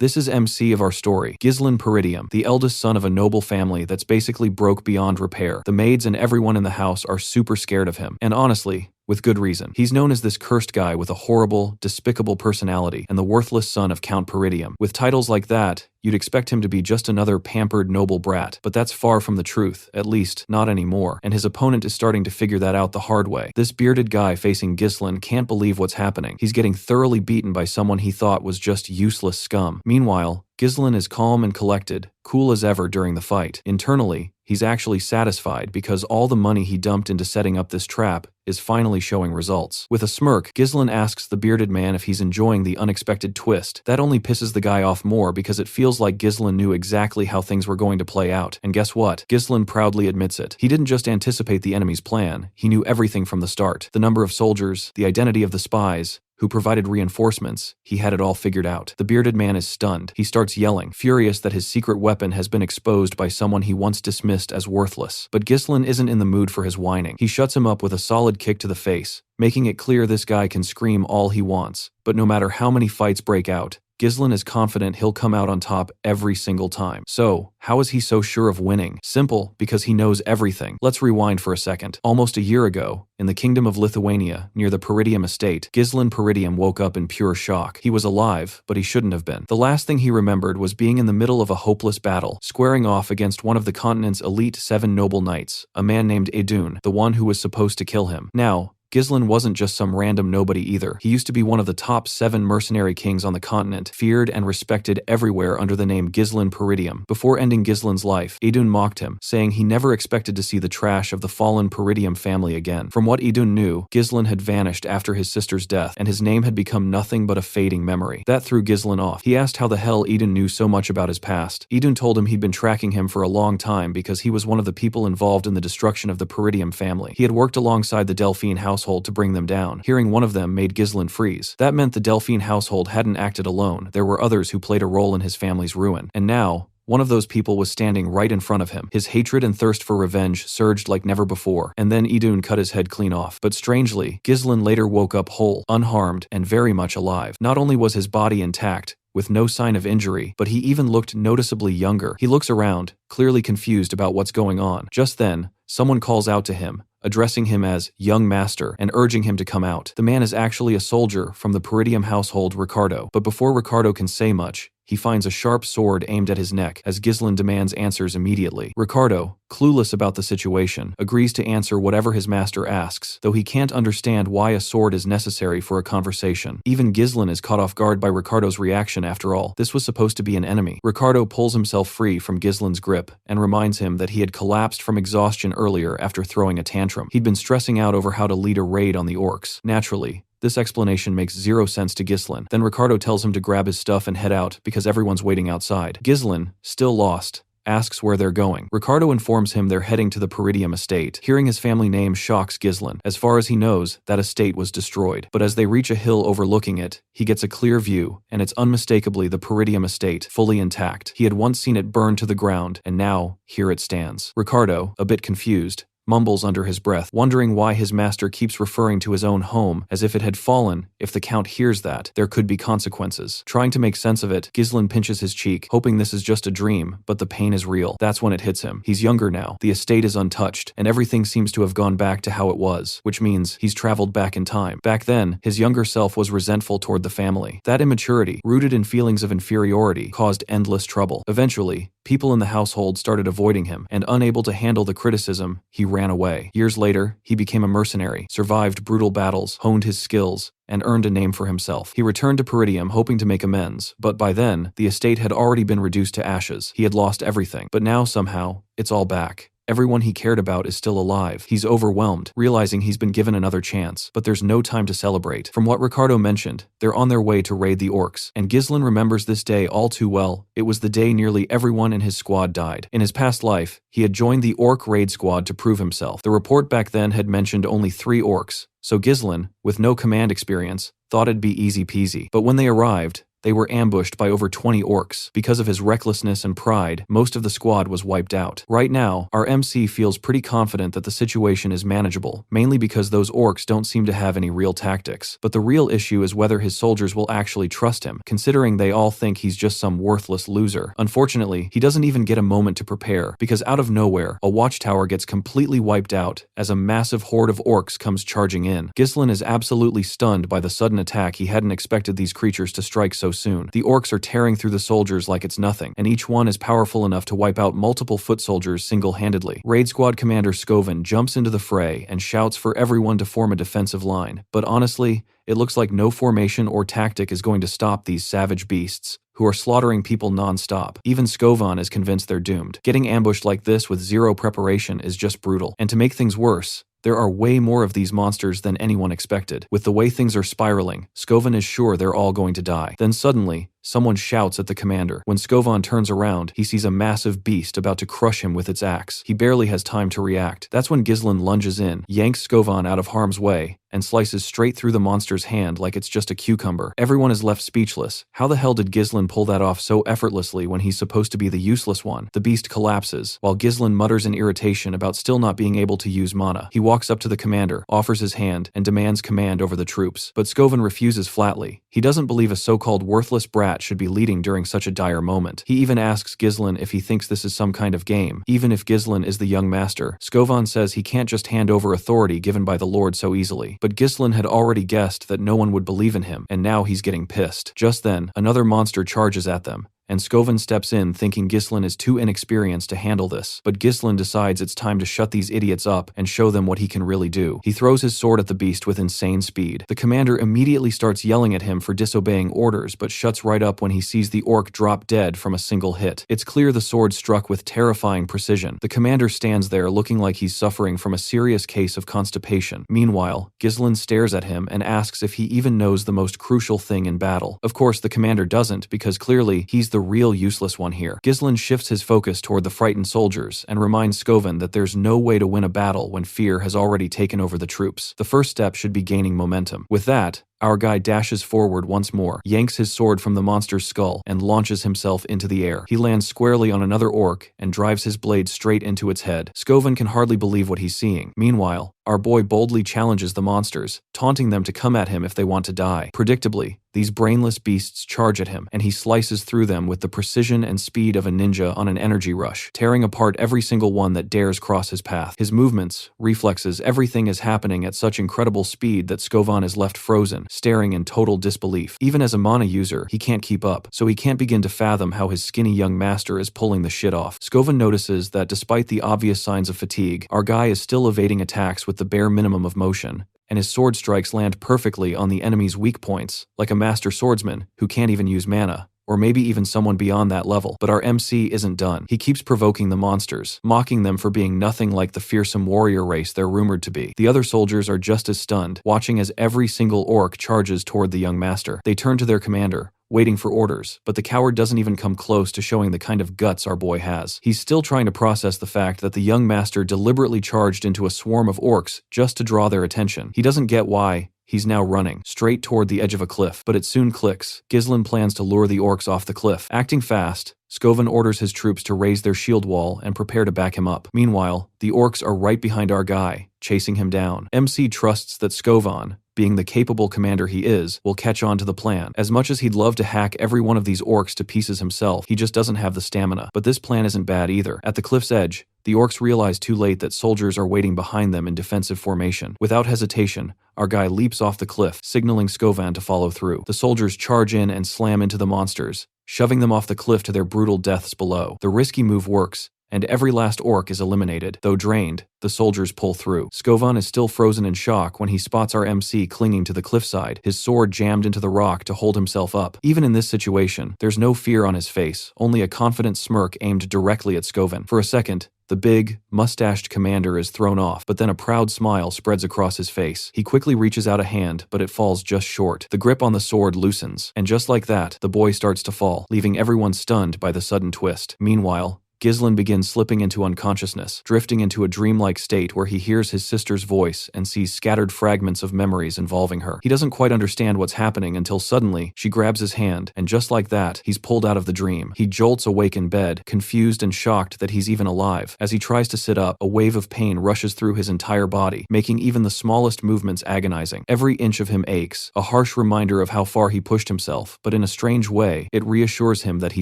This is MC of our story, Ghislain Peridium, the eldest son of a noble family that's basically broke beyond repair. The maids and everyone in the house are super scared of him, and honestly, with good reason. He's known as this cursed guy with a horrible, despicable personality and the worthless son of Count Peridium. With titles like that, you'd expect him to be just another pampered noble brat, but that's far from the truth, at least, not anymore, and his opponent is starting to figure that out the hard way. This bearded guy facing Ghislain can't believe what's happening. He's getting thoroughly beaten by someone he thought was just useless scum. Meanwhile, Ghislain is calm and collected, cool as ever during the fight. Internally, he's actually satisfied because all the money he dumped into setting up this trap is finally showing results. With a smirk, Ghislain asks the bearded man if he's enjoying the unexpected twist. That only pisses the guy off more because it feels like Ghislain knew exactly how things were going to play out. And guess what? Ghislain proudly admits it. He didn't just anticipate the enemy's plan, he knew everything from the start. The number of soldiers, the identity of the spies, who provided reinforcements, he had it all figured out. The bearded man is stunned. He starts yelling, furious that his secret weapon has been exposed by someone he once dismissed as worthless. But Ghislain isn't in the mood for his whining. He shuts him up with a solid kick to the face, making it clear this guy can scream all he wants. But no matter how many fights break out, Ghislain is confident he'll come out on top every single time. So, how is he so sure of winning? Simple, because he knows everything. Let's rewind for a second. Almost a year ago, in the kingdom of Lithuania, near the Peridium estate, Ghislain Peridium woke up in pure shock. He was alive, but he shouldn't have been. The last thing he remembered was being in the middle of a hopeless battle, squaring off against one of the continent's elite 7 noble knights, a man named Idun, the one who was supposed to kill him. Now, Ghislain wasn't just some random nobody either. He used to be one of the top 7 mercenary kings on the continent, feared and respected everywhere under the name Ghislain Peridium. Before ending Ghislain's life, Idun mocked him, saying he never expected to see the trash of the fallen Peridium family again. From what Idun knew, Ghislain had vanished after his sister's death, and his name had become nothing but a fading memory. That threw Ghislain off. He asked how the hell Idun knew so much about his past. Idun told him he'd been tracking him for a long time because he was one of the people involved in the destruction of the Peridium family. He had worked alongside the Delphine household to bring them down. Hearing one of them made Ghislain freeze. That meant the Delphine household hadn't acted alone. There were others who played a role in his family's ruin. And now, one of those people was standing right in front of him. His hatred and thirst for revenge surged like never before, and then Idun cut his head clean off. But strangely, Ghislain later woke up whole, unharmed, and very much alive. Not only was his body intact, with no sign of injury, but he even looked noticeably younger. He looks around, clearly confused about what's going on. Just then, someone calls out to him, addressing him as young master and urging him to come out. The man is actually a soldier from the Peridium household, Ricardo. But before Ricardo can say much, he finds a sharp sword aimed at his neck as Ghislain demands answers immediately. Ricardo, clueless about the situation, agrees to answer whatever his master asks, though he can't understand why a sword is necessary for a conversation. Even Ghislain is caught off guard by Ricardo's reaction after all. This was supposed to be an enemy. Ricardo pulls himself free from Ghislain's grip and reminds him that he had collapsed from exhaustion earlier after throwing a tantrum. He'd been stressing out over how to lead a raid on the orcs. Naturally, this explanation makes zero sense to Ghislain. Then Ricardo tells him to grab his stuff and head out because everyone's waiting outside. Ghislain, still lost, asks where they're going. Ricardo informs him they're heading to the Peridium estate. Hearing his family name shocks Ghislain. As far as he knows, that estate was destroyed. But as they reach a hill overlooking it, he gets a clear view, and it's unmistakably the Peridium estate, fully intact. He had once seen it burn to the ground, and now, here it stands. Ricardo, a bit confused, mumbles under his breath, wondering why his master keeps referring to his own home as if it had fallen. If the Count hears that, there could be consequences. Trying to make sense of it, Ghislain pinches his cheek, hoping this is just a dream, but the pain is real. That's when it hits him. He's younger now, the estate is untouched, and everything seems to have gone back to how it was, which means he's traveled back in time. Back then, his younger self was resentful toward the family. That immaturity, rooted in feelings of inferiority, caused endless trouble. Eventually, people in the household started avoiding him, and unable to handle the criticism, he ran away. Years later, he became a mercenary, survived brutal battles, honed his skills, and earned a name for himself. He returned to Peridium hoping to make amends, but by then, the estate had already been reduced to ashes. He had lost everything, but now somehow, it's all back. Everyone he cared about is still alive. He's overwhelmed, realizing he's been given another chance, but there's no time to celebrate. From what Ricardo mentioned, they're on their way to raid the orcs, and Ghislain remembers this day all too well. It was the day nearly everyone in his squad died. In his past life, he had joined the orc raid squad to prove himself. The report back then had mentioned only 3 orcs, so Ghislain, with no command experience, thought it'd be easy peasy. But when they arrived, they were ambushed by over 20 orcs. Because of his recklessness and pride, most of the squad was wiped out. Right now, our MC feels pretty confident that the situation is manageable, mainly because those orcs don't seem to have any real tactics. But the real issue is whether his soldiers will actually trust him, considering they all think he's just some worthless loser. Unfortunately, he doesn't even get a moment to prepare, because out of nowhere, a watchtower gets completely wiped out as a massive horde of orcs comes charging in. Ghislain is absolutely stunned by the sudden attack. He hadn't expected these creatures to strike so soon. The orcs are tearing through the soldiers like it's nothing, and each one is powerful enough to wipe out multiple foot soldiers single-handedly. Raid Squad Commander Skovan jumps into the fray and shouts for everyone to form a defensive line, but honestly, it looks like no formation or tactic is going to stop these savage beasts, who are slaughtering people non-stop. Even Skovan is convinced they're doomed. Getting ambushed like this with zero preparation is just brutal, and to make things worse, there are way more of these monsters than anyone expected. With the way things are spiraling, Skovan is sure they're all going to die. Then suddenly, someone shouts at the commander. When Skovan turns around, he sees a massive beast about to crush him with its axe. He barely has time to react. That's when Ghislain lunges in, yanks Skovan out of harm's way, and slices straight through the monster's hand like it's just a cucumber. Everyone is left speechless. How the hell did Ghislain pull that off so effortlessly when he's supposed to be the useless one? The beast collapses, while Ghislain mutters in irritation about still not being able to use mana. He walks up to the commander, offers his hand, and demands command over the troops. But Skovan refuses flatly. He doesn't believe a so-called worthless brat should be leading during such a dire moment. He even asks Ghislain if he thinks this is some kind of game. Even if Ghislain is the young master, Skovan says he can't just hand over authority given by the Lord so easily. But Ghislain had already guessed that no one would believe in him, and now he's getting pissed. Just then, another monster charges at them, and Skovan steps in thinking Ghislain is too inexperienced to handle this. But Ghislain decides it's time to shut these idiots up and show them what he can really do. He throws his sword at the beast with insane speed. The commander immediately starts yelling at him for disobeying orders, but shuts right up when he sees the orc drop dead from a single hit. It's clear the sword struck with terrifying precision. The commander stands there looking like he's suffering from a serious case of constipation. Meanwhile, Ghislain stares at him and asks if he even knows the most crucial thing in battle. Of course, the commander doesn't, because clearly he's the real useless one here. Ghislain shifts his focus toward the frightened soldiers and reminds Skovan that there's no way to win a battle when fear has already taken over the troops. The first step should be gaining momentum. With that, our guy dashes forward once more, yanks his sword from the monster's skull, and launches himself into the air. He lands squarely on another orc and drives his blade straight into its head. Skovan can hardly believe what he's seeing. Meanwhile, our boy boldly challenges the monsters, taunting them to come at him if they want to die. Predictably, these brainless beasts charge at him, and he slices through them with the precision and speed of a ninja on an energy rush, tearing apart every single one that dares cross his path. His movements, reflexes, everything is happening at such incredible speed that Skovan is left frozen, staring in total disbelief. Even as a mana user, he can't keep up, so he can't begin to fathom how his skinny young master is pulling the shit off. Skovan notices that despite the obvious signs of fatigue, our guy is still evading attacks with the bare minimum of motion, and his sword strikes land perfectly on the enemy's weak points, like a master swordsman who can't even use mana, or maybe even someone beyond that level. But our MC isn't done. He keeps provoking the monsters, mocking them for being nothing like the fearsome warrior race they're rumored to be. The other soldiers are just as stunned, watching as every single orc charges toward the young master. They turn to their commander, waiting for orders, but the coward doesn't even come close to showing the kind of guts our boy has. He's still trying to process the fact that the young master deliberately charged into a swarm of orcs just to draw their attention. He doesn't get why. He's now running straight toward the edge of a cliff, but it soon clicks. Ghislain plans to lure the orcs off the cliff. Acting fast, Skovan orders his troops to raise their shield wall and prepare to back him up. Meanwhile, the orcs are right behind our guy, chasing him down. MC trusts that Skovan, being the capable commander he is, will catch on to the plan. As much as he'd love to hack every one of these orcs to pieces himself, he just doesn't have the stamina. But this plan isn't bad either. At the cliff's edge, the orcs realize too late that soldiers are waiting behind them in defensive formation. Without hesitation, our guy leaps off the cliff, signaling Skovan to follow through. The soldiers charge in and slam into the monsters, shoving them off the cliff to their brutal deaths below. The risky move works, and every last orc is eliminated. Though drained, the soldiers pull through. Skovan is still frozen in shock when he spots our MC clinging to the cliffside, his sword jammed into the rock to hold himself up. Even in this situation, there's no fear on his face, only a confident smirk aimed directly at Skovan. For a second, the big, mustached commander is thrown off, but then a proud smile spreads across his face. He quickly reaches out a hand, but it falls just short. The grip on the sword loosens, and just like that, the boy starts to fall, leaving everyone stunned by the sudden twist. Meanwhile, Ghislain begins slipping into unconsciousness, drifting into a dreamlike state where he hears his sister's voice and sees scattered fragments of memories involving her. He doesn't quite understand what's happening until suddenly, she grabs his hand, and just like that, he's pulled out of the dream. He jolts awake in bed, confused and shocked that he's even alive. As he tries to sit up, a wave of pain rushes through his entire body, making even the smallest movements agonizing. Every inch of him aches, a harsh reminder of how far he pushed himself, but in a strange way, it reassures him that he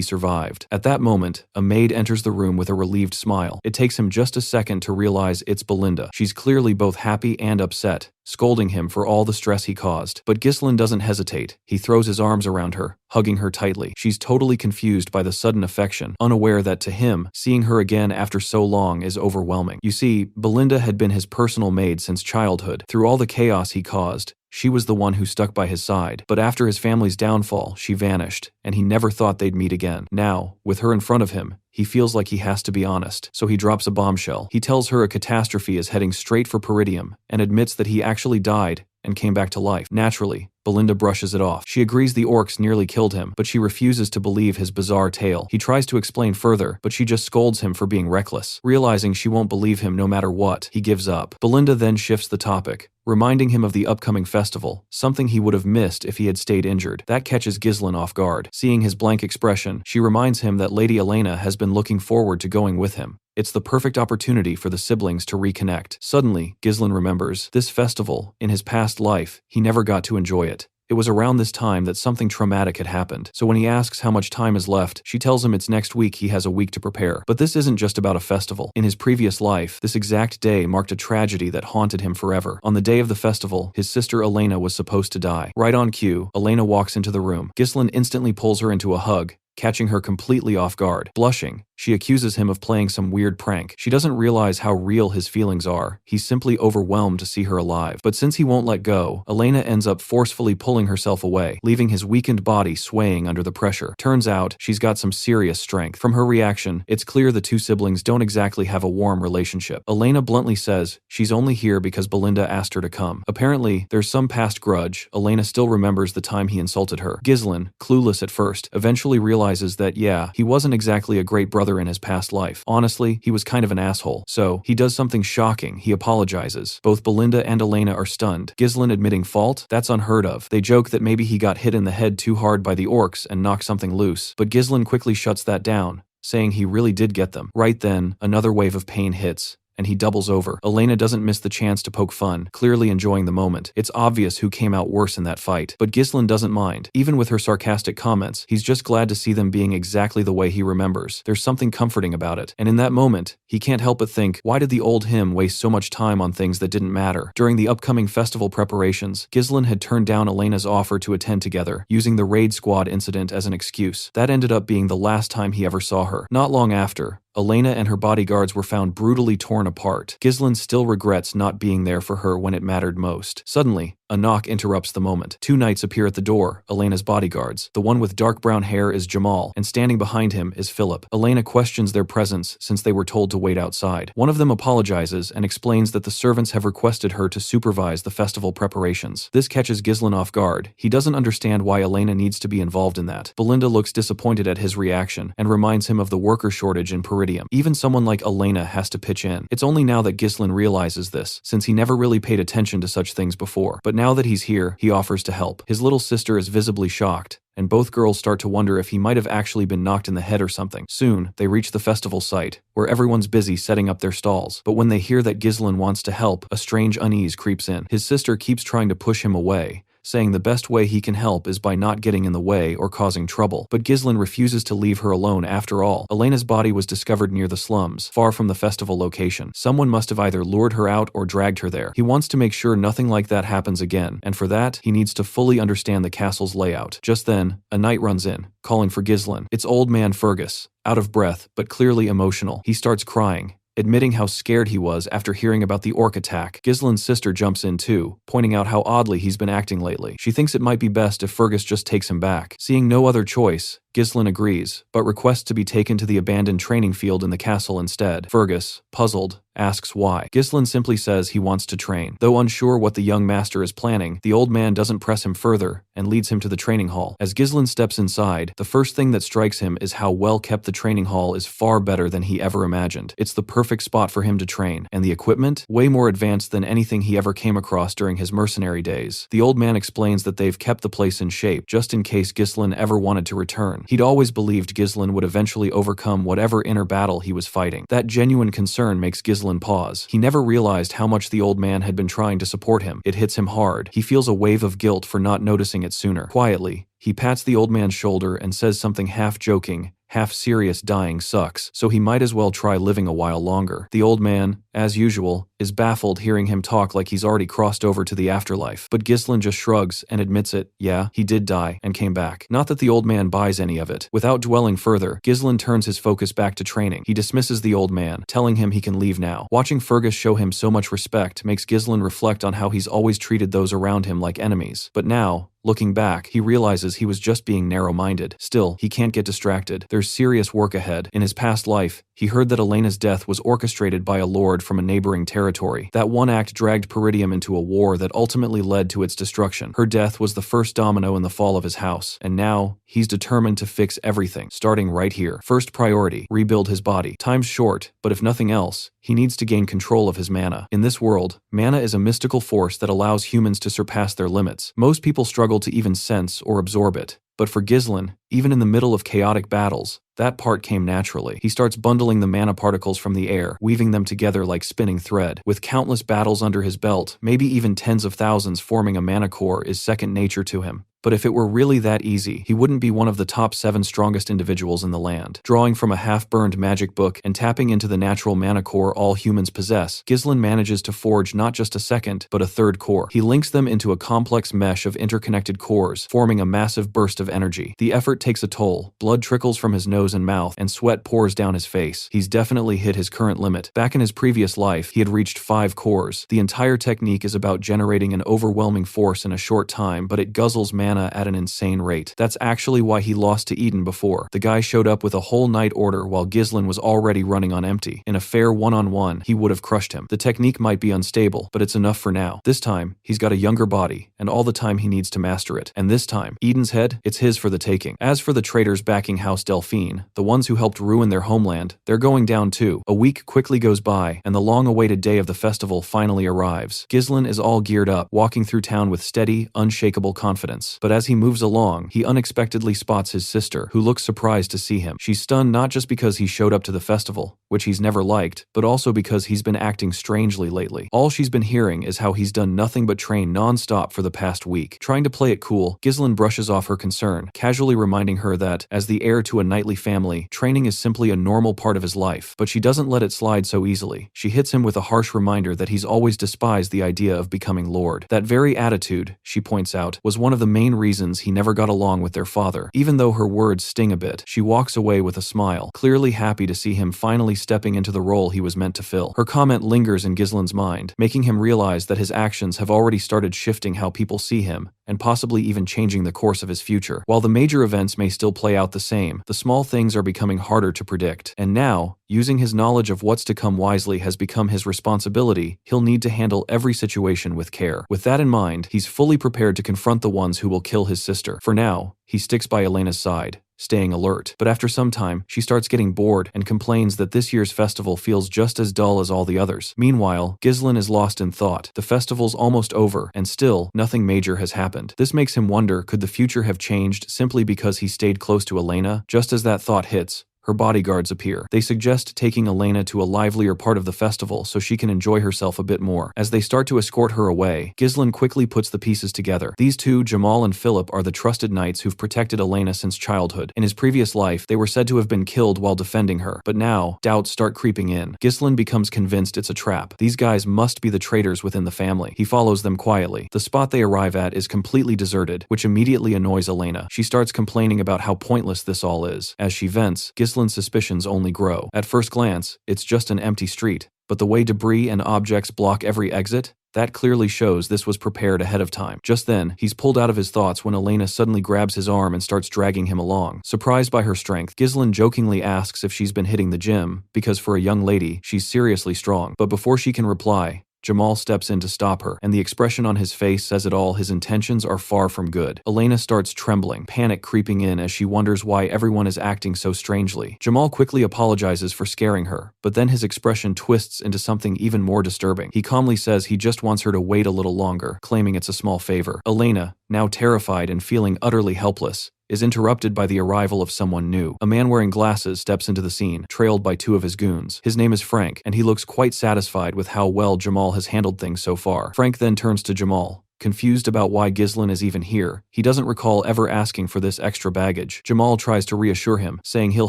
survived. At that moment, a maid enters the room with a relieved smile. It takes him just a second to realize it's Belinda. She's clearly both happy and upset, scolding him for all the stress he caused. But Ghislain doesn't hesitate. He throws his arms around her, hugging her tightly. She's totally confused by the sudden affection, unaware that to him, seeing her again after so long is overwhelming. You see, Belinda had been his personal maid since childhood. Through all the chaos he caused, she was the one who stuck by his side. But after his family's downfall, she vanished, and he never thought they'd meet again. Now, with her in front of him, he feels like he has to be honest, so he drops a bombshell. He tells her a catastrophe is heading straight for Peridium, and admits that he actually died and came back to life. Naturally, Belinda brushes it off. She agrees the orcs nearly killed him, but she refuses to believe his bizarre tale. He tries to explain further, but she just scolds him for being reckless. Realizing she won't believe him no matter what, he gives up. Belinda then shifts the topic, reminding him of the upcoming festival, something he would have missed if he had stayed injured. That catches Ghislain off guard. Seeing his blank expression, she reminds him that Lady Elena has been looking forward to going with him. It's the perfect opportunity for the siblings to reconnect. Suddenly, Ghislain remembers this festival. In his past life, he never got to enjoy it. It was around this time that something traumatic had happened, so when he asks how much time is left, she tells him it's next week. He has a week to prepare. But this isn't just about a festival. In his previous life, this exact day marked a tragedy that haunted him forever. On the day of the festival, his sister Elena was supposed to die. Right on cue, Elena walks into the room. Ghislain instantly pulls her into a hug, catching her completely off guard. Blushing, she accuses him of playing some weird prank. She doesn't realize how real his feelings are. He's simply overwhelmed to see her alive. But since he won't let go, Elena ends up forcefully pulling herself away, leaving his weakened body swaying under the pressure. Turns out, she's got some serious strength. From her reaction, it's clear the two siblings don't exactly have a warm relationship. Elena bluntly says she's only here because Belinda asked her to come. Apparently, there's some past grudge. Elena still remembers the time he insulted her. Ghislain, clueless at first, eventually realizes that, yeah, he wasn't exactly a great brother in his past life. Honestly, he was kind of an asshole. So, he does something shocking. He apologizes. Both Belinda and Elena are stunned. Ghislain admitting fault? That's unheard of. They joke that maybe he got hit in the head too hard by the orcs and knocked something loose. But Ghislain quickly shuts that down, saying he really did get them. Right then, another wave of pain hits, and he doubles over. Elena doesn't miss the chance to poke fun, clearly enjoying the moment. It's obvious who came out worse in that fight, but Ghislain doesn't mind. Even with her sarcastic comments, he's just glad to see them being exactly the way he remembers. There's something comforting about it, and in that moment, he can't help but think, why did the old him waste so much time on things that didn't matter? During the upcoming festival preparations, Ghislain had turned down Elena's offer to attend together, using the raid squad incident as an excuse. That ended up being the last time he ever saw her. Not long after, Elena and her bodyguards were found brutally torn apart. Ghislain still regrets not being there for her when it mattered most. Suddenly, a knock interrupts the moment. Two knights appear at the door, Elena's bodyguards. The one with dark brown hair is Jamal, and standing behind him is Philip. Elena questions their presence since they were told to wait outside. One of them apologizes and explains that the servants have requested her to supervise the festival preparations. This catches Ghislain off guard. He doesn't understand why Elena needs to be involved in that. Belinda looks disappointed at his reaction and reminds him of the worker shortage in Peridium. Even someone like Elena has to pitch in. It's only now that Ghislain realizes this, since he never really paid attention to such things before. But now that he's here, he offers to help. His little sister is visibly shocked, and both girls start to wonder if he might have actually been knocked in the head or something. Soon, they reach the festival site, where everyone's busy setting up their stalls. But when they hear that Ghislain wants to help, a strange unease creeps in. His sister keeps trying to push him away, saying the best way he can help is by not getting in the way or causing trouble. But Ghislain refuses to leave her alone after all. Elena's body was discovered near the slums, far from the festival location. Someone must have either lured her out or dragged her there. He wants to make sure nothing like that happens again, and for that, he needs to fully understand the castle's layout. Just then, a knight runs in, calling for Ghislain. It's old man Fergus, out of breath, but clearly emotional. He starts crying, admitting how scared he was after hearing about the orc attack. Ghislain's sister jumps in too, pointing out how oddly he's been acting lately. She thinks it might be best if Fergus just takes him back. Seeing no other choice, Ghislain agrees, but requests to be taken to the abandoned training field in the castle instead. Fergus, puzzled, asks why. Ghislain simply says he wants to train. Though unsure what the young master is planning, the old man doesn't press him further and leads him to the training hall. As Ghislain steps inside, the first thing that strikes him is how well kept the training hall is. Far better than he ever imagined. It's the perfect spot for him to train, and the equipment? Way more advanced than anything he ever came across during his mercenary days. The old man explains that they've kept the place in shape, just in case Ghislain ever wanted to return. He'd always believed Ghislain would eventually overcome whatever inner battle he was fighting. That genuine concern makes Ghislain pause. He never realized how much the old man had been trying to support him. It hits him hard. He feels a wave of guilt for not noticing it sooner. Quietly, he pats the old man's shoulder and says something half-joking, half-serious. Dying sucks, so he might as well try living a while longer. The old man, as usual, is baffled hearing him talk like he's already crossed over to the afterlife. But Ghislain just shrugs and admits it. Yeah, he did die and came back. Not that the old man buys any of it. Without dwelling further, Ghislain turns his focus back to training. He dismisses the old man, telling him he can leave now. Watching Fergus show him so much respect makes Ghislain reflect on how he's always treated those around him like enemies. But now, looking back, he realizes he was just being narrow-minded. Still, he can't get distracted. There's serious work ahead. In his past life, he heard that Elena's death was orchestrated by a lord from a neighboring territory. That one act dragged Peridium into a war that ultimately led to its destruction. Her death was the first domino in the fall of his house, and now, he's determined to fix everything, starting right here. First priority, rebuild his body. Time's short, but if nothing else, he needs to gain control of his mana. In this world, mana is a mystical force that allows humans to surpass their limits. Most people struggle to even sense or absorb it. But for Ghislain, even in the middle of chaotic battles, that part came naturally. He starts bundling the mana particles from the air, weaving them together like spinning thread. With countless battles under his belt, maybe even tens of thousands forming a mana core is second nature to him. But if it were really that easy, he wouldn't be one of the top 7 strongest individuals in the land. Drawing from a half-burned magic book and tapping into the natural mana core all humans possess, Ghislain manages to forge not just a second, but a third core. He links them into a complex mesh of interconnected cores, forming a massive burst of energy. The effort takes a toll. Blood trickles from his nose and mouth, and sweat pours down his face. He's definitely hit his current limit. Back in his previous life, he had reached 5 cores. The entire technique is about generating an overwhelming force in a short time, but it guzzles mana at an insane rate. That's actually why he lost to Eden before. The guy showed up with a whole night order while Ghislain was already running on empty. In a fair one-on-one, he would have crushed him. The technique might be unstable, but it's enough for now. This time, he's got a younger body, and all the time he needs to master it. And this time, Eden's head, it's his for the taking. As for the traitors backing House Delphine, the ones who helped ruin their homeland, they're going down too. A week quickly goes by, and the long-awaited day of the festival finally arrives. Ghislain is all geared up, walking through town with steady, unshakable confidence. But as he moves along, he unexpectedly spots his sister, who looks surprised to see him. She's stunned not just because he showed up to the festival, which he's never liked, but also because he's been acting strangely lately. All she's been hearing is how he's done nothing but train non-stop for the past week. Trying to play it cool, Ghislain brushes off her concern, casually reminding her that, as the heir to a knightly family, training is simply a normal part of his life. But she doesn't let it slide so easily. She hits him with a harsh reminder that he's always despised the idea of becoming lord. That very attitude, she points out, was one of the main reasons he never got along with their father. Even though her words sting a bit, she walks away with a smile, clearly happy to see him finally stepping into the role he was meant to fill. Her comment lingers in Ghislain's mind, making him realize that his actions have already started shifting how people see him, and possibly even changing the course of his future. While the major events may still play out the same, the small things are becoming harder to predict. And now, using his knowledge of what's to come wisely has become his responsibility. He'll need to handle every situation with care. With that in mind, he's fully prepared to confront the ones who will kill his sister. For now, he sticks by Elena's side, staying alert. But after some time, she starts getting bored and complains that this year's festival feels just as dull as all the others. Meanwhile, Ghislain is lost in thought. The festival's almost over, and still, nothing major has happened. This makes him wonder, could the future have changed simply because he stayed close to Elena? Just as that thought hits, her bodyguards appear. They suggest taking Elena to a livelier part of the festival so she can enjoy herself a bit more. As they start to escort her away, Ghislain quickly puts the pieces together. These two, Jamal and Philip, are the trusted knights who've protected Elena since childhood. In his previous life, they were said to have been killed while defending her, but now, doubts start creeping in. Ghislain becomes convinced it's a trap. These guys must be the traitors within the family. He follows them quietly. The spot they arrive at is completely deserted, which immediately annoys Elena. She starts complaining about how pointless this all is. As she vents, Ghislain's suspicions only grow. At first glance, it's just an empty street, but the way debris and objects block every exit, That clearly shows this was prepared ahead of time. Just then, he's pulled out of his thoughts when Elena suddenly grabs his arm and starts dragging him along. Surprised by her strength, Ghislain jokingly asks if she's been hitting the gym, because for a young lady, she's seriously strong. But before she can reply, Jamal steps in to stop her, and the expression on his face says it all. His intentions are far from good. Elena starts trembling, panic creeping in as she wonders why everyone is acting so strangely. Jamal quickly apologizes for scaring her, but then his expression twists into something even more disturbing. He calmly says he just wants her to wait a little longer, claiming it's a small favor. Elena, now terrified and feeling utterly helpless, is interrupted by the arrival of someone new. A man wearing glasses steps into the scene, trailed by two of his goons. His name is Frank, and he looks quite satisfied with how well Jamal has handled things so far. Frank then turns to Jamal, confused about why Ghislain is even here. He doesn't recall ever asking for this extra baggage. Jamal tries to reassure him, saying he'll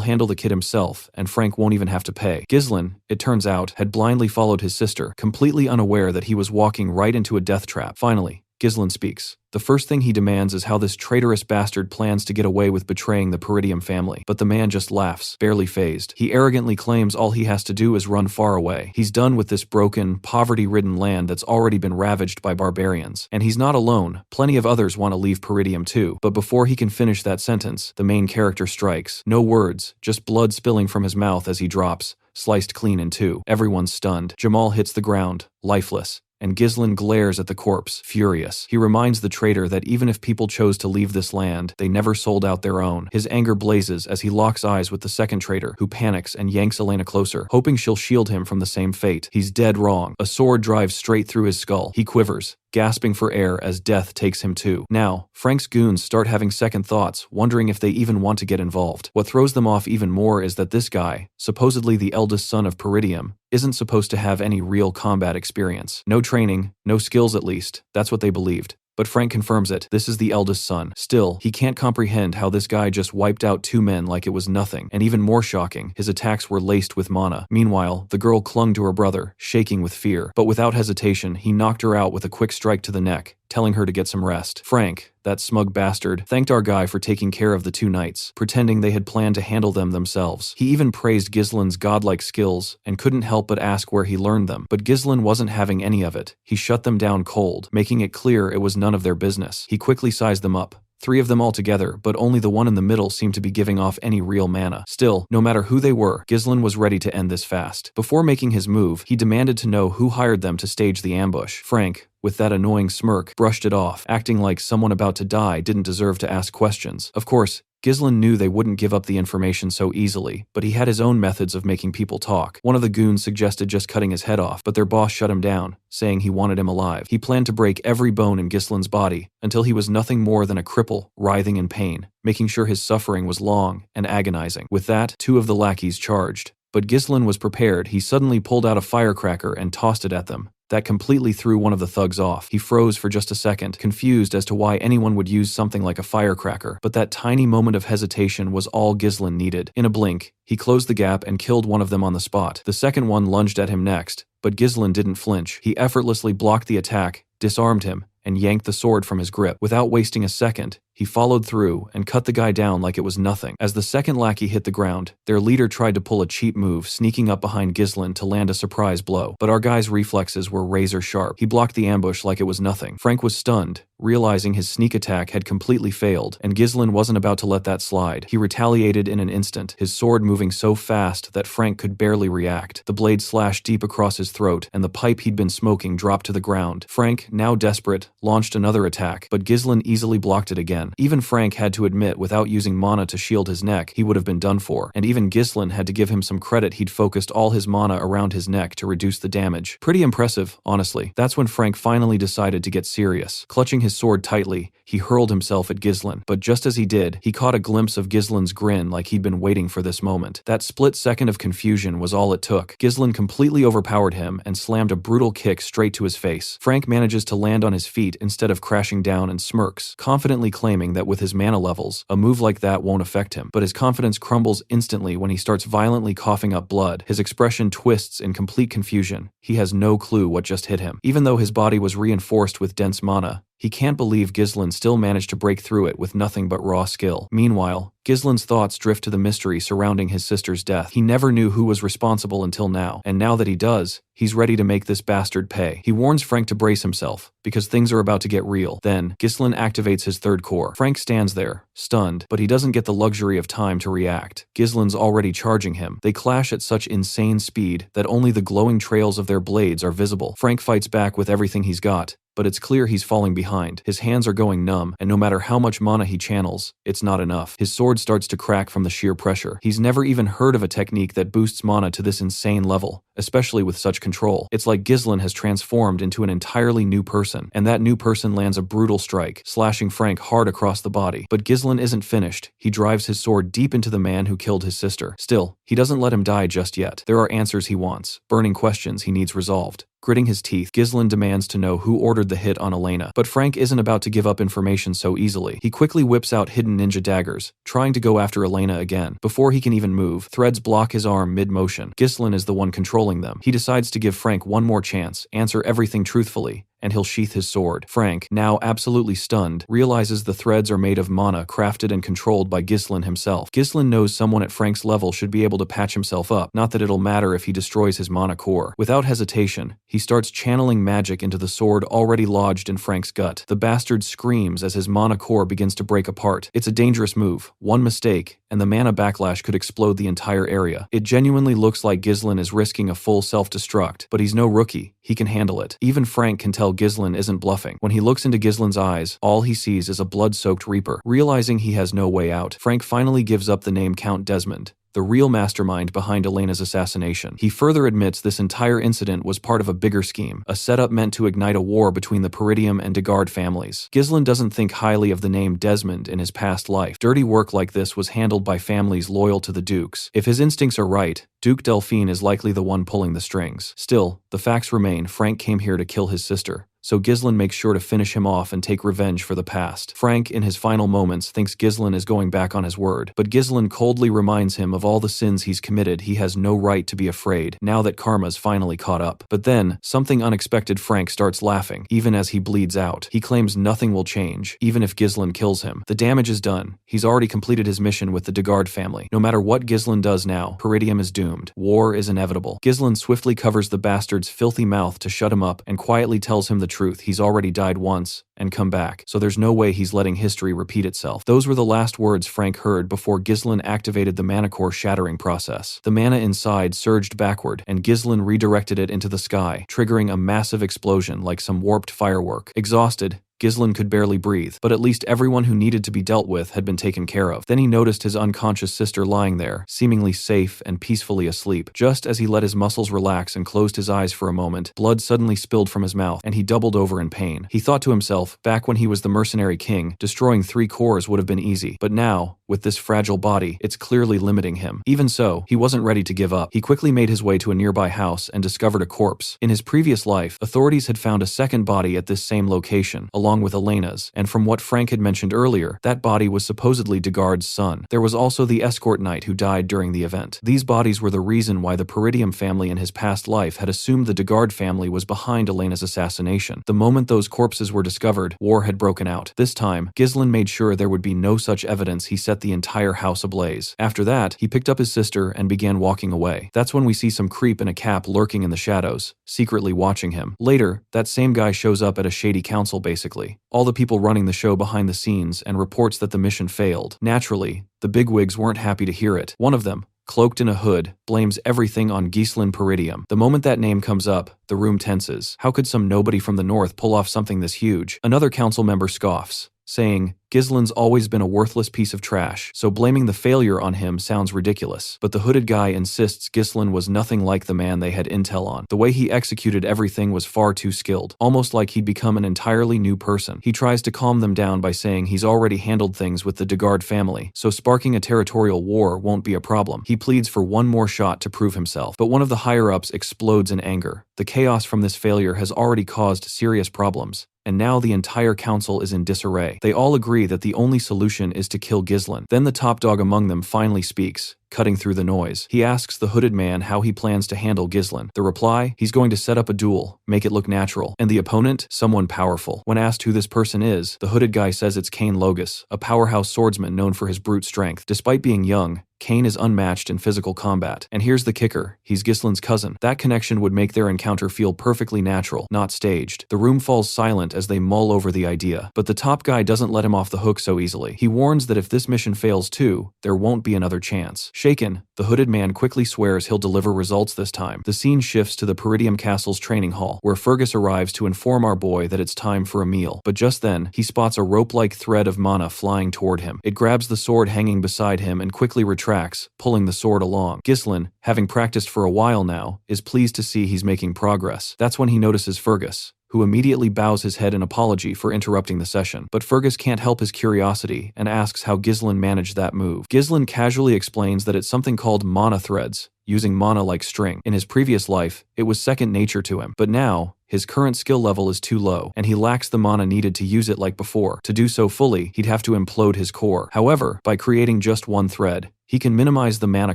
handle the kid himself, and Frank won't even have to pay. Ghislain, it turns out, had blindly followed his sister, completely unaware that he was walking right into a death trap. Finally, Ghislain speaks. The first thing he demands is how this traitorous bastard plans to get away with betraying the Peridium family. But the man just laughs, barely fazed. He arrogantly claims all he has to do is run far away. He's done with this broken, poverty-ridden land that's already been ravaged by barbarians. And he's not alone. Plenty of others want to leave Peridium too. But before he can finish that sentence, the main character strikes. No words, just blood spilling from his mouth as he drops, sliced clean in two. Everyone's stunned. Jamal hits the ground, lifeless, and Ghislain glares at the corpse, furious. He reminds the traitor that even if people chose to leave this land, they never sold out their own. His anger blazes as he locks eyes with the second traitor, who panics and yanks Elena closer, hoping she'll shield him from the same fate. He's dead wrong. A sword drives straight through his skull. He quivers, gasping for air as death takes him too. Now, Frank's goons start having second thoughts, wondering if they even want to get involved. What throws them off even more is that this guy, supposedly the eldest son of Peridium, isn't supposed to have any real combat experience. No training, no skills at least. That's what they believed. But Frank confirms it. This is the eldest son. Still, he can't comprehend how this guy just wiped out two men like it was nothing. And even more shocking, his attacks were laced with mana. Meanwhile, the girl clung to her brother, shaking with fear. But without hesitation, he knocked her out with a quick strike to the neck, telling her to get some rest. Frank, that smug bastard, thanked our guy for taking care of the two knights, pretending they had planned to handle them themselves. He even praised Ghislain's godlike skills and couldn't help but ask where he learned them. But Ghislain wasn't having any of it. He shut them down cold, making it clear it was none of their business. He quickly sized them up. 3 of them altogether, but only the one in the middle seemed to be giving off any real mana. Still, no matter who they were, Ghislain was ready to end this fast. Before making his move, he demanded to know who hired them to stage the ambush. Frank, with that annoying smirk, brushed it off, acting like someone about to die didn't deserve to ask questions. Of course, Ghislain knew they wouldn't give up the information so easily, but he had his own methods of making people talk. One of the goons suggested just cutting his head off, but their boss shut him down, saying he wanted him alive. He planned to break every bone in Ghislain's body until he was nothing more than a cripple, writhing in pain, making sure his suffering was long and agonizing. With that, 2 of the lackeys charged. But Ghislain was prepared. He suddenly pulled out a firecracker and tossed it at them. That completely threw one of the thugs off. He froze for just a second, confused as to why anyone would use something like a firecracker. But that tiny moment of hesitation was all Ghislain needed. In a blink, he closed the gap and killed one of them on the spot. The second one lunged at him next, but Ghislain didn't flinch. He effortlessly blocked the attack, disarmed him, and yanked the sword from his grip. Without wasting a second, he followed through and cut the guy down like it was nothing. As the second lackey hit the ground, their leader tried to pull a cheap move, sneaking up behind Ghislain to land a surprise blow. But our guy's reflexes were razor sharp. He blocked the ambush like it was nothing. Frank was stunned, realizing his sneak attack had completely failed, and Ghislain wasn't about to let that slide. He retaliated in an instant, his sword moving so fast that Frank could barely react. The blade slashed deep across his throat, and the pipe he'd been smoking dropped to the ground. Frank, now desperate, launched another attack, but Ghislain easily blocked it again. Even Frank had to admit without using mana to shield his neck, he would have been done for. And even Ghislain had to give him some credit. He'd focused all his mana around his neck to reduce the damage. Pretty impressive, honestly. That's when Frank finally decided to get serious. Clutching his sword tightly, he hurled himself at Ghislain. But just as he did, he caught a glimpse of Ghislain's grin like he'd been waiting for this moment. That split second of confusion was all it took. Ghislain completely overpowered him and slammed a brutal kick straight to his face. Frank manages to land on his feet instead of crashing down and smirks, confidently claiming that with his mana levels, a move like that won't affect him. But his confidence crumbles instantly when he starts violently coughing up blood. His expression twists in complete confusion. He has no clue what just hit him. Even though his body was reinforced with dense mana, He can't believe Ghislain still managed to break through it with nothing but raw skill. Meanwhile, Ghislain's thoughts drift to the mystery surrounding his sister's death. He never knew who was responsible until now, and now that he does, he's ready to make this bastard pay. He warns Frank to brace himself, because things are about to get real. Then, Ghislain activates his third core. Frank stands there, stunned, but he doesn't get the luxury of time to react. Ghislain's already charging him. They clash at such insane speed that only the glowing trails of their blades are visible. Frank fights back with everything he's got, but it's clear he's falling behind. His hands are going numb, and no matter how much mana he channels, it's not enough. His sword starts to crack from the sheer pressure. He's never even heard of a technique that boosts mana to this insane level, especially with such control. It's like Ghislain has transformed into an entirely new person, and that new person lands a brutal strike, slashing Frank hard across the body. But Ghislain isn't finished. He drives his sword deep into the man who killed his sister. Still, he doesn't let him die just yet. There are answers he wants, burning questions he needs resolved. Gritting his teeth, Ghislain demands to know who ordered the hit on Elena. But Frank isn't about to give up information so easily. He quickly whips out hidden ninja daggers, trying to go after Elena again. Before he can even move, threads block his arm mid-motion. Ghislain is the one controlling them. He decides to give Frank one more chance, answer everything truthfully, and he'll sheath his sword. Frank, now absolutely stunned, realizes the threads are made of mana crafted and controlled by Ghislain himself. Ghislain knows someone at Frank's level should be able to patch himself up, not that it'll matter if he destroys his mana core. Without hesitation, he starts channeling magic into the sword already lodged in Frank's gut. The bastard screams as his mana core begins to break apart. It's a dangerous move. One mistake, and the mana backlash could explode the entire area. It genuinely looks like Ghislain is risking a full self-destruct, but he's no rookie. He can handle it. Even Frank can tell Ghislain isn't bluffing. When he looks into Ghislain's eyes, all he sees is a blood-soaked Reaper. Realizing he has no way out, Frank finally gives up the name Count Desmond, the real mastermind behind Elena's assassination. He further admits this entire incident was part of a bigger scheme, a setup meant to ignite a war between the Peridium and Degard families. Ghislain doesn't think highly of the name Desmond in his past life. Dirty work like this was handled by families loyal to the Dukes. If his instincts are right, Duke Delphine is likely the one pulling the strings. Still, the facts remain: Frank came here to kill his sister, so Ghislain makes sure to finish him off and take revenge for the past. Frank, in his final moments, thinks Ghislain is going back on his word, but Ghislain coldly reminds him of all the sins he's committed. He has no right to be afraid, now that karma's finally caught up. But then, something unexpected: Frank starts laughing, even as he bleeds out. He claims nothing will change, even if Ghislain kills him. The damage is done. He's already completed his mission with the Degard family. No matter what Ghislain does now, Peridium is doomed. War is inevitable. Ghislain swiftly covers the bastard's filthy mouth to shut him up and quietly tells him the truth. He's already died once and come back, so there's no way he's letting history repeat itself. Those were the last words Frank heard before Ghislain activated the mana core shattering process. The mana inside surged backward, and Ghislain redirected it into the sky, triggering a massive explosion like some warped firework. Exhausted, Ghislain could barely breathe, but at least everyone who needed to be dealt with had been taken care of. Then he noticed his unconscious sister lying there, seemingly safe and peacefully asleep. Just as he let his muscles relax and closed his eyes for a moment, blood suddenly spilled from his mouth, and he doubled over in pain. He thought to himself, back when he was the mercenary king, destroying 3 cores would have been easy. But now, with this fragile body, it's clearly limiting him. Even so, he wasn't ready to give up. He quickly made his way to a nearby house and discovered a corpse. In his previous life, authorities had found a second body at this same location, along with Elena's, and from what Frank had mentioned earlier, that body was supposedly Degard's son. There was also the escort knight who died during the event. These bodies were the reason why the Peridium family in his past life had assumed the Degard family was behind Elena's assassination. The moment those corpses were discovered, war had broken out. This time, Ghislain made sure there would be no such evidence. He set the entire house ablaze. After that, he picked up his sister and began walking away. That's when we see some creep in a cap lurking in the shadows, secretly watching him. Later, that same guy shows up at a shady council basically. All the people running the show behind the scenes, and reports that the mission failed. Naturally, the bigwigs weren't happy to hear it. One of them, cloaked in a hood, blames everything on Ghislain Peridium. The moment that name comes up, the room tenses. How could some nobody from the north pull off something this huge? Another council member scoffs, saying, Ghislain's always been a worthless piece of trash, so blaming the failure on him sounds ridiculous. But the hooded guy insists Ghislain was nothing like the man they had intel on. The way he executed everything was far too skilled, almost like he'd become an entirely new person. He tries to calm them down by saying he's already handled things with the Degard family, so sparking a territorial war won't be a problem. He pleads for one more shot to prove himself, but one of the higher-ups explodes in anger. The chaos from this failure has already caused serious problems, and now the entire council is in disarray. They all agree that the only solution is to kill Ghislain. Then the top dog among them finally speaks, cutting through the noise. He asks the hooded man how he plans to handle Ghislain. The reply, he's going to set up a duel, make it look natural. And the opponent, someone powerful. When asked who this person is, the hooded guy says it's Cain Logus, a powerhouse swordsman known for his brute strength. Despite being young, Cain is unmatched in physical combat. And here's the kicker, he's Ghislain's cousin. That connection would make their encounter feel perfectly natural, not staged. The room falls silent as they mull over the idea, but the top guy doesn't let him off the hook so easily. He warns that if this mission fails too, there won't be another chance. Shaken, the hooded man quickly swears he'll deliver results this time. The scene shifts to the Peridium Castle's training hall, where Fergus arrives to inform our boy that it's time for a meal. But just then, he spots a rope-like thread of mana flying toward him. It grabs the sword hanging beside him and quickly retracts, pulling the sword along. Ghislain, having practiced for a while now, is pleased to see he's making progress. That's when he notices Fergus, who immediately bows his head in apology for interrupting the session. But Fergus can't help his curiosity and asks how Ghislain managed that move. Ghislain casually explains that it's something called mana threads, using mana like string. In his previous life, it was second nature to him, but now, his current skill level is too low, and he lacks the mana needed to use it like before. To do so fully, he'd have to implode his core. However, by creating just one thread, he can minimize the mana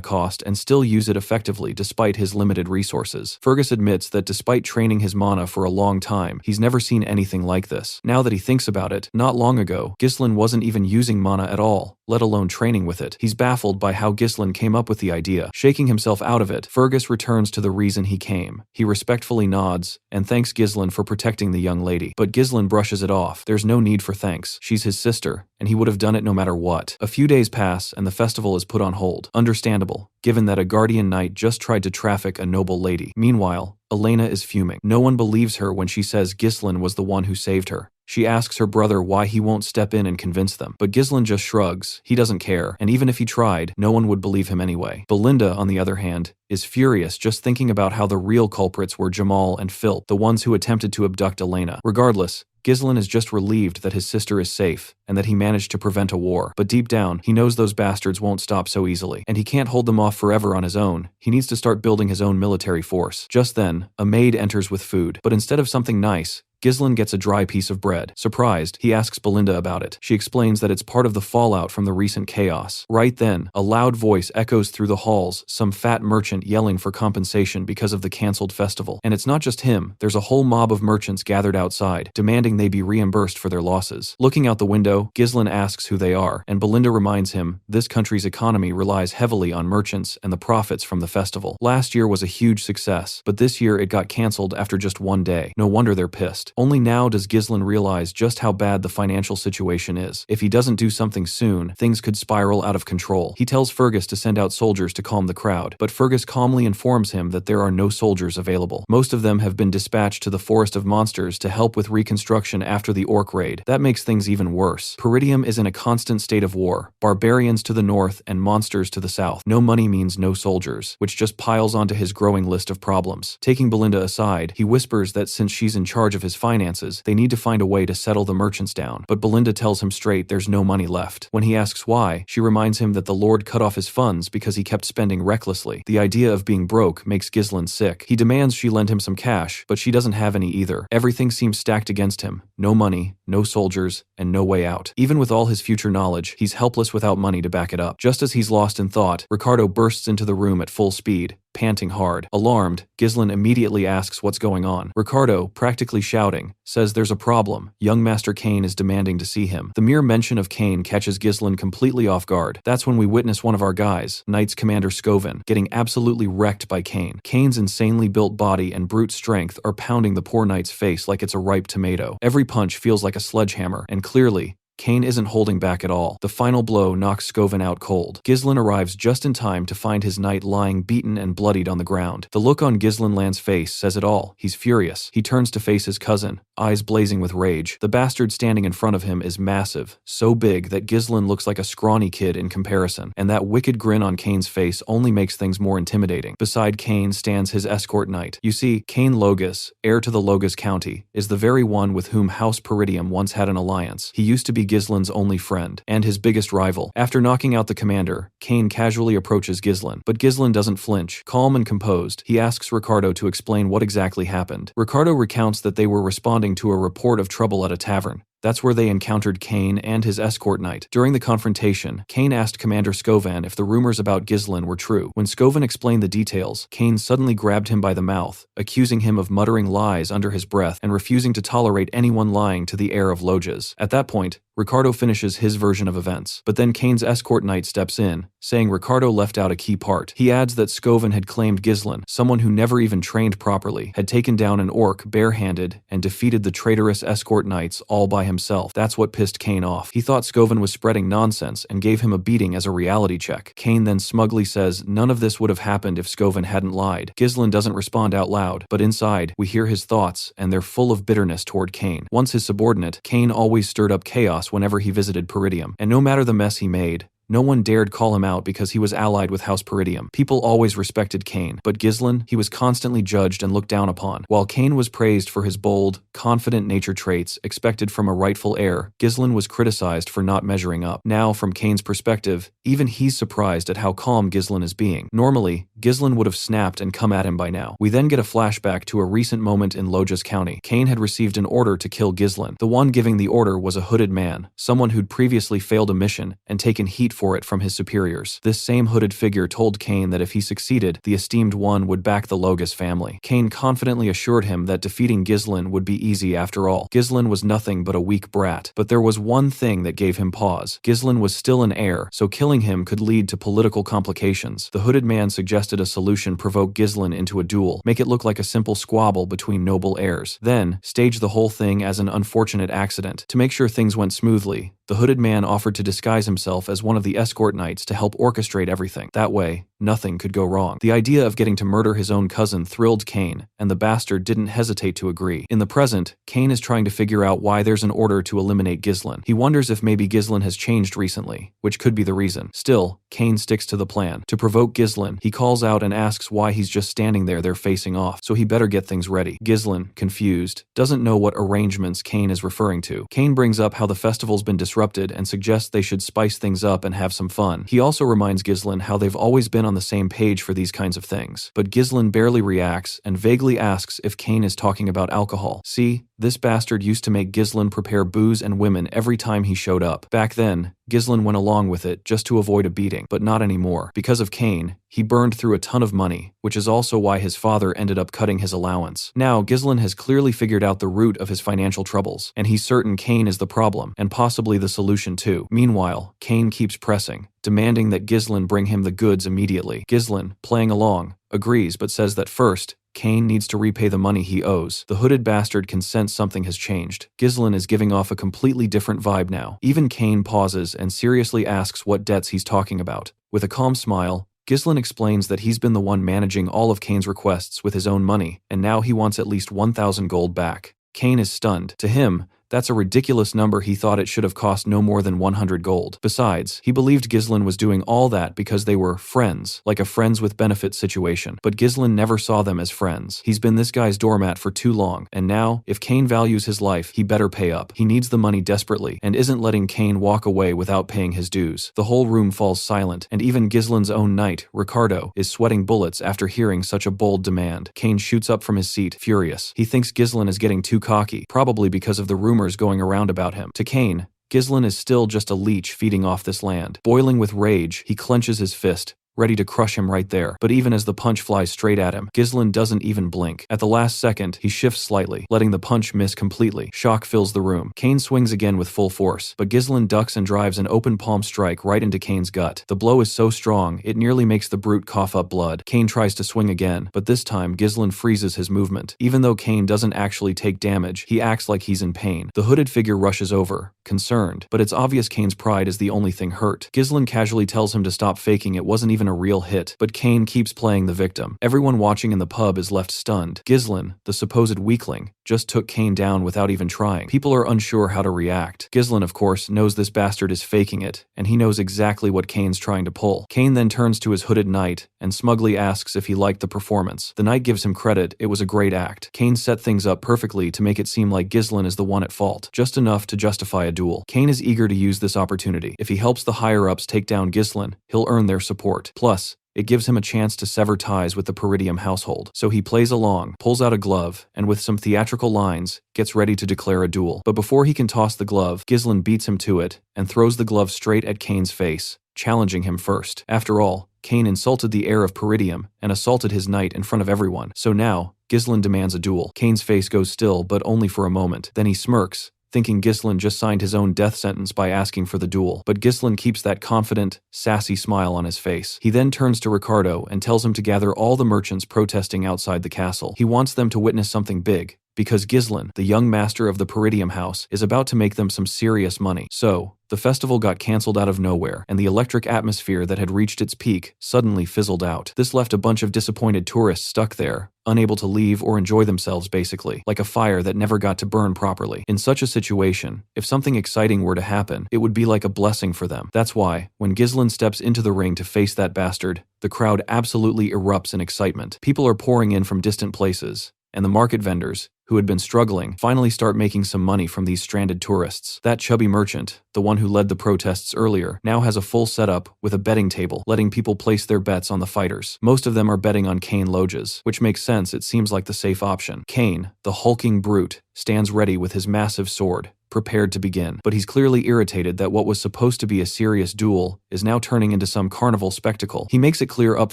cost and still use it effectively despite his limited resources. Fergus admits that despite training his mana for a long time, he's never seen anything like this. Now that he thinks about it, not long ago, Ghislain wasn't even using mana at all, let alone training with it. He's baffled by how Ghislain came up with the idea. Shaking himself out of it, Fergus returns to the reason he came. He respectfully nods and thanks Ghislain for protecting the young lady. But Ghislain brushes it off. There's no need for thanks. She's his sister, and he would have done it no matter what. A few days pass, and the festival is put on hold. Understandable, given that a guardian knight just tried to traffic a noble lady. Meanwhile, Elena is fuming. No one believes her when she says Ghislain was the one who saved her. She asks her brother why he won't step in and convince them. But Ghislain just shrugs. He doesn't care, and even if he tried, no one would believe him anyway. Belinda, on the other hand, is furious just thinking about how the real culprits were Jamal and Phil, the ones who attempted to abduct Elena. Regardless, Ghislain is just relieved that his sister is safe and that he managed to prevent a war. But deep down, he knows those bastards won't stop so easily, and he can't hold them off forever on his own. He needs to start building his own military force. Just then, a maid enters with food, but instead of something nice, Ghislain gets a dry piece of bread. Surprised, he asks Belinda about it. She explains that it's part of the fallout from the recent chaos. Right then, a loud voice echoes through the halls, some fat merchant yelling for compensation because of the cancelled festival. And it's not just him, there's a whole mob of merchants gathered outside, demanding they be reimbursed for their losses. Looking out the window, Ghislain asks who they are, and Belinda reminds him this country's economy relies heavily on merchants and the profits from the festival. Last year was a huge success, but this year it got cancelled after just one day. No wonder they're pissed. Only now does Ghislain realize just how bad the financial situation is. If he doesn't do something soon, things could spiral out of control. He tells Fergus to send out soldiers to calm the crowd, but Fergus calmly informs him that there are no soldiers available. Most of them have been dispatched to the Forest of Monsters to help with reconstruction after the orc raid. That makes things even worse. Peridium is in a constant state of war. Barbarians to the north and monsters to the south. No money means no soldiers, which just piles onto his growing list of problems. Taking Belinda aside, he whispers that since she's in charge of his finances, they need to find a way to settle the merchants down. But Belinda tells him straight there's no money left. When he asks why, she reminds him that the Lord cut off his funds because he kept spending recklessly. The idea of being broke makes Ghislain sick. He demands she lend him some cash, but she doesn't have any either. Everything seems stacked against him. No money, no soldiers, and no way out. Even with all his future knowledge, he's helpless without money to back it up. Just as he's lost in thought, Ricardo bursts into the room at full speed, panting hard. Alarmed, Ghislain immediately asks what's going on. Ricardo, practically shouting, says there's a problem. Young Master Cain is demanding to see him. The mere mention of Cain catches Ghislain completely off guard. That's when we witness one of our guys, Knights Commander Scoven, getting absolutely wrecked by Cain. Cain's insanely built body and brute strength are pounding the poor knight's face like it's a ripe tomato. Every punch feels like a sledgehammer, and clearly, Cain isn't holding back at all. The final blow knocks Scoven out cold. Ghislain arrives just in time to find his knight lying beaten and bloodied on the ground. The look on Ghislain Land's face says it all. He's furious. He turns to face his cousin, eyes blazing with rage. The bastard standing in front of him is massive, so big that Ghislain looks like a scrawny kid in comparison, and that wicked grin on Cain's face only makes things more intimidating. Beside Cain stands his escort knight. You see, Cain Logus, heir to the Logus County, is the very one with whom House Peridium once had an alliance. He used to be Ghislain's only friend, and his biggest rival. After knocking out the commander, Cain casually approaches Ghislain, but Ghislain doesn't flinch. Calm and composed, he asks Ricardo to explain what exactly happened. Ricardo recounts that they were responding to a report of trouble at a tavern, That's where they encountered Kane and his escort knight. During the confrontation, Kane asked Commander Skovan if the rumors about Ghislain were true. When Skovan explained the details, Kane suddenly grabbed him by the mouth, accusing him of muttering lies under his breath and refusing to tolerate anyone lying to the heir of Loges. At that point, Ricardo finishes his version of events. But then Kane's escort knight steps in, saying Ricardo left out a key part. He adds that Skovan had claimed Ghislain, someone who never even trained properly, had taken down an orc barehanded and defeated the traitorous escort knights all by himself. That's what pissed Kane off. He thought Skovan was spreading nonsense and gave him a beating as a reality check. Kane then smugly says none of this would have happened if Skovan hadn't lied. Ghislain doesn't respond out loud, but inside, we hear his thoughts, and they're full of bitterness toward Kane. Once his subordinate, Kane always stirred up chaos whenever he visited Peridium, and no matter the mess he made, no one dared call him out because he was allied with House Peridium. People always respected Kane, but Ghislain, he was constantly judged and looked down upon. While Kane was praised for his bold, confident nature traits expected from a rightful heir, Ghislain was criticized for not measuring up. Now, from Kane's perspective, even he's surprised at how calm Ghislain is being. Normally, Ghislain would have snapped and come at him by now. We then get a flashback to a recent moment in Loges County. Kane had received an order to kill Ghislain. The one giving the order was a hooded man, someone who'd previously failed a mission and taken heat for it from his superiors. This same hooded figure told Kane that if he succeeded, the esteemed one would back the Loges family. Kane confidently assured him that defeating Ghislain would be easy after all. Ghislain was nothing but a weak brat. But there was one thing that gave him pause. Ghislain was still an heir, so killing him could lead to political complications. The hooded man suggested a solution: provoke Ghislain into a duel, make it look like a simple squabble between noble heirs. Then, stage the whole thing as an unfortunate accident. To make sure things went smoothly, the hooded man offered to disguise himself as one of the escort knights to help orchestrate everything. That way, nothing could go wrong. The idea of getting to murder his own cousin thrilled Kane, and the bastard didn't hesitate to agree. In the present, Kane is trying to figure out why there's an order to eliminate Ghislain. He wonders if maybe Ghislain has changed recently, which could be the reason. Still, Kane sticks to the plan. To provoke Ghislain, he calls out and asks why he's just standing there. They're facing off, so he better get things ready. Ghislain, confused, doesn't know what arrangements Kane is referring to. Kane brings up how the festival's been disrupted and suggests they should spice things up and have some fun. He also reminds Ghislain how they've always been on the same page for these kinds of things. But Ghislain barely reacts and vaguely asks if Kane is talking about alcohol. See, this bastard used to make Ghislain prepare booze and women every time he showed up. Back then, Ghislain went along with it just to avoid a beating, but not anymore. Because of Kane, he burned through a ton of money, which is also why his father ended up cutting his allowance. Now, Ghislain has clearly figured out the root of his financial troubles, and he's certain Kane is the problem, and possibly the solution too. Meanwhile, Kane keeps pressing, demanding that Ghislain bring him the goods immediately. Ghislain, playing along, agrees but says that first, Kane needs to repay the money he owes. The hooded bastard can sense something has changed. Ghislain is giving off a completely different vibe now. Even Kane pauses and seriously asks what debts he's talking about. With a calm smile, Ghislain explains that he's been the one managing all of Kane's requests with his own money, and now he wants at least 1,000 gold back. Kane is stunned. To him, that's a ridiculous number. He thought it should have cost no more than 100 gold. Besides, he believed Ghislain was doing all that because they were friends, like a friends with benefits situation. But Ghislain never saw them as friends. He's been this guy's doormat for too long, and now, if Kane values his life, he better pay up. He needs the money desperately, and isn't letting Kane walk away without paying his dues. The whole room falls silent, and even Ghislain's own knight, Ricardo, is sweating bullets after hearing such a bold demand. Kane shoots up from his seat, furious. He thinks Ghislain is getting too cocky, probably because of the rumors going around about him. To Kane, Ghislain is still just a leech feeding off this land. Boiling with rage, he clenches his fist, ready to crush him right there. But even as the punch flies straight at him, Ghislain doesn't even blink. At the last second, he shifts slightly, letting the punch miss completely. Shock fills the room. Kane swings again with full force, but Ghislain ducks and drives an open palm strike right into Kane's gut. The blow is so strong, it nearly makes the brute cough up blood. Kane tries to swing again, but this time Ghislain freezes his movement. Even though Kane doesn't actually take damage, he acts like he's in pain. The hooded figure rushes over, concerned, but it's obvious Kane's pride is the only thing hurt. Ghislain casually tells him to stop faking it wasn't even a real hit, but Kane keeps playing the victim. Everyone watching in the pub is left stunned. Ghislain, the supposed weakling, just took Kane down without even trying. People are unsure how to react. Ghislain, of course, knows this bastard is faking it, and he knows exactly what Kane's trying to pull. Kane then turns to his hooded knight and smugly asks if he liked the performance. The knight gives him credit, it was a great act. Kane set things up perfectly to make it seem like Ghislain is the one at fault, just enough to justify a duel. Kane is eager to use this opportunity. If he helps the higher-ups take down Ghislain, he'll earn their support. Plus, It gives him a chance to sever ties with the Peridium household. So he plays along, pulls out a glove, and with some theatrical lines, gets ready to declare a duel. But before he can toss the glove, Ghislain beats him to it and throws the glove straight at Kane's face, challenging him first. After all, Kane insulted the heir of Peridium and assaulted his knight in front of everyone. So now, Ghislain demands a duel. Kane's face goes still, but only for a moment. Then he smirks, thinking Ghislain just signed his own death sentence by asking for the duel. But Ghislain keeps that confident, sassy smile on his face. He then turns to Ricardo and tells him to gather all the merchants protesting outside the castle. He wants them to witness something big, because Ghislain, the young master of the Peridium house, is about to make them some serious money. So, the festival got cancelled out of nowhere, and the electric atmosphere that had reached its peak suddenly fizzled out. This left a bunch of disappointed tourists stuck there, unable to leave or enjoy themselves basically, like a fire that never got to burn properly. In such a situation, if something exciting were to happen, it would be like a blessing for them. That's why, when Ghislain steps into the ring to face that bastard, the crowd absolutely erupts in excitement. People are pouring in from distant places, and the market vendors, who had been struggling, finally start making some money from these stranded tourists. That chubby merchant, the one who led the protests earlier, now has a full setup with a betting table, letting people place their bets on the fighters. Most of them are betting on Kane Loges, which makes sense. It seems like the safe option. Kane, the hulking brute, stands ready with his massive sword, prepared to begin. But he's clearly irritated that what was supposed to be a serious duel is now turning into some carnival spectacle. He makes it clear up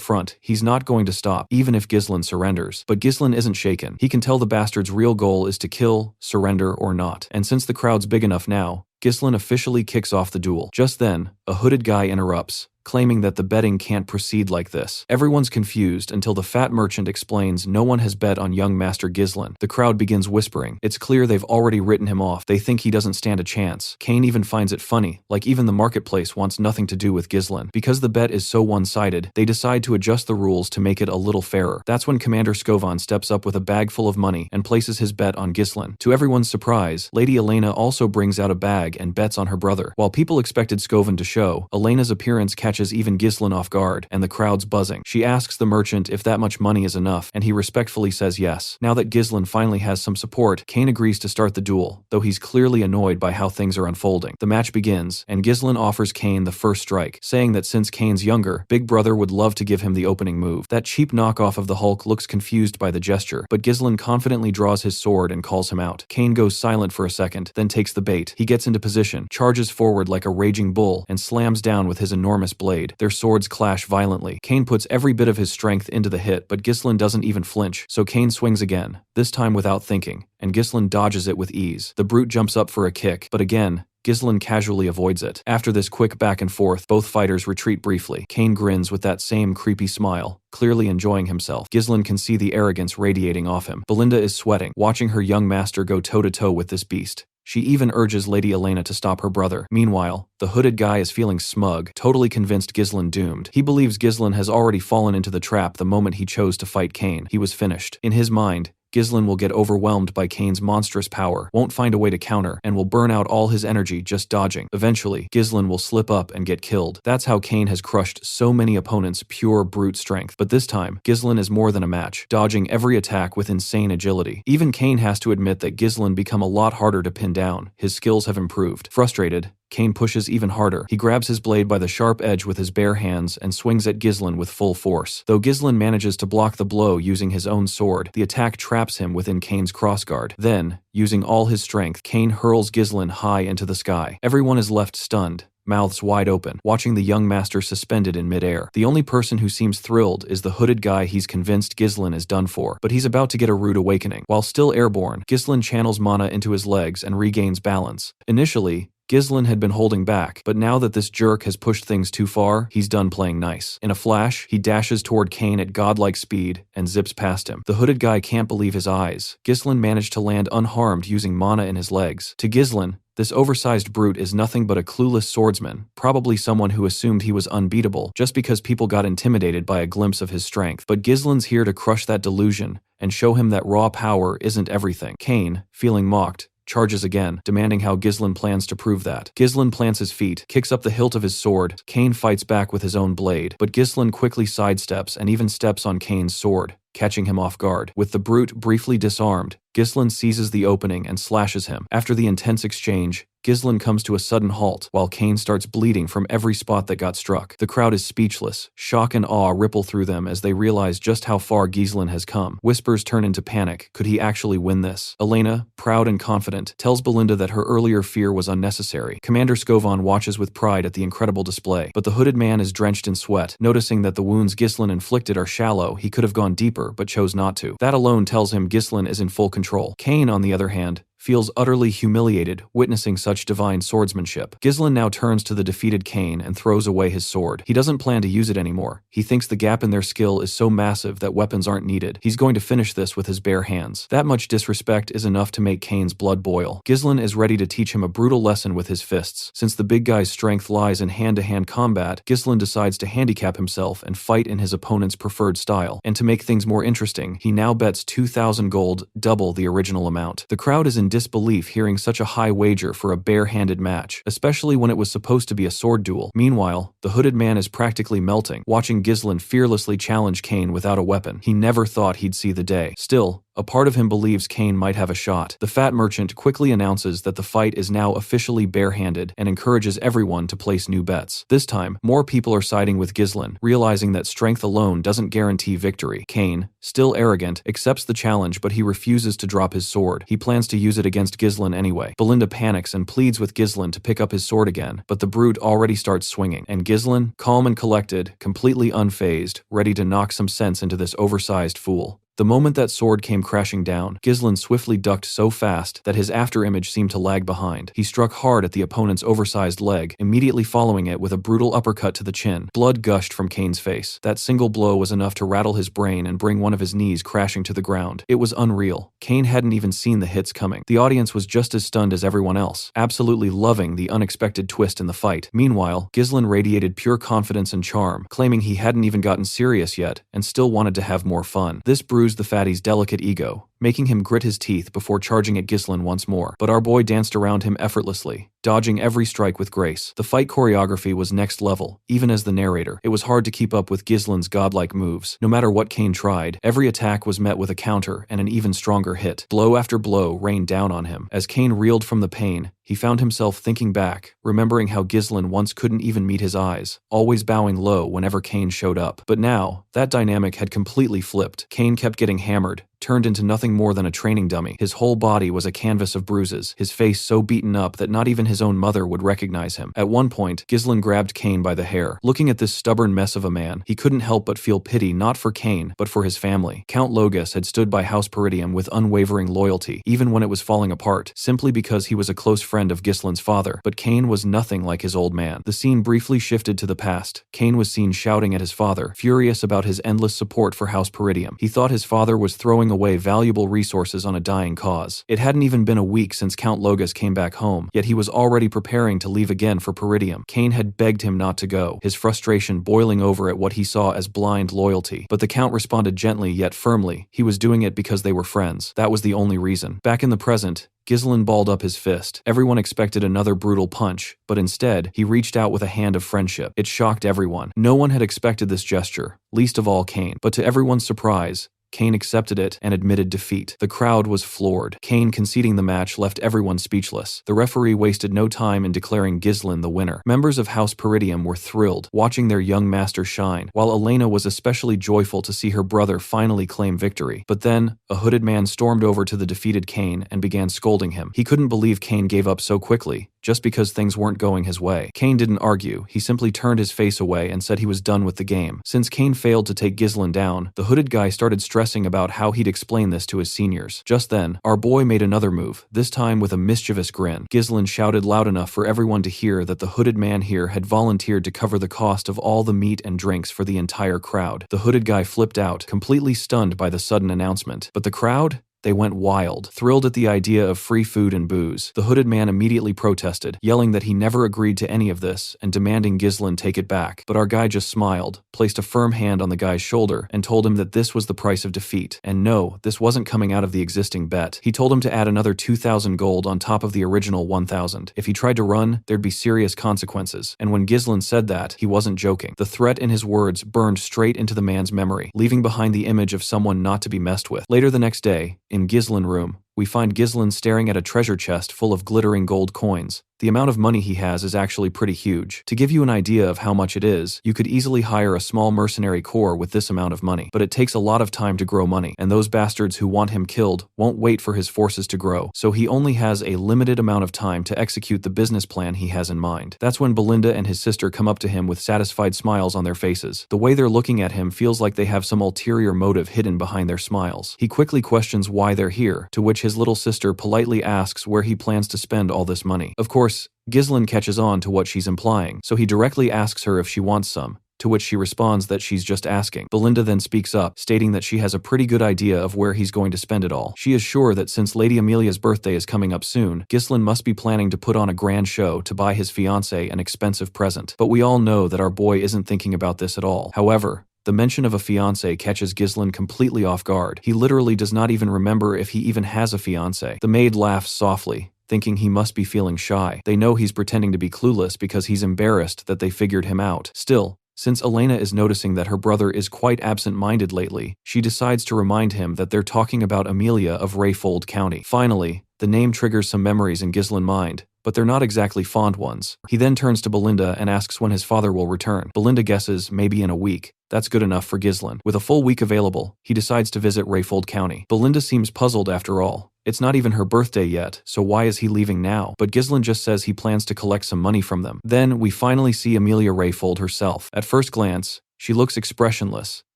front he's not going to stop, even if Ghislain surrenders. But Ghislain isn't shaken. He can tell the bastard's real goal is to kill, surrender, or not. And since the crowd's big enough now, Ghislain officially kicks off the duel. Just then, a hooded guy interrupts, claiming that the betting can't proceed like this. Everyone's confused until the fat merchant explains no one has bet on young Master Ghislain. The crowd begins whispering. It's clear they've already written him off. They think he doesn't stand a chance. Kane even finds it funny, like even the marketplace wants nothing to do with Ghislain. Because the bet is so one-sided, they decide to adjust the rules to make it a little fairer. That's when Commander Scovan steps up with a bag full of money and places his bet on Ghislain. To everyone's surprise, Lady Elena also brings out a bag and bets on her brother. While people expected Scovan to show, Elena's appearance catches even Ghislain off guard, and the crowd's buzzing. She asks the merchant if that much money is enough, and he respectfully says yes. Now that Ghislain finally has some support, Kane agrees to start the duel, though he's clearly annoyed by how things are unfolding. The match begins, and Ghislain offers Kane the first strike, saying that since Kane's younger, Big Brother would love to give him the opening move. That cheap knockoff of the Hulk looks confused by the gesture, but Ghislain confidently draws his sword and calls him out. Kane goes silent for a second, then takes the bait. He gets into position, charges forward like a raging bull, and slams down with his enormous blade. Their swords clash violently. Kane puts every bit of his strength into the hit, but Ghislain doesn't even flinch, so Kane swings again, this time without thinking, and Ghislain dodges it with ease. The brute jumps up for a kick, but again, Ghislain casually avoids it. After this quick back and forth, both fighters retreat briefly. Kane grins with that same creepy smile, clearly enjoying himself. Ghislain can see the arrogance radiating off him. Belinda is sweating, watching her young master go toe-to-toe with this beast. She even urges Lady Elena to stop her brother. Meanwhile, the hooded guy is feeling smug, totally convinced Ghislain doomed. He believes Ghislain has already fallen into the trap the moment he chose to fight Kane. He was finished. In his mind, Ghislain will get overwhelmed by Kane's monstrous power, won't find a way to counter, and will burn out all his energy just dodging. Eventually, Ghislain will slip up and get killed. That's how Kane has crushed so many opponents' pure brute strength. But this time, Ghislain is more than a match, dodging every attack with insane agility. Even Kane has to admit that Ghislain become a lot harder to pin down. His skills have improved. Frustrated, Kane pushes even harder. He grabs his blade by the sharp edge with his bare hands and swings at Ghislain with full force. Though Ghislain manages to block the blow using his own sword, the attack traps him within Kane's crossguard. Then, using all his strength, Kane hurls Ghislain high into the sky. Everyone is left stunned, mouths wide open, watching the young master suspended in midair. The only person who seems thrilled is the hooded guy. He's convinced Ghislain is done for, but he's about to get a rude awakening. While still airborne, Ghislain channels mana into his legs and regains balance. Initially, Ghislain had been holding back, but now that this jerk has pushed things too far, he's done playing nice. In a flash, he dashes toward Kane at godlike speed and zips past him. The hooded guy can't believe his eyes. Ghislain managed to land unharmed using mana in his legs. To Ghislain, this oversized brute is nothing but a clueless swordsman, probably someone who assumed he was unbeatable just because people got intimidated by a glimpse of his strength. But Ghislain's here to crush that delusion and show him that raw power isn't everything. Kane, feeling mocked, charges again, demanding how Ghislain plans to prove that. Ghislain plants his feet, kicks up the hilt of his sword. Kane fights back with his own blade, but Ghislain quickly sidesteps and even steps on Kane's sword, catching him off guard. With the brute briefly disarmed, Ghislain seizes the opening and slashes him. After the intense exchange, Ghislain comes to a sudden halt, while Kane starts bleeding from every spot that got struck. The crowd is speechless. Shock and awe ripple through them as they realize just how far Ghislain has come. Whispers turn into panic. Could he actually win this? Elena, proud and confident, tells Belinda that her earlier fear was unnecessary. Commander Scovon watches with pride at the incredible display, but the hooded man is drenched in sweat. Noticing that the wounds Ghislain inflicted are shallow, he could have gone deeper, but chose not to. That alone tells him Ghislain is in full control. Kane, on the other hand, feels utterly humiliated witnessing such divine swordsmanship. Ghislain now turns to the defeated Kane and throws away his sword. He doesn't plan to use it anymore. He thinks the gap in their skill is so massive that weapons aren't needed. He's going to finish this with his bare hands. That much disrespect is enough to make Kane's blood boil. Ghislain is ready to teach him a brutal lesson with his fists. Since the big guy's strength lies in hand-to-hand combat, Ghislain decides to handicap himself and fight in his opponent's preferred style. And to make things more interesting, he now bets 2,000 gold, double the original amount. The crowd is in disbelief hearing such a high wager for a bare-handed match, especially when it was supposed to be a sword duel. Meanwhile, the hooded man is practically melting, watching Ghislain fearlessly challenge Kane without a weapon. He never thought he'd see the day. Still, a part of him believes Kane might have a shot. The fat merchant quickly announces that the fight is now officially barehanded and encourages everyone to place new bets. This time, more people are siding with Ghislain, realizing that strength alone doesn't guarantee victory. Kane, still arrogant, accepts the challenge, but he refuses to drop his sword. He plans to use it against Ghislain anyway. Belinda panics and pleads with Ghislain to pick up his sword again, but the brute already starts swinging, and Ghislain, calm and collected, completely unfazed, ready to knock some sense into this oversized fool. The moment that sword came crashing down, Ghislain swiftly ducked so fast that his afterimage seemed to lag behind. He struck hard at the opponent's oversized leg, immediately following it with a brutal uppercut to the chin. Blood gushed from Kane's face. That single blow was enough to rattle his brain and bring one of his knees crashing to the ground. It was unreal. Kane hadn't even seen the hits coming. The audience was just as stunned as everyone else, absolutely loving the unexpected twist in the fight. Meanwhile, Ghislain radiated pure confidence and charm, claiming he hadn't even gotten serious yet and still wanted to have more fun. This bruised the fatty's delicate ego, making him grit his teeth before charging at Ghislain once more. But our boy danced around him effortlessly, dodging every strike with grace. The fight choreography was next level, even as the narrator. It was hard to keep up with Ghislain's godlike moves. No matter what Kane tried, every attack was met with a counter and an even stronger hit. Blow after blow rained down on him. As Kane reeled from the pain, he found himself thinking back, remembering how Ghislain once couldn't even meet his eyes, always bowing low whenever Kane showed up. But now, that dynamic had completely flipped. Kane kept getting hammered, turned into nothing more than a training dummy. His whole body was a canvas of bruises, his face so beaten up that not even his own mother would recognize him. At one point, Ghislain grabbed Kane by the hair. Looking at this stubborn mess of a man, he couldn't help but feel pity not for Kane, but for his family. Count Logus had stood by House Peridium with unwavering loyalty, even when it was falling apart, simply because he was a close friend of Ghislain's father. But Kane was nothing like his old man. The scene briefly shifted to the past. Kane was seen shouting at his father, furious about his endless support for House Peridium. He thought his father was throwing away valuable resources on a dying cause. It hadn't even been a week since Count Logus came back home, yet he was already preparing to leave again for Peridium. Kane had begged him not to go, his frustration boiling over at what he saw as blind loyalty. But the Count responded gently yet firmly. He was doing it because they were friends. That was the only reason. Back in the present, Ghislain balled up his fist. Everyone expected another brutal punch, but instead, he reached out with a hand of friendship. It shocked everyone. No one had expected this gesture, least of all Kane. But to everyone's surprise, Kane accepted it and admitted defeat. The crowd was floored. Kane conceding the match left everyone speechless. The referee wasted no time in declaring Ghislain the winner. Members of House Peridium were thrilled, watching their young master shine, while Elena was especially joyful to see her brother finally claim victory. But then, a hooded man stormed over to the defeated Kane and began scolding him. He couldn't believe Kane gave up so quickly, just because things weren't going his way. Kane didn't argue. He simply turned his face away and said he was done with the game. Since Kane failed to take Ghislain down, the hooded guy started stressing about how he'd explain this to his seniors. Just then, our boy made another move, this time with a mischievous grin. Ghislain shouted loud enough for everyone to hear that the hooded man here had volunteered to cover the cost of all the meat and drinks for the entire crowd. The hooded guy flipped out, completely stunned by the sudden announcement. But the crowd? They went wild, thrilled at the idea of free food and booze. The hooded man immediately protested, yelling that he never agreed to any of this and demanding Ghislain take it back. But our guy just smiled, placed a firm hand on the guy's shoulder, and told him that this was the price of defeat. And no, this wasn't coming out of the existing bet. He told him to add another 2,000 gold on top of the original 1,000. If he tried to run, there'd be serious consequences. And when Ghislain said that, he wasn't joking. The threat in his words burned straight into the man's memory, leaving behind the image of someone not to be messed with. Later the next day, in Ghislain room, we find Ghislain staring at a treasure chest full of glittering gold coins. The amount of money he has is actually pretty huge. To give you an idea of how much it is, you could easily hire a small mercenary corps with this amount of money. But it takes a lot of time to grow money, and those bastards who want him killed won't wait for his forces to grow, so he only has a limited amount of time to execute the business plan he has in mind. That's when Belinda and his sister come up to him with satisfied smiles on their faces. The way they're looking at him feels like they have some ulterior motive hidden behind their smiles. He quickly questions why they're here, to which his little sister politely asks where he plans to spend all this money. Of course, Ghislain catches on to what she's implying, so he directly asks her if she wants some, to which she responds that she's just asking. Belinda then speaks up, stating that she has a pretty good idea of where he's going to spend it all. She is sure that since Lady Amelia's birthday is coming up soon, Ghislain must be planning to put on a grand show to buy his fiancée an expensive present. But we all know that our boy isn't thinking about this at all. However, the mention of a fiancé catches Ghislain completely off guard. He literally does not even remember if he even has a fiancé. The maid laughs softly, thinking he must be feeling shy. They know he's pretending to be clueless because he's embarrassed that they figured him out. Still, since Elena is noticing that her brother is quite absent-minded lately, she decides to remind him that they're talking about Amelia of Rayfold County. Finally, the name triggers some memories in Ghislain's mind, but they're not exactly fond ones. He then turns to Belinda and asks when his father will return. Belinda guesses maybe in a week. That's good enough for Ghislain. With a full week available, he decides to visit Rayfold County. Belinda seems puzzled after all. It's not even her birthday yet, so why is he leaving now? But Ghislain just says he plans to collect some money from them. Then, we finally see Amelia Rayfold herself. At first glance, she looks expressionless,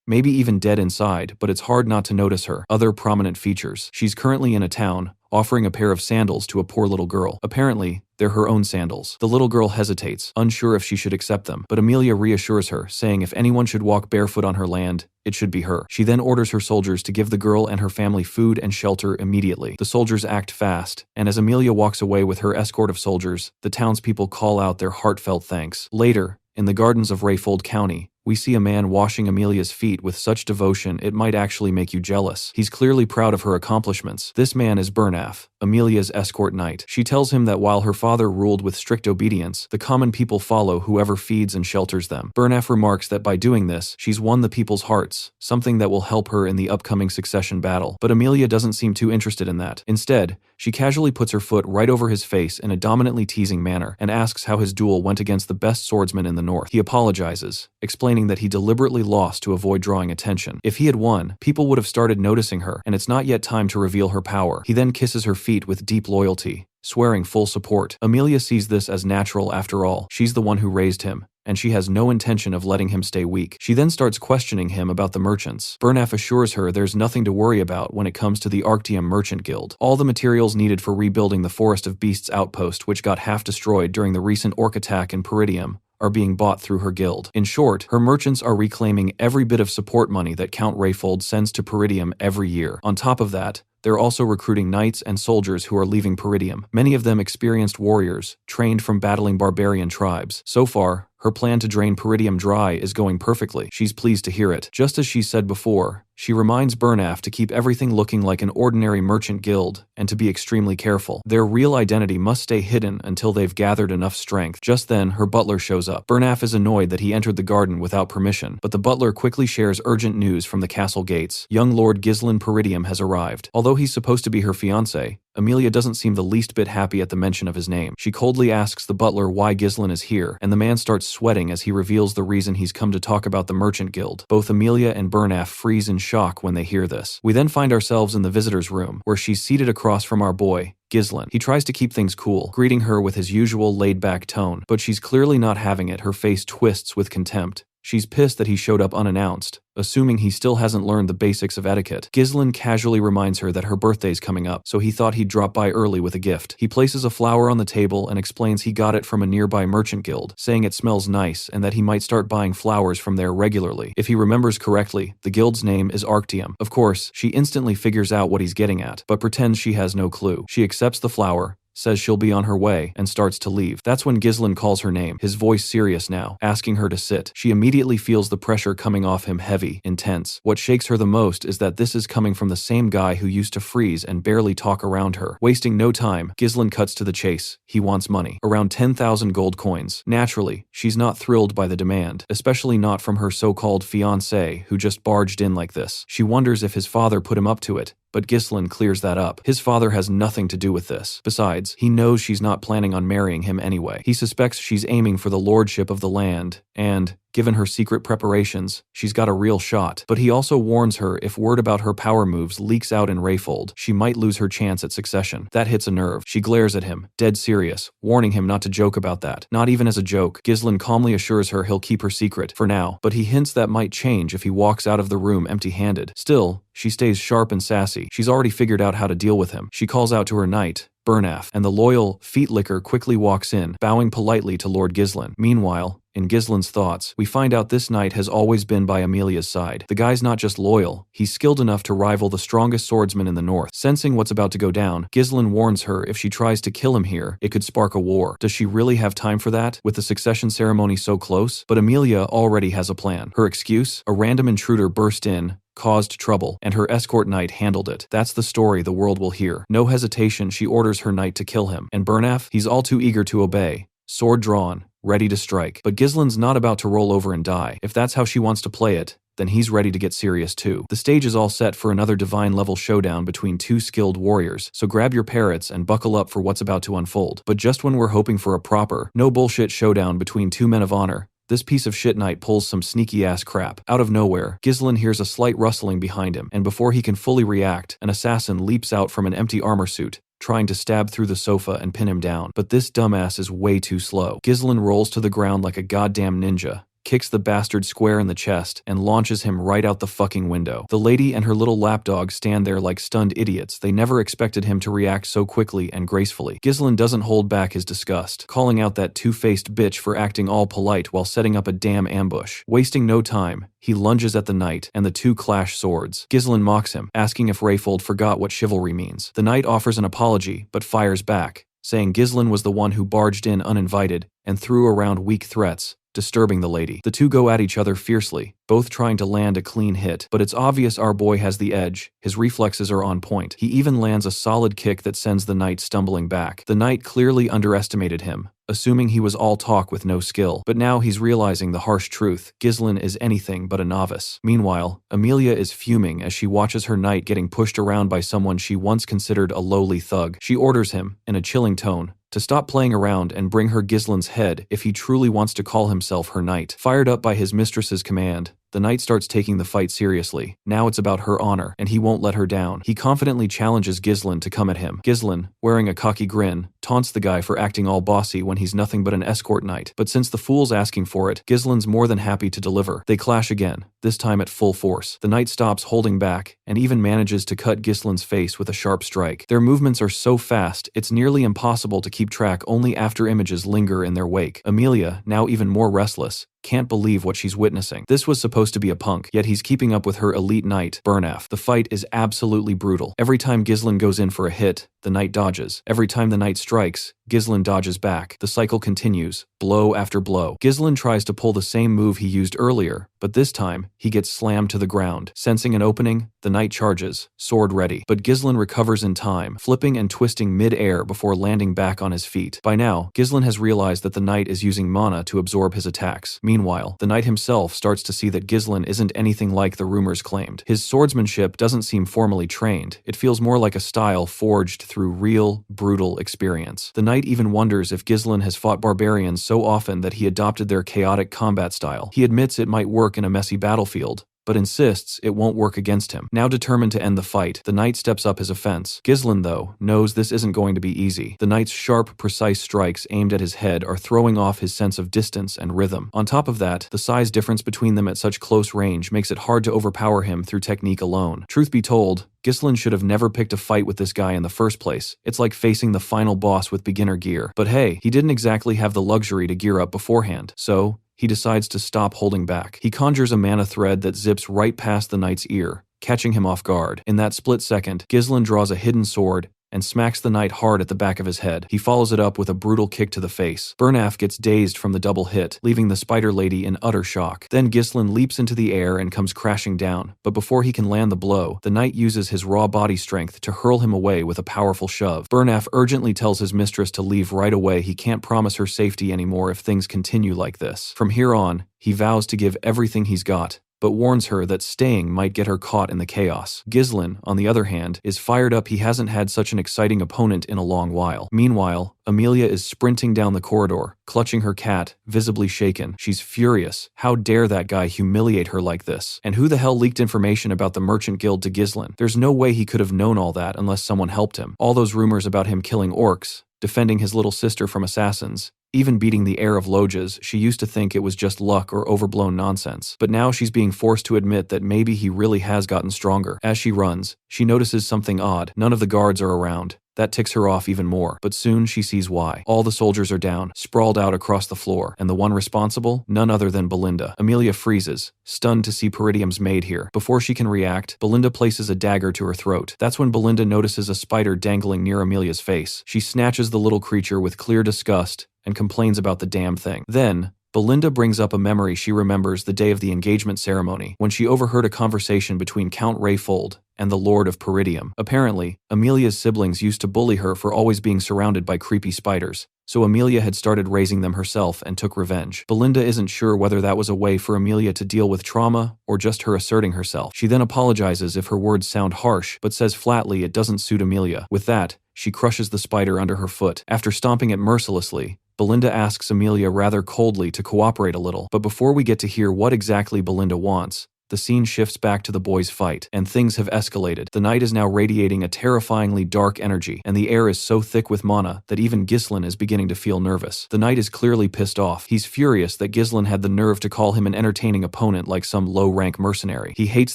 maybe even dead inside, but it's hard not to notice her other prominent features. She's currently in a town, offering a pair of sandals to a poor little girl. Apparently, they're her own sandals. The little girl hesitates, unsure if she should accept them, but Amelia reassures her, saying if anyone should walk barefoot on her land, it should be her. She then orders her soldiers to give the girl and her family food and shelter immediately. The soldiers act fast, and as Amelia walks away with her escort of soldiers, the townspeople call out their heartfelt thanks. Later, in the gardens of Rayfold County, we see a man washing Amelia's feet with such devotion it might actually make you jealous. He's clearly proud of her accomplishments. This man is Bernaf, Amelia's escort knight. She tells him that while her father ruled with strict obedience, the common people follow whoever feeds and shelters them. Bernaf remarks that by doing this, she's won the people's hearts, something that will help her in the upcoming succession battle. But Amelia doesn't seem too interested in that. Instead, she casually puts her foot right over his face in a dominantly teasing manner and asks how his duel went against the best swordsman in the north. He apologizes, explaining that he deliberately lost to avoid drawing attention. If he had won, people would have started noticing her, and it's not yet time to reveal her power. He then kisses her feet with deep loyalty, swearing full support. Amelia sees this as natural after all. She's the one who raised him, and she has no intention of letting him stay weak. She then starts questioning him about the merchants. Bernaf assures her there's nothing to worry about when it comes to the Arctium Merchant Guild. All the materials needed for rebuilding the Forest of Beasts outpost, which got half destroyed during the recent orc attack in Peridium, are being bought through her guild. In short, her merchants are reclaiming every bit of support money that Count Rayfold sends to Peridium every year. On top of that, they're also recruiting knights and soldiers who are leaving Peridium, many of them experienced warriors, trained from battling barbarian tribes. So far, her plan to drain Peridium dry is going perfectly. She's pleased to hear it. Just as she said before, she reminds Bernaf to keep everything looking like an ordinary merchant guild and to be extremely careful. Their real identity must stay hidden until they've gathered enough strength. Just then, her butler shows up. Bernaf is annoyed that he entered the garden without permission, but the butler quickly shares urgent news from the castle gates. Young Lord Ghislain Peridium has arrived. Although he's supposed to be her fiancé, Amelia doesn't seem the least bit happy at the mention of his name. She coldly asks the butler why Ghislain is here, and the man starts sweating as he reveals the reason he's come to talk about the Merchant Guild. Both Amelia and Bernaf freeze in shock when they hear this. We then find ourselves in the visitor's room, where she's seated across from our boy, Ghislain. He tries to keep things cool, greeting her with his usual laid-back tone, but she's clearly not having it. Her face twists with contempt. She's pissed that he showed up unannounced, assuming he still hasn't learned the basics of etiquette. Ghislain casually reminds her that her birthday's coming up, so he thought he'd drop by early with a gift. He places a flower on the table and explains he got it from a nearby merchant guild, saying it smells nice and that he might start buying flowers from there regularly. If he remembers correctly, the guild's name is Arctium. Of course, she instantly figures out what he's getting at, but pretends she has no clue. She accepts the flower, says she'll be on her way, and starts to leave. That's when Ghislain calls her name, his voice serious now, asking her to sit. She immediately feels the pressure coming off him heavy, intense. What shakes her the most is that this is coming from the same guy who used to freeze and barely talk around her. Wasting no time, Ghislain cuts to the chase. He wants money. Around 10,000 gold coins. Naturally, she's not thrilled by the demand, especially not from her so-called fiancé who just barged in like this. She wonders if his father put him up to it, but Ghislain clears that up. His father has nothing to do with this. Besides, he knows she's not planning on marrying him anyway. He suspects she's aiming for the lordship of the land, and, given her secret preparations, she's got a real shot. But he also warns her if word about her power moves leaks out in Rayfold, she might lose her chance at succession. That hits a nerve. She glares at him, dead serious, warning him not to joke about that. Not even as a joke, Ghislain calmly assures her he'll keep her secret, for now, but he hints that might change if he walks out of the room empty-handed. Still, she stays sharp and sassy. She's already figured out how to deal with him. She calls out to her knight, Bernaf, and the loyal feet-licker quickly walks in, bowing politely to Lord Ghislain. Meanwhile, in Ghislain's thoughts, we find out this knight has always been by Amelia's side. The guy's not just loyal, he's skilled enough to rival the strongest swordsman in the north. Sensing what's about to go down, Ghislain warns her if she tries to kill him here, it could spark a war. Does she really have time for that, with the succession ceremony so close? But Amelia already has a plan. Her excuse? A random intruder burst in, caused trouble, and her escort knight handled it. That's the story the world will hear. No hesitation, she orders her knight to kill him. And Bernaf? He's all too eager to obey. Sword drawn, ready to strike. But Ghislain's not about to roll over and die. If that's how she wants to play it, then he's ready to get serious too. The stage is all set for another divine level showdown between two skilled warriors, so grab your parrots and buckle up for what's about to unfold. But just when we're hoping for a proper, no bullshit showdown between two men of honor, this piece of shit knight pulls some sneaky-ass crap. Out of nowhere, Ghislain hears a slight rustling behind him, and before he can fully react, an assassin leaps out from an empty armor suit, trying to stab through the sofa and pin him down. But this dumbass is way too slow. Ghislain rolls to the ground like a goddamn ninja, kicks the bastard square in the chest, and launches him right out the fucking window. The lady and her little lapdog stand there like stunned idiots. They never expected him to react so quickly and gracefully. Ghislain doesn't hold back his disgust, calling out that two-faced bitch for acting all polite while setting up a damn ambush. Wasting no time, he lunges at the knight, and the two clash swords. Ghislain mocks him, asking if Rayfold forgot what chivalry means. The knight offers an apology, but fires back, saying Ghislain was the one who barged in uninvited and threw around weak threats, disturbing the lady. The two go at each other fiercely, both trying to land a clean hit, but it's obvious our boy has the edge. His reflexes are on point. He even lands a solid kick that sends the knight stumbling back. The knight clearly underestimated him, assuming he was all talk with no skill, but now he's realizing the harsh truth. Ghislain is anything but a novice. Meanwhile, Amelia is fuming as she watches her knight getting pushed around by someone she once considered a lowly thug. She orders him, in a chilling tone, to stop playing around and bring her Ghislain's head if he truly wants to call himself her knight. Fired up by his mistress's command, the knight starts taking the fight seriously. Now it's about her honor, and he won't let her down. He confidently challenges Ghislain to come at him. Ghislain, wearing a cocky grin, taunts the guy for acting all bossy when he's nothing but an escort knight. But since the fool's asking for it, Ghislain's more than happy to deliver. They clash again, this time at full force. The knight stops holding back, and even manages to cut Ghislain's face with a sharp strike. Their movements are so fast, it's nearly impossible to keep track. Only after images linger in their wake. Amelia, now even more restless, can't believe what she's witnessing. This was supposed to be a punk, yet he's keeping up with her elite knight, Bernaf. The fight is absolutely brutal. Every time Ghislain goes in for a hit, the knight dodges. Every time the knight strikes, Ghislain dodges back. The cycle continues, blow after blow. Ghislain tries to pull the same move he used earlier, but this time, he gets slammed to the ground. Sensing an opening, the knight charges, sword ready. But Ghislain recovers in time, flipping and twisting mid-air before landing back on his feet. By now, Ghislain has realized that the knight is using mana to absorb his attacks. Meanwhile, the knight himself starts to see that Ghislain isn't anything like the rumors claimed. His swordsmanship doesn't seem formally trained. It feels more like a style forged through real, brutal experience. The knight even wonders if Ghislain has fought barbarians so often that he adopted their chaotic combat style. He admits it might work in a messy battlefield, but insists it won't work against him. Now determined to end the fight, the knight steps up his offense. Ghislain, though, knows this isn't going to be easy. The knight's sharp, precise strikes aimed at his head are throwing off his sense of distance and rhythm. On top of that, the size difference between them at such close range makes it hard to overpower him through technique alone. Truth be told, Ghislain should have never picked a fight with this guy in the first place. It's like facing the final boss with beginner gear. But hey, he didn't exactly have the luxury to gear up beforehand, so he decides to stop holding back. He conjures a mana thread that zips right past the knight's ear, catching him off guard. In that split second, Ghislain draws a hidden sword and smacks the knight hard at the back of his head. He follows it up with a brutal kick to the face. Bernaf gets dazed from the double hit, leaving the spider lady in utter shock. Then Ghislain leaps into the air and comes crashing down, but before he can land the blow, the knight uses his raw body strength to hurl him away with a powerful shove. Bernaf urgently tells his mistress to leave right away. He can't promise her safety anymore if things continue like this. From here on, he vows to give everything he's got but warns her that staying might get her caught in the chaos. Ghislain, on the other hand, is fired up. He hasn't had such an exciting opponent in a long while. Meanwhile, Amelia is sprinting down the corridor, clutching her cat, visibly shaken. She's furious. How dare that guy humiliate her like this? And who the hell leaked information about the Merchant Guild to Ghislain? There's no way he could have known all that unless someone helped him. All those rumors about him killing orcs, defending his little sister from assassins, even beating the heir of Loges, she used to think it was just luck or overblown nonsense. But now she's being forced to admit that maybe he really has gotten stronger. As she runs, she notices something odd. None of the guards are around. That ticks her off even more, but soon she sees why. All the soldiers are down, sprawled out across the floor, and the one responsible? None other than Belinda. Amelia freezes, stunned to see Peridium's maid here. Before she can react, Belinda places a dagger to her throat. That's when Belinda notices a spider dangling near Amelia's face. She snatches the little creature with clear disgust and complains about the damn thing. Then, Belinda brings up a memory she remembers the day of the engagement ceremony, when she overheard a conversation between Count Rayfold and the Lord of Peridium. Apparently, Amelia's siblings used to bully her for always being surrounded by creepy spiders, so Amelia had started raising them herself and took revenge. Belinda isn't sure whether that was a way for Amelia to deal with trauma or just her asserting herself. She then apologizes if her words sound harsh, but says flatly it doesn't suit Amelia. With that, she crushes the spider under her foot. After stomping it mercilessly, Belinda asks Amelia rather coldly to cooperate a little. But before we get to hear what exactly Belinda wants, the scene shifts back to the boys' fight, and things have escalated. The night is now radiating a terrifyingly dark energy, and the air is so thick with mana that even Ghislain is beginning to feel nervous. The knight is clearly pissed off. He's furious that Ghislain had the nerve to call him an entertaining opponent like some low-rank mercenary. He hates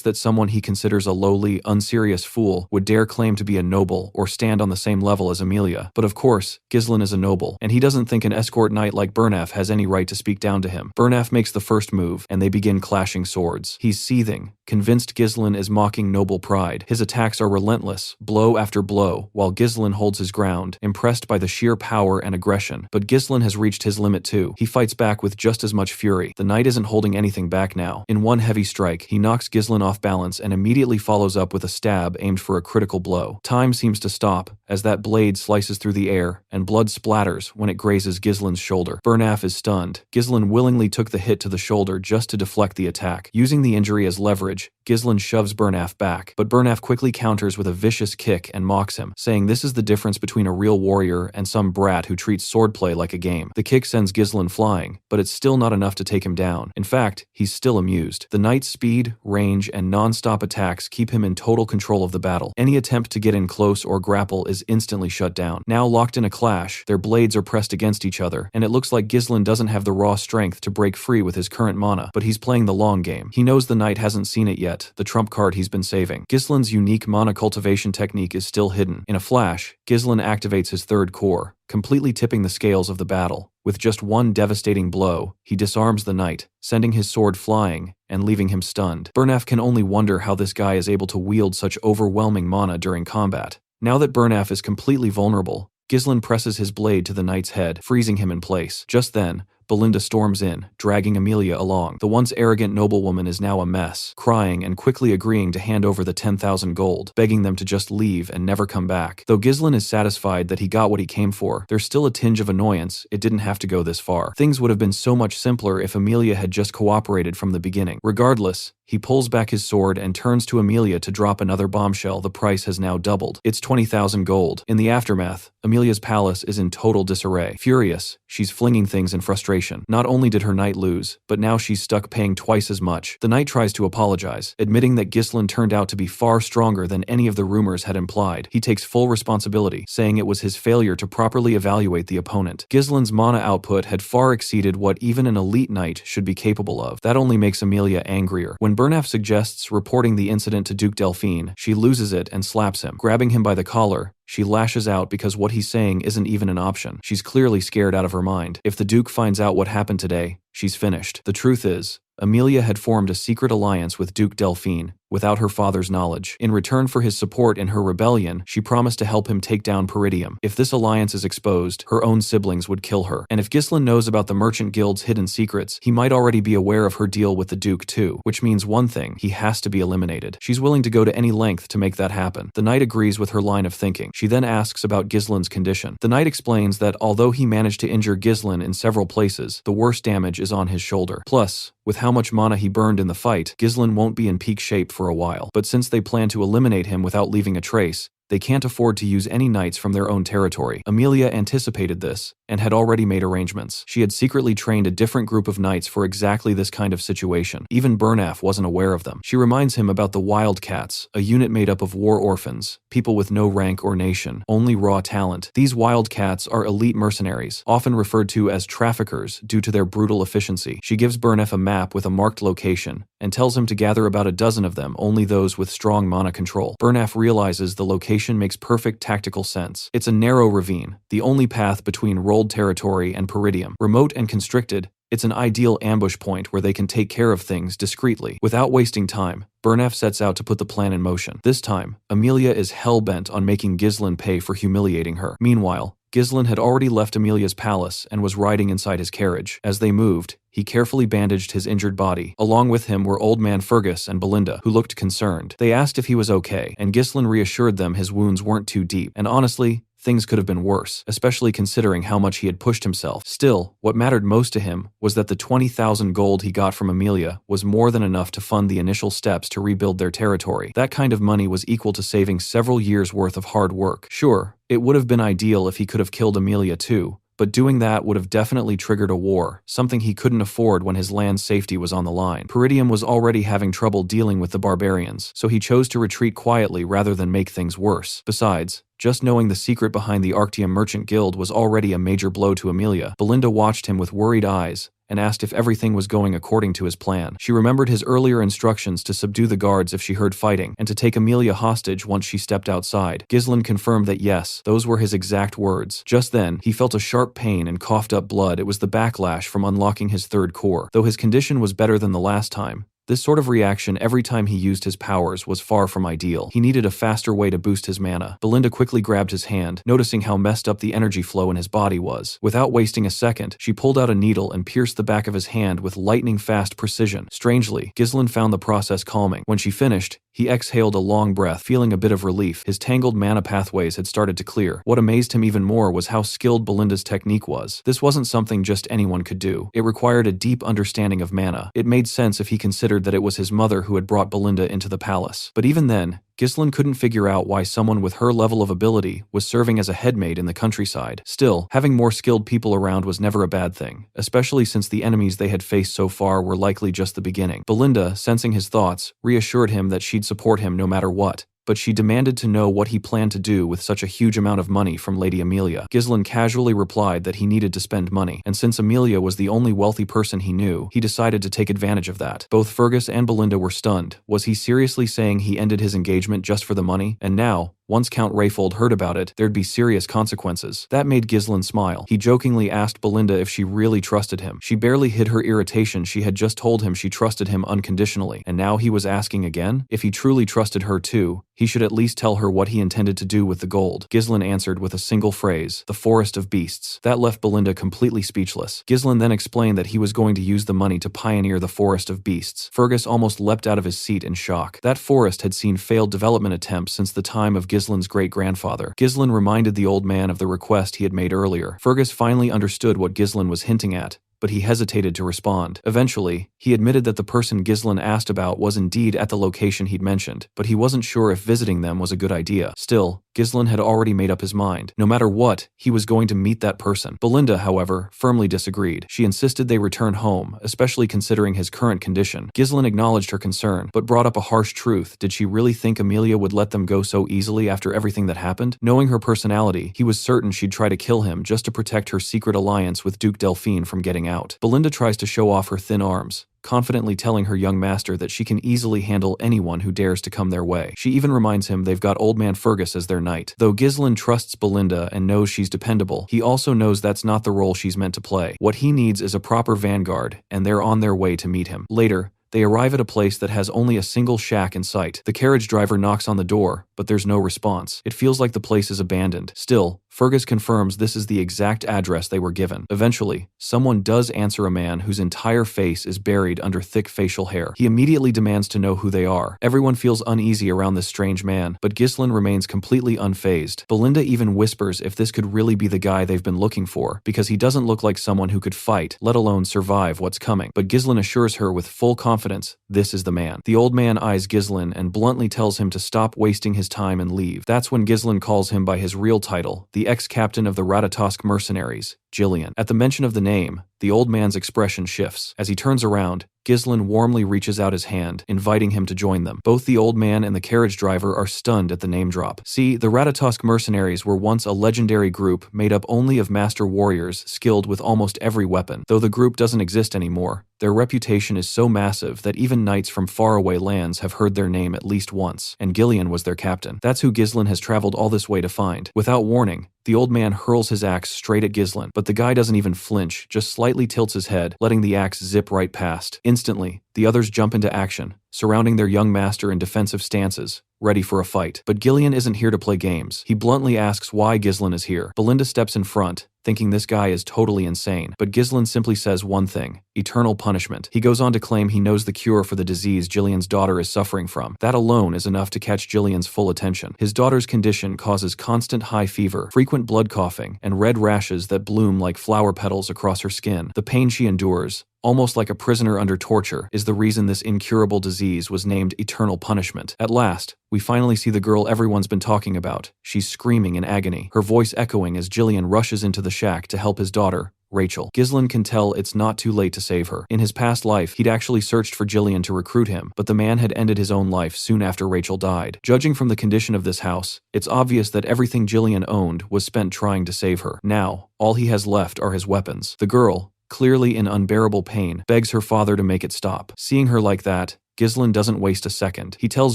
that someone he considers a lowly, unserious fool would dare claim to be a noble or stand on the same level as Amelia. But of course, Ghislain is a noble, and he doesn't think an escort knight like Bernaf has any right to speak down to him. Bernaf makes the first move, and they begin clashing swords. He's seething, convinced Ghislain is mocking noble pride. His attacks are relentless, blow after blow, while Ghislain holds his ground, impressed by the sheer power and aggression. But Ghislain has reached his limit too. He fights back with just as much fury. The knight isn't holding anything back now. In one heavy strike, he knocks Ghislain off balance and immediately follows up with a stab aimed for a critical blow. Time seems to stop as that blade slices through the air, and blood splatters when it grazes Ghislain's shoulder. Bernaf is stunned. Ghislain willingly took the hit to the shoulder just to deflect the attack. Using the injury as leverage, Ghislain shoves Bernaf back, but Bernaf quickly counters with a vicious kick and mocks him, saying this is the difference between a real warrior and some brat who treats swordplay like a game. The kick sends Ghislain flying, but it's still not enough to take him down. In fact, he's still amused. The knight's speed, range, and non-stop attacks keep him in total control of the battle. Any attempt to get in close or grapple is instantly shut down. Now locked in a clash, their blades are pressed against each other, and it looks like Ghislain doesn't have the raw strength to break free with his current mana, but he's playing the long game. He knows the knight hasn't seen it yet, the trump card he's been saving. Ghislain's unique mana cultivation technique is still hidden. In a flash, Ghislain activates his third core, completely tipping the scales of the battle. With just one devastating blow, he disarms the knight, sending his sword flying and leaving him stunned. Bernaf can only wonder how this guy is able to wield such overwhelming mana during combat. Now that Bernaf is completely vulnerable, Ghislain presses his blade to the knight's head, freezing him in place. Just then, Belinda storms in, dragging Amelia along. The once arrogant noblewoman is now a mess, crying and quickly agreeing to hand over the 10,000 gold, begging them to just leave and never come back. Though Ghislain is satisfied that he got what he came for, there's still a tinge of annoyance. It didn't have to go this far. Things would have been so much simpler if Amelia had just cooperated from the beginning. Regardless, he pulls back his sword and turns to Amelia to drop another bombshell. The price has now doubled. It's 20,000 gold. In the aftermath, Amelia's palace is in total disarray. Furious, she's flinging things in frustration. Not only did her knight lose, but now she's stuck paying twice as much. The knight tries to apologize, admitting that Ghislain turned out to be far stronger than any of the rumors had implied. He takes full responsibility, saying it was his failure to properly evaluate the opponent. Ghislain's mana output had far exceeded what even an elite knight should be capable of. That only makes Amelia angrier. When Bernaf suggests reporting the incident to Duke Delphine, she loses it and slaps him. Grabbing him by the collar, she lashes out because what he's saying isn't even an option. She's clearly scared out of her mind. If the Duke finds out what happened today, she's finished. The truth is, Amelia had formed a secret alliance with Duke Delphine, without her father's knowledge. In return for his support in her rebellion, she promised to help him take down Peridium. If this alliance is exposed, her own siblings would kill her. And if Ghislain knows about the Merchant Guild's hidden secrets, he might already be aware of her deal with the Duke too, which means one thing: he has to be eliminated. She's willing to go to any length to make that happen. The knight agrees with her line of thinking. She then asks about Ghislain's condition. The knight explains that although he managed to injure Ghislain in several places, the worst damage is on his shoulder. Plus, with how much mana he burned in the fight, Ghislain won't be in peak shape for a while. But since they plan to eliminate him without leaving a trace, they can't afford to use any knights from their own territory. Amelia anticipated this and had already made arrangements. She had secretly trained a different group of knights for exactly this kind of situation. Even Burnaf wasn't aware of them. She reminds him about the Wildcats, a unit made up of war orphans, people with no rank or nation, only raw talent. These Wildcats are elite mercenaries, often referred to as traffickers due to their brutal efficiency. She gives Burnaf a map with a marked location and tells him to gather about a dozen of them, only those with strong mana control. Burnaf realizes the location makes perfect tactical sense. It's a narrow ravine, the only path between rolled territory and Peridium. Remote and constricted, it's an ideal ambush point where they can take care of things discreetly. Without wasting time, Burnaf sets out to put the plan in motion. This time, Amelia is hell-bent on making Ghislain pay for humiliating her. Meanwhile, Ghislain had already left Amelia's palace and was riding inside his carriage. As they moved, he carefully bandaged his injured body. Along with him were Old Man Fergus and Belinda, who looked concerned. They asked if he was okay, and Ghislain reassured them his wounds weren't too deep. And honestly, things could have been worse, especially considering how much he had pushed himself. Still, what mattered most to him was that the 20,000 gold he got from Amelia was more than enough to fund the initial steps to rebuild their territory. That kind of money was equal to saving several years' worth of hard work. Sure, it would have been ideal if he could have killed Amelia too, but doing that would have definitely triggered a war, something he couldn't afford when his land's safety was on the line. Peridium was already having trouble dealing with the barbarians, so he chose to retreat quietly rather than make things worse. Besides, just knowing the secret behind the Arctium Merchant Guild was already a major blow to Amelia. Belinda watched him with worried eyes and asked if everything was going according to his plan. She remembered his earlier instructions to subdue the guards if she heard fighting, and to take Amelia hostage once she stepped outside. Ghislain confirmed that yes, those were his exact words. Just then, he felt a sharp pain and coughed up blood. It was the backlash from unlocking his third core. Though his condition was better than the last time, this sort of reaction every time he used his powers was far from ideal. He needed a faster way to boost his mana. Belinda quickly grabbed his hand, noticing how messed up the energy flow in his body was. Without wasting a second, she pulled out a needle and pierced the back of his hand with lightning-fast precision. Strangely, Ghislain found the process calming. When she finished, he exhaled a long breath, feeling a bit of relief. His tangled mana pathways had started to clear. What amazed him even more was how skilled Belinda's technique was. This wasn't something just anyone could do. It required a deep understanding of mana. It made sense if he considered that it was his mother who had brought Belinda into the palace. But even then, Ghislain couldn't figure out why someone with her level of ability was serving as a headmaid in the countryside. Still, having more skilled people around was never a bad thing, especially since the enemies they had faced so far were likely just the beginning. Belinda, sensing his thoughts, reassured him that she'd support him no matter what, but she demanded to know what he planned to do with such a huge amount of money from Lady Amelia. Ghislain casually replied that he needed to spend money, and since Amelia was the only wealthy person he knew, he decided to take advantage of that. Both Fergus and Belinda were stunned. Was he seriously saying he ended his engagement just for the money? And now, once Count Rayfold heard about it, there'd be serious consequences. That made Ghislain smile. He jokingly asked Belinda if she really trusted him. She barely hid her irritation. She had just told him she trusted him unconditionally, and now he was asking again? If he truly trusted her too, he should at least tell her what he intended to do with the gold. Ghislain answered with a single phrase: the Forest of Beasts. That left Belinda completely speechless. Ghislain then explained that he was going to use the money to pioneer the Forest of Beasts. Fergus almost leapt out of his seat in shock. That forest had seen failed development attempts since the time of Ghislain's great-grandfather. Ghislain reminded the old man of the request he had made earlier. Fergus finally understood what Ghislain was hinting at, but he hesitated to respond. Eventually, he admitted that the person Ghislain asked about was indeed at the location he'd mentioned, but he wasn't sure if visiting them was a good idea. Still, Ghislain had already made up his mind. No matter what, he was going to meet that person. Belinda, however, firmly disagreed. She insisted they return home, especially considering his current condition. Ghislain acknowledged her concern, but brought up a harsh truth. Did she really think Amelia would let them go so easily after everything that happened? Knowing her personality, he was certain she'd try to kill him just to protect her secret alliance with Duke Delphine from getting out. Belinda tries to show off her thin arms, confidently telling her young master that she can easily handle anyone who dares to come their way. She even reminds him they've got Old Man Fergus as their knight. Though Ghislain trusts Belinda and knows she's dependable, he also knows that's not the role she's meant to play. What he needs is a proper vanguard, and they're on their way to meet him. Later, They arrive at a place that has only a single shack in sight. The carriage driver knocks on the door, but there's no response. It feels like the place is abandoned. Still, Fergus confirms this is the exact address they were given. Eventually, someone does answer, a man whose entire face is buried under thick facial hair. He immediately demands to know who they are. Everyone feels uneasy around this strange man, but Ghislain remains completely unfazed. Belinda even whispers if this could really be the guy they've been looking for, because he doesn't look like someone who could fight, let alone survive what's coming. But Ghislain assures her with full confidence this is the man. The old man eyes Ghislain and bluntly tells him to stop wasting his time and leave. That's when Ghislain calls him by his real title, the ex-captain of the Ratatosk mercenaries, Jillian. At the mention of the name, the old man's expression shifts. As he turns around, Ghislain warmly reaches out his hand, inviting him to join them. Both the old man and the carriage driver are stunned at the name drop. See, the Ratatosk mercenaries were once a legendary group made up only of master warriors skilled with almost every weapon. Though the group doesn't exist anymore, their reputation is so massive that even knights from faraway lands have heard their name at least once, and Gillian was their captain. That's who Ghislain has traveled all this way to find. Without warning, the old man hurls his axe straight at Ghislain, but the guy doesn't even flinch, just slightly tilts his head, letting the axe zip right past. Instantly, the others jump into action, surrounding their young master in defensive stances, ready for a fight. But Gillian isn't here to play games. He bluntly asks why Ghislain is here. Belinda steps in front, thinking this guy is totally insane. But Ghislain simply says one thing: eternal punishment. He goes on to claim he knows the cure for the disease Jillian's daughter is suffering from. That alone is enough to catch Jillian's full attention. His daughter's condition causes constant high fever, frequent blood coughing, and red rashes that bloom like flower petals across her skin. The pain she endures, almost like a prisoner under torture, is the reason this incurable disease was named eternal punishment. At last, we finally see the girl everyone's been talking about. She's screaming in agony, her voice echoing as Jillian rushes into the shack to help his daughter, Rachel. Ghislain can tell it's not too late to save her. In his past life, he'd actually searched for Jillian to recruit him, but the man had ended his own life soon after Rachel died. Judging from the condition of this house, it's obvious that everything Jillian owned was spent trying to save her. Now, all he has left are his weapons. The girl, clearly in unbearable pain, begs her father to make it stop. Seeing her like that, Ghislain doesn't waste a second. He tells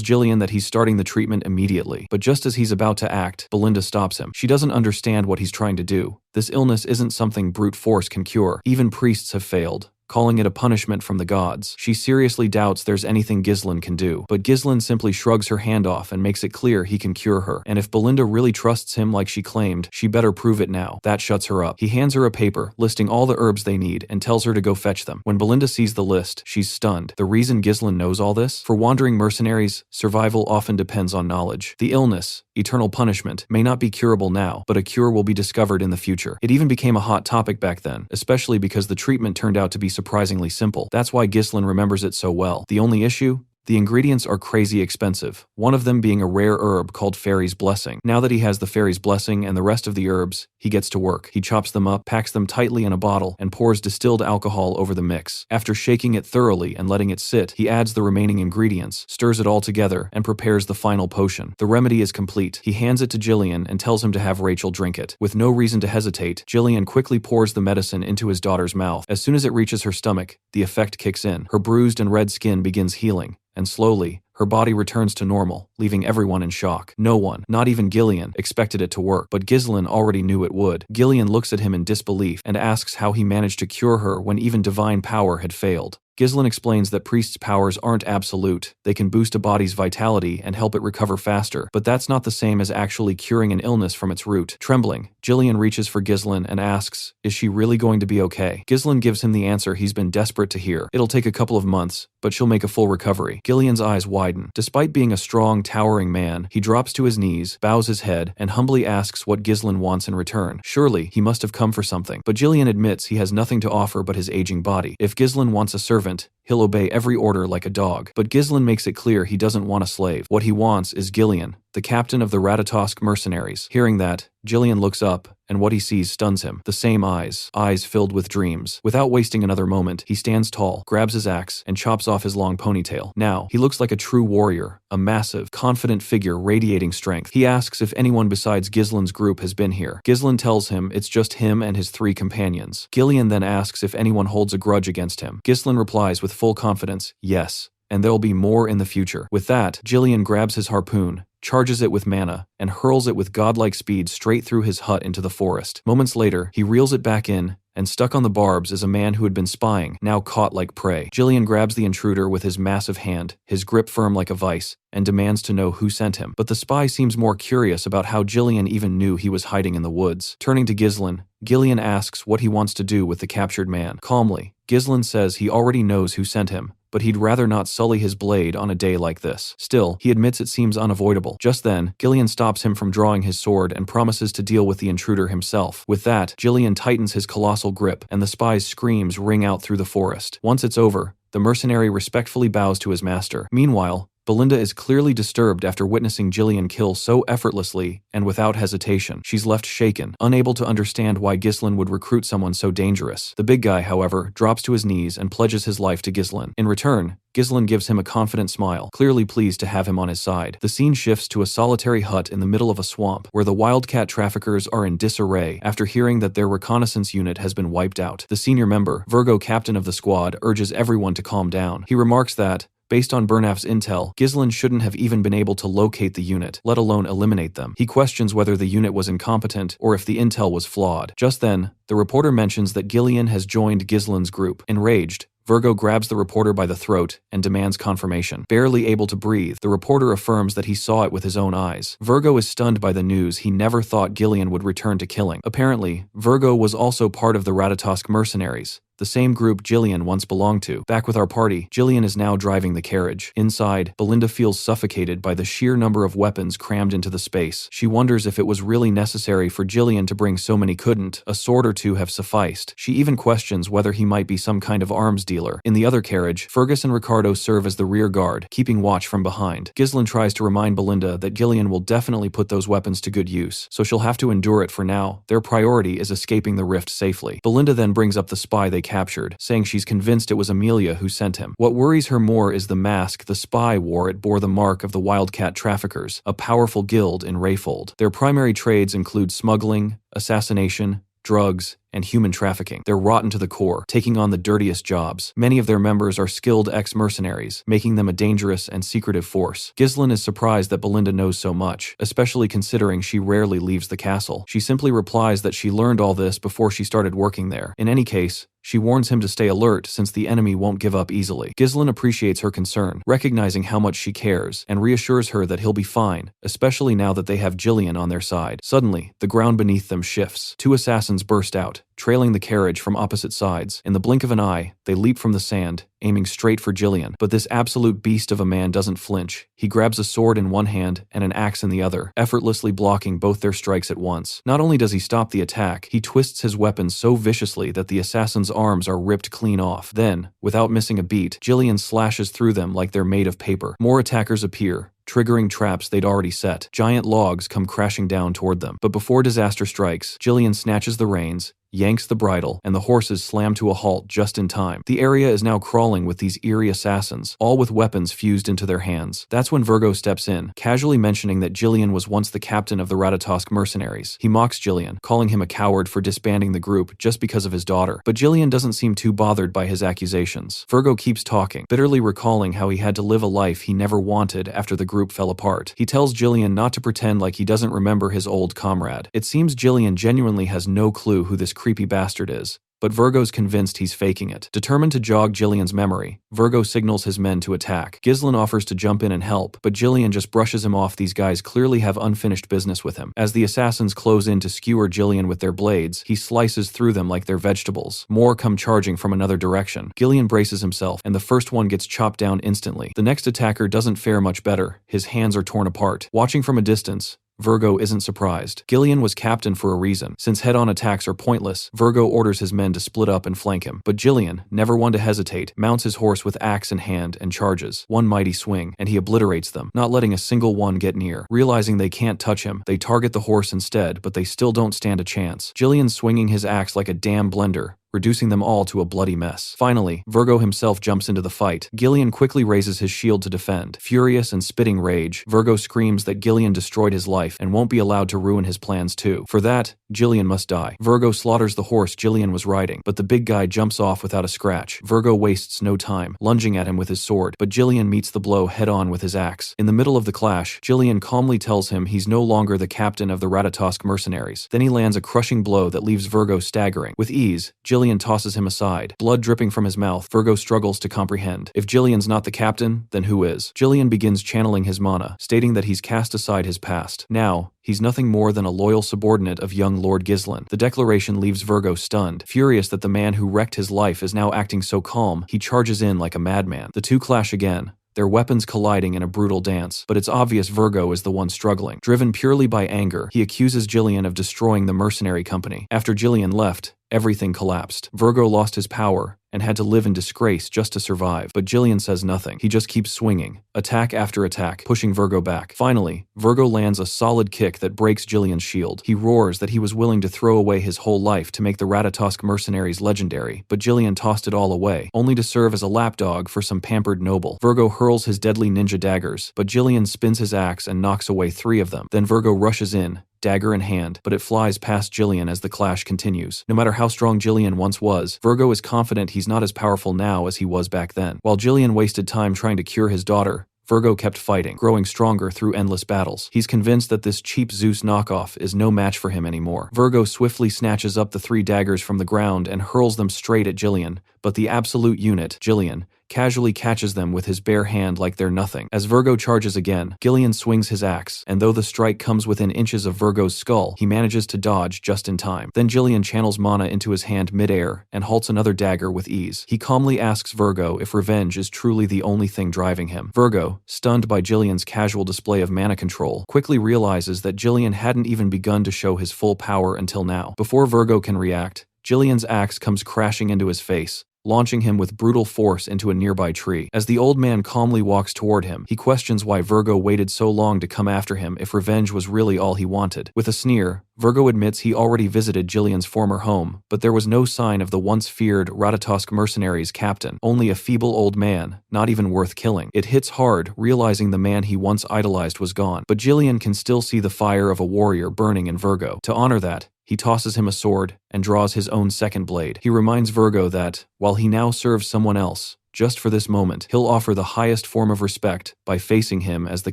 Jillian that he's starting the treatment immediately, but just as he's about to act, Belinda stops him. She doesn't understand what he's trying to do. This illness isn't something brute force can cure. Even priests have failed, calling it a punishment from the gods. She seriously doubts there's anything Ghislain can do, but Ghislain simply shrugs her hand off and makes it clear he can cure her. And if Belinda really trusts him like she claimed, she better prove it now. That shuts her up. He hands her a paper listing all the herbs they need and tells her to go fetch them. When Belinda sees the list, she's stunned. The reason Ghislain knows all this? For wandering mercenaries, survival often depends on knowledge. The illness, eternal punishment, may not be curable now, but a cure will be discovered in the future. It even became a hot topic back then, especially because the treatment turned out to be surprisingly simple. That's why Ghislain remembers it so well. The only issue? The ingredients are crazy expensive, one of them being a rare herb called Fairy's Blessing. Now that he has the Fairy's Blessing and the rest of the herbs, he gets to work. He chops them up, packs them tightly in a bottle, and pours distilled alcohol over the mix. After shaking it thoroughly and letting it sit, he adds the remaining ingredients, stirs it all together, and prepares the final potion. The remedy is complete. He hands it to Jillian and tells him to have Rachel drink it. With no reason to hesitate, Jillian quickly pours the medicine into his daughter's mouth. As soon as it reaches her stomach, the effect kicks in. Her bruised and red skin begins healing, and slowly, her body returns to normal, leaving everyone in shock. No one, not even Gillian, expected it to work, but Ghislain already knew it would. Gillian looks at him in disbelief and asks how he managed to cure her when even divine power had failed. Ghislain explains that priests' powers aren't absolute. They can boost a body's vitality and help it recover faster, but that's not the same as actually curing an illness from its root. Trembling, Jillian reaches for Ghislain and asks, is she really going to be okay? Ghislain gives him the answer he's been desperate to hear. It'll take a couple of months, but she'll make a full recovery. Gillian's eyes widen. Despite being a strong, towering man, he drops to his knees, bows his head, and humbly asks what Ghislain wants in return. Surely, he must have come for something, but Jillian admits he has nothing to offer but his aging body. If Ghislain wants a servant, he'll obey every order like a dog. But Ghislain makes it clear he doesn't want a slave. What he wants is Gillian, the captain of the Ratatosk mercenaries. Hearing that, Jillian looks up, and what he sees stuns him. The same eyes filled with dreams. Without wasting another moment, he stands tall, grabs his axe, and chops off his long ponytail. Now, he looks like a true warrior, a massive, confident figure radiating strength. He asks if anyone besides Ghislain's group has been here. Ghislain tells him it's just him and his 3 companions. Gillian then asks if anyone holds a grudge against him. Ghislain replies with full confidence, yes, and there'll be more in the future. With that, Jillian grabs his harpoon, charges it with mana, and hurls it with godlike speed straight through his hut into the forest. Moments later, he reels it back in, and stuck on the barbs is a man who had been spying, now caught like prey. Jillian grabs the intruder with his massive hand, his grip firm like a vice, and demands to know who sent him. But the spy seems more curious about how Jillian even knew he was hiding in the woods. Turning to Ghislain, Gillian asks what he wants to do with the captured man. Calmly, Ghislain says he already knows who sent him, but he'd rather not sully his blade on a day like this. Still, he admits it seems unavoidable. Just then, Gillian stops him from drawing his sword and promises to deal with the intruder himself. With that, Gillian tightens his colossal grip, and the spy's screams ring out through the forest. Once it's over, the mercenary respectfully bows to his master. Meanwhile, Belinda is clearly disturbed after witnessing Jillian kill so effortlessly and without hesitation. She's left shaken, unable to understand why Ghislain would recruit someone so dangerous. The big guy, however, drops to his knees and pledges his life to Ghislain. In return, Ghislain gives him a confident smile, clearly pleased to have him on his side. The scene shifts to a solitary hut in the middle of a swamp, where the wildcat traffickers are in disarray after hearing that their reconnaissance unit has been wiped out. The senior member, Virgo, captain of the squad, urges everyone to calm down. He remarks that, based on Bernaf's intel, Ghislain shouldn't have even been able to locate the unit, let alone eliminate them. He questions whether the unit was incompetent or if the intel was flawed. Just then, the reporter mentions that Gillian has joined Ghislain's group. Enraged, Virgo grabs the reporter by the throat and demands confirmation. Barely able to breathe, the reporter affirms that he saw it with his own eyes. Virgo is stunned by the news. He never thought Gillian would return to killing. Apparently, Virgo was also part of the Ratatosk mercenaries, the same group Jillian once belonged to. Back with our party, Jillian is now driving the carriage. Inside, Belinda feels suffocated by the sheer number of weapons crammed into the space. She wonders if it was really necessary for Jillian to bring so many. Couldn't a sword or two have sufficed? She even questions whether he might be some kind of arms dealer. In the other carriage, Fergus and Ricardo serve as the rear guard, keeping watch from behind. Ghislain tries to remind Belinda that Gillian will definitely put those weapons to good use, so she'll have to endure it for now. Their priority is escaping the rift safely. Belinda then brings up the spy they captured, saying she's convinced it was Amelia who sent him. What worries her more is the mask the spy wore. It bore the mark of the Wildcat Traffickers, a powerful guild in Rayfold. Their primary trades include smuggling, assassination, drugs, and human trafficking. They're rotten to the core, taking on the dirtiest jobs. Many of their members are skilled ex-mercenaries, making them a dangerous and secretive force. Ghislain is surprised that Belinda knows so much, especially considering she rarely leaves the castle. She simply replies that she learned all this before she started working there. In any case, she warns him to stay alert since the enemy won't give up easily. Ghislain appreciates her concern, recognizing how much she cares, and reassures her that he'll be fine, especially now that they have Jillian on their side. Suddenly, the ground beneath them shifts. Two assassins burst out, trailing the carriage from opposite sides. In the blink of an eye, they leap from the sand, aiming straight for Jillian. But this absolute beast of a man doesn't flinch. He grabs a sword in one hand and an axe in the other, effortlessly blocking both their strikes at once. Not only does he stop the attack, he twists his weapon so viciously that the assassin's arms are ripped clean off. Then, without missing a beat, Jillian slashes through them like they're made of paper. More attackers appear, triggering traps they'd already set. Giant logs come crashing down toward them. But before disaster strikes, Jillian snatches the reins, yanks the bridle, and the horses slam to a halt just in time. The area is now crawling with these eerie assassins, all with weapons fused into their hands. That's when Virgo steps in, casually mentioning that Jillian was once the captain of the Ratatosk mercenaries. He mocks Jillian, calling him a coward for disbanding the group just because of his daughter. But Jillian doesn't seem too bothered by his accusations. Virgo keeps talking, bitterly recalling how he had to live a life he never wanted after the group fell apart. He tells Jillian not to pretend like he doesn't remember his old comrade. It seems Jillian genuinely has no clue who this creepy bastard is, but Virgo's convinced he's faking it. Determined to jog Jillian's memory, Virgo signals his men to attack. Ghislain offers to jump in and help, but Jillian just brushes him off. These guys clearly have unfinished business with him. As the assassins close in to skewer Jillian with their blades, he slices through them like they're vegetables. More come charging from another direction. Gillian braces himself, and the first one gets chopped down instantly. The next attacker doesn't fare much better. His hands are torn apart. Watching from a distance, Virgo isn't surprised. Gillian was captain for a reason. Since head-on attacks are pointless, Virgo orders his men to split up and flank him. But Jillian, never one to hesitate, mounts his horse with axe in hand and charges. One mighty swing, and he obliterates them, not letting a single one get near. Realizing they can't touch him, they target the horse instead, but they still don't stand a chance. Jillian swinging his axe like a damn blender, reducing them all to a bloody mess. Finally, Virgo himself jumps into the fight. Gillian quickly raises his shield to defend. Furious and spitting rage, Virgo screams that Gillian destroyed his life and won't be allowed to ruin his plans too. For that, Gillian must die. Virgo slaughters the horse Gillian was riding, but the big guy jumps off without a scratch. Virgo wastes no time, lunging at him with his sword, but Gillian meets the blow head-on with his axe. In the middle of the clash, Gillian calmly tells him he's no longer the captain of the Ratatosk mercenaries. Then he lands a crushing blow that leaves Virgo staggering. With ease, Gillian tosses him aside. Blood dripping from his mouth, Virgo struggles to comprehend. If Gillian's not the captain, then who is? Gillian begins channeling his mana, stating that he's cast aside his past. Now, he's nothing more than a loyal subordinate of young Lord Ghislain. The declaration leaves Virgo stunned. Furious that the man who wrecked his life is now acting so calm, he charges in like a madman. The two clash again, their weapons colliding in a brutal dance, but it's obvious Virgo is the one struggling. Driven purely by anger, he accuses Gillian of destroying the mercenary company. After Gillian left, everything collapsed. Virgo lost his power and had to live in disgrace just to survive. But Gillian says nothing. He just keeps swinging, attack after attack, pushing Virgo back. Finally, Virgo lands a solid kick that breaks Gillian's shield. He roars that he was willing to throw away his whole life to make the Ratatosk mercenaries legendary, but Gillian tossed it all away, only to serve as a lapdog for some pampered noble. Virgo hurls his deadly ninja daggers, but Gillian spins his axe and knocks away 3 of them. Then Virgo rushes in, dagger in hand, but it flies past Gillian as the clash continues. No matter how strong Gillian once was, Virgo is confident he's not as powerful now as he was back then. While Gillian wasted time trying to cure his daughter, Virgo kept fighting, growing stronger through endless battles. He's convinced that this cheap Zeus knockoff is no match for him anymore. Virgo swiftly snatches up the 3 daggers from the ground and hurls them straight at Gillian, but the absolute unit, Gillian, casually catches them with his bare hand like they're nothing. As Virgo charges again, Gillian swings his axe, and though the strike comes within inches of Virgo's skull, he manages to dodge just in time. Then Gillian channels mana into his hand mid-air and halts another dagger with ease. He calmly asks Virgo if revenge is truly the only thing driving him. Virgo, stunned by Gillian's casual display of mana control, quickly realizes that Gillian hadn't even begun to show his full power until now. Before Virgo can react, Gillian's axe comes crashing into his face, launching him with brutal force into a nearby tree. As the old man calmly walks toward him, he questions why Virgo waited so long to come after him if revenge was really all he wanted. With a sneer, Virgo admits he already visited Gillian's former home, but there was no sign of the once feared Ratatosk mercenaries captain, only a feeble old man, not even worth killing. It hits hard, realizing the man he once idolized was gone, but Gillian can still see the fire of a warrior burning in Virgo. To honor that, he tosses him a sword and draws his own second blade. He reminds Virgo that, while he now serves someone else, just for this moment, he'll offer the highest form of respect by facing him as the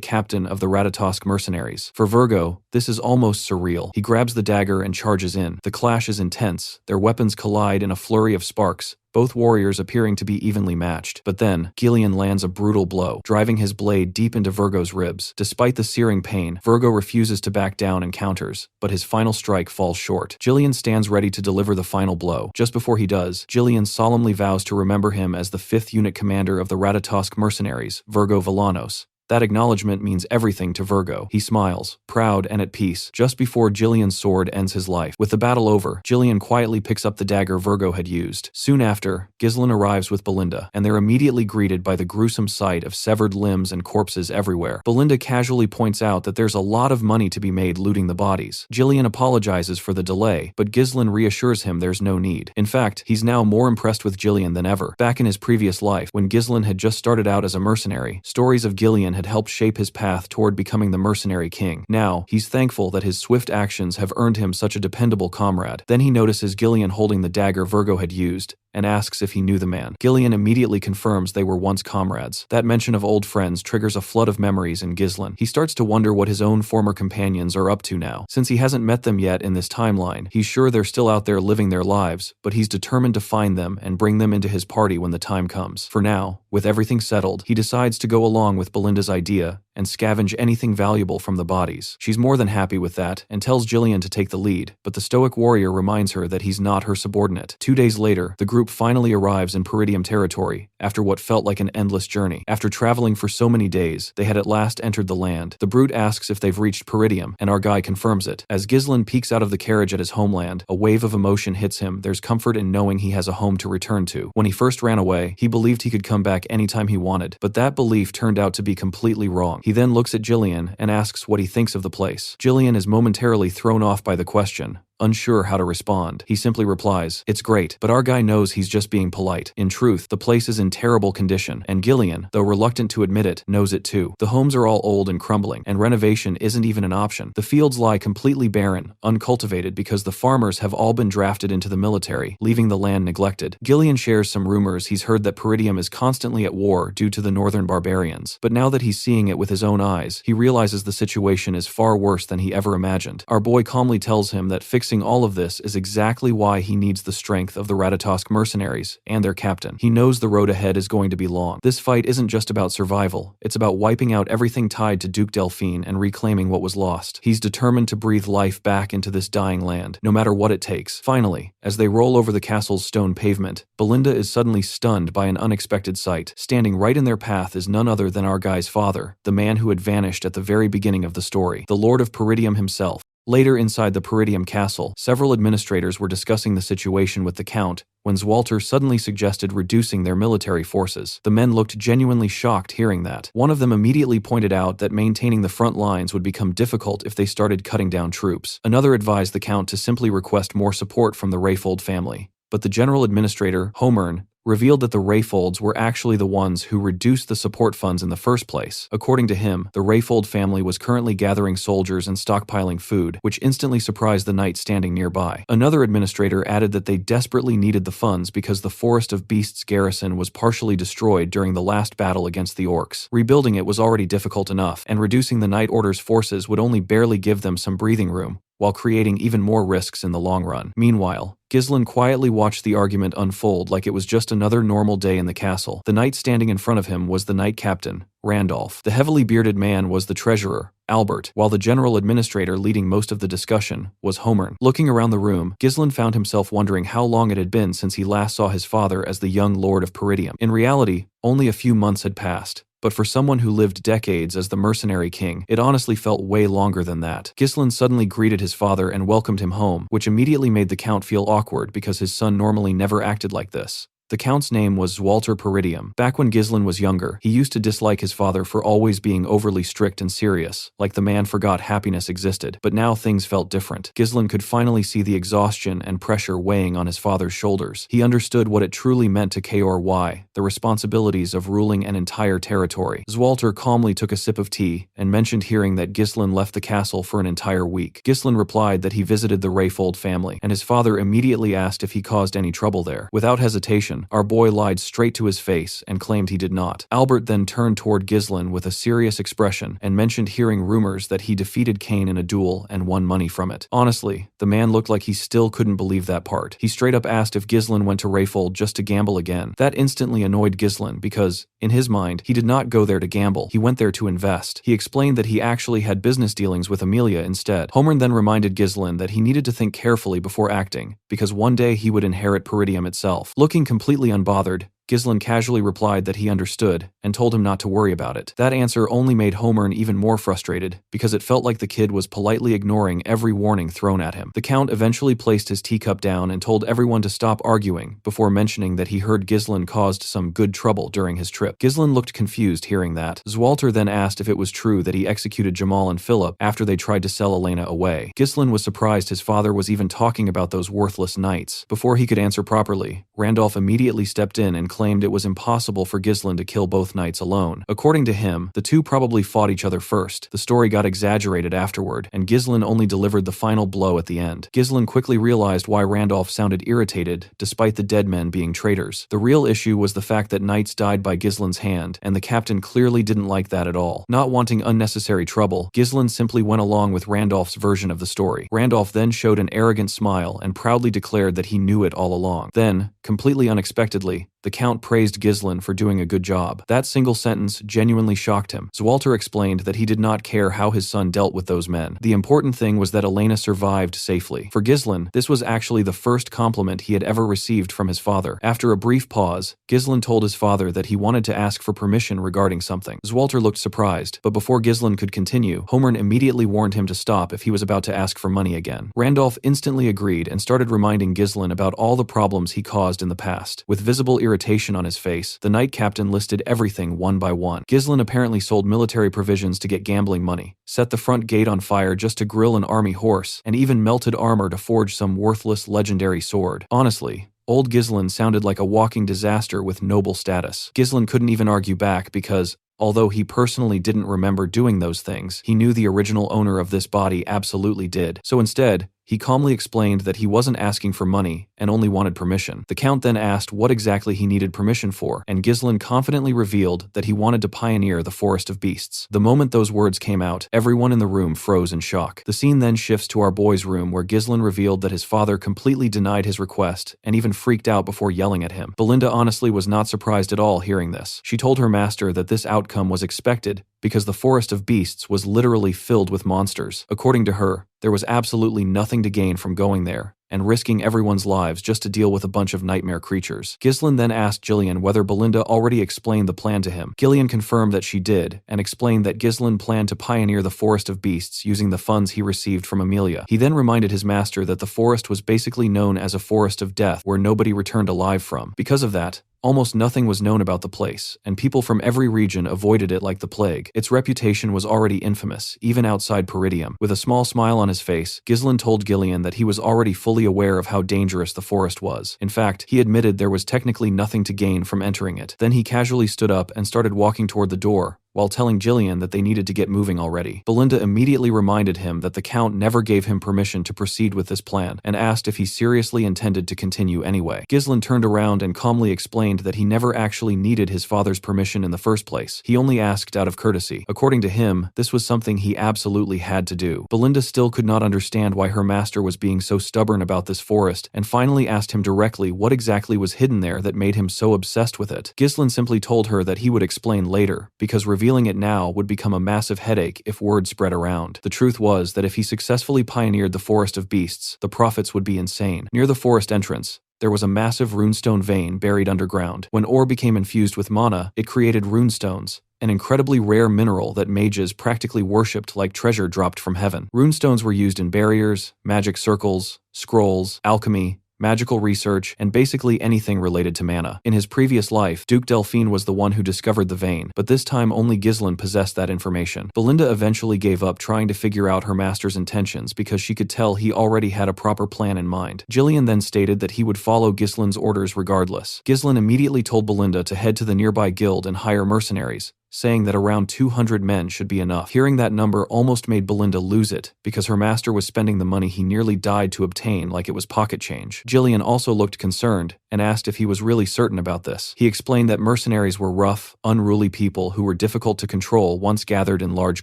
captain of the Ratatosk mercenaries. For Virgo, this is almost surreal. He grabs the dagger and charges in. The clash is intense. Their weapons collide in a flurry of sparks, both warriors appearing to be evenly matched. But then, Gillian lands a brutal blow, driving his blade deep into Virgo's ribs. Despite the searing pain, Virgo refuses to back down and counters, but his final strike falls short. Gillian stands ready to deliver the final blow. Just before he does, Gillian solemnly vows to remember him as the 5th unit commander of the Ratatosk mercenaries, Virgo Villanos. That acknowledgement means everything to Virgo. He smiles, proud and at peace, just before Gillian's sword ends his life. With the battle over, Gillian quietly picks up the dagger Virgo had used. Soon after, Ghislain arrives with Belinda, and they're immediately greeted by the gruesome sight of severed limbs and corpses everywhere. Belinda casually points out that there's a lot of money to be made looting the bodies. Gillian apologizes for the delay, but Ghislain reassures him there's no need. In fact, he's now more impressed with Gillian than ever. Back in his previous life, when Ghislain had just started out as a mercenary, stories of Gillian had helped shape his path toward becoming the mercenary king. Now, he's thankful that his swift actions have earned him such a dependable comrade. Then he notices Gillian holding the dagger Virgo had used, and asks if he knew the man. Gillian immediately confirms they were once comrades. That mention of old friends triggers a flood of memories in Ghislain. He starts to wonder what his own former companions are up to now. Since he hasn't met them yet in this timeline, he's sure they're still out there living their lives, but he's determined to find them and bring them into his party when the time comes. For now, with everything settled, he decides to go along with Belinda's idea and scavenge anything valuable from the bodies. She's more than happy with that and tells Gillian to take the lead, but the stoic warrior reminds her that he's not her subordinate. 2 days later, the group finally arrives in Peridium territory after what felt like an endless journey. After traveling for so many days, they had at last entered the land. The brute asks if they've reached Peridium, and our guy confirms it. As Ghislain peeks out of the carriage at his homeland, a wave of emotion hits him. There's comfort in knowing he has a home to return to. When he first ran away, he believed he could come back anytime he wanted, but that belief turned out to be completely wrong. He then looks at Gillian and asks what he thinks of the place. Gillian is momentarily thrown off by the question, unsure how to respond. He simply replies, "It's great, but our guy knows he's just being polite." In truth, the place is in terrible condition, and Gillian, though reluctant to admit it, knows it too. The homes are all old and crumbling, and renovation isn't even an option. The fields lie completely barren, uncultivated because the farmers have all been drafted into the military, leaving the land neglected. Gillian shares some rumors he's heard that Peridium is constantly at war due to the northern barbarians, but now that he's seeing it with his own eyes, he realizes the situation is far worse than he ever imagined. Our boy calmly tells him that fixing all of this is exactly why he needs the strength of the Ratatosk mercenaries and their captain. He knows the road ahead is going to be long. This fight isn't just about survival, it's about wiping out everything tied to Duke Delphine and reclaiming what was lost. He's determined to breathe life back into this dying land, no matter what it takes. Finally, as they roll over the castle's stone pavement, Belinda is suddenly stunned by an unexpected sight. Standing right in their path is none other than our guy's father, the man who had vanished at the very beginning of the story, the Lord of Peridium himself. Later inside the Peridium castle, several administrators were discussing the situation with the Count when Zwalter suddenly suggested reducing their military forces. The men looked genuinely shocked hearing that. One of them immediately pointed out that maintaining the front lines would become difficult if they started cutting down troops. Another advised the Count to simply request more support from the Rayfold family. But the general administrator, Homern, revealed that the Rayfolds were actually the ones who reduced the support funds in the first place. According to him, the Rayfold family was currently gathering soldiers and stockpiling food, which instantly surprised the knight standing nearby. Another administrator added that they desperately needed the funds because the Forest of Beasts garrison was partially destroyed during the last battle against the orcs. Rebuilding it was already difficult enough, and reducing the Night Order's forces would only barely give them some breathing room, while creating even more risks in the long run. Meanwhile, Ghislain quietly watched the argument unfold like it was just another normal day in the castle. The knight standing in front of him was the knight captain, Randolph. The heavily bearded man was the treasurer, Albert, while the general administrator leading most of the discussion was Homern. Looking around the room, Ghislain found himself wondering how long it had been since he last saw his father as the young lord of Peridium. In reality, only a few months had passed. But for someone who lived decades as the mercenary king, it honestly felt way longer than that. Ghislain suddenly greeted his father and welcomed him home, which immediately made the Count feel awkward because his son normally never acted like this. The Count's name was Zwalter Peridium. Back when Ghislain was younger, he used to dislike his father for always being overly strict and serious, like the man forgot happiness existed. But now things felt different. Ghislain could finally see the exhaustion and pressure weighing on his father's shoulders. He understood what it truly meant to Kory, the responsibilities of ruling an entire territory. Zwalter calmly took a sip of tea and mentioned hearing that Ghislain left the castle for an entire week. Ghislain replied that he visited the Rayfold family, and his father immediately asked if he caused any trouble there. Without hesitation, our boy lied straight to his face and claimed he did not. Albert then turned toward Ghislain with a serious expression and mentioned hearing rumors that he defeated Cain in a duel and won money from it. Honestly, the man looked like he still couldn't believe that part. He straight up asked if Ghislain went to Rayfold just to gamble again. That instantly annoyed Ghislain because, in his mind, he did not go there to gamble. He went there to invest. He explained that he actually had business dealings with Amelia instead. Homern then reminded Ghislain that he needed to think carefully before acting, because one day he would inherit Peridium itself. Looking completely unbothered, Ghislain casually replied that he understood and told him not to worry about it. That answer only made Homern even more frustrated because it felt like the kid was politely ignoring every warning thrown at him. The Count eventually placed his teacup down and told everyone to stop arguing before mentioning that he heard Ghislain caused some good trouble during his trip. Ghislain looked confused hearing that. Zwalter then asked if it was true that he executed Jamal and Philip after they tried to sell Elena away. Ghislain was surprised his father was even talking about those worthless knights. Before he could answer properly, Randolph immediately stepped in and claimed it was impossible for Ghislain to kill both knights alone. According to him, the two probably fought each other first. The story got exaggerated afterward, and Ghislain only delivered the final blow at the end. Ghislain quickly realized why Randolph sounded irritated, despite the dead men being traitors. The real issue was the fact that knights died by Ghislain's hand, and the captain clearly didn't like that at all. Not wanting unnecessary trouble, Ghislain simply went along with Randolph's version of the story. Randolph then showed an arrogant smile and proudly declared that he knew it all along. Then, completely unexpectedly, the Count praised Ghislain for doing a good job. That single sentence genuinely shocked him. Zwalter explained that he did not care how his son dealt with those men. The important thing was that Elena survived safely. For Ghislain, this was actually the first compliment he had ever received from his father. After a brief pause, Ghislain told his father that he wanted to ask for permission regarding something. Zwalter looked surprised, but before Ghislain could continue, Homern immediately warned him to stop if he was about to ask for money again. Randolph instantly agreed and started reminding Ghislain about all the problems he caused in the past. With visible irritation, irritation on his face, the knight captain listed everything one by one. Ghislain apparently sold military provisions to get gambling money, set the front gate on fire just to grill an army horse, and even melted armor to forge some worthless legendary sword. Honestly, old Ghislain sounded like a walking disaster with noble status. Ghislain couldn't even argue back because, although he personally didn't remember doing those things, he knew the original owner of this body absolutely did. So instead, he calmly explained that he wasn't asking for money and only wanted permission. The Count then asked what exactly he needed permission for, and Ghislain confidently revealed that he wanted to pioneer the Forest of Beasts. The moment those words came out, everyone in the room froze in shock. The scene then shifts to our boy's room where Ghislain revealed that his father completely denied his request and even freaked out before yelling at him. Belinda honestly was not surprised at all hearing this. She told her master that this outcome was expected because the Forest of Beasts was literally filled with monsters. According to her, there was absolutely nothing to gain from going there and risking everyone's lives just to deal with a bunch of nightmare creatures. Ghislain then asked Gillian whether Belinda already explained the plan to him. Gillian confirmed that she did, and explained that Ghislain planned to pioneer the Forest of Beasts using the funds he received from Amelia. He then reminded his master that the forest was basically known as a forest of death where nobody returned alive from. Because of that, almost nothing was known about the place, and people from every region avoided it like the plague. Its reputation was already infamous, even outside Peridium. With a small smile on his face, Ghislain told Gillian that he was already fully aware of how dangerous the forest was. In fact, he admitted there was technically nothing to gain from entering it. Then he casually stood up and started walking toward the door, while telling Gillian that they needed to get moving already. Belinda immediately reminded him that the Count never gave him permission to proceed with this plan, and asked if he seriously intended to continue anyway. Ghislain turned around and calmly explained that he never actually needed his father's permission in the first place. He only asked out of courtesy. According to him, this was something he absolutely had to do. Belinda still could not understand why her master was being so stubborn about this forest, and finally asked him directly what exactly was hidden there that made him so obsessed with it. Ghislain simply told her that he would explain later, because revealing it now would become a massive headache if word spread around. The truth was that if he successfully pioneered the Forest of Beasts, the profits would be insane. Near the forest entrance, there was a massive runestone vein buried underground. When ore became infused with mana, it created runestones, an incredibly rare mineral that mages practically worshipped like treasure dropped from heaven. Runestones were used in barriers, magic circles, scrolls, alchemy, magical research, and basically anything related to mana. In his previous life, Duke Delphine was the one who discovered the vein, but this time only Ghislain possessed that information. Belinda eventually gave up trying to figure out her master's intentions because she could tell he already had a proper plan in mind. Gillian then stated that he would follow Ghislain's orders regardless. Ghislain immediately told Belinda to head to the nearby guild and hire mercenaries, saying that around 200 men should be enough. Hearing that number almost made Belinda lose it, because her master was spending the money he nearly died to obtain like it was pocket change. Gillian also looked concerned, and asked if he was really certain about this. He explained that mercenaries were rough, unruly people who were difficult to control once gathered in large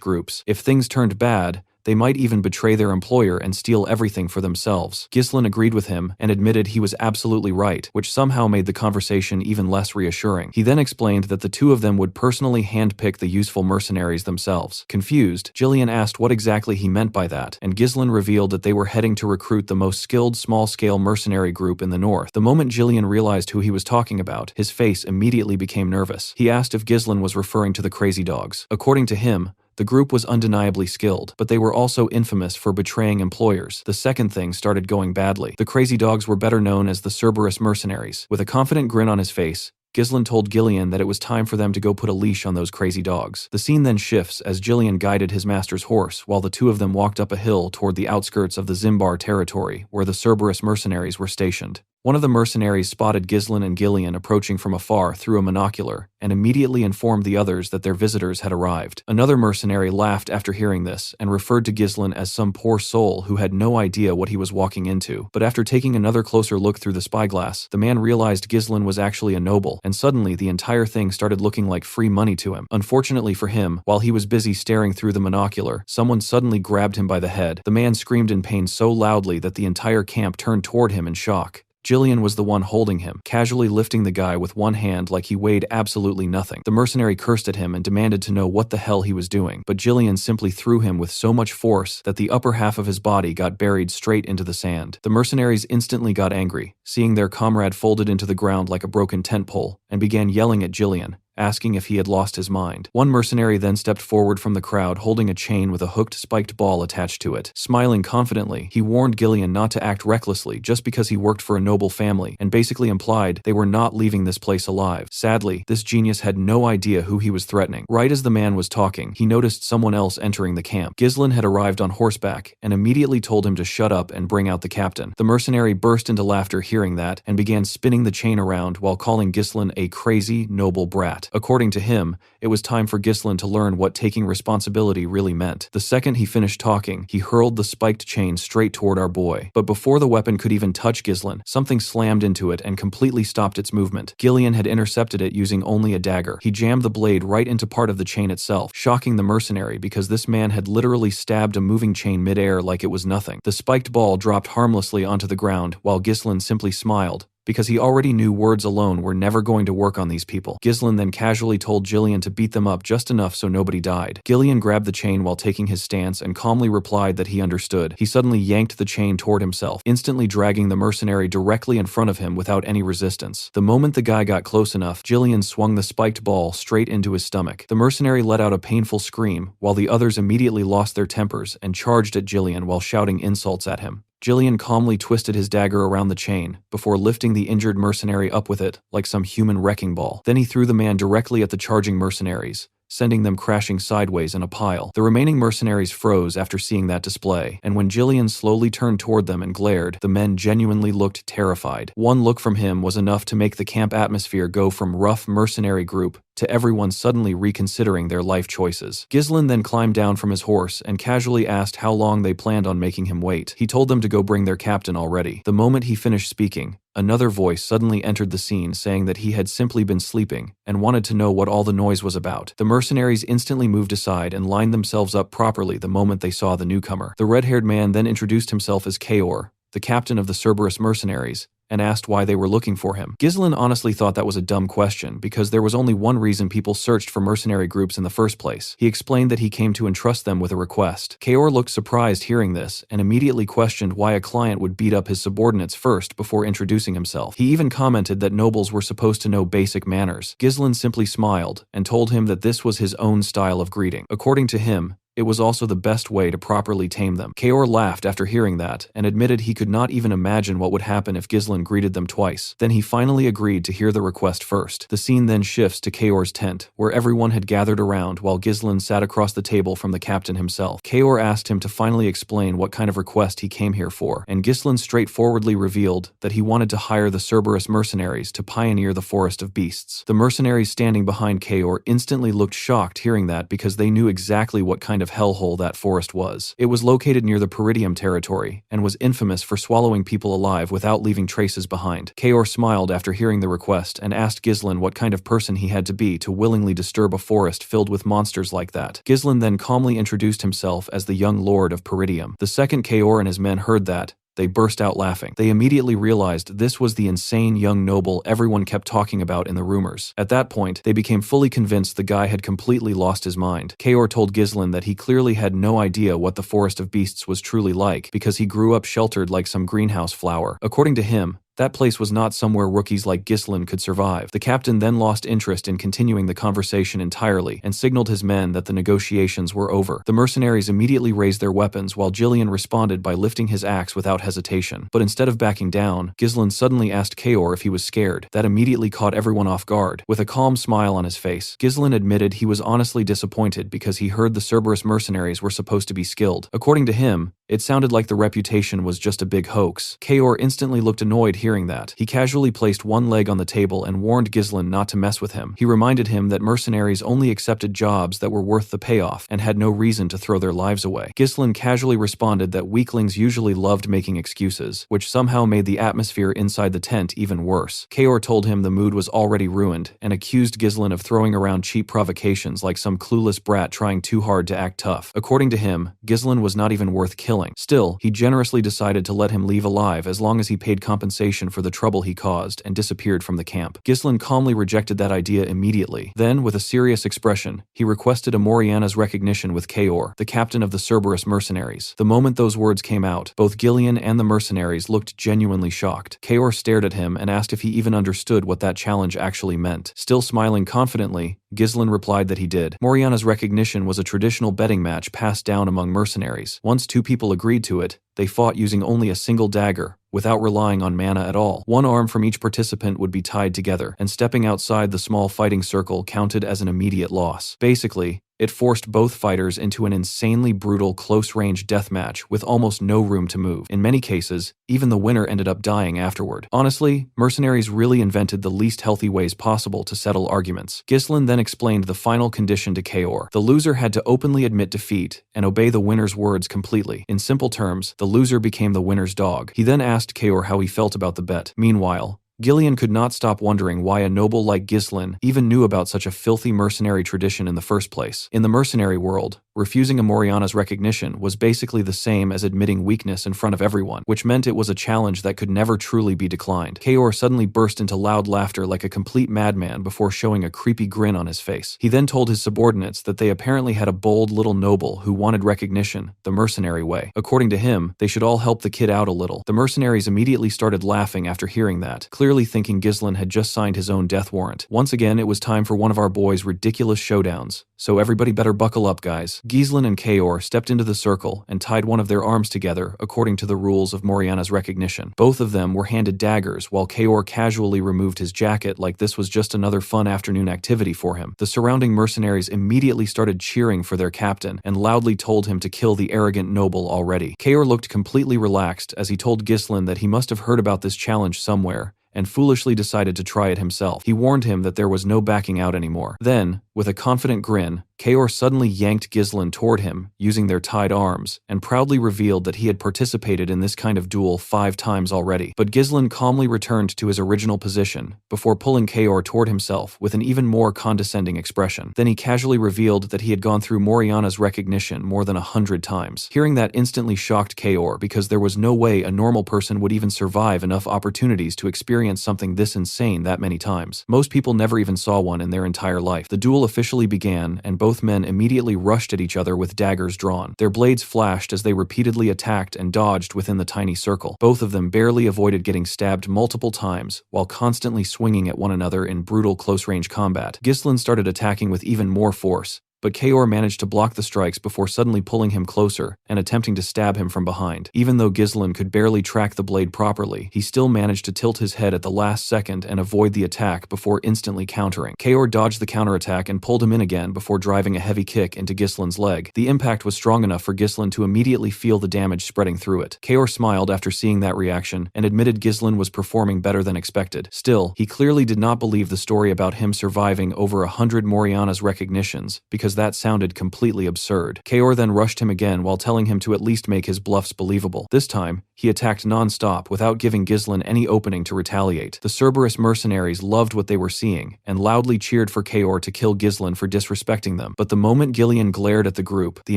groups. If things turned bad, they might even betray their employer and steal everything for themselves. Ghislain agreed with him and admitted he was absolutely right, which somehow made the conversation even less reassuring. He then explained that the two of them would personally handpick the useful mercenaries themselves. Confused, Gillian asked what exactly he meant by that, and Ghislain revealed that they were heading to recruit the most skilled small-scale mercenary group in the north. The moment Gillian realized who he was talking about, his face immediately became nervous. He asked if Ghislain was referring to the Crazy Dogs. According to him, the group was undeniably skilled, but they were also infamous for betraying employers. The second thing started going badly. The Crazy Dogs were better known as the Cerberus mercenaries. With a confident grin on his face, Ghislain told Gillian that it was time for them to go put a leash on those crazy dogs. The scene then shifts as Gillian guided his master's horse while the two of them walked up a hill toward the outskirts of the Zimbar territory where the Cerberus mercenaries were stationed. One of the mercenaries spotted Ghislain and Gillian approaching from afar through a monocular and immediately informed the others that their visitors had arrived. Another mercenary laughed after hearing this and referred to Ghislain as some poor soul who had no idea what he was walking into. But after taking another closer look through the spyglass, the man realized Ghislain was actually a noble, and suddenly the entire thing started looking like free money to him. Unfortunately for him, while he was busy staring through the monocular, someone suddenly grabbed him by the head. The man screamed in pain so loudly that the entire camp turned toward him in shock. Gillian was the one holding him, casually lifting the guy with one hand like he weighed absolutely nothing. The mercenary cursed at him and demanded to know what the hell he was doing, but Gillian simply threw him with so much force that the upper half of his body got buried straight into the sand. The mercenaries instantly got angry, seeing their comrade folded into the ground like a broken tent pole, and began yelling at Gillian, asking if he had lost his mind. One mercenary then stepped forward from the crowd holding a chain with a hooked spiked ball attached to it. Smiling confidently, he warned Gillian not to act recklessly just because he worked for a noble family, and basically implied they were not leaving this place alive. Sadly, this genius had no idea who he was threatening. Right as the man was talking, he noticed someone else entering the camp. Ghislain had arrived on horseback and immediately told him to shut up and bring out the captain. The mercenary burst into laughter hearing that and began spinning the chain around while calling Ghislain a crazy, noble brat. According to him, it was time for Ghislain to learn what taking responsibility really meant. The second he finished talking, he hurled the spiked chain straight toward our boy. But before the weapon could even touch Ghislain, something slammed into it and completely stopped its movement. Gillian had intercepted it using only a dagger. He jammed the blade right into part of the chain itself, shocking the mercenary because this man had literally stabbed a moving chain mid-air like it was nothing. The spiked ball dropped harmlessly onto the ground while Ghislain simply smiled, because he already knew words alone were never going to work on these people. Ghislain then casually told Gillian to beat them up just enough so nobody died. Gillian grabbed the chain while taking his stance and calmly replied that he understood. He suddenly yanked the chain toward himself, instantly dragging the mercenary directly in front of him without any resistance. The moment the guy got close enough, Gillian swung the spiked ball straight into his stomach. The mercenary let out a painful scream, while the others immediately lost their tempers and charged at Gillian while shouting insults at him. Gillian calmly twisted his dagger around the chain before lifting the injured mercenary up with it like some human wrecking ball. Then he threw the man directly at the charging mercenaries, sending them crashing sideways in a pile. The remaining mercenaries froze after seeing that display, and when Gillian slowly turned toward them and glared, the men genuinely looked terrified. One look from him was enough to make the camp atmosphere go from rough mercenary group to everyone suddenly reconsidering their life choices. Ghislain then climbed down from his horse and casually asked how long they planned on making him wait. He told them to go bring their captain already. The moment he finished speaking, another voice suddenly entered the scene saying that he had simply been sleeping and wanted to know what all the noise was about. The mercenaries instantly moved aside and lined themselves up properly the moment they saw the newcomer. The red-haired man then introduced himself as Kaor, the captain of the Cerberus mercenaries, and asked why they were looking for him. Ghislain honestly thought that was a dumb question because there was only one reason people searched for mercenary groups in the first place. He explained that he came to entrust them with a request. Kaor looked surprised hearing this and immediately questioned why a client would beat up his subordinates first before introducing himself. He even commented that nobles were supposed to know basic manners. Ghislain simply smiled and told him that this was his own style of greeting. According to him, it was also the best way to properly tame them. Kaor laughed after hearing that and admitted he could not even imagine what would happen if Ghislain greeted them twice. Then he finally agreed to hear the request first. The scene then shifts to Kaor's tent, where everyone had gathered around while Ghislain sat across the table from the captain himself. Kaor asked him to finally explain what kind of request he came here for, and Ghislain straightforwardly revealed that he wanted to hire the Cerberus mercenaries to pioneer the forest of beasts. The mercenaries standing behind Kaor instantly looked shocked hearing that because they knew exactly what kind of hellhole that forest was. It was located near the Peridium territory and was infamous for swallowing people alive without leaving traces behind. Kaor smiled after hearing the request and asked Ghislain what kind of person he had to be to willingly disturb a forest filled with monsters like that. Ghislain then calmly introduced himself as the young lord of Peridium. The second Kaor and his men heard that, they burst out laughing. They immediately realized this was the insane young noble everyone kept talking about in the rumors. At that point, they became fully convinced the guy had completely lost his mind. Kaor told Ghislain that he clearly had no idea what the Forest of Beasts was truly like because he grew up sheltered like some greenhouse flower. According to him, that place was not somewhere rookies like Ghislain could survive. The captain then lost interest in continuing the conversation entirely and signaled his men that the negotiations were over. The mercenaries immediately raised their weapons while Gillian responded by lifting his axe without hesitation. But instead of backing down, Ghislain suddenly asked Kaor if he was scared. That immediately caught everyone off guard. With a calm smile on his face, Ghislain admitted he was honestly disappointed because he heard the Cerberus mercenaries were supposed to be skilled. According to him, it sounded like the reputation was just a big hoax. Kaor instantly looked annoyed hearing that. He casually placed one leg on the table and warned Ghislain not to mess with him. He reminded him that mercenaries only accepted jobs that were worth the payoff and had no reason to throw their lives away. Ghislain casually responded that weaklings usually loved making excuses, which somehow made the atmosphere inside the tent even worse. Kaor told him the mood was already ruined and accused Ghislain of throwing around cheap provocations like some clueless brat trying too hard to act tough. According to him, Ghislain was not even worth killing killing. Still, he generously decided to let him leave alive as long as he paid compensation for the trouble he caused and disappeared from the camp. Ghislain calmly rejected that idea immediately. Then, with a serious expression, he requested Amoriana's recognition with Kaor, the captain of the Cerberus mercenaries. The moment those words came out, both Gillian and the mercenaries looked genuinely shocked. Kaor stared at him and asked if he even understood what that challenge actually meant. Still smiling confidently, Ghislain replied that he did. Moriana's recognition was a traditional betting match passed down among mercenaries. Once two people agreed to it, they fought using only a single dagger, without relying on mana at all. One arm from each participant would be tied together, and stepping outside the small fighting circle counted as an immediate loss. Basically, it forced both fighters into an insanely brutal close-range deathmatch with almost no room to move. In many cases, even the winner ended up dying afterward. Honestly, mercenaries really invented the least healthy ways possible to settle arguments. Ghislain then explained the final condition to Kaor. The loser had to openly admit defeat and obey the winner's words completely. In simple terms, the loser became the winner's dog. He then asked Kaor how he felt about the bet. Meanwhile, Gillian could not stop wondering why a noble like Ghislain even knew about such a filthy mercenary tradition in the first place. In the mercenary world, refusing Amoriana's recognition was basically the same as admitting weakness in front of everyone, which meant it was a challenge that could never truly be declined. Kaor suddenly burst into loud laughter like a complete madman before showing a creepy grin on his face. He then told his subordinates that they apparently had a bold little noble who wanted recognition the mercenary way. According to him, they should all help the kid out a little. The mercenaries immediately started laughing after hearing that, clearly thinking Ghislain had just signed his own death warrant. Once again, it was time for one of our boys' ridiculous showdowns, so everybody better buckle up, guys. Ghislain and Kaor stepped into the circle and tied one of their arms together according to the rules of Moriana's recognition. Both of them were handed daggers while Kaor casually removed his jacket like this was just another fun afternoon activity for him. The surrounding mercenaries immediately started cheering for their captain and loudly told him to kill the arrogant noble already. Kaor looked completely relaxed as he told Ghislain that he must have heard about this challenge somewhere and foolishly decided to try it himself. He warned him that there was no backing out anymore. Then, with a confident grin, Kaor suddenly yanked Ghislain toward him, using their tied arms, and proudly revealed that he had participated in this kind of duel 5 times already. But Ghislain calmly returned to his original position, before pulling Kaor toward himself with an even more condescending expression. Then he casually revealed that he had gone through Moriana's recognition more than 100 times. Hearing that instantly shocked Kaor because there was no way a normal person would even survive enough opportunities to experience something this insane that many times. Most people never even saw one in their entire life. The duel officially began, and both men immediately rushed at each other with daggers drawn. Their blades flashed as they repeatedly attacked and dodged within the tiny circle. Both of them barely avoided getting stabbed multiple times, while constantly swinging at one another in brutal close-range combat. Ghislain started attacking with even more force, but Kaor managed to block the strikes before suddenly pulling him closer and attempting to stab him from behind. Even though Ghislain could barely track the blade properly, he still managed to tilt his head at the last second and avoid the attack before instantly countering. Kaor dodged the counterattack and pulled him in again before driving a heavy kick into Ghislain's leg. The impact was strong enough for Ghislain to immediately feel the damage spreading through it. Kaor smiled after seeing that reaction and admitted Ghislain was performing better than expected. Still, he clearly did not believe the story about him surviving over 100 Moriana's recognitions because that sounded completely absurd. Kaor then rushed him again while telling him to at least make his bluffs believable. This time, he attacked non-stop without giving Ghislain any opening to retaliate. The Cerberus mercenaries loved what they were seeing and loudly cheered for Kaor to kill Ghislain for disrespecting them. But the moment Gillian glared at the group, the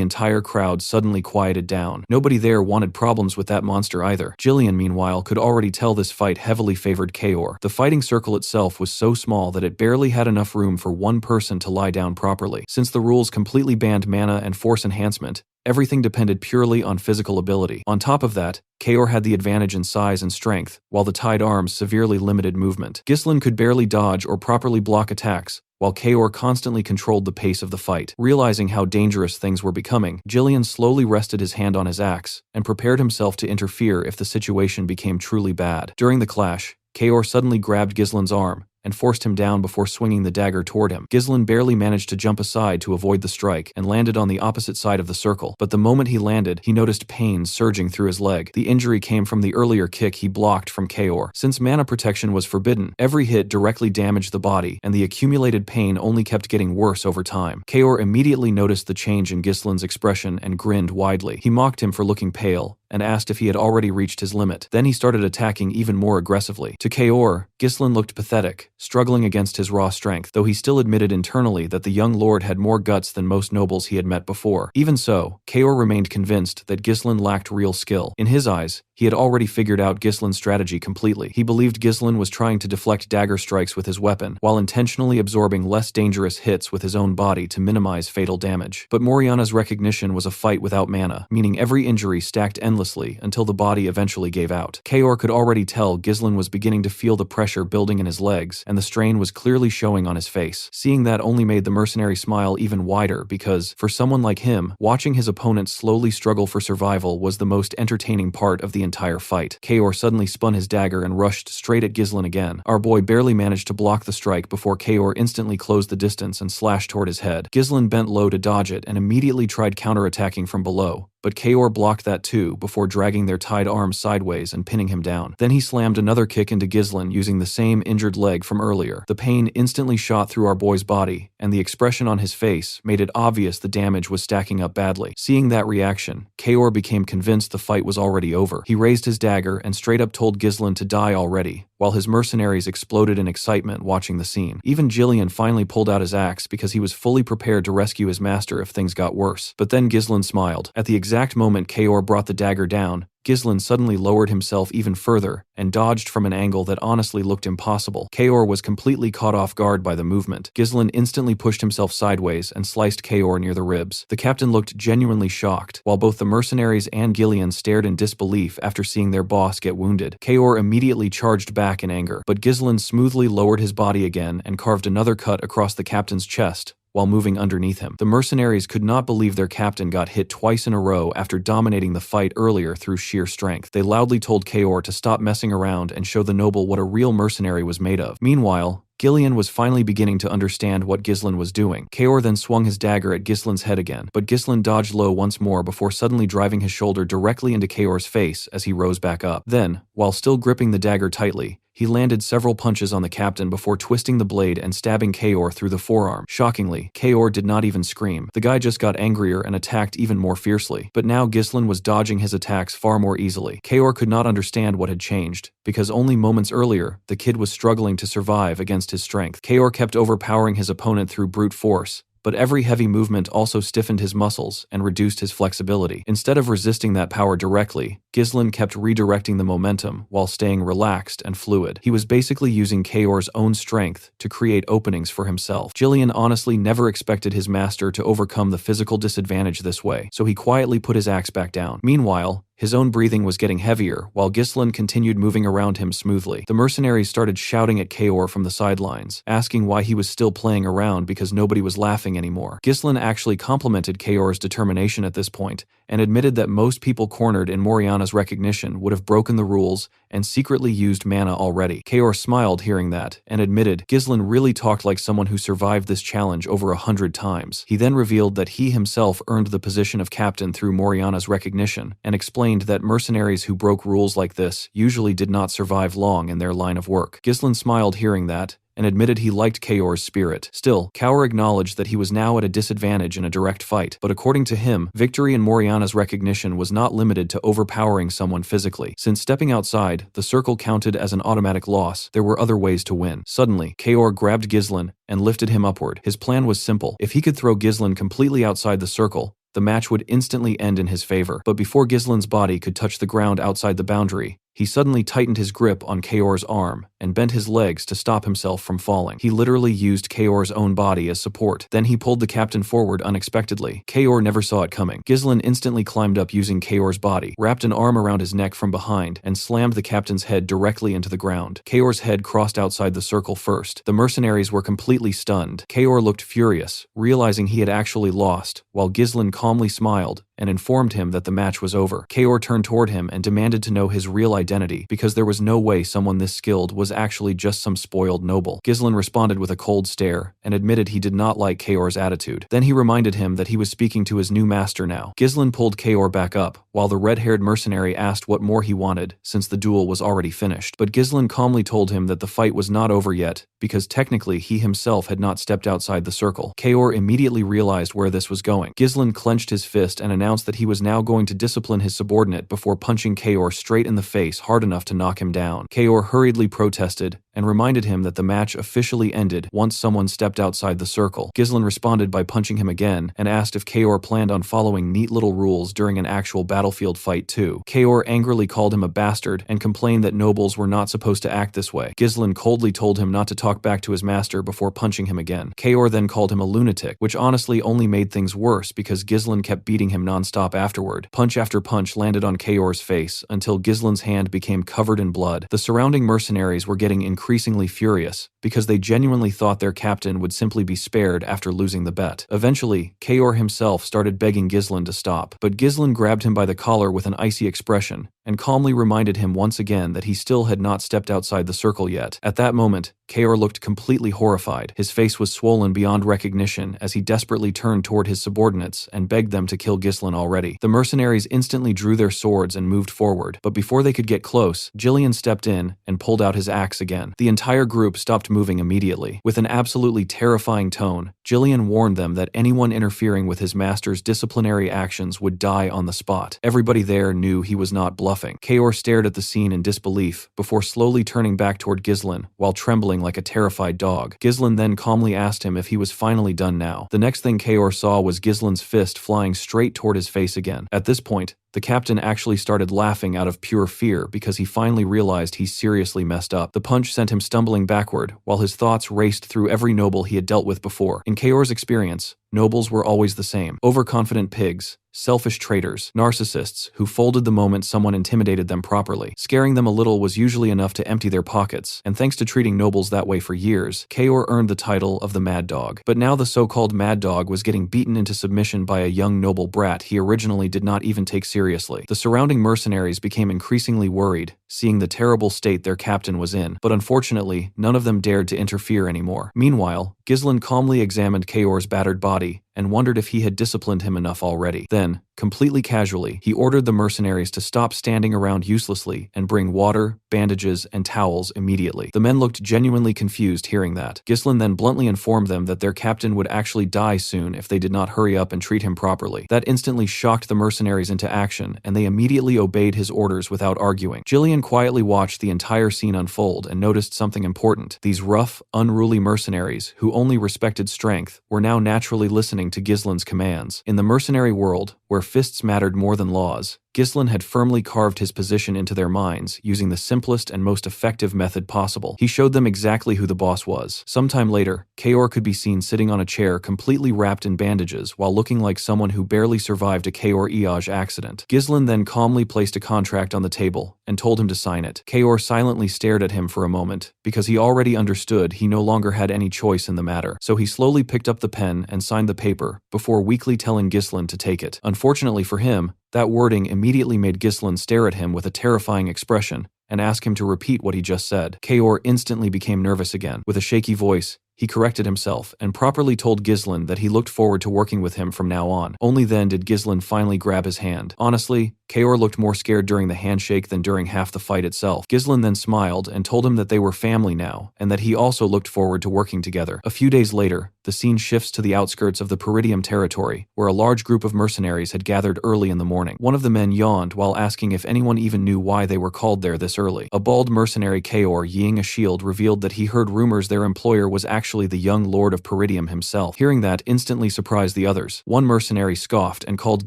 entire crowd suddenly quieted down. Nobody there wanted problems with that monster either. Gillian, meanwhile, could already tell this fight heavily favored Kaor. The fighting circle itself was so small that it barely had enough room for one person to lie down properly. Since the rules completely banned mana and force enhancement, everything depended purely on physical ability. On top of that, Kaor had the advantage in size and strength, while the tied arms severely limited movement. Ghislain could barely dodge or properly block attacks, while Kaor constantly controlled the pace of the fight. Realizing how dangerous things were becoming, Gillian slowly rested his hand on his axe and prepared himself to interfere if the situation became truly bad. During the clash, Kaor suddenly grabbed Ghislain's arm and forced him down before swinging the dagger toward him. Ghislain barely managed to jump aside to avoid the strike and landed on the opposite side of the circle. But the moment he landed, he noticed pain surging through his leg. The injury came from the earlier kick he blocked from Kaor. Since mana protection was forbidden, every hit directly damaged the body, and the accumulated pain only kept getting worse over time. Kaor immediately noticed the change in Ghislain's expression and grinned widely. He mocked him for looking pale, and asked if he had already reached his limit. Then he started attacking even more aggressively. To Kaor, Ghislain looked pathetic, struggling against his raw strength, though he still admitted internally that the young lord had more guts than most nobles he had met before. Even so, Kaor remained convinced that Ghislain lacked real skill. In his eyes, he had already figured out Ghislain's strategy completely. He believed Ghislain was trying to deflect dagger strikes with his weapon, while intentionally absorbing less dangerous hits with his own body to minimize fatal damage. But Moriana's recognition was a fight without mana, meaning every injury stacked endlessly until the body eventually gave out. Kaor could already tell Ghislain was beginning to feel the pressure building in his legs, and the strain was clearly showing on his face. Seeing that only made the mercenary smile even wider because, for someone like him, watching his opponent slowly struggle for survival was the most entertaining part of the entire fight. Kaor suddenly spun his dagger and rushed straight at Ghislain again. Our boy barely managed to block the strike before Kaor instantly closed the distance and slashed toward his head. Ghislain bent low to dodge it and immediately tried counterattacking from below, but Kaor blocked that too before dragging their tied arms sideways and pinning him down. Then he slammed another kick into Ghislain using the same injured leg from earlier. The pain instantly shot through our boy's body, and the expression on his face made it obvious the damage was stacking up badly. Seeing that reaction, Kaor became convinced the fight was already over. He raised his dagger and straight up told Ghislain to die already, while his mercenaries exploded in excitement watching the scene. Even Jillian finally pulled out his axe because he was fully prepared to rescue his master if things got worse. But then Ghislain smiled. At the exact moment Kaor brought the dagger down, Ghislain suddenly lowered himself even further and dodged from an angle that honestly looked impossible. Kaor was completely caught off guard by the movement. Ghislain instantly pushed himself sideways and sliced Kaor near the ribs. The captain looked genuinely shocked, while both the mercenaries and Gillian stared in disbelief after seeing their boss get wounded. Kaor immediately charged back in anger, but Ghislain smoothly lowered his body again and carved another cut across the captain's chest while moving underneath him. The mercenaries could not believe their captain got hit twice in a row after dominating the fight earlier through sheer strength. They loudly told Kaor to stop messing around and show the noble what a real mercenary was made of. Meanwhile, Gillian was finally beginning to understand what Ghislain was doing. Kaor then swung his dagger at Ghislain's head again, but Ghislain dodged low once more before suddenly driving his shoulder directly into Kaor's face as he rose back up. Then, while still gripping the dagger tightly, he landed several punches on the captain before twisting the blade and stabbing Kaor through the forearm. Shockingly, Kaor did not even scream. The guy just got angrier and attacked even more fiercely. But now Ghislain was dodging his attacks far more easily. Kaor could not understand what had changed, because only moments earlier, the kid was struggling to survive against his strength. Kaor kept overpowering his opponent through brute force, but every heavy movement also stiffened his muscles and reduced his flexibility. Instead of resisting that power directly, Ghislain kept redirecting the momentum while staying relaxed and fluid. He was basically using Kaor's own strength to create openings for himself. Jillian honestly never expected his master to overcome the physical disadvantage this way, so he quietly put his axe back down. Meanwhile, his own breathing was getting heavier, while Ghislain continued moving around him smoothly. The mercenaries started shouting at Kaor from the sidelines, asking why he was still playing around because nobody was laughing anymore. Ghislain actually complimented Kaor's determination at this point, and admitted that most people cornered in Moriana's recognition would have broken the rules and secretly used mana already. Kaor smiled hearing that, and admitted Ghislain really talked like someone who survived this challenge over 100 times. He then revealed that he himself earned the position of captain through Moriana's recognition, and explained that mercenaries who broke rules like this usually did not survive long in their line of work. Ghislain smiled hearing that, and admitted he liked Kaor's spirit. Still, Kaor acknowledged that he was now at a disadvantage in a direct fight, but according to him, victory in Moriana's recognition was not limited to overpowering someone physically. Since stepping outside, the circle counted as an automatic loss, there were other ways to win. Suddenly, Kaor grabbed Ghislain and lifted him upward. His plan was simple. If he could throw Ghislain completely outside the circle, the match would instantly end in his favor. But before Ghislain's body could touch the ground outside the boundary, he suddenly tightened his grip on Kaor's arm and bent his legs to stop himself from falling. He literally used Kaor's own body as support. Then he pulled the captain forward unexpectedly. Kaor never saw it coming. Ghislain instantly climbed up using Kaor's body, wrapped an arm around his neck from behind, and slammed the captain's head directly into the ground. Kaor's head crossed outside the circle first. The mercenaries were completely stunned. Kaor looked furious, realizing he had actually lost, while Ghislain calmly smiled and informed him that the match was over. Kaor turned toward him and demanded to know his real identity, because there was no way someone this skilled was actually just some spoiled noble. Ghislain responded with a cold stare, and admitted he did not like Kaor's attitude. Then he reminded him that he was speaking to his new master now. Ghislain pulled Kaor back up, while the red-haired mercenary asked what more he wanted, since the duel was already finished. But Ghislain calmly told him that the fight was not over yet, because technically he himself had not stepped outside the circle. Kaor immediately realized where this was going. Ghislain clenched his fist and announced announced that he was now going to discipline his subordinate before punching Kaor straight in the face hard enough to knock him down. Kaor hurriedly protested and reminded him that the match officially ended once someone stepped outside the circle. Ghislain responded by punching him again and asked if Kaor planned on following neat little rules during an actual battlefield fight too. Kaor angrily called him a bastard and complained that nobles were not supposed to act this way. Ghislain coldly told him not to talk back to his master before punching him again. Kaor then called him a lunatic, which honestly only made things worse because Ghislain kept beating him non-stop afterward. Punch after punch landed on Kaor's face until Ghislain's hand became covered in blood. The surrounding mercenaries were getting increasingly furious because they genuinely thought their captain would simply be spared after losing the bet. Eventually, Kaor himself started begging Ghislain to stop, but Ghislain grabbed him by the collar with an icy expression and calmly reminded him once again that he still had not stepped outside the circle yet. At that moment, Kaor looked completely horrified. His face was swollen beyond recognition as he desperately turned toward his subordinates and begged them to kill Ghislain already. The mercenaries instantly drew their swords and moved forward, but before they could get close, Jillian stepped in and pulled out his axe again. The entire group stopped moving immediately. With an absolutely terrifying tone, Jillian warned them that anyone interfering with his master's disciplinary actions would die on the spot. Everybody there knew he was not bluffing. Kaor stared at the scene in disbelief before slowly turning back toward Ghislain while trembling like a terrified dog. Ghislain then calmly asked him if he was finally done now. The next thing Kaor saw was Ghislain's fist flying straight toward his face again. At this point, the captain actually started laughing out of pure fear because he finally realized he seriously messed up. The punch sent him stumbling backward while his thoughts raced through every noble he had dealt with before. In Kaor's experience, nobles were always the same: overconfident pigs, selfish traitors, narcissists who folded the moment someone intimidated them properly. Scaring them a little was usually enough to empty their pockets, and thanks to treating nobles that way for years, Kaor earned the title of the Mad Dog. But now the so-called Mad Dog was getting beaten into submission by a young noble brat he originally did not even take seriously. The surrounding mercenaries became increasingly worried, seeing the terrible state their captain was in, but unfortunately, none of them dared to interfere anymore. Meanwhile, Ghislain calmly examined Kaor's battered body and wondered if he had disciplined him enough already. Then, completely casually, he ordered the mercenaries to stop standing around uselessly and bring water, bandages, and towels immediately. The men looked genuinely confused hearing that. Ghislain then bluntly informed them that their captain would actually die soon if they did not hurry up and treat him properly. That instantly shocked the mercenaries into action, and they immediately obeyed his orders without arguing. Jillian quietly watched the entire scene unfold and noticed something important. These rough, unruly mercenaries, who only respected strength, were now naturally listening to Ghislain's commands. In the mercenary world, where fists mattered more than laws, Ghislain had firmly carved his position into their minds using the simplest and most effective method possible. He showed them exactly who the boss was. Sometime later, Kaor could be seen sitting on a chair completely wrapped in bandages while looking like someone who barely survived a Kaor-Iaj accident. Ghislain then calmly placed a contract on the table and told him to sign it. Kaor silently stared at him for a moment because he already understood he no longer had any choice in the matter. So he slowly picked up the pen and signed the paper before weakly telling Ghislain to take it. Unfortunately for him, that wording immediately made Ghislain stare at him with a terrifying expression and ask him to repeat what he just said. Kaor instantly became nervous again. With a shaky voice, he corrected himself and properly told Ghislain that he looked forward to working with him from now on. Only then did Ghislain finally grab his hand. Honestly, Kaor looked more scared during the handshake than during half the fight itself. Ghislain then smiled and told him that they were family now and that he also looked forward to working together. A few days later, the scene shifts to the outskirts of the Peridium territory, where a large group of mercenaries had gathered early in the morning. One of the men yawned while asking if anyone even knew why they were called there this early. A bald mercenary Kaor yeeing a shield revealed that he heard rumors their employer was actually the young lord of Peridium himself. Hearing that instantly surprised the others. One mercenary scoffed and called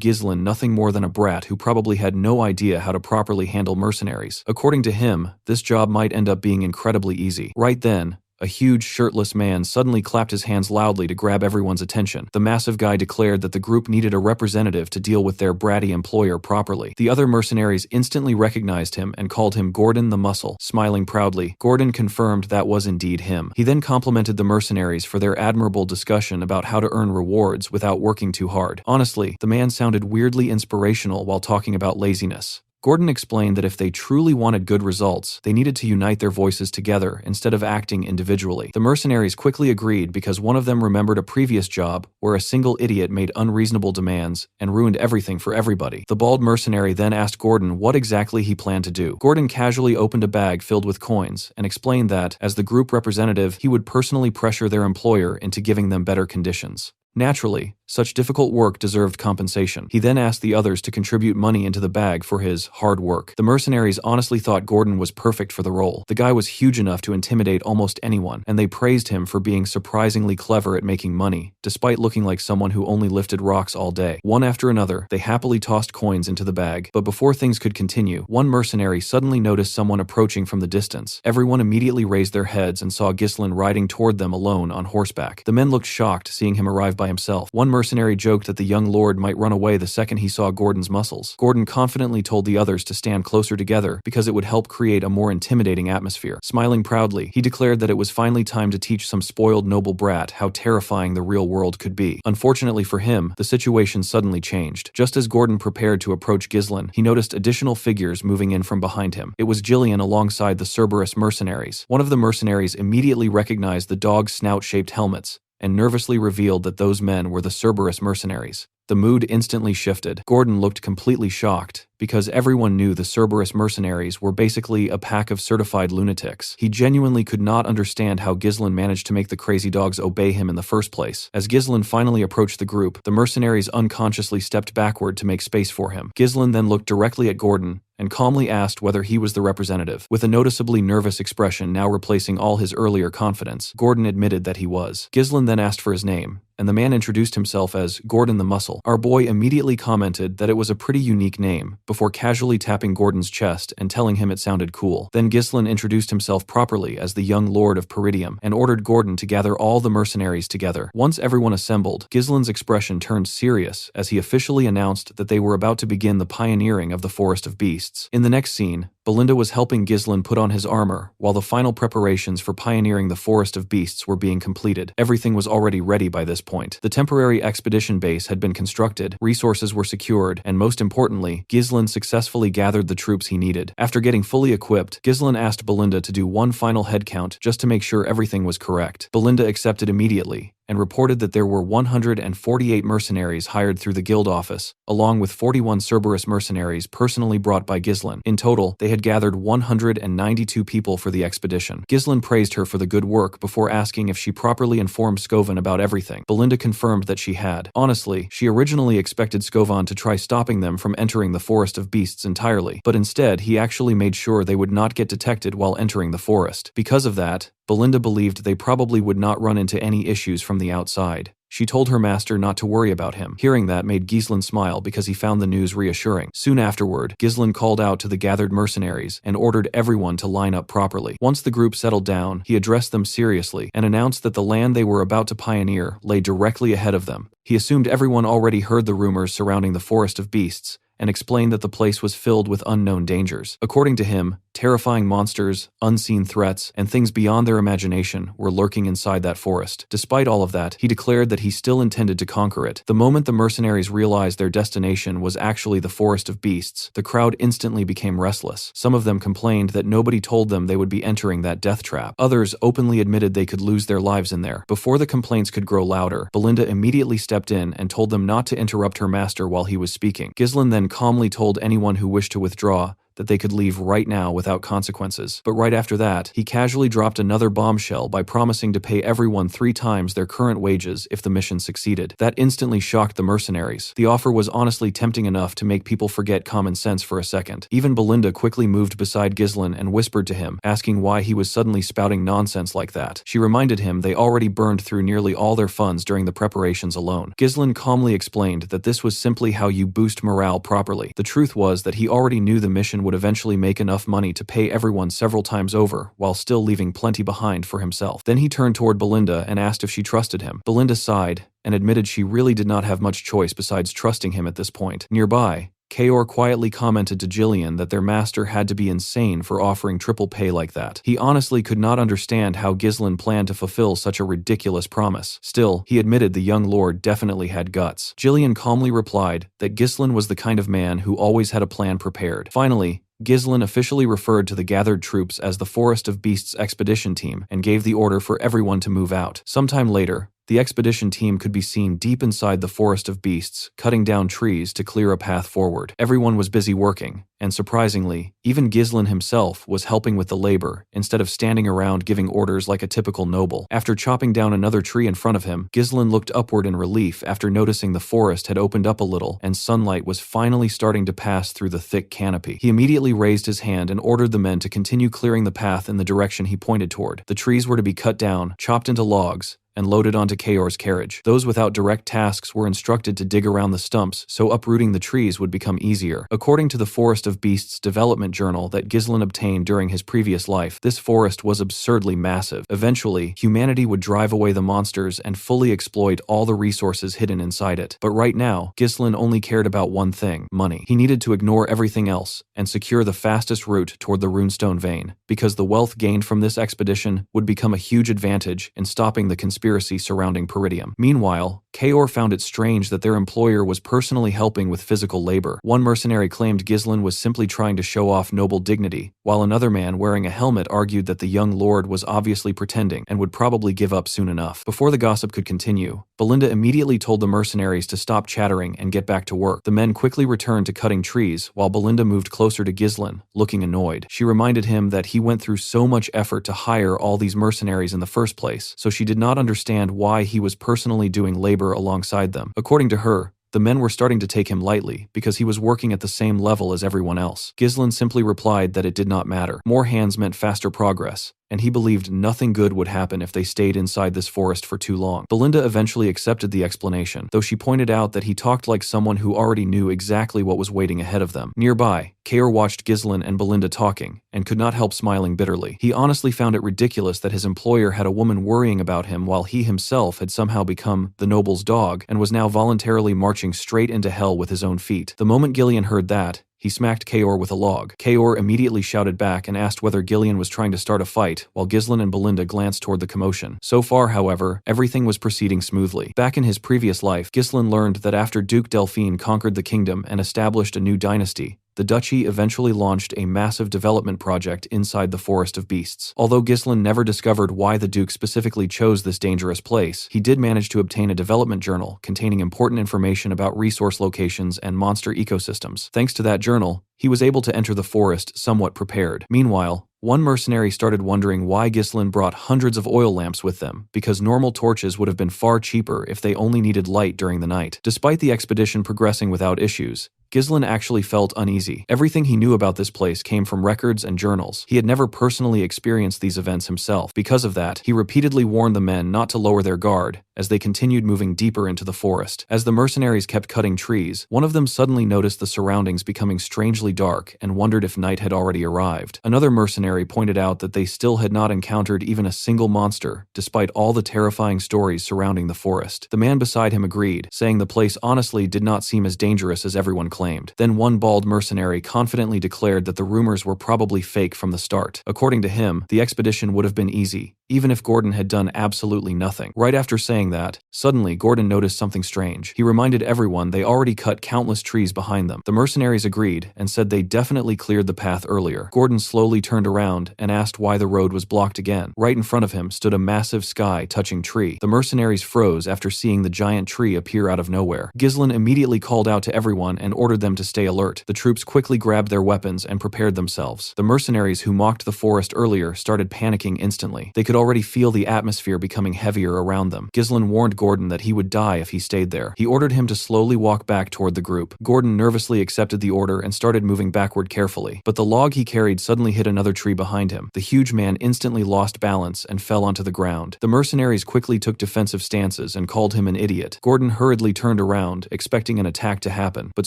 Ghislain nothing more than a brat who probably had no idea how to properly handle mercenaries. According to him, this job might end up being incredibly easy. Right then, a huge shirtless man suddenly clapped his hands loudly to grab everyone's attention. The massive guy declared that the group needed a representative to deal with their bratty employer properly. The other mercenaries instantly recognized him and called him Gordon the Muscle. Smiling proudly, Gordon confirmed that was indeed him. He then complimented the mercenaries for their admirable discussion about how to earn rewards without working too hard. Honestly, the man sounded weirdly inspirational while talking about laziness. Gordon explained that if they truly wanted good results, they needed to unite their voices together instead of acting individually. The mercenaries quickly agreed because one of them remembered a previous job where a single idiot made unreasonable demands and ruined everything for everybody. The bald mercenary then asked Gordon what exactly he planned to do. Gordon casually opened a bag filled with coins and explained that, as the group representative, he would personally pressure their employer into giving them better conditions. Naturally, Such difficult work deserved compensation. He then asked the others to contribute money into the bag for his hard work. The mercenaries honestly thought Gordon was perfect for the role. The guy was huge enough to intimidate almost anyone, and they praised him for being surprisingly clever at making money, despite looking like someone who only lifted rocks all day. One after another, they happily tossed coins into the bag. But before things could continue, one mercenary suddenly noticed someone approaching from the distance. Everyone immediately raised their heads and saw Ghislain riding toward them alone on horseback. The men looked shocked seeing him arrive by himself. One mercenary joked that the young lord might run away the second he saw Gordon's muscles. Gordon confidently told the others to stand closer together because it would help create a more intimidating atmosphere. Smiling proudly, he declared that it was finally time to teach some spoiled noble brat how terrifying the real world could be. Unfortunately for him, the situation suddenly changed. Just as Gordon prepared to approach Ghislain, he noticed additional figures moving in from behind him. It was Jillian alongside the Cerberus mercenaries. One of the mercenaries immediately recognized the dog's snout-shaped helmets and nervously revealed that those men were the Cerberus mercenaries. The mood instantly shifted. Gordon looked completely shocked, because everyone knew the Cerberus mercenaries were basically a pack of certified lunatics. He genuinely could not understand how Ghislain managed to make the crazy dogs obey him in the first place. As Ghislain finally approached the group, the mercenaries unconsciously stepped backward to make space for him. Ghislain then looked directly at Gordon and calmly asked whether he was the representative. With a noticeably nervous expression now replacing all his earlier confidence, Gordon admitted that he was. Ghislain then asked for his name, and the man introduced himself as Gordon the Muscle. Our boy immediately commented that it was a pretty unique name, before casually tapping Gordon's chest and telling him it sounded cool. Then Ghislain introduced himself properly as the young lord of Peridium and ordered Gordon to gather all the mercenaries together. Once everyone assembled, Ghislain's expression turned serious as he officially announced that they were about to begin the pioneering of the Forest of Beasts. In the next scene, Belinda was helping Ghislain put on his armor while the final preparations for pioneering the Forest of Beasts were being completed. Everything was already ready by this point. The temporary expedition base had been constructed, resources were secured, and most importantly, Ghislain successfully gathered the troops he needed. After getting fully equipped, Ghislain asked Belinda to do one final head count just to make sure everything was correct. Belinda accepted immediately and reported that there were 148 mercenaries hired through the guild office, along with 41 Cerberus mercenaries personally brought by Ghislain. In total, they had gathered 192 people for the expedition. Ghislain praised her for the good work before asking if she properly informed Scovan about everything. Belinda confirmed that she had. Honestly, she originally expected Scovan to try stopping them from entering the Forest of Beasts entirely, but instead he actually made sure they would not get detected while entering the forest. Because of that, Belinda believed they probably would not run into any issues from the outside. She told her master not to worry about him. Hearing that made Ghislain smile because he found the news reassuring. Soon afterward, Ghislain called out to the gathered mercenaries and ordered everyone to line up properly. Once the group settled down, he addressed them seriously and announced that the land they were about to pioneer lay directly ahead of them. He assumed everyone already heard the rumors surrounding the Forest of Beasts and explained that the place was filled with unknown dangers. According to him, terrifying monsters, unseen threats, and things beyond their imagination were lurking inside that forest. Despite all of that, he declared that he still intended to conquer it. The moment the mercenaries realized their destination was actually the Forest of Beasts, the crowd instantly became restless. Some of them complained that nobody told them they would be entering that death trap. Others openly admitted they could lose their lives in there. Before the complaints could grow louder, Belinda immediately stepped in and told them not to interrupt her master while he was speaking. Ghislain then calmly told anyone who wished to withdraw that they could leave right now without consequences. But right after that, he casually dropped another bombshell by promising to pay everyone 3 times their current wages if the mission succeeded. That instantly shocked the mercenaries. The offer was honestly tempting enough to make people forget common sense for a second. Even Belinda quickly moved beside Ghislain and whispered to him, asking why he was suddenly spouting nonsense like that. She reminded him they already burned through nearly all their funds during the preparations alone. Ghislain calmly explained that this was simply how you boost morale properly. The truth was that he already knew the mission would eventually make enough money to pay everyone several times over, while still leaving plenty behind for himself. Then he turned toward Belinda and asked if she trusted him. Belinda sighed and admitted she really did not have much choice besides trusting him at this point. Nearby, Kaor quietly commented to Jillian that their master had to be insane for offering triple pay like that. He honestly could not understand how Ghislain planned to fulfill such a ridiculous promise. Still, he admitted the young lord definitely had guts. Jillian calmly replied that Ghislain was the kind of man who always had a plan prepared. Finally, Ghislain officially referred to the gathered troops as the Forest of Beasts expedition team and gave the order for everyone to move out. Sometime later, the expedition team could be seen deep inside the forest of beasts, cutting down trees to clear a path forward. Everyone was busy working, and surprisingly, even Ghislain himself was helping with the labor, instead of standing around giving orders like a typical noble. After chopping down another tree in front of him, Ghislain looked upward in relief after noticing the forest had opened up a little and sunlight was finally starting to pass through the thick canopy. He immediately raised his hand and ordered the men to continue clearing the path in the direction he pointed toward. The trees were to be cut down, chopped into logs, and loaded onto Kaor's carriage. Those without direct tasks were instructed to dig around the stumps so uprooting the trees would become easier. According to the Forest of Beasts development journal that Ghislain obtained during his previous life, this forest was absurdly massive. Eventually, humanity would drive away the monsters and fully exploit all the resources hidden inside it. But right now, Ghislain only cared about one thing: money. He needed to ignore everything else and secure the fastest route toward the runestone vein, because the wealth gained from this expedition would become a huge advantage in stopping the conspiracy surrounding Peridium. Meanwhile, Kaor found it strange that their employer was personally helping with physical labor. One mercenary claimed Ghislain was simply trying to show off noble dignity, while another man wearing a helmet argued that the young lord was obviously pretending and would probably give up soon enough. Before the gossip could continue, Belinda immediately told the mercenaries to stop chattering and get back to work. The men quickly returned to cutting trees, while Belinda moved closer to Ghislain, looking annoyed. She reminded him that he went through so much effort to hire all these mercenaries in the first place, so she did not understand why he was personally doing labor alongside them. According to her, the men were starting to take him lightly because he was working at the same level as everyone else. Ghislain simply replied that it did not matter. More hands meant faster progress, and he believed nothing good would happen if they stayed inside this forest for too long. Belinda eventually accepted the explanation, though she pointed out that he talked like someone who already knew exactly what was waiting ahead of them. Nearby, Kaor watched Ghislain and Belinda talking, and could not help smiling bitterly. He honestly found it ridiculous that his employer had a woman worrying about him while he himself had somehow become the noble's dog and was now voluntarily marching straight into hell with his own feet. The moment Gillian heard that, he smacked Kaor with a log. Kaor immediately shouted back and asked whether Gillian was trying to start a fight, while Ghislain and Belinda glanced toward the commotion. So far, however, everything was proceeding smoothly. Back in his previous life, Ghislain learned that after Duke Delphine conquered the kingdom and established a new dynasty, the duchy eventually launched a massive development project inside the Forest of Beasts. Although Ghislain never discovered why the Duke specifically chose this dangerous place, he did manage to obtain a development journal containing important information about resource locations and monster ecosystems. Thanks to that journal, he was able to enter the forest somewhat prepared. Meanwhile, one mercenary started wondering why Ghislain brought hundreds of oil lamps with them, because normal torches would have been far cheaper if they only needed light during the night. Despite the expedition progressing without issues, Ghislain actually felt uneasy. Everything he knew about this place came from records and journals. He had never personally experienced these events himself. Because of that, he repeatedly warned the men not to lower their guard as they continued moving deeper into the forest. As the mercenaries kept cutting trees, one of them suddenly noticed the surroundings becoming strangely dark and wondered if night had already arrived. Another mercenary pointed out that they still had not encountered even a single monster, despite all the terrifying stories surrounding the forest. The man beside him agreed, saying the place honestly did not seem as dangerous as everyone claimed. Then one bald mercenary confidently declared that the rumors were probably fake from the start. According to him, the expedition would have been easy, even if Gordon had done absolutely nothing. Right after saying that, suddenly Gordon noticed something strange. He reminded everyone they already cut countless trees behind them. The mercenaries agreed and said they definitely cleared the path earlier. Gordon slowly turned around and asked why the road was blocked again. Right in front of him stood a massive sky-touching tree. The mercenaries froze after seeing the giant tree appear out of nowhere. Ghislain immediately called out to everyone and ordered them to stay alert. The troops quickly grabbed their weapons and prepared themselves. The mercenaries who mocked the forest earlier started panicking instantly. They could already feel the atmosphere becoming heavier around them. Ghislain warned Gordon that he would die if he stayed there. He ordered him to slowly walk back toward the group. Gordon nervously accepted the order and started moving backward carefully. But the log he carried suddenly hit another tree behind him. The huge man instantly lost balance and fell onto the ground. The mercenaries quickly took defensive stances and called him an idiot. Gordon hurriedly turned around, expecting an attack to happen, but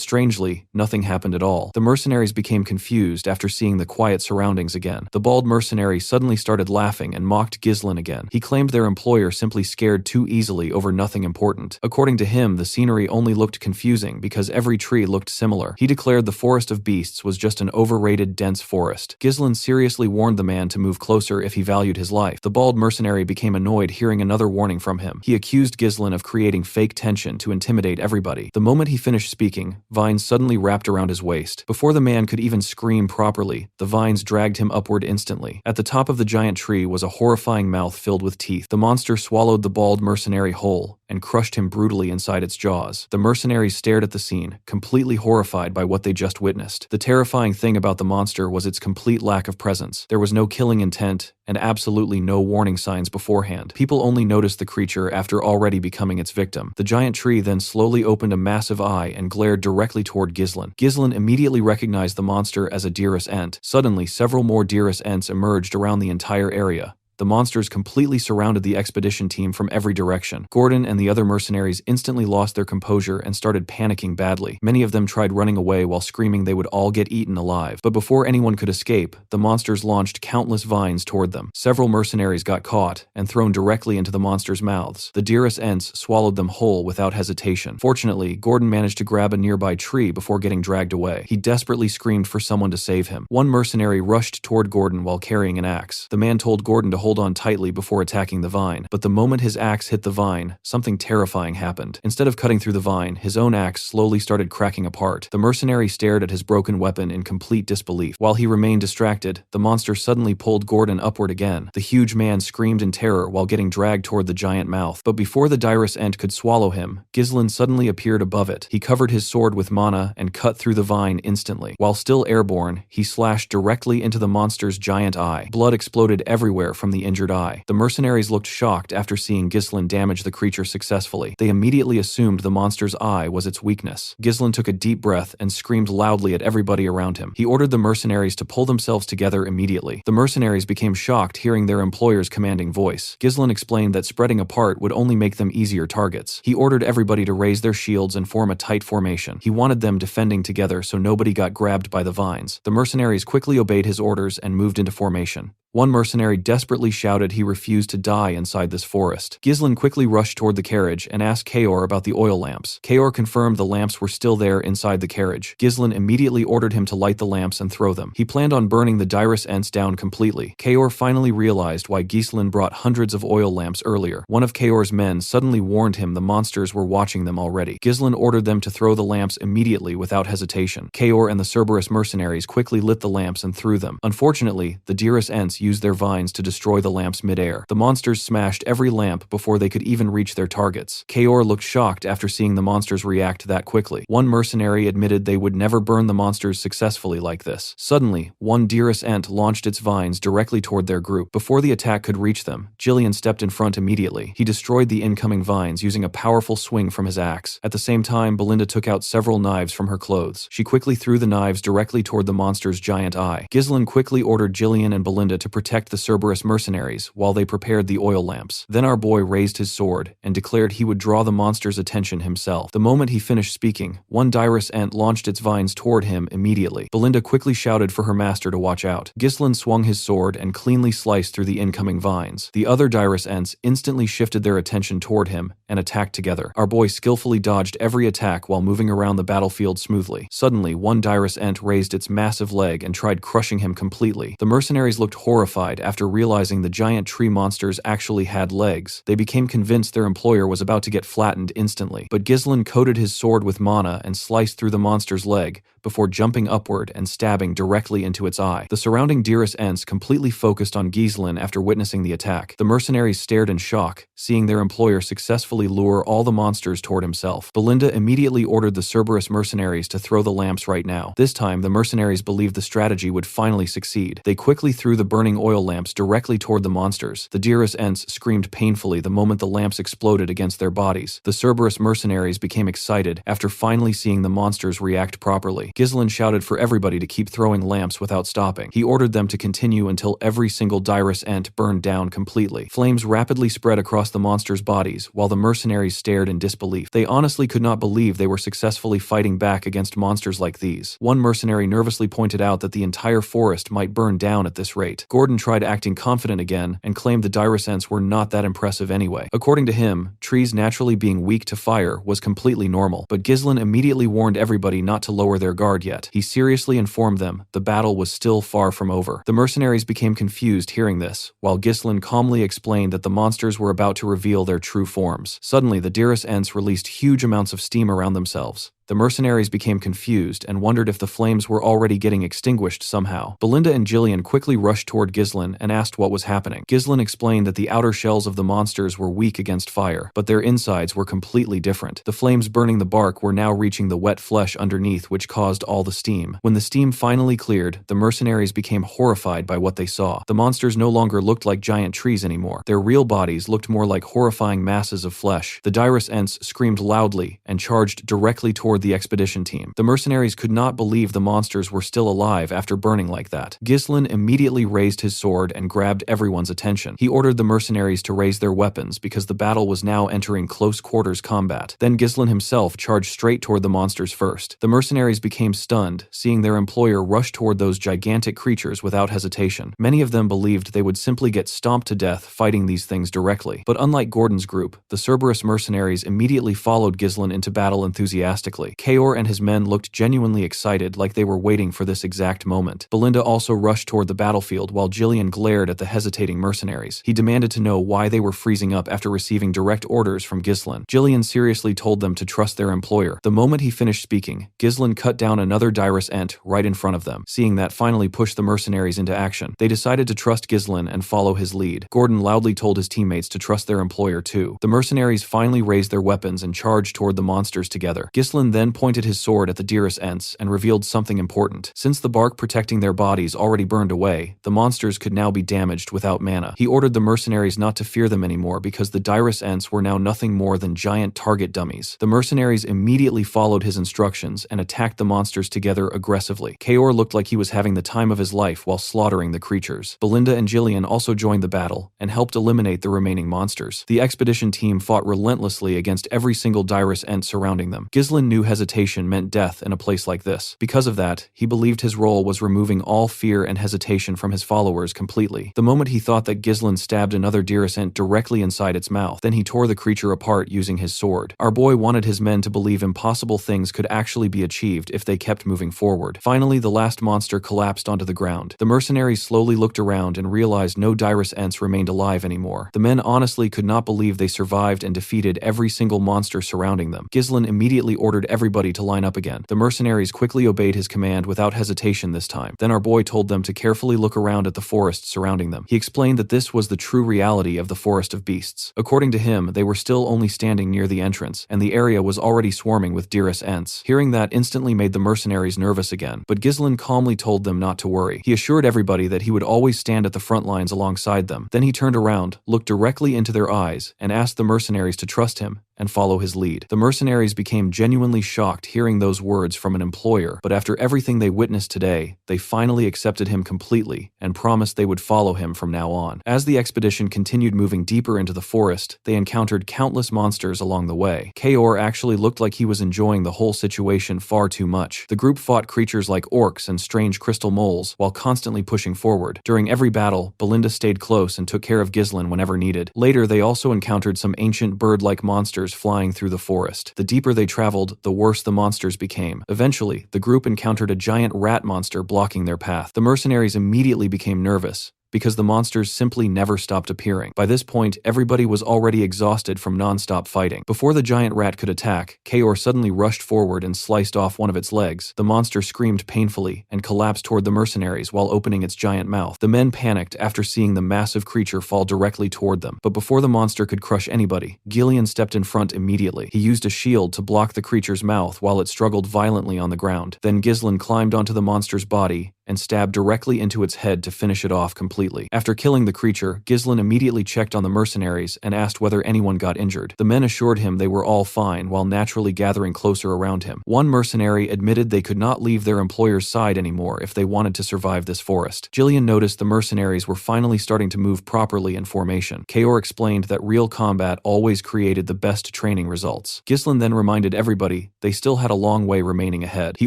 strangely, nothing happened at all. The mercenaries became confused after seeing the quiet surroundings again. The bald mercenary suddenly started laughing and mocked Ghislain again. He claimed their employer simply scared too easily over nothing important. According to him, the scenery only looked confusing because every tree looked similar. He declared the Forest of Beasts was just an overrated, dense forest. Ghislain seriously warned the man to move closer if he valued his life. The bald mercenary became annoyed hearing another warning from him. He accused Ghislain of creating fake tension to intimidate everybody. The moment he finished speaking, vines suddenly wrapped around his waist. Before the man could even scream properly, the vines dragged him upward instantly. At the top of the giant tree was a horrifying terrifying mouth filled with teeth. The monster swallowed the bald mercenary whole and crushed him brutally inside its jaws. The mercenaries stared at the scene, completely horrified by what they just witnessed. The terrifying thing about the monster was its complete lack of presence. There was no killing intent and absolutely no warning signs beforehand. People only noticed the creature after already becoming its victim. The giant tree then slowly opened a massive eye and glared directly toward Ghislain. Ghislain immediately recognized the monster as a Dearest Ent. Suddenly, several more Dearest Ents emerged around the entire area. The monsters completely surrounded the expedition team from every direction. Gordon and the other mercenaries instantly lost their composure and started panicking badly. Many of them tried running away while screaming they would all get eaten alive. But before anyone could escape, the monsters launched countless vines toward them. Several mercenaries got caught and thrown directly into the monsters' mouths. The Dearest Ents swallowed them whole without hesitation. Fortunately, Gordon managed to grab a nearby tree before getting dragged away. He desperately screamed for someone to save him. One mercenary rushed toward Gordon while carrying an axe. The man told Gordon to hold on tightly before attacking the vine, but the moment his axe hit the vine, something terrifying happened. Instead of cutting through the vine, his own axe slowly started cracking apart. The mercenary stared at his broken weapon in complete disbelief. While he remained distracted, the monster suddenly pulled Gordon upward again. The huge man screamed in terror while getting dragged toward the giant mouth. But before the Dearest Ent could swallow him, Ghislain suddenly appeared above it. He covered his sword with mana and cut through the vine instantly. While still airborne, he slashed directly into the monster's giant eye. Blood exploded everywhere from the injured eye. The mercenaries looked shocked after seeing Ghislain damage the creature successfully. They immediately assumed the monster's eye was its weakness. Ghislain took a deep breath and screamed loudly at everybody around him. He ordered the mercenaries to pull themselves together immediately. The mercenaries became shocked hearing their employer's commanding voice. Ghislain explained that spreading apart would only make them easier targets. He ordered everybody to raise their shields and form a tight formation. He wanted them defending together so nobody got grabbed by the vines. The mercenaries quickly obeyed his orders and moved into formation. One mercenary desperately shouted he refused to die inside this forest. Ghislain quickly rushed toward the carriage and asked Kaor about the oil lamps. Kaor confirmed the lamps were still there inside the carriage. Ghislain immediately ordered him to light the lamps and throw them. He planned on burning the Dearest Ents down completely. Kaor finally realized why Ghislain brought hundreds of oil lamps earlier. One of Kaor's men suddenly warned him the monsters were watching them already. Ghislain ordered them to throw the lamps immediately without hesitation. Kaor and the Cerberus mercenaries quickly lit the lamps and threw them. Unfortunately, the Dearest Ents used their vines to destroy the lamps midair. The monsters smashed every lamp before they could even reach their targets. Kaor looked shocked after seeing the monsters react that quickly. One mercenary admitted they would never burn the monsters successfully like this. Suddenly, one Dearest Ent launched its vines directly toward their group. Before the attack could reach them, Jillian stepped in front immediately. He destroyed the incoming vines using a powerful swing from his axe. At the same time, Belinda took out several knives from her clothes. She quickly threw the knives directly toward the monster's giant eye. Ghislain quickly ordered Jillian and Belinda to protect the Cerberus mercenaries while they prepared the oil lamps. Then our boy raised his sword and declared he would draw the monster's attention himself. The moment he finished speaking, one Dearest Ent launched its vines toward him immediately. Belinda quickly shouted for her master to watch out. Ghislain swung his sword and cleanly sliced through the incoming vines. The other Dearest Ents instantly shifted their attention toward him and attacked together. Our boy skillfully dodged every attack while moving around the battlefield smoothly. Suddenly, one Dearest Ent raised its massive leg and tried crushing him completely. The mercenaries looked horrified after realizing the giant tree monsters actually had legs. They became convinced their employer was about to get flattened instantly. But Ghislain coated his sword with mana and sliced through the monster's leg before jumping upward and stabbing directly into its eye. The surrounding Dearest Ents completely focused on Ghislain after witnessing the attack. The mercenaries stared in shock, seeing their employer successfully lure all the monsters toward himself. Belinda immediately ordered the Cerberus mercenaries to throw the lamps right now. This time, the mercenaries believed the strategy would finally succeed. They quickly threw the burning oil lamps directly toward the monsters. The Dearest Ents screamed painfully the moment the lamps exploded against their bodies. The Cerberus mercenaries became excited after finally seeing the monsters react properly. Ghislain shouted for everybody to keep throwing lamps without stopping. He ordered them to continue until every single Dearest Ent burned down completely. Flames rapidly spread across the monsters' bodies while the mercenaries stared in disbelief. They honestly could not believe they were successfully fighting back against monsters like these. One mercenary nervously pointed out that the entire forest might burn down at this rate. Gordon tried acting confident again and claimed the Dearest Ents were not that impressive anyway. According to him, trees naturally being weak to fire was completely normal, but Ghislain immediately warned everybody not to lower their guard yet. He seriously informed them the battle was still far from over. The mercenaries became confused hearing this, while Ghislain calmly explained that the monsters were about to reveal their true forms. Suddenly, the Dearest Ents released huge amounts of steam around themselves. The mercenaries became confused and wondered if the flames were already getting extinguished somehow. Belinda and Jillian quickly rushed toward Ghislain and asked what was happening. Ghislain explained that the outer shells of the monsters were weak against fire, but their insides were completely different. The flames burning the bark were now reaching the wet flesh underneath, which caused all the steam. When the steam finally cleared, the mercenaries became horrified by what they saw. The monsters no longer looked like giant trees anymore. Their real bodies looked more like horrifying masses of flesh. The Dirus Ents screamed loudly and charged directly toward the expedition team. The mercenaries could not believe the monsters were still alive after burning like that. Ghislain immediately raised his sword and grabbed everyone's attention. He ordered the mercenaries to raise their weapons because the battle was now entering close quarters combat. Then Ghislain himself charged straight toward the monsters first. The mercenaries became stunned, seeing their employer rush toward those gigantic creatures without hesitation. Many of them believed they would simply get stomped to death fighting these things directly. But unlike Gordon's group, the Cerberus mercenaries immediately followed Ghislain into battle enthusiastically. Kaor and his men looked genuinely excited, like they were waiting for this exact moment. Belinda also rushed toward the battlefield while Jillian glared at the hesitating mercenaries. He demanded to know why they were freezing up after receiving direct orders from Ghislain. Jillian seriously told them to trust their employer. The moment he finished speaking, Ghislain cut down another Dirus Ent right in front of them. Seeing that finally pushed the mercenaries into action. They decided to trust Ghislain and follow his lead. Gordon loudly told his teammates to trust their employer too. The mercenaries finally raised their weapons and charged toward the monsters together. Ghislain then pointed his sword at the Dirus Ents and revealed something important. Since the bark protecting their bodies already burned away, the monsters could now be damaged without mana. He ordered the mercenaries not to fear them anymore because the Dirus Ents were now nothing more than giant target dummies. The mercenaries immediately followed his instructions and attacked the monsters together aggressively. Kaor looked like he was having the time of his life while slaughtering the creatures. Belinda and Jillian also joined the battle and helped eliminate the remaining monsters. The expedition team fought relentlessly against every single Dirus Ent surrounding them. Ghislain knew hesitation meant death in a place like this. Because of that, he believed his role was removing all fear and hesitation from his followers completely. The moment he thought that Ghislain stabbed another Dirus Ent directly inside its mouth, then he tore the creature apart using his sword. Our boy wanted his men to believe impossible things could actually be achieved if they kept moving forward. Finally, the last monster collapsed onto the ground. The mercenaries slowly looked around and realized no Dirus Ents remained alive anymore. The men honestly could not believe they survived and defeated every single monster surrounding them. Ghislain immediately ordered everybody to line up again. The mercenaries quickly obeyed his command without hesitation this time. Then our boy told them to carefully look around at the forest surrounding them. He explained that this was the true reality of the Forest of Beasts. According to him, they were still only standing near the entrance, and the area was already swarming with Dirus Ents. Hearing that instantly made the mercenaries nervous again, but Ghislain calmly told them not to worry. He assured everybody that he would always stand at the front lines alongside them. Then he turned around, looked directly into their eyes, and asked the mercenaries to trust him and follow his lead. The mercenaries became genuinely shocked hearing those words from an employer, but after everything they witnessed today, they finally accepted him completely and promised they would follow him from now on. As the expedition continued moving deeper into the forest, they encountered countless monsters along the way. Kaor actually looked like he was enjoying the whole situation far too much. The group fought creatures like orcs and strange crystal moles while constantly pushing forward. During every battle, Belinda stayed close and took care of Ghislain whenever needed. Later, they also encountered some ancient bird-like monsters flying through the forest. The deeper they traveled, the worse the monsters became. Eventually, the group encountered a giant rat monster blocking their path. The mercenaries immediately became nervous, because the monsters simply never stopped appearing. By this point, everybody was already exhausted from non-stop fighting. Before the giant rat could attack, Kaor suddenly rushed forward and sliced off one of its legs. The monster screamed painfully and collapsed toward the mercenaries while opening its giant mouth. The men panicked after seeing the massive creature fall directly toward them. But before the monster could crush anybody, Gillian stepped in front immediately. He used a shield to block the creature's mouth while it struggled violently on the ground. Then Ghislain climbed onto the monster's body and stabbed directly into its head to finish it off completely. After killing the creature, Ghislain immediately checked on the mercenaries and asked whether anyone got injured. The men assured him they were all fine while naturally gathering closer around him. One mercenary admitted they could not leave their employer's side anymore if they wanted to survive this forest. Jillian noticed the mercenaries were finally starting to move properly in formation. Kaor explained that real combat always created the best training results. Ghislain then reminded everybody they still had a long way remaining ahead. He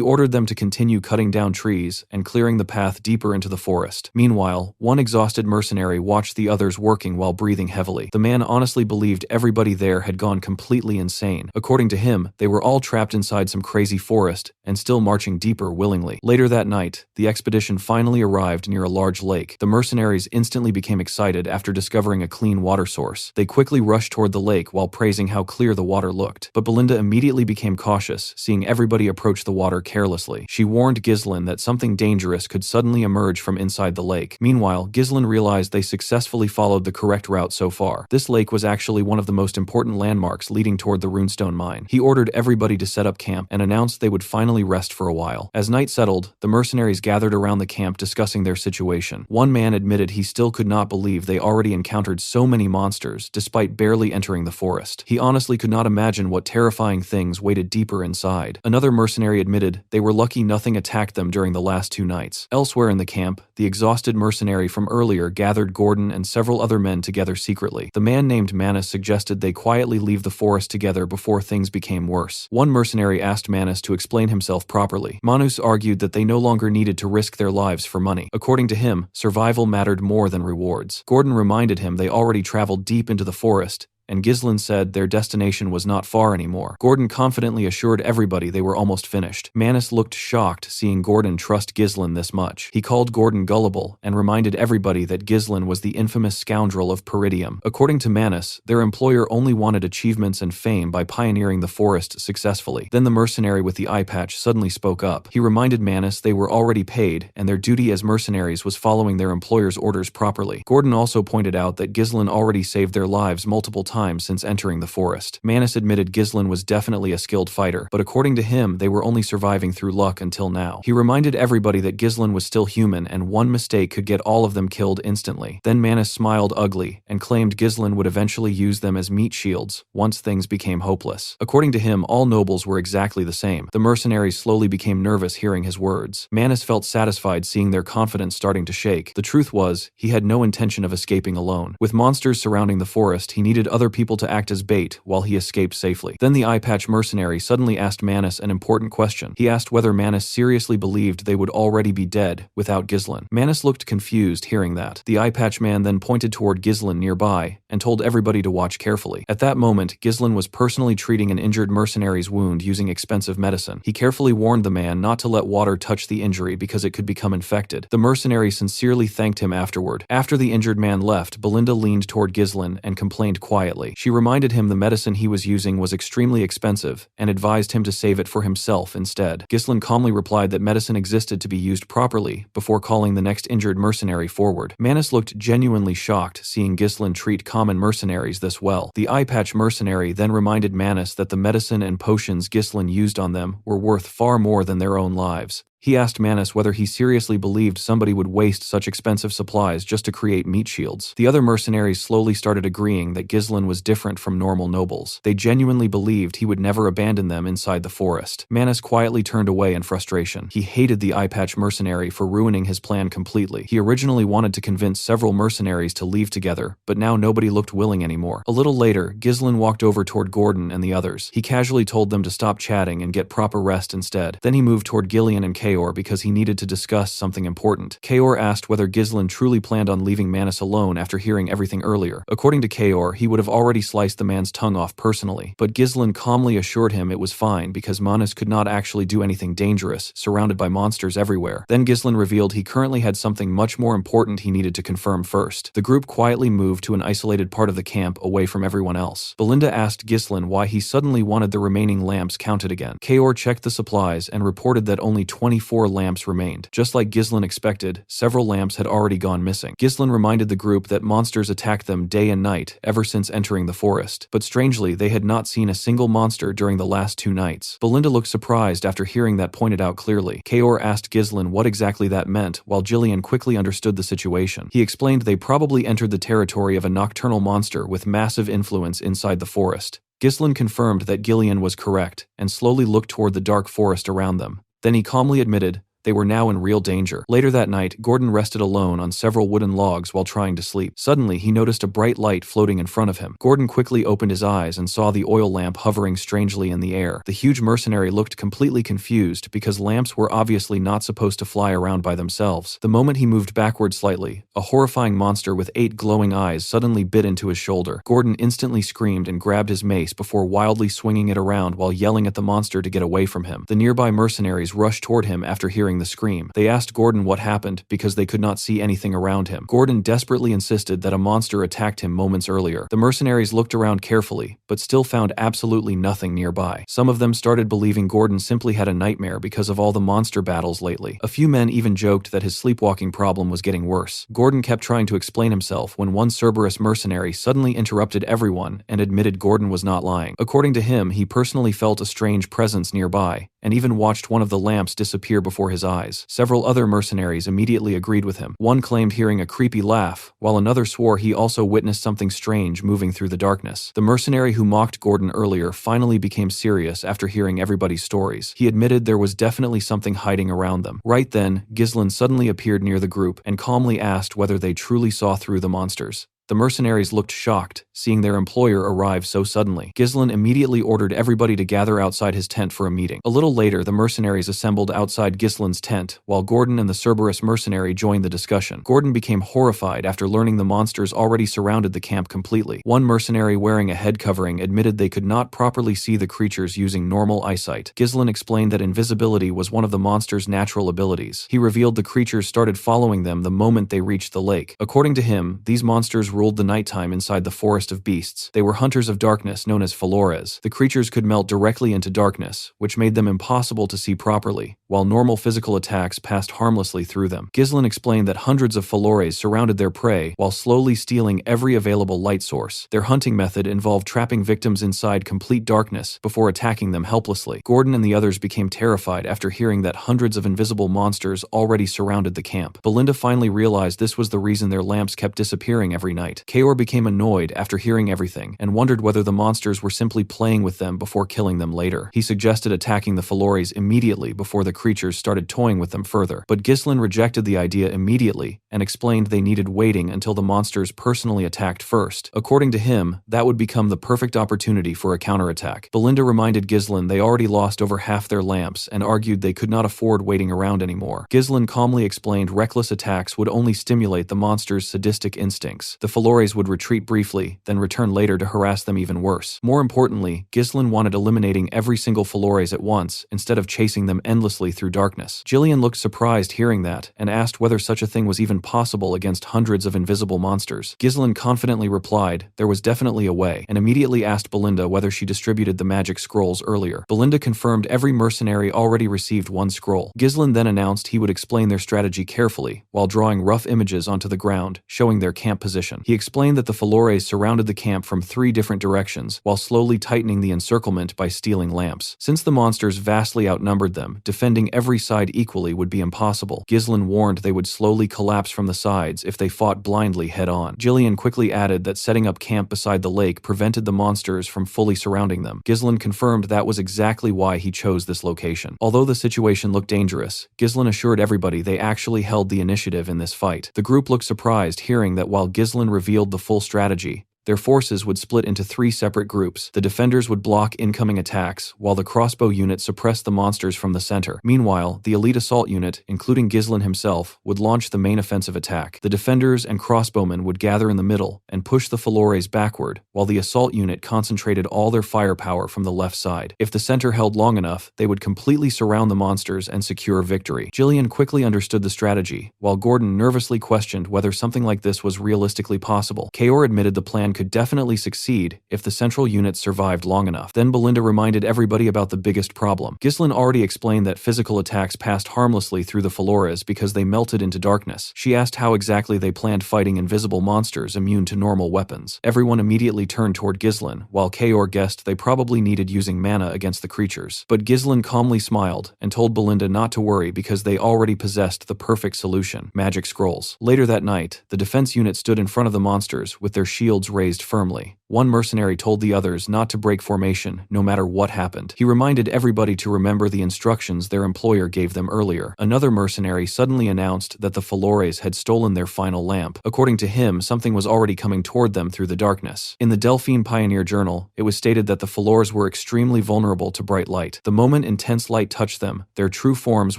ordered them to continue cutting down trees and clearing clearing the path deeper into the forest. Meanwhile, one exhausted mercenary watched the others working while breathing heavily. The man honestly believed everybody there had gone completely insane. According to him, they were all trapped inside some crazy forest and still marching deeper willingly. Later that night, the expedition finally arrived near a large lake. The mercenaries instantly became excited after discovering a clean water source. They quickly rushed toward the lake while praising how clear the water looked. But Belinda immediately became cautious, seeing everybody approach the water carelessly. She warned Ghislaine that something dangerous could suddenly emerge from inside the lake. Meanwhile, Ghislaine realized they successfully followed the correct route so far. This lake was actually one of the most important landmarks leading toward the runestone mine. He ordered everybody to set up camp and announced they would finally rest for a while. As night settled, the mercenaries gathered around the camp discussing their situation. One man admitted he still could not believe they already encountered so many monsters despite barely entering the forest. He honestly could not imagine what terrifying things waited deeper inside. Another mercenary admitted they were lucky nothing attacked them during the last 2 nights. Elsewhere in the camp, the exhausted mercenary from earlier gathered Gordon and several other men together secretly. The man named Manus suggested they quietly leave the forest together before things became worse. One mercenary asked Manus to explain himself properly. Manus argued that they no longer needed to risk their lives for money. According to him, survival mattered more than rewards. Gordon reminded him they already traveled deep into the forest, and Ghislaine said their destination was not far anymore. Gordon confidently assured everybody they were almost finished. Manus looked shocked seeing Gordon trust Ghislaine this much. He called Gordon gullible and reminded everybody that Ghislaine was the infamous scoundrel of Peridium. According to Manus, their employer only wanted achievements and fame by pioneering the forest successfully. Then the mercenary with the eye patch suddenly spoke up. He reminded Manus they were already paid and their duty as mercenaries was following their employer's orders properly. Gordon also pointed out that Ghislaine already saved their lives multiple times since entering the forest. Manus admitted Ghislaine was definitely a skilled fighter, but according to him, they were only surviving through luck until now. He reminded everybody that Ghislaine was still human and one mistake could get all of them killed instantly. Then Manus smiled ugly and claimed Ghislaine would eventually use them as meat shields once things became hopeless. According to him, all nobles were exactly the same. The mercenaries slowly became nervous hearing his words. Manus felt satisfied seeing their confidence starting to shake. The truth was, he had no intention of escaping alone. With monsters surrounding the forest, he needed other people to act as bait while he escaped safely. Then the eye patch mercenary suddenly asked Manus an important question. He asked whether Manus seriously believed they would already be dead without Ghislaine. Manus looked confused hearing that. The eye patch man then pointed toward Ghislaine nearby and told everybody to watch carefully. At that moment, Ghislaine was personally treating an injured mercenary's wound using expensive medicine. He carefully warned the man not to let water touch the injury because it could become infected. The mercenary sincerely thanked him afterward. After the injured man left, Belinda leaned toward Ghislaine and complained quietly. She reminded him the medicine he was using was extremely expensive and advised him to save it for himself instead. Ghislaine calmly replied that medicine existed to be used properly before calling the next injured mercenary forward. Manus looked genuinely shocked seeing Ghislaine treat common mercenaries this well. The eye patch mercenary then reminded Manus that the medicine and potions Ghislaine used on them were worth far more than their own lives. He asked Manus whether he seriously believed somebody would waste such expensive supplies just to create meat shields. The other mercenaries slowly started agreeing that Ghislaine was different from normal nobles. They genuinely believed he would never abandon them inside the forest. Manus quietly turned away in frustration. He hated the eye patch mercenary for ruining his plan completely. He originally wanted to convince several mercenaries to leave together, but now nobody looked willing anymore. A little later, Ghislaine walked over toward Gordon and the others. He casually told them to stop chatting and get proper rest instead. Then he moved toward Gillian and Kaor because he needed to discuss something important. Kaor asked whether Ghislaine truly planned on leaving Manus alone after hearing everything earlier. According to Kaor, he would have already sliced the man's tongue off personally, but Ghislaine calmly assured him it was fine because Manus could not actually do anything dangerous, surrounded by monsters everywhere. Then Ghislaine revealed he currently had something much more important he needed to confirm first. The group quietly moved to an isolated part of the camp away from everyone else. Belinda asked Ghislaine why he suddenly wanted the remaining lamps counted again. Kaor checked the supplies and reported that only 24 lamps remained. Just like Ghislaine expected, several lamps had already gone missing. Ghislaine reminded the group that monsters attacked them day and night ever since entering the forest, but strangely they had not seen a single monster during the last 2 nights. Belinda looked surprised after hearing that pointed out clearly. Kaor asked Ghislaine what exactly that meant, while Gillian quickly understood the situation. He explained they probably entered the territory of a nocturnal monster with massive influence inside the forest. Ghislaine confirmed that Gillian was correct and slowly looked toward the dark forest around them. Then he calmly admitted They were now in real danger. Later that night, Gordon rested alone on several wooden logs while trying to sleep. Suddenly, he noticed a bright light floating in front of him. Gordon quickly opened his eyes and saw the oil lamp hovering strangely in the air. The huge mercenary looked completely confused because lamps were obviously not supposed to fly around by themselves. The moment he moved backward slightly, a horrifying monster with 8 glowing eyes suddenly bit into his shoulder. Gordon instantly screamed and grabbed his mace before wildly swinging it around while yelling at the monster to get away from him. The nearby mercenaries rushed toward him after hearing the scream. They asked Gordon what happened because they could not see anything around him. Gordon desperately insisted that a monster attacked him moments earlier. The mercenaries looked around carefully, but still found absolutely nothing nearby. Some of them started believing Gordon simply had a nightmare because of all the monster battles lately. A few men even joked that his sleepwalking problem was getting worse. Gordon kept trying to explain himself when one Cerberus mercenary suddenly interrupted everyone and admitted Gordon was not lying. According to him, he personally felt a strange presence nearby, and even watched one of the lamps disappear before his eyes. Several other mercenaries immediately agreed with him. One claimed hearing a creepy laugh, while another swore he also witnessed something strange moving through the darkness. The mercenary who mocked Gordon earlier finally became serious after hearing everybody's stories. He admitted there was definitely something hiding around them. Right then, Ghislain suddenly appeared near the group and calmly asked whether they truly saw through the monsters. The mercenaries looked shocked, seeing their employer arrive so suddenly. Ghislain immediately ordered everybody to gather outside his tent for a meeting. A little later, the mercenaries assembled outside Ghislain's tent, while Gordon and the Cerberus mercenary joined the discussion. Gordon became horrified after learning the monsters already surrounded the camp completely. One mercenary wearing a head covering admitted they could not properly see the creatures using normal eyesight. Ghislain explained that invisibility was one of the monsters' natural abilities. He revealed the creatures started following them the moment they reached the lake. According to him, these monsters ruled the nighttime inside the forest of beasts. They were hunters of darkness known as Falores. The creatures could melt directly into darkness, which made them impossible to see properly, while normal physical attacks passed harmlessly through them. Ghislain explained that hundreds of Falores surrounded their prey while slowly stealing every available light source. Their hunting method involved trapping victims inside complete darkness before attacking them helplessly. Gordon and the others became terrified after hearing that hundreds of invisible monsters already surrounded the camp. Belinda finally realized this was the reason their lamps kept disappearing every night. Kaor became annoyed after hearing everything and wondered whether the monsters were simply playing with them before killing them later. He suggested attacking the Falores immediately before the creatures started toying with them further, but Ghislain rejected the idea immediately and explained they needed waiting until the monsters personally attacked first. According to him, that would become the perfect opportunity for a counterattack. Belinda reminded Ghislain they already lost over half their lamps and argued they could not afford waiting around anymore. Ghislain calmly explained reckless attacks would only stimulate the monsters' sadistic instincts. The Falores would retreat briefly, then return later to harass them even worse. More importantly, Ghislain wanted eliminating every single Falores at once, instead of chasing them endlessly through darkness. Jillian looked surprised hearing that, and asked whether such a thing was even possible against hundreds of invisible monsters. Ghislain confidently replied there was definitely a way, and immediately asked Belinda whether she distributed the magic scrolls earlier. Belinda confirmed every mercenary already received one scroll. Ghislain then announced he would explain their strategy carefully, while drawing rough images onto the ground, showing their camp position. He explained that the Falores surrounded the camp from 3 different directions, while slowly tightening the encirclement by stealing lamps. Since the monsters vastly outnumbered them, defending every side equally would be impossible. Ghislain warned they would slowly collapse from the sides if they fought blindly head-on. Jillian quickly added that setting up camp beside the lake prevented the monsters from fully surrounding them. Ghislain confirmed that was exactly why he chose this location. Although the situation looked dangerous, Ghislain assured everybody they actually held the initiative in this fight. The group looked surprised hearing that while Ghislain revealed the full strategy, their forces would split into 3 separate groups. The defenders would block incoming attacks, while the crossbow unit suppressed the monsters from the center. Meanwhile, the elite assault unit, including Ghislain himself, would launch the main offensive attack. The defenders and crossbowmen would gather in the middle and push the Falores backward, while the assault unit concentrated all their firepower from the left side. If the center held long enough, they would completely surround the monsters and secure victory. Jillian quickly understood the strategy, while Gordon nervously questioned whether something like this was realistically possible. Kaor admitted the plan could definitely succeed if the central unit survived long enough. Then Belinda reminded everybody about the biggest problem. Ghislain already explained that physical attacks passed harmlessly through the Falores because they melted into darkness. She asked how exactly they planned fighting invisible monsters immune to normal weapons. Everyone immediately turned toward Ghislain, while Kaor guessed they probably needed using mana against the creatures. But Ghislain calmly smiled and told Belinda not to worry because they already possessed the perfect solution: magic scrolls. Later that night, the defense unit stood in front of the monsters with their shields raised raised firmly. One mercenary told the others not to break formation, no matter what happened. He reminded everybody to remember the instructions their employer gave them earlier. Another mercenary suddenly announced that the Flores had stolen their final lamp. According to him, something was already coming toward them through the darkness. In the Delphine Pioneer Journal, it was stated that the Flores were extremely vulnerable to bright light. The moment intense light touched them, their true forms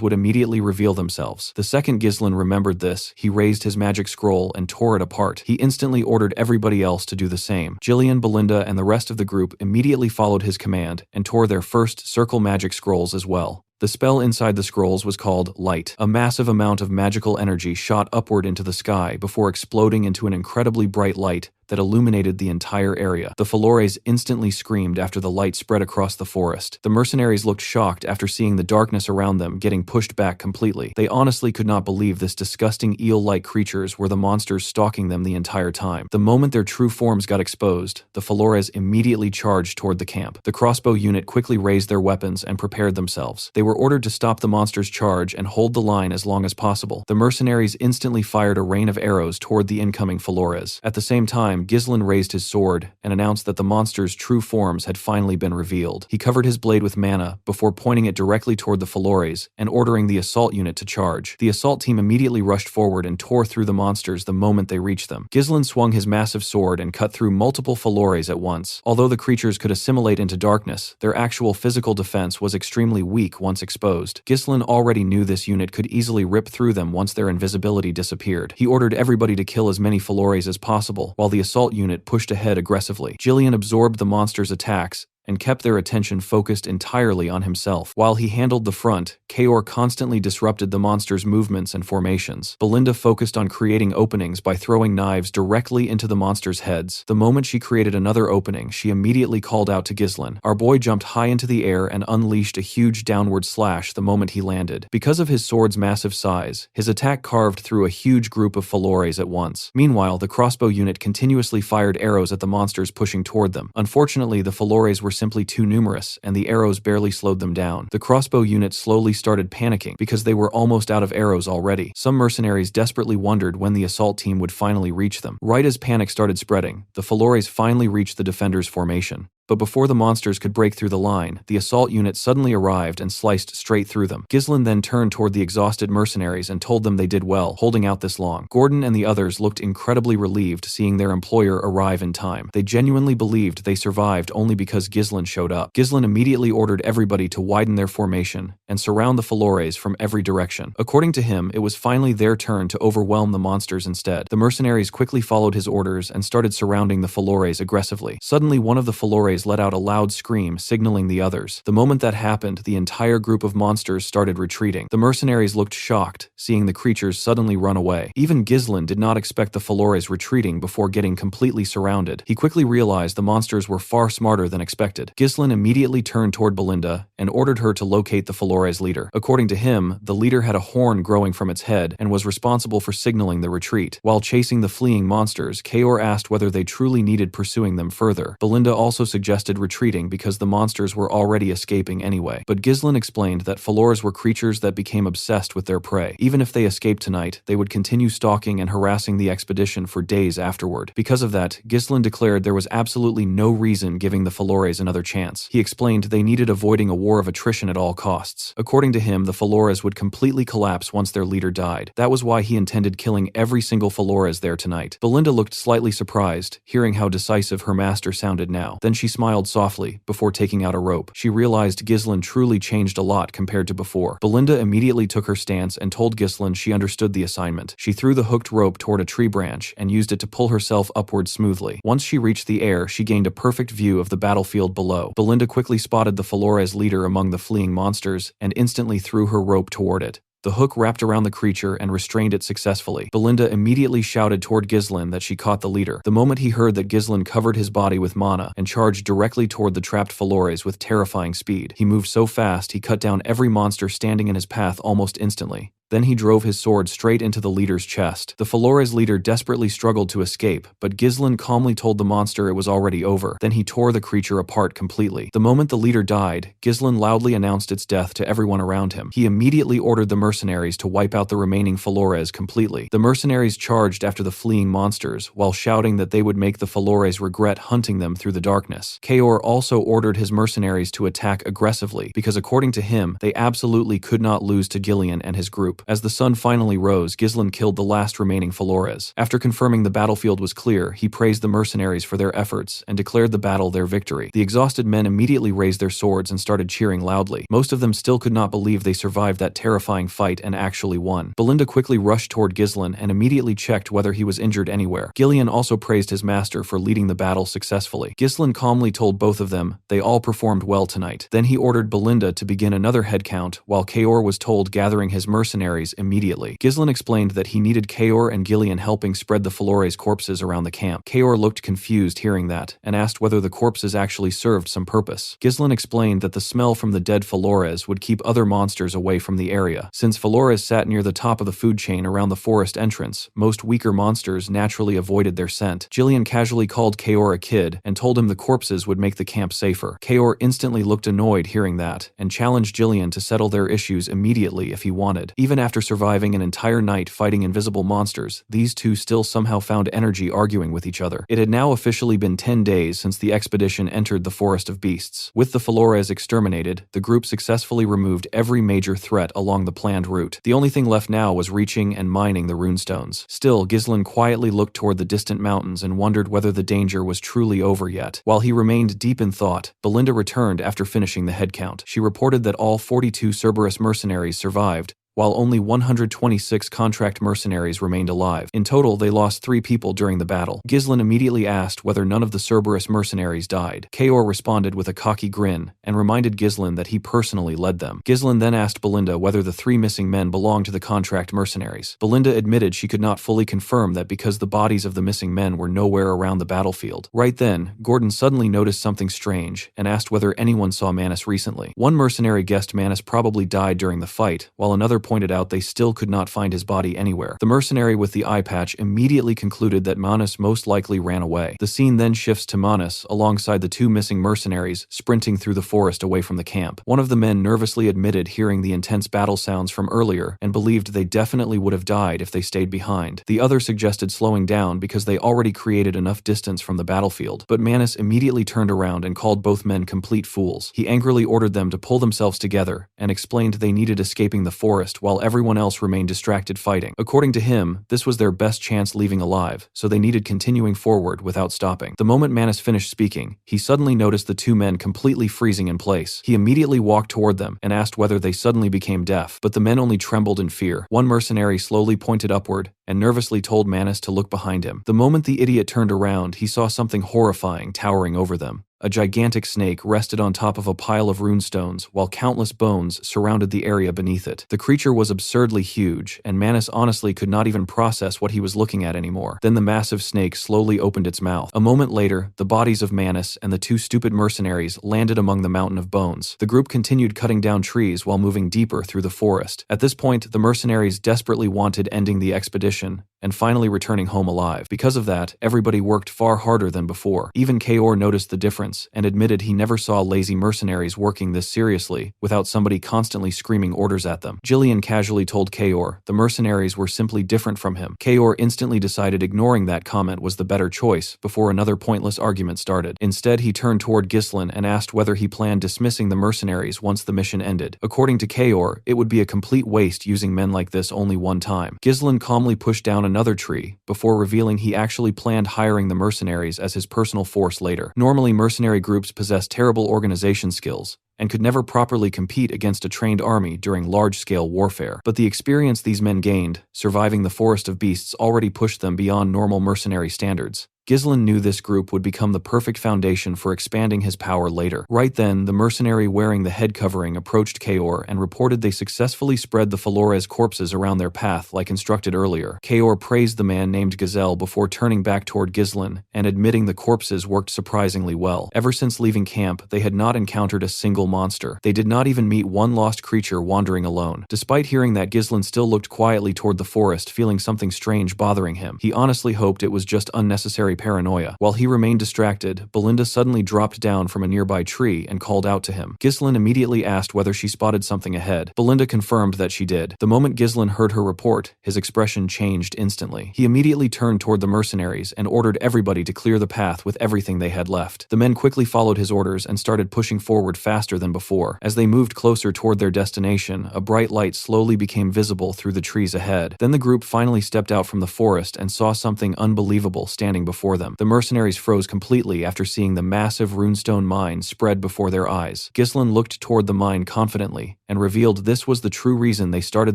would immediately reveal themselves. The second Ghislain remembered this, he raised his magic scroll and tore it apart. He instantly ordered everybody else to do the same. Jillian, Belinda, and the rest of the group immediately followed his command and tore their first circle magic scrolls as well. The spell inside the scrolls was called Light. A massive amount of magical energy shot upward into the sky before exploding into an incredibly bright light that illuminated the entire area. The Flores instantly screamed after the light spread across the forest. The mercenaries looked shocked after seeing the darkness around them getting pushed back completely. They honestly could not believe this disgusting eel-like creatures were the monsters stalking them the entire time. The moment their true forms got exposed, the Flores immediately charged toward the camp. The crossbow unit quickly raised their weapons and prepared themselves. They were ordered to stop the monsters' charge and hold the line as long as possible. The mercenaries instantly fired a rain of arrows toward the incoming Flores. At the same time, Ghislain raised his sword and announced that the monster's true forms had finally been revealed. He covered his blade with mana before pointing it directly toward the Flores and ordering the assault unit to charge. The assault team immediately rushed forward and tore through the monsters the moment they reached them. Ghislain swung his massive sword and cut through multiple Flores at once. Although the creatures could assimilate into darkness, their actual physical defense was extremely weak once exposed. Ghislain already knew this unit could easily rip through them once their invisibility disappeared. He ordered everybody to kill as many Flores as possible, while the assault unit pushed ahead aggressively. Jillian absorbed the monster's attacks and kept their attention focused entirely on himself. While he handled the front, Kaor constantly disrupted the monster's movements and formations. Belinda focused on creating openings by throwing knives directly into the monster's heads. The moment she created another opening, she immediately called out to Ghislain. Our boy jumped high into the air and unleashed a huge downward slash the moment he landed. Because of his sword's massive size, his attack carved through a huge group of Flores at once. Meanwhile, the crossbow unit continuously fired arrows at the monsters pushing toward them. Unfortunately, the Flores were simply too numerous, and the arrows barely slowed them down. The crossbow unit slowly started panicking because they were almost out of arrows already. Some mercenaries desperately wondered when the assault team would finally reach them. Right as panic started spreading, the Flores finally reached the defenders' formation. But before the monsters could break through the line, the assault unit suddenly arrived and sliced straight through them. Ghislain then turned toward the exhausted mercenaries and told them they did well, holding out this long. Gordon and the others looked incredibly relieved seeing their employer arrive in time. They genuinely believed they survived only because Ghislain showed up. Ghislain immediately ordered everybody to widen their formation and surround the Flores from every direction. According to him, it was finally their turn to overwhelm the monsters instead. The mercenaries quickly followed his orders and started surrounding the Flores aggressively. Suddenly, one of the Flores let out a loud scream, signaling the others. The moment that happened, the entire group of monsters started retreating. The mercenaries looked shocked, seeing the creatures suddenly run away. Even Ghislain did not expect the Flores retreating before getting completely surrounded. He quickly realized the monsters were far smarter than expected. Ghislain immediately turned toward Belinda and ordered her to locate the Flores leader. According to him, the leader had a horn growing from its head and was responsible for signaling the retreat. While chasing the fleeing monsters, Kaor asked whether they truly needed pursuing them further. Belinda also suggested retreating because the monsters were already escaping anyway. But Ghislain explained that Flores were creatures that became obsessed with their prey. Even if they escaped tonight, they would continue stalking and harassing the expedition for days afterward. Because of that, Ghislain declared there was absolutely no reason giving the Flores another chance. He explained they needed avoiding a war of attrition at all costs. According to him, the Flores would completely collapse once their leader died. That was why he intended killing every single Flores there tonight. Belinda looked slightly surprised, hearing how decisive her master sounded now. Then she smiled softly before taking out a rope. She realized Ghislain truly changed a lot compared to before. Belinda immediately took her stance and told Ghislain she understood the assignment. She threw the hooked rope toward a tree branch and used it to pull herself upward smoothly. Once she reached the air, she gained a perfect view of the battlefield below. Belinda quickly spotted the Flores leader among the fleeing monsters and instantly threw her rope toward it. The hook wrapped around the creature and restrained it successfully. Belinda immediately shouted toward Ghislain that she caught the leader. The moment he heard that Ghislain covered his body with mana and charged directly toward the trapped Flores with terrifying speed. He moved so fast he cut down every monster standing in his path almost instantly. Then he drove his sword straight into the leader's chest. The Flores leader desperately struggled to escape, but Ghislain calmly told the monster it was already over. Then he tore the creature apart completely. The moment the leader died, Ghislain loudly announced its death to everyone around him. He immediately ordered the mercenaries mercenaries to wipe out the remaining Flores completely. The mercenaries charged after the fleeing monsters, while shouting that they would make the Flores regret hunting them through the darkness. Kaor also ordered his mercenaries to attack aggressively, because according to him, they absolutely could not lose to Gillian and his group. As the sun finally rose, Ghislain killed the last remaining Flores. After confirming the battlefield was clear, he praised the mercenaries for their efforts and declared the battle their victory. The exhausted men immediately raised their swords and started cheering loudly. Most of them still could not believe they survived that terrifying fight and actually won. Belinda quickly rushed toward Ghislain and immediately checked whether he was injured anywhere. Gillian also praised his master for leading the battle successfully. Ghislain calmly told both of them they all performed well tonight. Then he ordered Belinda to begin another head count, while Kaor was told gathering his mercenaries immediately. Ghislain explained that he needed Kaor and Gillian helping spread the Flores corpses around the camp. Kaor looked confused hearing that, and asked whether the corpses actually served some purpose. Ghislain explained that the smell from the dead Flores would keep other monsters away from the area. Since Flores sat near the top of the food chain around the forest entrance, most weaker monsters naturally avoided their scent. Gillian casually called Kaor a kid and told him the corpses would make the camp safer. Kaor instantly looked annoyed hearing that, and challenged Gillian to settle their issues immediately if he wanted. Even after surviving an entire night fighting invisible monsters, these two still somehow found energy arguing with each other. It had now officially been 10 days since the expedition entered the Forest of Beasts. With the Flores exterminated, the group successfully removed every major threat along the planned route. The only thing left now was reaching and mining the runestones. Still, Ghislain quietly looked toward the distant mountains and wondered whether the danger was truly over yet. While he remained deep in thought, Belinda returned after finishing the head count. She reported that all 42 Cerberus mercenaries survived, while only 126 contract mercenaries remained alive. In total, they lost 3 people during the battle. Ghislain immediately asked whether none of the Cerberus mercenaries died. Kaor responded with a cocky grin, and reminded Ghislain that he personally led them. Ghislain then asked Belinda whether the 3 missing men belonged to the contract mercenaries. Belinda admitted she could not fully confirm that because the bodies of the missing men were nowhere around the battlefield. Right then, Gordon suddenly noticed something strange, and asked whether anyone saw Manus recently. One mercenary guessed Manus probably died during the fight, while another pointed out they still could not find his body anywhere. The mercenary with the eye patch immediately concluded that Manus most likely ran away. The scene then shifts to Manus alongside the 2 missing mercenaries sprinting through the forest away from the camp. One of the men nervously admitted hearing the intense battle sounds from earlier and believed they definitely would have died if they stayed behind. The other suggested slowing down because they already created enough distance from the battlefield, but Manus immediately turned around and called both men complete fools. He angrily ordered them to pull themselves together and explained they needed escaping the forest while everyone else remained distracted fighting. According to him, this was their best chance leaving alive, so they needed continuing forward without stopping. The moment Manus finished speaking, he suddenly noticed the 2 men completely freezing in place. He immediately walked toward them and asked whether they suddenly became deaf, but the men only trembled in fear. One mercenary slowly pointed upward and nervously told Manus to look behind him. The moment the idiot turned around, he saw something horrifying towering over them. A gigantic snake rested on top of a pile of runestones, while countless bones surrounded the area beneath it. The creature was absurdly huge, and Manus honestly could not even process what he was looking at anymore. Then the massive snake slowly opened its mouth. A moment later, the bodies of Manus and the 2 stupid mercenaries landed among the mountain of bones. The group continued cutting down trees while moving deeper through the forest. At this point, the mercenaries desperately wanted ending the expedition and finally returning home alive. Because of that, everybody worked far harder than before. Even Kaor noticed the difference and admitted he never saw lazy mercenaries working this seriously without somebody constantly screaming orders at them. Gillian casually told Kaor the mercenaries were simply different from him. Kaor instantly decided ignoring that comment was the better choice before another pointless argument started. Instead, he turned toward Ghislain and asked whether he planned dismissing the mercenaries once the mission ended. According to Kaor, it would be a complete waste using men like this only one time. Ghislain calmly pushed down another tree before revealing he actually planned hiring the mercenaries as his personal force later. Normally, mercenary groups possess terrible organization skills and could never properly compete against a trained army during large-scale warfare. But the experience these men gained, surviving the Forest of Beasts, already pushed them beyond normal mercenary standards. Ghislain knew this group would become the perfect foundation for expanding his power later. Right then, the mercenary wearing the head covering approached Kaor and reported they successfully spread the Flores corpses around their path like instructed earlier. Kaor praised the man named Gazelle before turning back toward Ghislain and admitting the corpses worked surprisingly well. Ever since leaving camp, they had not encountered a single monster. They did not even meet one lost creature wandering alone. Despite hearing that, Ghislain still looked quietly toward the forest, feeling something strange bothering him. He honestly hoped it was just unnecessary paranoia. While he remained distracted, Belinda suddenly dropped down from a nearby tree and called out to him. Ghislaine immediately asked whether she spotted something ahead. Belinda confirmed that she did. The moment Ghislaine heard her report, his expression changed instantly. He immediately turned toward the mercenaries and ordered everybody to clear the path with everything they had left. The men quickly followed his orders and started pushing forward faster than before. As they moved closer toward their destination, a bright light slowly became visible through the trees ahead. Then the group finally stepped out from the forest and saw something unbelievable standing before them. The mercenaries froze completely after seeing the massive runestone mine spread before their eyes. Ghislaine looked toward the mine confidently and revealed this was the true reason they started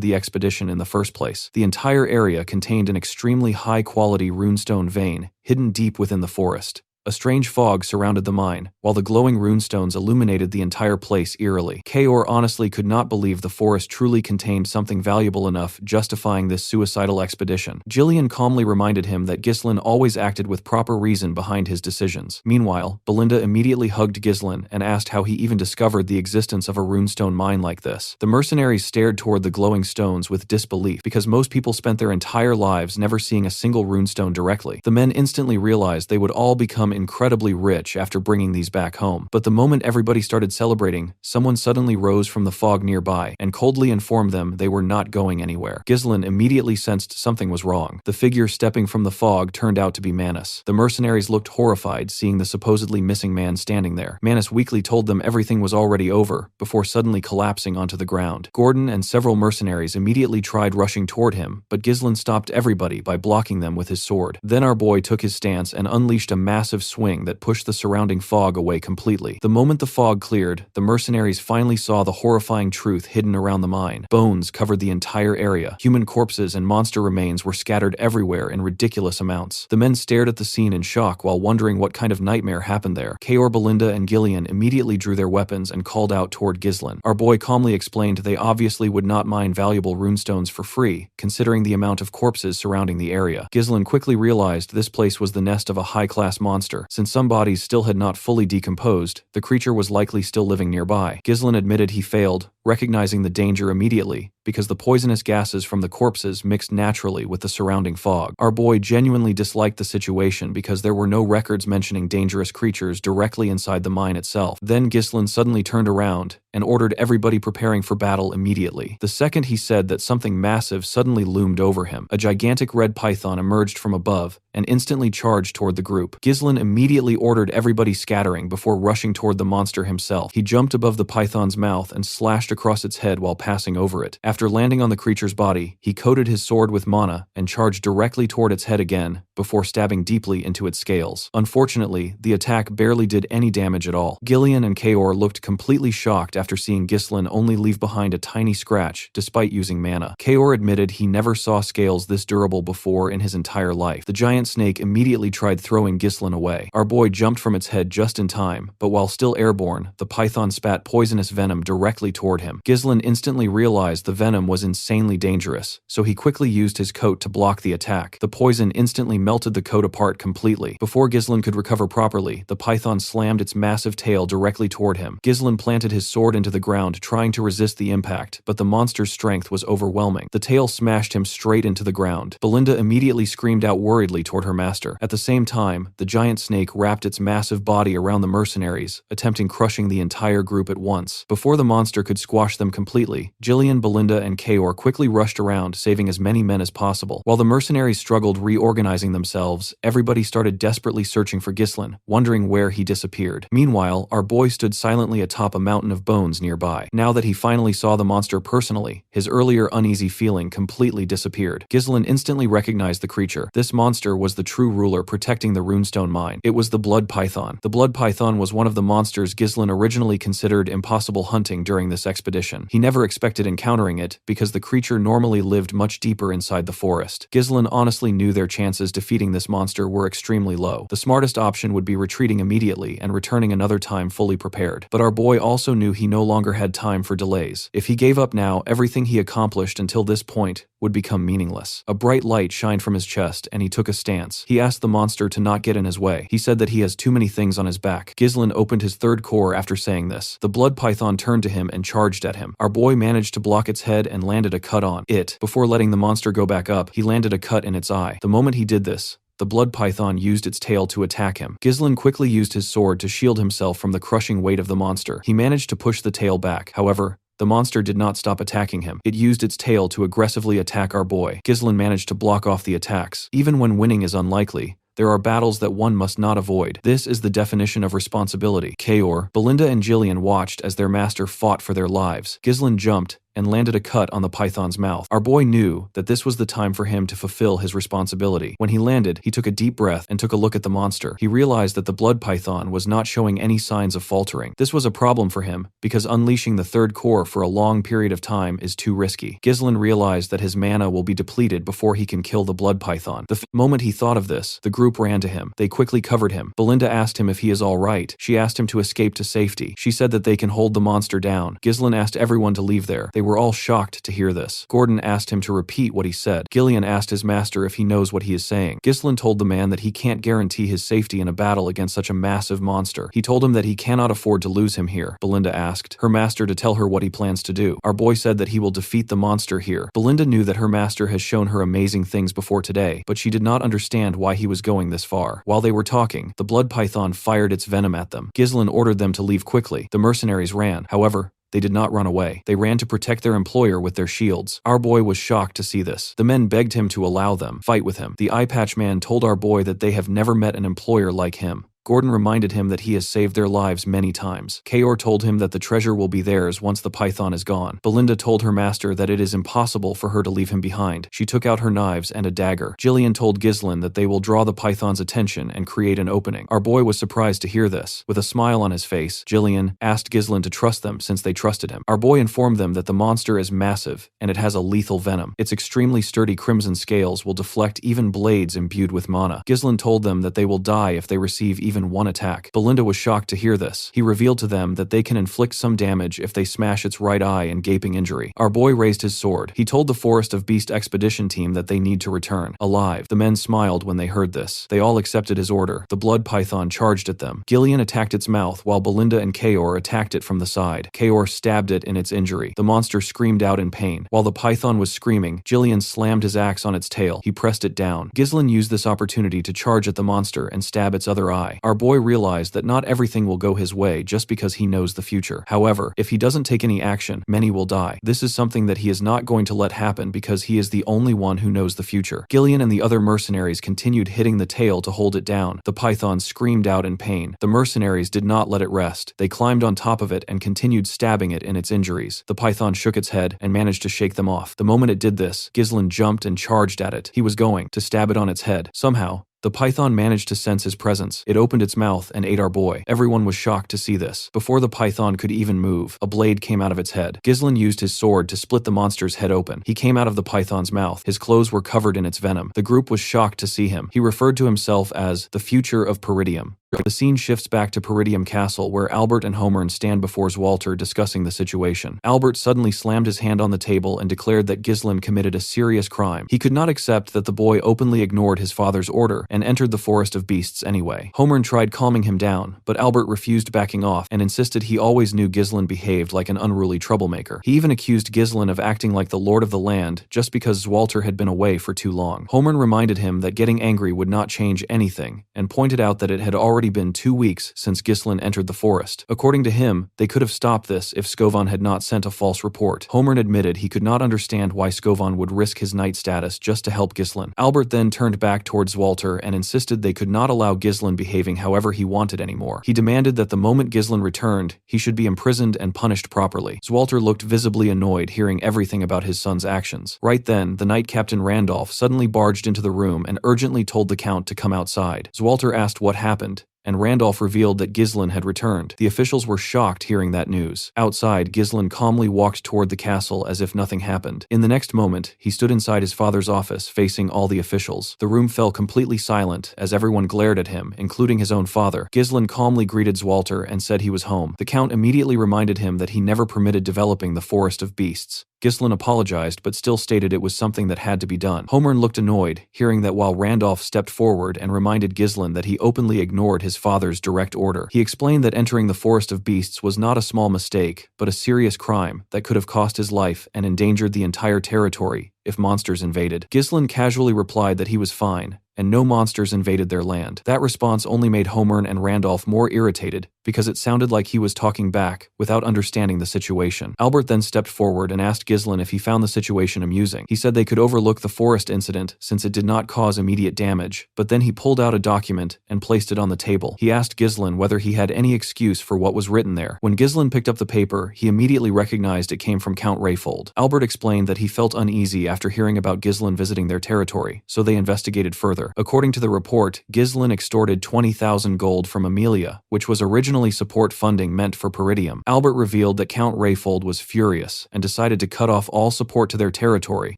the expedition in the first place. The entire area contained an extremely high-quality runestone vein hidden deep within the forest. A strange fog surrounded the mine, while the glowing runestones illuminated the entire place eerily. Kaor honestly could not believe the forest truly contained something valuable enough justifying this suicidal expedition. Jillian calmly reminded him that Ghislaine always acted with proper reason behind his decisions. Meanwhile, Belinda immediately hugged Ghislaine and asked how he even discovered the existence of a runestone mine like this. The mercenaries stared toward the glowing stones with disbelief because most people spent their entire lives never seeing a single runestone directly. The men instantly realized they would all become incredibly rich after bringing these back home. But the moment everybody started celebrating, someone suddenly rose from the fog nearby and coldly informed them they were not going anywhere. Ghislaine immediately sensed something was wrong. The figure stepping from the fog turned out to be Manus. The mercenaries looked horrified seeing the supposedly missing man standing there. Manus weakly told them everything was already over before suddenly collapsing onto the ground. Gordon and several mercenaries immediately tried rushing toward him, but Ghislaine stopped everybody by blocking them with his sword. Then our boy took his stance and unleashed a massive swing that pushed the surrounding fog away completely. The moment the fog cleared, the mercenaries finally saw the horrifying truth hidden around the mine. Bones covered the entire area. Human corpses and monster remains were scattered everywhere in ridiculous amounts. The men stared at the scene in shock while wondering what kind of nightmare happened there. Kaor, Belinda, and Gillian immediately drew their weapons and called out toward Ghislaine. Our boy calmly explained they obviously would not mine valuable runestones for free, considering the amount of corpses surrounding the area. Ghislaine quickly realized this place was the nest of a high-class monster. Since some bodies still had not fully decomposed, the creature was likely still living nearby. Ghislaine admitted he failed, recognizing the danger immediately, because the poisonous gases from the corpses mixed naturally with the surrounding fog. Our boy genuinely disliked the situation because there were no records mentioning dangerous creatures directly inside the mine itself. Then Ghislaine suddenly turned around and ordered everybody preparing for battle immediately. The second he said that, something massive suddenly loomed over him. A gigantic red python emerged from above and instantly charged toward the group. Ghislaine immediately ordered everybody scattering before rushing toward the monster himself. He jumped above the python's mouth and slashed across its head while passing over it. After landing on the creature's body, he coated his sword with mana and charged directly toward its head again, before stabbing deeply into its scales. Unfortunately, the attack barely did any damage at all. Gillian and Kaor looked completely shocked after seeing Ghislaine only leave behind a tiny scratch despite using mana. Kaor admitted he never saw scales this durable before in his entire life. The giant snake immediately tried throwing Ghislaine away. Our boy jumped from its head just in time, but while still airborne, the python spat poisonous venom directly toward him. Ghislaine instantly realized the venom was insanely dangerous, so he quickly used his coat to block the attack. The poison instantly melted the coat apart completely. Before Ghislaine could recover properly, the python slammed its massive tail directly toward him. Ghislaine planted his sword into the ground, trying to resist the impact, but the monster's strength was overwhelming. The tail smashed him straight into the ground. Belinda immediately screamed out worriedly toward her master. At the same time, the giant snake wrapped its massive body around the mercenaries, attempting crushing the entire group at once. Before the monster could squash them completely, Jillian, Belinda, and Kaor quickly rushed around, saving as many men as possible. While the mercenaries struggled reorganizing themselves, everybody started desperately searching for Ghislaine, wondering where he disappeared. Meanwhile, our boy stood silently atop a mountain of bones nearby. Now that he finally saw the monster personally, his earlier uneasy feeling completely disappeared. Ghislaine instantly recognized the creature. This monster was the true ruler protecting the runestone mine. It was the blood python. The blood python was one of the monsters Ghislaine originally considered impossible hunting during this expedition. He never expected encountering it because the creature normally lived much deeper inside the forest. Ghislaine honestly knew their chances defeating this monster were extremely low. The smartest option would be retreating immediately and returning another time fully prepared. But our boy also knew he no longer had time for delays. If he gave up now, everything he accomplished until this point would become meaningless. A bright light shined from his chest and he took a stance. He asked the monster to not get in his way. He said that he has too many things on his back. Ghislaine opened his third core after saying this. The blood python turned to him and charged at him. Our boy managed to block its head and landed a cut on it. Before letting the monster go back up, he landed a cut in its eye. The moment he did this, the blood python used its tail to attack him. Ghislain quickly used his sword to shield himself from the crushing weight of the monster. He managed to push the tail back. However, the monster did not stop attacking him. It used its tail to aggressively attack our boy. Ghislain managed to block off the attacks. Even when winning is unlikely, there are battles that one must not avoid. This is the definition of responsibility. Kaor, Belinda and Jillian watched as their master fought for their lives. Ghislain jumped and landed a cut on the python's mouth. Our boy knew that this was the time for him to fulfill his responsibility. When he landed, he took a deep breath and took a look at the monster. He realized that the blood python was not showing any signs of faltering. This was a problem for him, because unleashing the third core for a long period of time is too risky. Ghislain realized that his mana will be depleted before he can kill the blood python. The moment he thought of this, the group ran to him. They quickly covered him. Belinda asked him if he is alright. She asked him to escape to safety. She said that they can hold the monster down. Ghislain asked everyone to leave there. They were all shocked to hear this. Gordon asked him to repeat what he said. Gillian asked his master if he knows what he is saying. Ghislain told the man that he can't guarantee his safety in a battle against such a massive monster. He told him that he cannot afford to lose him here. Belinda asked her master to tell her what he plans to do. Our boy said that he will defeat the monster here. Belinda knew that her master has shown her amazing things before today, but she did not understand why he was going this far. While they were talking, the blood python fired its venom at them. Ghislain ordered them to leave quickly. The mercenaries ran. However, they did not run away. They ran to protect their employer with their shields. Our boy was shocked to see this. The men begged him to allow them fight with him. The eye patch man told our boy that they have never met an employer like him. Gordon reminded him that he has saved their lives many times. Kaor told him that the treasure will be theirs once the python is gone. Belinda told her master that it is impossible for her to leave him behind. She took out her knives and a dagger. Jillian told Ghislain that they will draw the python's attention and create an opening. Our boy was surprised to hear this. With a smile on his face, Jillian asked Ghislain to trust them since they trusted him. Our boy informed them that the monster is massive and it has a lethal venom. Its extremely sturdy crimson scales will deflect even blades imbued with mana. Ghislain told them that they will die if they receive even one attack. Belinda was shocked to hear this. He revealed to them that they can inflict some damage if they smash its right eye in gaping injury. Our boy raised his sword. He told the Forest of Beast expedition team that they need to return alive. The men smiled when they heard this. They all accepted his order. The blood python charged at them. Gillian attacked its mouth while Belinda and Kaor attacked it from the side. Kaor stabbed it in its injury. The monster screamed out in pain. While the python was screaming, Jillian slammed his axe on its tail. He pressed it down. Ghislain used this opportunity to charge at the monster and stab its other eye. Our boy realized that not everything will go his way just because he knows the future. However, if he doesn't take any action, many will die. This is something that he is not going to let happen because he is the only one who knows the future. Gillian and the other mercenaries continued hitting the tail to hold it down. The python screamed out in pain. The mercenaries did not let it rest. They climbed on top of it and continued stabbing it in its injuries. The python shook its head and managed to shake them off. The moment it did this, Ghislain jumped and charged at it. He was going to stab it on its head. Somehow, the python managed to sense his presence. It opened its mouth and ate our boy. Everyone was shocked to see this. Before the python could even move, a blade came out of its head. Ghislain used his sword to split the monster's head open. He came out of the python's mouth. His clothes were covered in its venom. The group was shocked to see him. He referred to himself as the future of Peridium. The scene shifts back to Peridium Castle, where Albert and Homer stand before Walter discussing the situation. Albert suddenly slammed his hand on the table and declared that Ghislain committed a serious crime. He could not accept that the boy openly ignored his father's order and entered the Forest of Beasts anyway. Homer tried calming him down, but Albert refused backing off and insisted he always knew Ghislain behaved like an unruly troublemaker. He even accused Ghislain of acting like the lord of the land just because Walter had been away for too long. Homer reminded him that getting angry would not change anything and pointed out that it had already been 2 weeks since Ghislain entered the forest. According to him, they could have stopped this if Skovan had not sent a false report. Homer admitted he could not understand why Skovan would risk his knight status just to help Ghislain. Albert then turned back towards Walter and insisted they could not allow Ghislain behaving however he wanted anymore. He demanded that the moment Ghislain returned, he should be imprisoned and punished properly. Walter looked visibly annoyed hearing everything about his son's actions. Right then, the Knight Captain Randolph suddenly barged into the room and urgently told the Count to come outside. Walter asked what happened, and Randolph revealed that Ghislain had returned. The officials were shocked hearing that news. Outside, Ghislain calmly walked toward the castle as if nothing happened. In the next moment, he stood inside his father's office, facing all the officials. The room fell completely silent as everyone glared at him, including his own father. Ghislain calmly greeted Walter and said he was home. The Count immediately reminded him that he never permitted developing the Forest of Beasts. Ghislain apologized but still stated it was something that had to be done. Homer looked annoyed, hearing that while Randolph stepped forward and reminded Ghislain that he openly ignored his father's direct order. He explained that entering the Forest of Beasts was not a small mistake, but a serious crime that could have cost his life and endangered the entire territory if monsters invaded. Ghislain casually replied that he was fine, and no monsters invaded their land. That response only made Homer and Randolph more irritated because it sounded like he was talking back without understanding the situation. Albert then stepped forward and asked Ghislain if he found the situation amusing. He said they could overlook the forest incident since it did not cause immediate damage, but then he pulled out a document and placed it on the table. He asked Ghislain whether he had any excuse for what was written there. When Ghislain picked up the paper, he immediately recognized it came from Count Rayfold. Albert explained that he felt uneasy after hearing about Ghislain visiting their territory, so they investigated further. According to the report, Ghislain extorted 20,000 gold from Amelia, which was originally support funding meant for Peridium. Albert revealed that Count Rayfold was furious and decided to cut off all support to their territory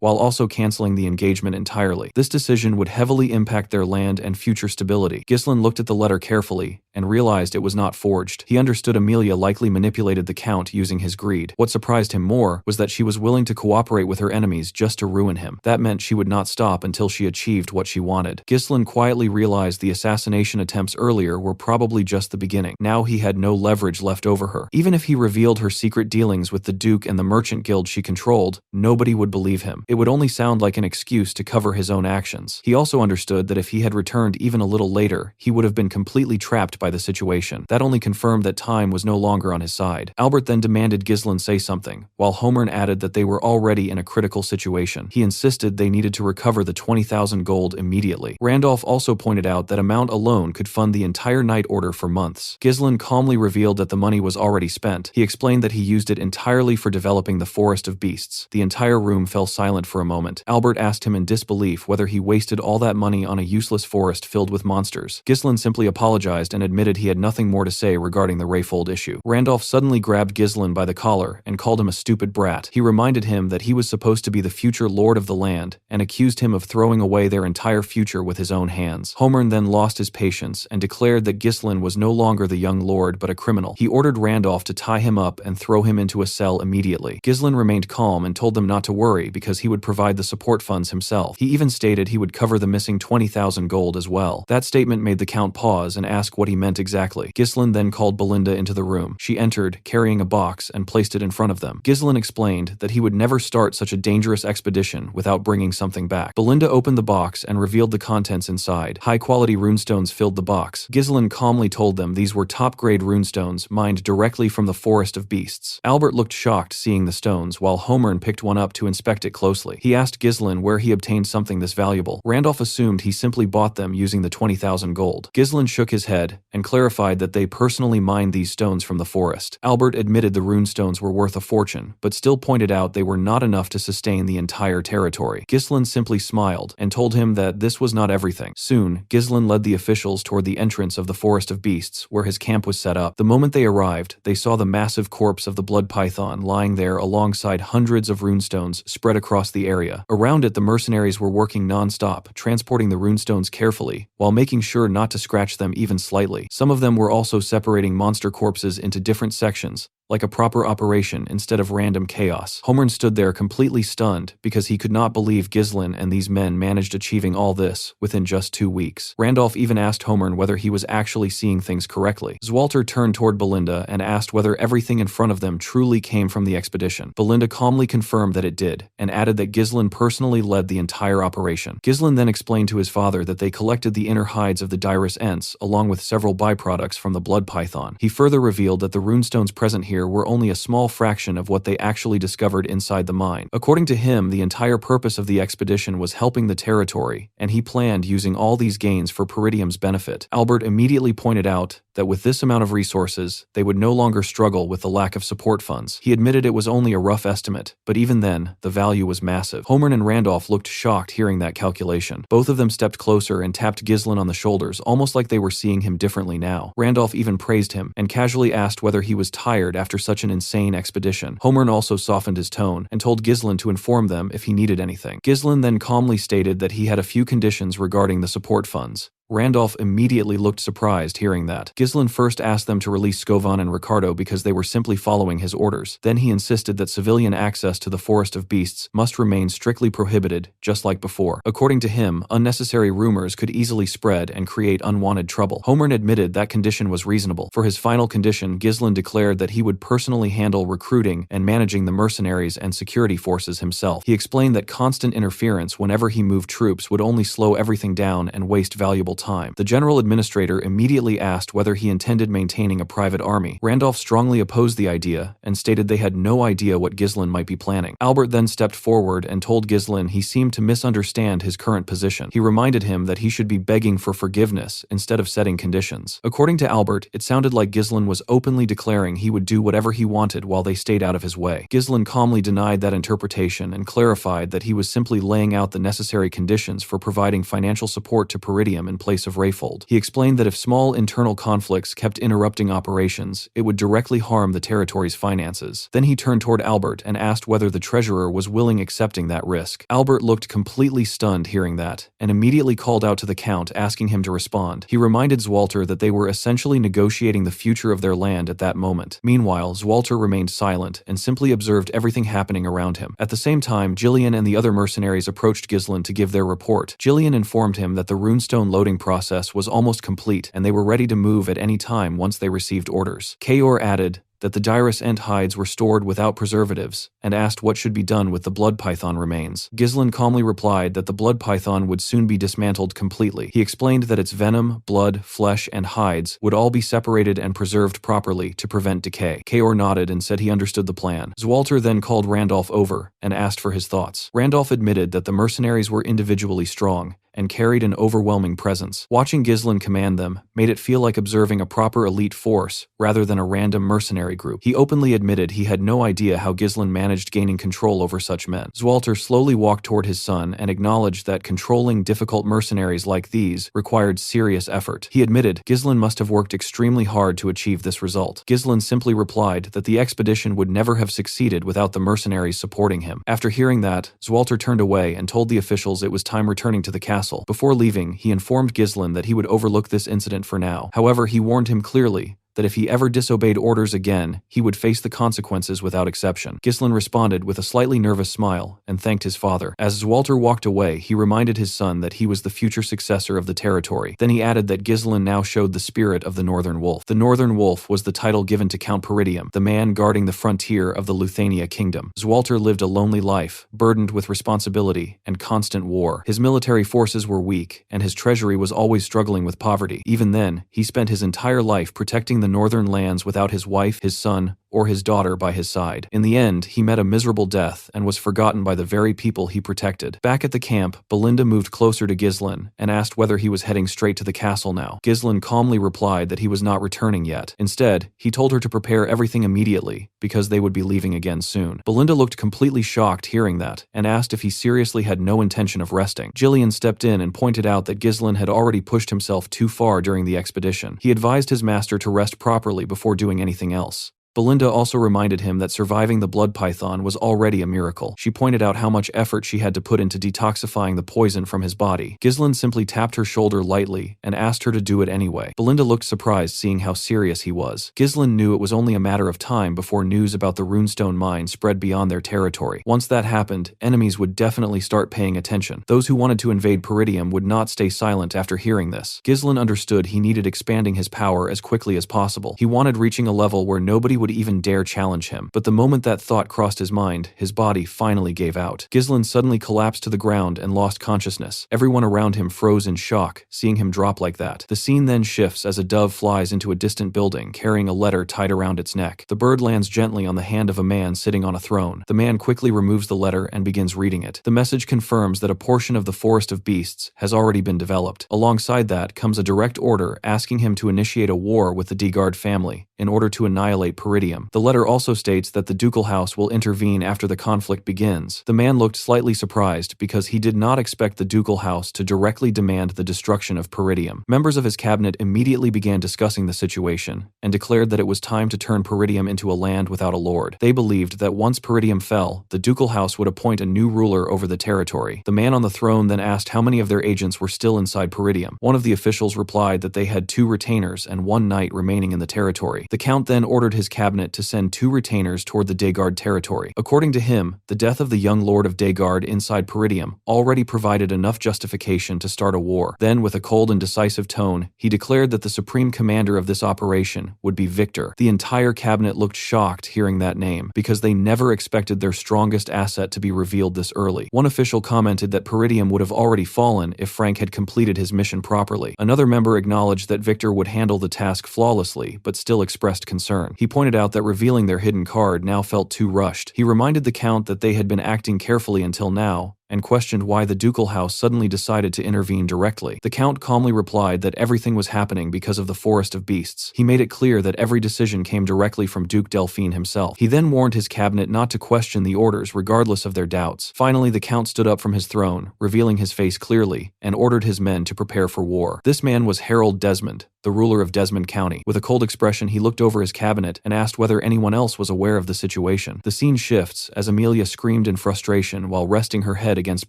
while also canceling the engagement entirely. This decision would heavily impact their land and future stability. Ghislain looked at the letter carefully and realized it was not forged. He understood Amelia likely manipulated the Count using his greed. What surprised him more was that she was willing to cooperate with her enemies just to ruin him. That meant she would not stop until she achieved what she wanted. Ghislain quietly realized the assassination attempts earlier were probably just the beginning. Now he had no leverage left over her. Even if he revealed her secret dealings with the Duke and the merchant guild she controlled, nobody would believe him. It would only sound like an excuse to cover his own actions. He also understood that if he had returned even a little later, he would have been completely trapped by the situation. That only confirmed that time was no longer on his side. Albert then demanded Ghislain say something, while Homer added that they were already in a critical situation. He insisted they needed to recover the 20,000 gold immediately. Randolph also pointed out that amount alone could fund the entire night order for months. Ghislain calmly revealed that the money was already spent. He explained that he used it entirely for developing the Forest of Beasts. The entire room fell silent for a moment. Albert asked him in disbelief whether he wasted all that money on a useless forest filled with monsters. Ghislain simply apologized and admitted he had nothing more to say regarding the Rayfold issue. Randolph suddenly grabbed Ghislain by the collar and called him a stupid brat. He reminded him that he was supposed to be the future lord of the land and accused him of throwing away their entire future with his own hands. Homer then lost his patience and declared that Ghislain was no longer the young lord but a criminal. He ordered Randolph to tie him up and throw him into a cell immediately. Ghislain remained calm and told them not to worry because he would provide the support funds himself. He even stated he would cover the missing 20,000 gold as well. That statement made the Count pause and ask what he meant exactly. Ghislain then called Belinda into the room. She entered, carrying a box, and placed it in front of them. Ghislain explained that he would never start such a dangerous expedition without bringing something back. Belinda opened the box and revealed the contents inside. High-quality runestones filled the box. Ghislain calmly told them these were top-grade runestones mined directly from the Forest of Beasts. Albert looked shocked seeing the stones, while Homer picked one up to inspect it closely. He asked Ghislain where he obtained something this valuable. Randolph assumed he simply bought them using the 20,000 gold. Ghislain shook his head and clarified that they personally mined these stones from the forest. Albert admitted the runestones were worth a fortune, but still pointed out they were not enough to sustain the entire territory. Ghislain simply smiled and told him that this was not everything. Soon, Ghislain led the officials toward the entrance of the Forest of Beasts, where his camp was set up. The moment they arrived, they saw the massive corpse of the blood python lying there alongside hundreds of runestones spread across the area. Around it, the mercenaries were working non-stop, transporting the runestones carefully, while making sure not to scratch them even slightly. Some of them were also separating monster corpses into different sections, like a proper operation instead of random chaos. Homer stood there completely stunned because he could not believe Ghislain and these men managed achieving all this within just 2 weeks. Randolph even asked Homer whether he was actually seeing things correctly. Zwalter turned toward Belinda and asked whether everything in front of them truly came from the expedition. Belinda calmly confirmed that it did, and added that Ghislain personally led the entire operation. Ghislain then explained to his father that they collected the inner hides of the Dirus Ents along with several byproducts from the blood python. He further revealed that the runestones present here were only a small fraction of what they actually discovered inside the mine. According to him, the entire purpose of the expedition was helping the territory, and he planned using all these gains for Peridium's benefit. Albert immediately pointed out that with this amount of resources, they would no longer struggle with the lack of support funds. He admitted it was only a rough estimate, but even then, the value was massive. Homer and Randolph looked shocked hearing that calculation. Both of them stepped closer and tapped Ghislain on the shoulders, almost like they were seeing him differently now. Randolph even praised him, and casually asked whether he was tired after such an insane expedition. Homer also softened his tone, and told Ghislain to inform them if he needed anything. Ghislain then calmly stated that he had a few conditions regarding the support funds. Randolph immediately looked surprised hearing that. Ghislain first asked them to release Scovan and Ricardo because they were simply following his orders. Then he insisted that civilian access to the Forest of Beasts must remain strictly prohibited, just like before. According to him, unnecessary rumors could easily spread and create unwanted trouble. Homern admitted that condition was reasonable. For his final condition, Ghislain declared that he would personally handle recruiting and managing the mercenaries and security forces himself. He explained that constant interference whenever he moved troops would only slow everything down and waste valuable time. The general administrator immediately asked whether he intended maintaining a private army. Randolph strongly opposed the idea and stated they had no idea what Ghislain might be planning. Albert then stepped forward and told Ghislain he seemed to misunderstand his current position. He reminded him that he should be begging for forgiveness instead of setting conditions. According to Albert, it sounded like Ghislain was openly declaring he would do whatever he wanted while they stayed out of his way. Ghislain calmly denied that interpretation and clarified that he was simply laying out the necessary conditions for providing financial support to Peridium in place of Rayfold. He explained that if small internal conflicts kept interrupting operations, it would directly harm the territory's finances. Then he turned toward Albert and asked whether the treasurer was willing accepting that risk. Albert looked completely stunned hearing that, and immediately called out to the Count asking him to respond. He reminded Zwalter that they were essentially negotiating the future of their land at that moment. Meanwhile, Zwalter remained silent and simply observed everything happening around him. At the same time, Jillian and the other mercenaries approached Ghislain to give their report. Jillian informed him that the runestone loading process was almost complete and they were ready to move at any time once they received orders. Kayor added that the Dirus Ent hides were stored without preservatives, and asked what should be done with the blood python remains. Ghislain calmly replied that the blood python would soon be dismantled completely. He explained that its venom, blood, flesh, and hides would all be separated and preserved properly to prevent decay. Kayor nodded and said he understood the plan. Zwalter then called Randolph over and asked for his thoughts. Randolph admitted that the mercenaries were individually strong and carried an overwhelming presence. Watching Ghislain command them made it feel like observing a proper elite force rather than a random mercenary group. He openly admitted he had no idea how Ghislain managed gaining control over such men. Zwalter slowly walked toward his son and acknowledged that controlling difficult mercenaries like these required serious effort. He admitted Ghislain must have worked extremely hard to achieve this result. Ghislain simply replied that the expedition would never have succeeded without the mercenaries supporting him. After hearing that, Zwalter turned away and told the officials it was time returning to the castle. Before leaving, he informed Ghislain that he would overlook this incident for now. However, he warned him clearly that if he ever disobeyed orders again, he would face the consequences without exception. Ghislain responded with a slightly nervous smile and thanked his father. As Zwalter walked away, he reminded his son that he was the future successor of the territory. Then he added that Ghislain now showed the spirit of the Northern Wolf. The Northern Wolf was the title given to Count Peridium, the man guarding the frontier of the Luthania kingdom. Zwalter lived a lonely life, burdened with responsibility and constant war. His military forces were weak, and his treasury was always struggling with poverty. Even then, he spent his entire life protecting the northern lands without his wife, his son, or his daughter by his side. In the end, he met a miserable death and was forgotten by the very people he protected. Back at the camp, Belinda moved closer to Ghislain and asked whether he was heading straight to the castle now. Ghislain calmly replied that he was not returning yet. Instead, he told her to prepare everything immediately because they would be leaving again soon. Belinda looked completely shocked hearing that and asked if he seriously had no intention of resting. Jillian stepped in and pointed out that Ghislain had already pushed himself too far during the expedition. He advised his master to rest properly before doing anything else. Belinda also reminded him that surviving the blood python was already a miracle. She pointed out how much effort she had to put into detoxifying the poison from his body. Ghislain simply tapped her shoulder lightly and asked her to do it anyway. Belinda looked surprised seeing how serious he was. Ghislain knew it was only a matter of time before news about the runestone mine spread beyond their territory. Once that happened, enemies would definitely start paying attention. Those who wanted to invade Peridium would not stay silent after hearing this. Ghislain understood he needed expanding his power as quickly as possible. He wanted reaching a level where nobody would even dare challenge him. But the moment that thought crossed his mind, his body finally gave out. Ghislain suddenly collapsed to the ground and lost consciousness. Everyone around him froze in shock, seeing him drop like that. The scene then shifts as a dove flies into a distant building, carrying a letter tied around its neck. The bird lands gently on the hand of a man sitting on a throne. The man quickly removes the letter and begins reading it. The message confirms that a portion of the Forest of Beasts has already been developed. Alongside that comes a direct order asking him to initiate a war with the Degard family in order to annihilate Peridium Peridium. The letter also states that the ducal house will intervene after the conflict begins. The man looked slightly surprised because he did not expect the ducal house to directly demand the destruction of Peridium. Members of his cabinet immediately began discussing the situation and declared that it was time to turn Peridium into a land without a lord. They believed that once Peridium fell, the ducal house would appoint a new ruler over the territory. The man on the throne then asked how many of their agents were still inside Peridium. One of the officials replied that they had 2 retainers and 1 knight remaining in the territory. The count then ordered his cabinet to send 2 retainers toward the Daygard territory. According to him, the death of the young lord of Daygard inside Peridium already provided enough justification to start a war. Then, with a cold and decisive tone, he declared that the supreme commander of this operation would be Victor. The entire cabinet looked shocked hearing that name, because they never expected their strongest asset to be revealed this early. One official commented that Peridium would have already fallen if Frank had completed his mission properly. Another member acknowledged that Victor would handle the task flawlessly, but still expressed concern. He pointed out that revealing their hidden card now felt too rushed. He reminded the count that they had been acting carefully until now, and questioned why the ducal house suddenly decided to intervene directly. The count calmly replied that everything was happening because of the forest of beasts. He made it clear that every decision came directly from Duke Delphine himself. He then warned his cabinet not to question the orders regardless of their doubts. Finally, the count stood up from his throne, revealing his face clearly, and ordered his men to prepare for war. This man was Harold Desmond, the ruler of Desmond County. With a cold expression, he looked over his cabinet and asked whether anyone else was aware of the situation. The scene shifts as Amelia screamed in frustration while resting her head against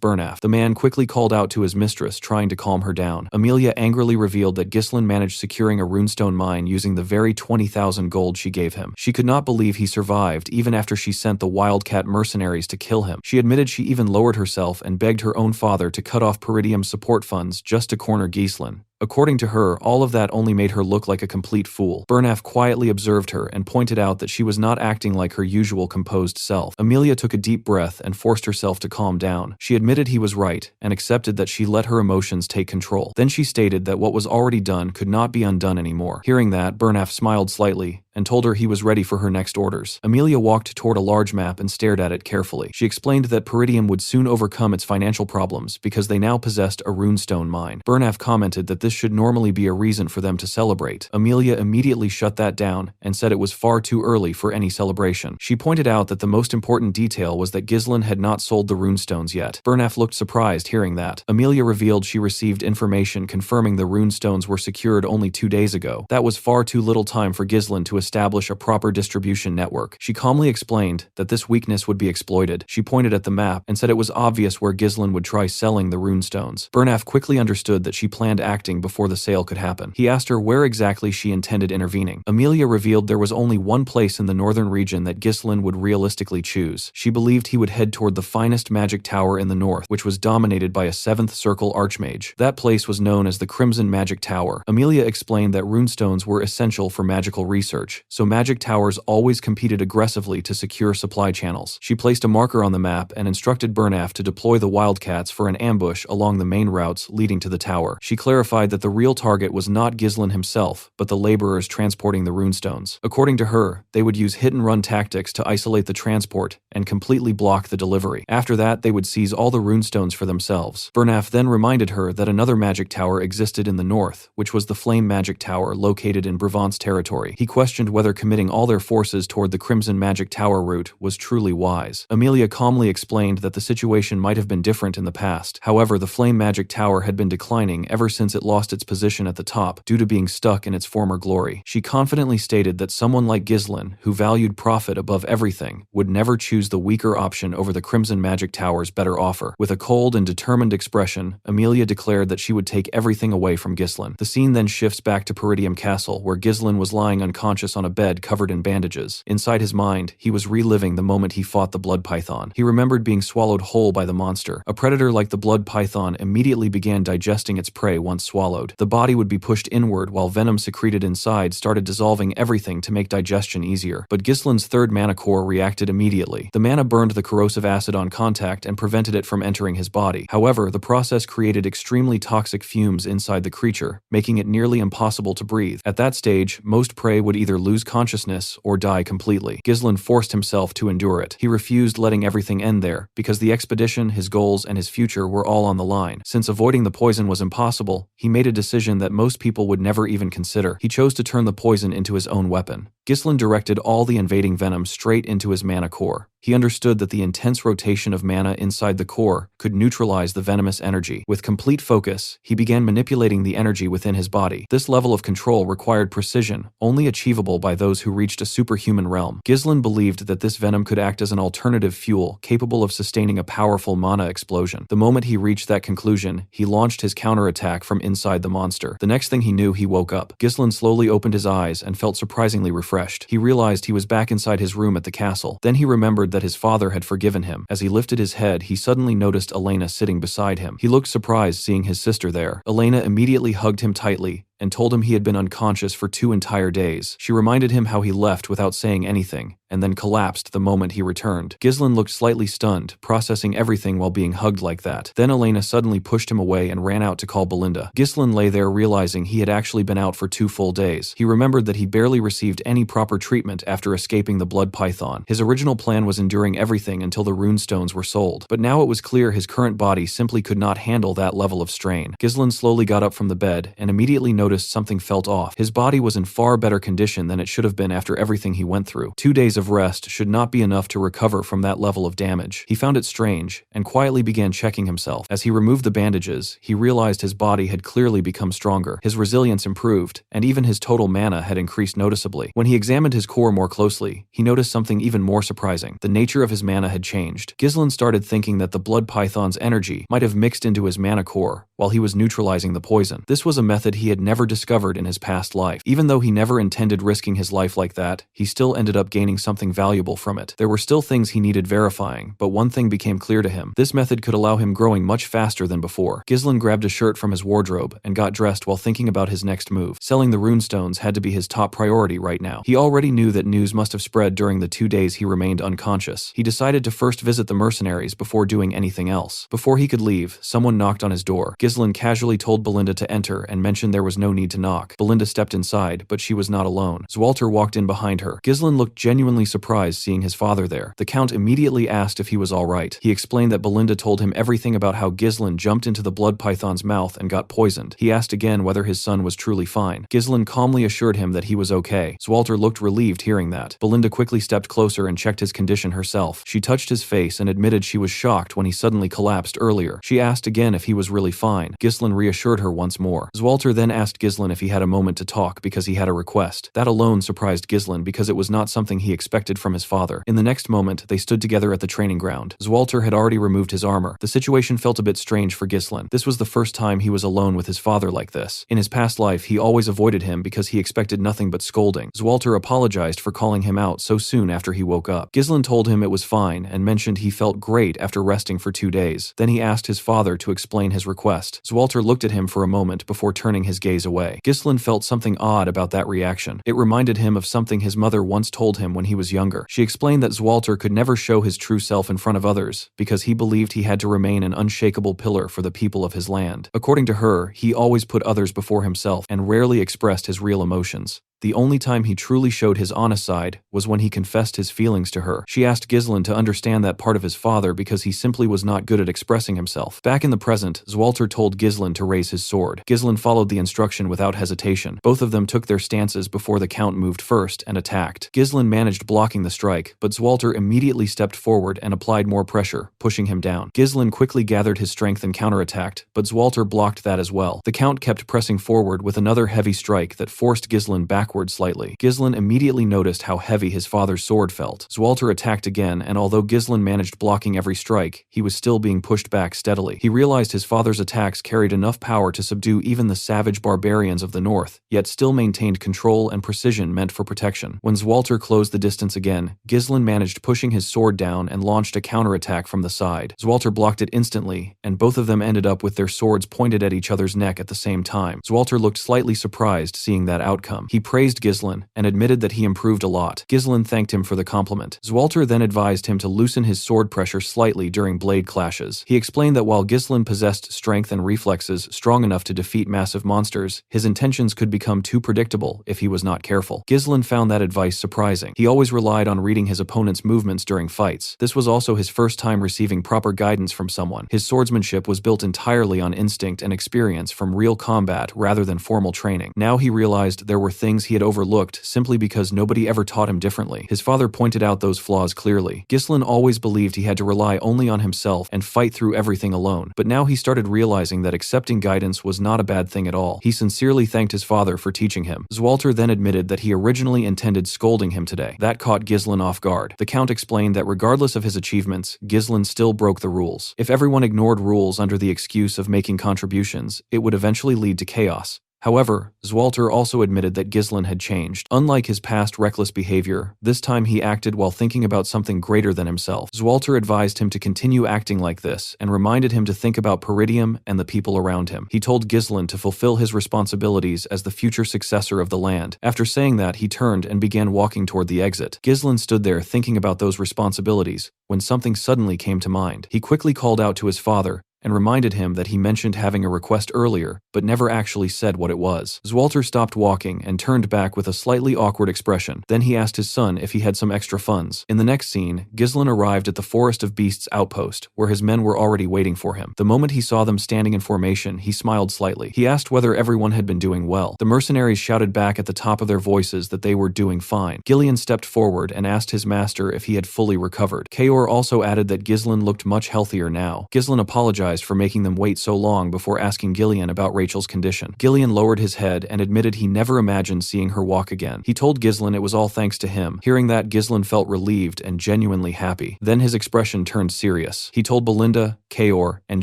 Burnaf. The man quickly called out to his mistress, trying to calm her down. Amelia angrily revealed that Ghislain managed securing a runestone mine using the very 20,000 gold she gave him. She could not believe he survived even after she sent the wildcat mercenaries to kill him. She admitted she even lowered herself and begged her own father to cut off Peridium's support funds just to corner Ghislain. According to her, all of that only made her look like a complete fool. Burnaf quietly observed her and pointed out that she was not acting like her usual composed self. Amelia took a deep breath and forced herself to calm down. She admitted he was right and accepted that she let her emotions take control. Then she stated that what was already done could not be undone anymore. Hearing that, Burnaf smiled slightly and told her he was ready for her next orders. Amelia walked toward a large map and stared at it carefully. She explained that Peridium would soon overcome its financial problems because they now possessed a runestone mine. Burnaf commented that this should normally be a reason for them to celebrate. Amelia immediately shut that down and said it was far too early for any celebration. She pointed out that the most important detail was that Ghislain had not sold the runestones yet. Burnaf looked surprised hearing that. Amelia revealed she received information confirming the runestones were secured only 2 days ago. That was far too little time for Ghislain to establish a proper distribution network. She calmly explained that this weakness would be exploited. She pointed at the map and said it was obvious where Ghislain would try selling the runestones. Burnaf quickly understood that she planned acting before the sale could happen. He asked her where exactly she intended intervening. Amelia revealed there was only one place in the northern region that Ghislain would realistically choose. She believed he would head toward the finest magic tower in the north, which was dominated by a 7th circle archmage. That place was known as the Crimson Magic Tower. Amelia explained that runestones were essential for magical research, so magic towers always competed aggressively to secure supply channels. She placed a marker on the map and instructed Burnaf to deploy the wildcats for an ambush along the main routes leading to the tower. She clarified that the real target was not Ghislain himself, but the laborers transporting the runestones. According to her, they would use hit-and-run tactics to isolate the transport and completely block the delivery. After that, they would seize all the runestones for themselves. Burnaf then reminded her that another magic tower existed in the north, which was the Flame Magic Tower located in Brevant's territory. He questioned whether committing all their forces toward the Crimson Magic Tower route was truly wise. Amelia calmly explained that the situation might have been different in the past. However, the Flame Magic Tower had been declining ever since it lost its position at the top due to being stuck in its former glory. She confidently stated that someone like Ghislain, who valued profit above everything, would never choose the weaker option over the Crimson Magic Tower's better offer. With a cold and determined expression, Amelia declared that she would take everything away from Ghislain. The scene then shifts back to Peridium Castle, where Ghislain was lying unconscious on a bed covered in bandages. Inside his mind, he was reliving the moment he fought the blood python. He remembered being swallowed whole by the monster. A predator like the blood python immediately began digesting its prey once swallowed. The body would be pushed inward while venom secreted inside started dissolving everything to make digestion easier. But Ghislain's third mana core reacted immediately. The mana burned the corrosive acid on contact and prevented it from entering his body. However, the process created extremely toxic fumes inside the creature, making it nearly impossible to breathe. At that stage, most prey would either lose consciousness or die completely. Ghislain forced himself to endure it. He refused letting everything end there, because the expedition, his goals, and his future were all on the line. Since avoiding the poison was impossible, he made a decision that most people would never even consider. He chose to turn the poison into his own weapon. Ghislain directed all the invading venom straight into his mana core. He understood that the intense rotation of mana inside the core could neutralize the venomous energy. With complete focus, he began manipulating the energy within his body. This level of control required precision, only achievable by those who reached a superhuman realm. Ghislain believed that this venom could act as an alternative fuel capable of sustaining a powerful mana explosion. The moment he reached that conclusion, he launched his counterattack from inside the monster. The next thing he knew, he woke up. Ghislain slowly opened his eyes and felt surprisingly refreshed. He realized he was back inside his room at the castle. Then he remembered that his father had forgiven him. As he lifted his head, he suddenly noticed Elena sitting beside him. He looked surprised seeing his sister there. Elena immediately hugged him tightly and told him he had been unconscious for 2 entire days. She reminded him how he left without saying anything, and then collapsed the moment he returned. Ghislain looked slightly stunned, processing everything while being hugged like that. Then Elena suddenly pushed him away and ran out to call Belinda. Ghislain lay there realizing he had actually been out for 2 full days. He remembered that he barely received any proper treatment after escaping the blood python. His original plan was enduring everything until the runestones were sold, but now it was clear his current body simply could not handle that level of strain. Ghislain slowly got up from the bed and immediately noticed something felt off. His body was in far better condition than it should have been after everything he went through. 2 days of rest should not be enough to recover from that level of damage. He found it strange and quietly began checking himself. As he removed the bandages, he realized his body had clearly become stronger. His resilience improved, and even his total mana had increased noticeably. When he examined his core more closely, he noticed something even more surprising. The nature of his mana had changed. Ghislain started thinking that the blood python's energy might have mixed into his mana core while he was neutralizing the poison. This was a method he had never discovered in his past life. Even though he never intended risking his life like that, he still ended up gaining something valuable from it. There were still things he needed verifying, but one thing became clear to him. This method could allow him growing much faster than before. Ghislain grabbed a shirt from his wardrobe and got dressed while thinking about his next move. Selling the runestones had to be his top priority right now. He already knew that news must have spread during the 2 days he remained unconscious. He decided to first visit the mercenaries before doing anything else. Before he could leave, someone knocked on his door. Ghislain casually told Belinda to enter and mentioned there was no need to knock. Belinda stepped inside, but she was not alone. Zwalter walked in behind her. Ghislain looked genuinely surprised seeing his father there. The Count immediately asked if he was alright. He explained that Belinda told him everything about how Ghislain jumped into the blood python's mouth and got poisoned. He asked again whether his son was truly fine. Ghislain calmly assured him that he was okay. Zwalter looked relieved hearing that. Belinda quickly stepped closer and checked his condition herself. She touched his face and admitted she was shocked when he suddenly collapsed earlier. She asked again if he was really fine. Ghislain reassured her once more. Zwalter then asked Ghislain if he had a moment to talk because he had a request. That alone surprised Ghislain because it was not something he expected from his father. In the next moment, they stood together at the training ground. Zwalter had already removed his armor. The situation felt a bit strange for Ghislain. This was the first time he was alone with his father like this. In his past life, he always avoided him because he expected nothing but scolding. Zwalter apologized for calling him out so soon after he woke up. Ghislain told him it was fine and mentioned he felt great after resting for 2 days. Then he asked his father to explain his request. Zwalter looked at him for a moment before turning his gaze away. Ghislain felt something odd about that reaction. It reminded him of something his mother once told him when he was younger. She explained that Zwalter could never show his true self in front of others because he believed he had to remain an unshakable pillar for the people of his land. According to her, he always put others before himself and rarely expressed his real emotions. The only time he truly showed his honest side was when he confessed his feelings to her. She asked Ghislain to understand that part of his father because he simply was not good at expressing himself. Back in the present, Zwalter told Ghislain to raise his sword. Ghislain followed the instruction without hesitation. Both of them took their stances before the Count moved first and attacked. Ghislain managed blocking the strike, but Zwalter immediately stepped forward and applied more pressure, pushing him down. Ghislain quickly gathered his strength and counterattacked, but Zwalter blocked that as well. The Count kept pressing forward with another heavy strike that forced Ghislain backward slightly. Ghislain immediately noticed how heavy his father's sword felt. Zwalter attacked again, and although Ghislain managed blocking every strike, he was still being pushed back steadily. He realized his father's attacks carried enough power to subdue even the savage barbarians of the north, yet still maintained control and precision meant for protection. When Zwalter closed the distance again, Ghislain managed pushing his sword down and launched a counterattack from the side. Zwalter blocked it instantly, and both of them ended up with their swords pointed at each other's neck at the same time. Zwalter looked slightly surprised seeing that outcome. He praised Ghislain and admitted that he improved a lot. Ghislain thanked him for the compliment. Zwalter then advised him to loosen his sword pressure slightly during blade clashes. He explained that while Ghislain possessed strength and reflexes strong enough to defeat massive monsters, his intentions could become too predictable if he was not careful. Ghislain found that advice surprising. He always relied on reading his opponent's movements during fights. This was also his first time receiving proper guidance from someone. His swordsmanship was built entirely on instinct and experience from real combat rather than formal training. Now he realized there were things he had overlooked simply because nobody ever taught him differently. His father pointed out those flaws clearly. Ghislain always believed he had to rely only on himself and fight through everything alone, but now he started realizing that accepting guidance was not a bad thing at all. He sincerely thanked his father for teaching him. Zwalter then admitted that he originally intended scolding him today. That caught Ghislain off guard. The Count explained that regardless of his achievements, Ghislain still broke the rules. If everyone ignored rules under the excuse of making contributions, it would eventually lead to chaos. However, Zwalter also admitted that Ghislain had changed. Unlike his past reckless behavior, this time he acted while thinking about something greater than himself. Zwalter advised him to continue acting like this and reminded him to think about Peridium and the people around him. He told Ghislain to fulfill his responsibilities as the future successor of the land. After saying that, he turned and began walking toward the exit. Ghislain stood there thinking about those responsibilities when something suddenly came to mind. He quickly called out to his father and reminded him that he mentioned having a request earlier, but never actually said what it was. Zwalter stopped walking and turned back with a slightly awkward expression. Then he asked his son if he had some extra funds. In the next scene, Ghislain arrived at the Forest of Beasts outpost, where his men were already waiting for him. The moment he saw them standing in formation, he smiled slightly. He asked whether everyone had been doing well. The mercenaries shouted back at the top of their voices that they were doing fine. Gillian stepped forward and asked his master if he had fully recovered. Kaor also added that Ghislain looked much healthier now. Ghislain apologized for making them wait so long before asking Gillian about Rachel's condition. Gillian lowered his head and admitted he never imagined seeing her walk again. He told Ghislain it was all thanks to him. Hearing that, Ghislain felt relieved and genuinely happy. Then his expression turned serious. He told Belinda, Kaor, and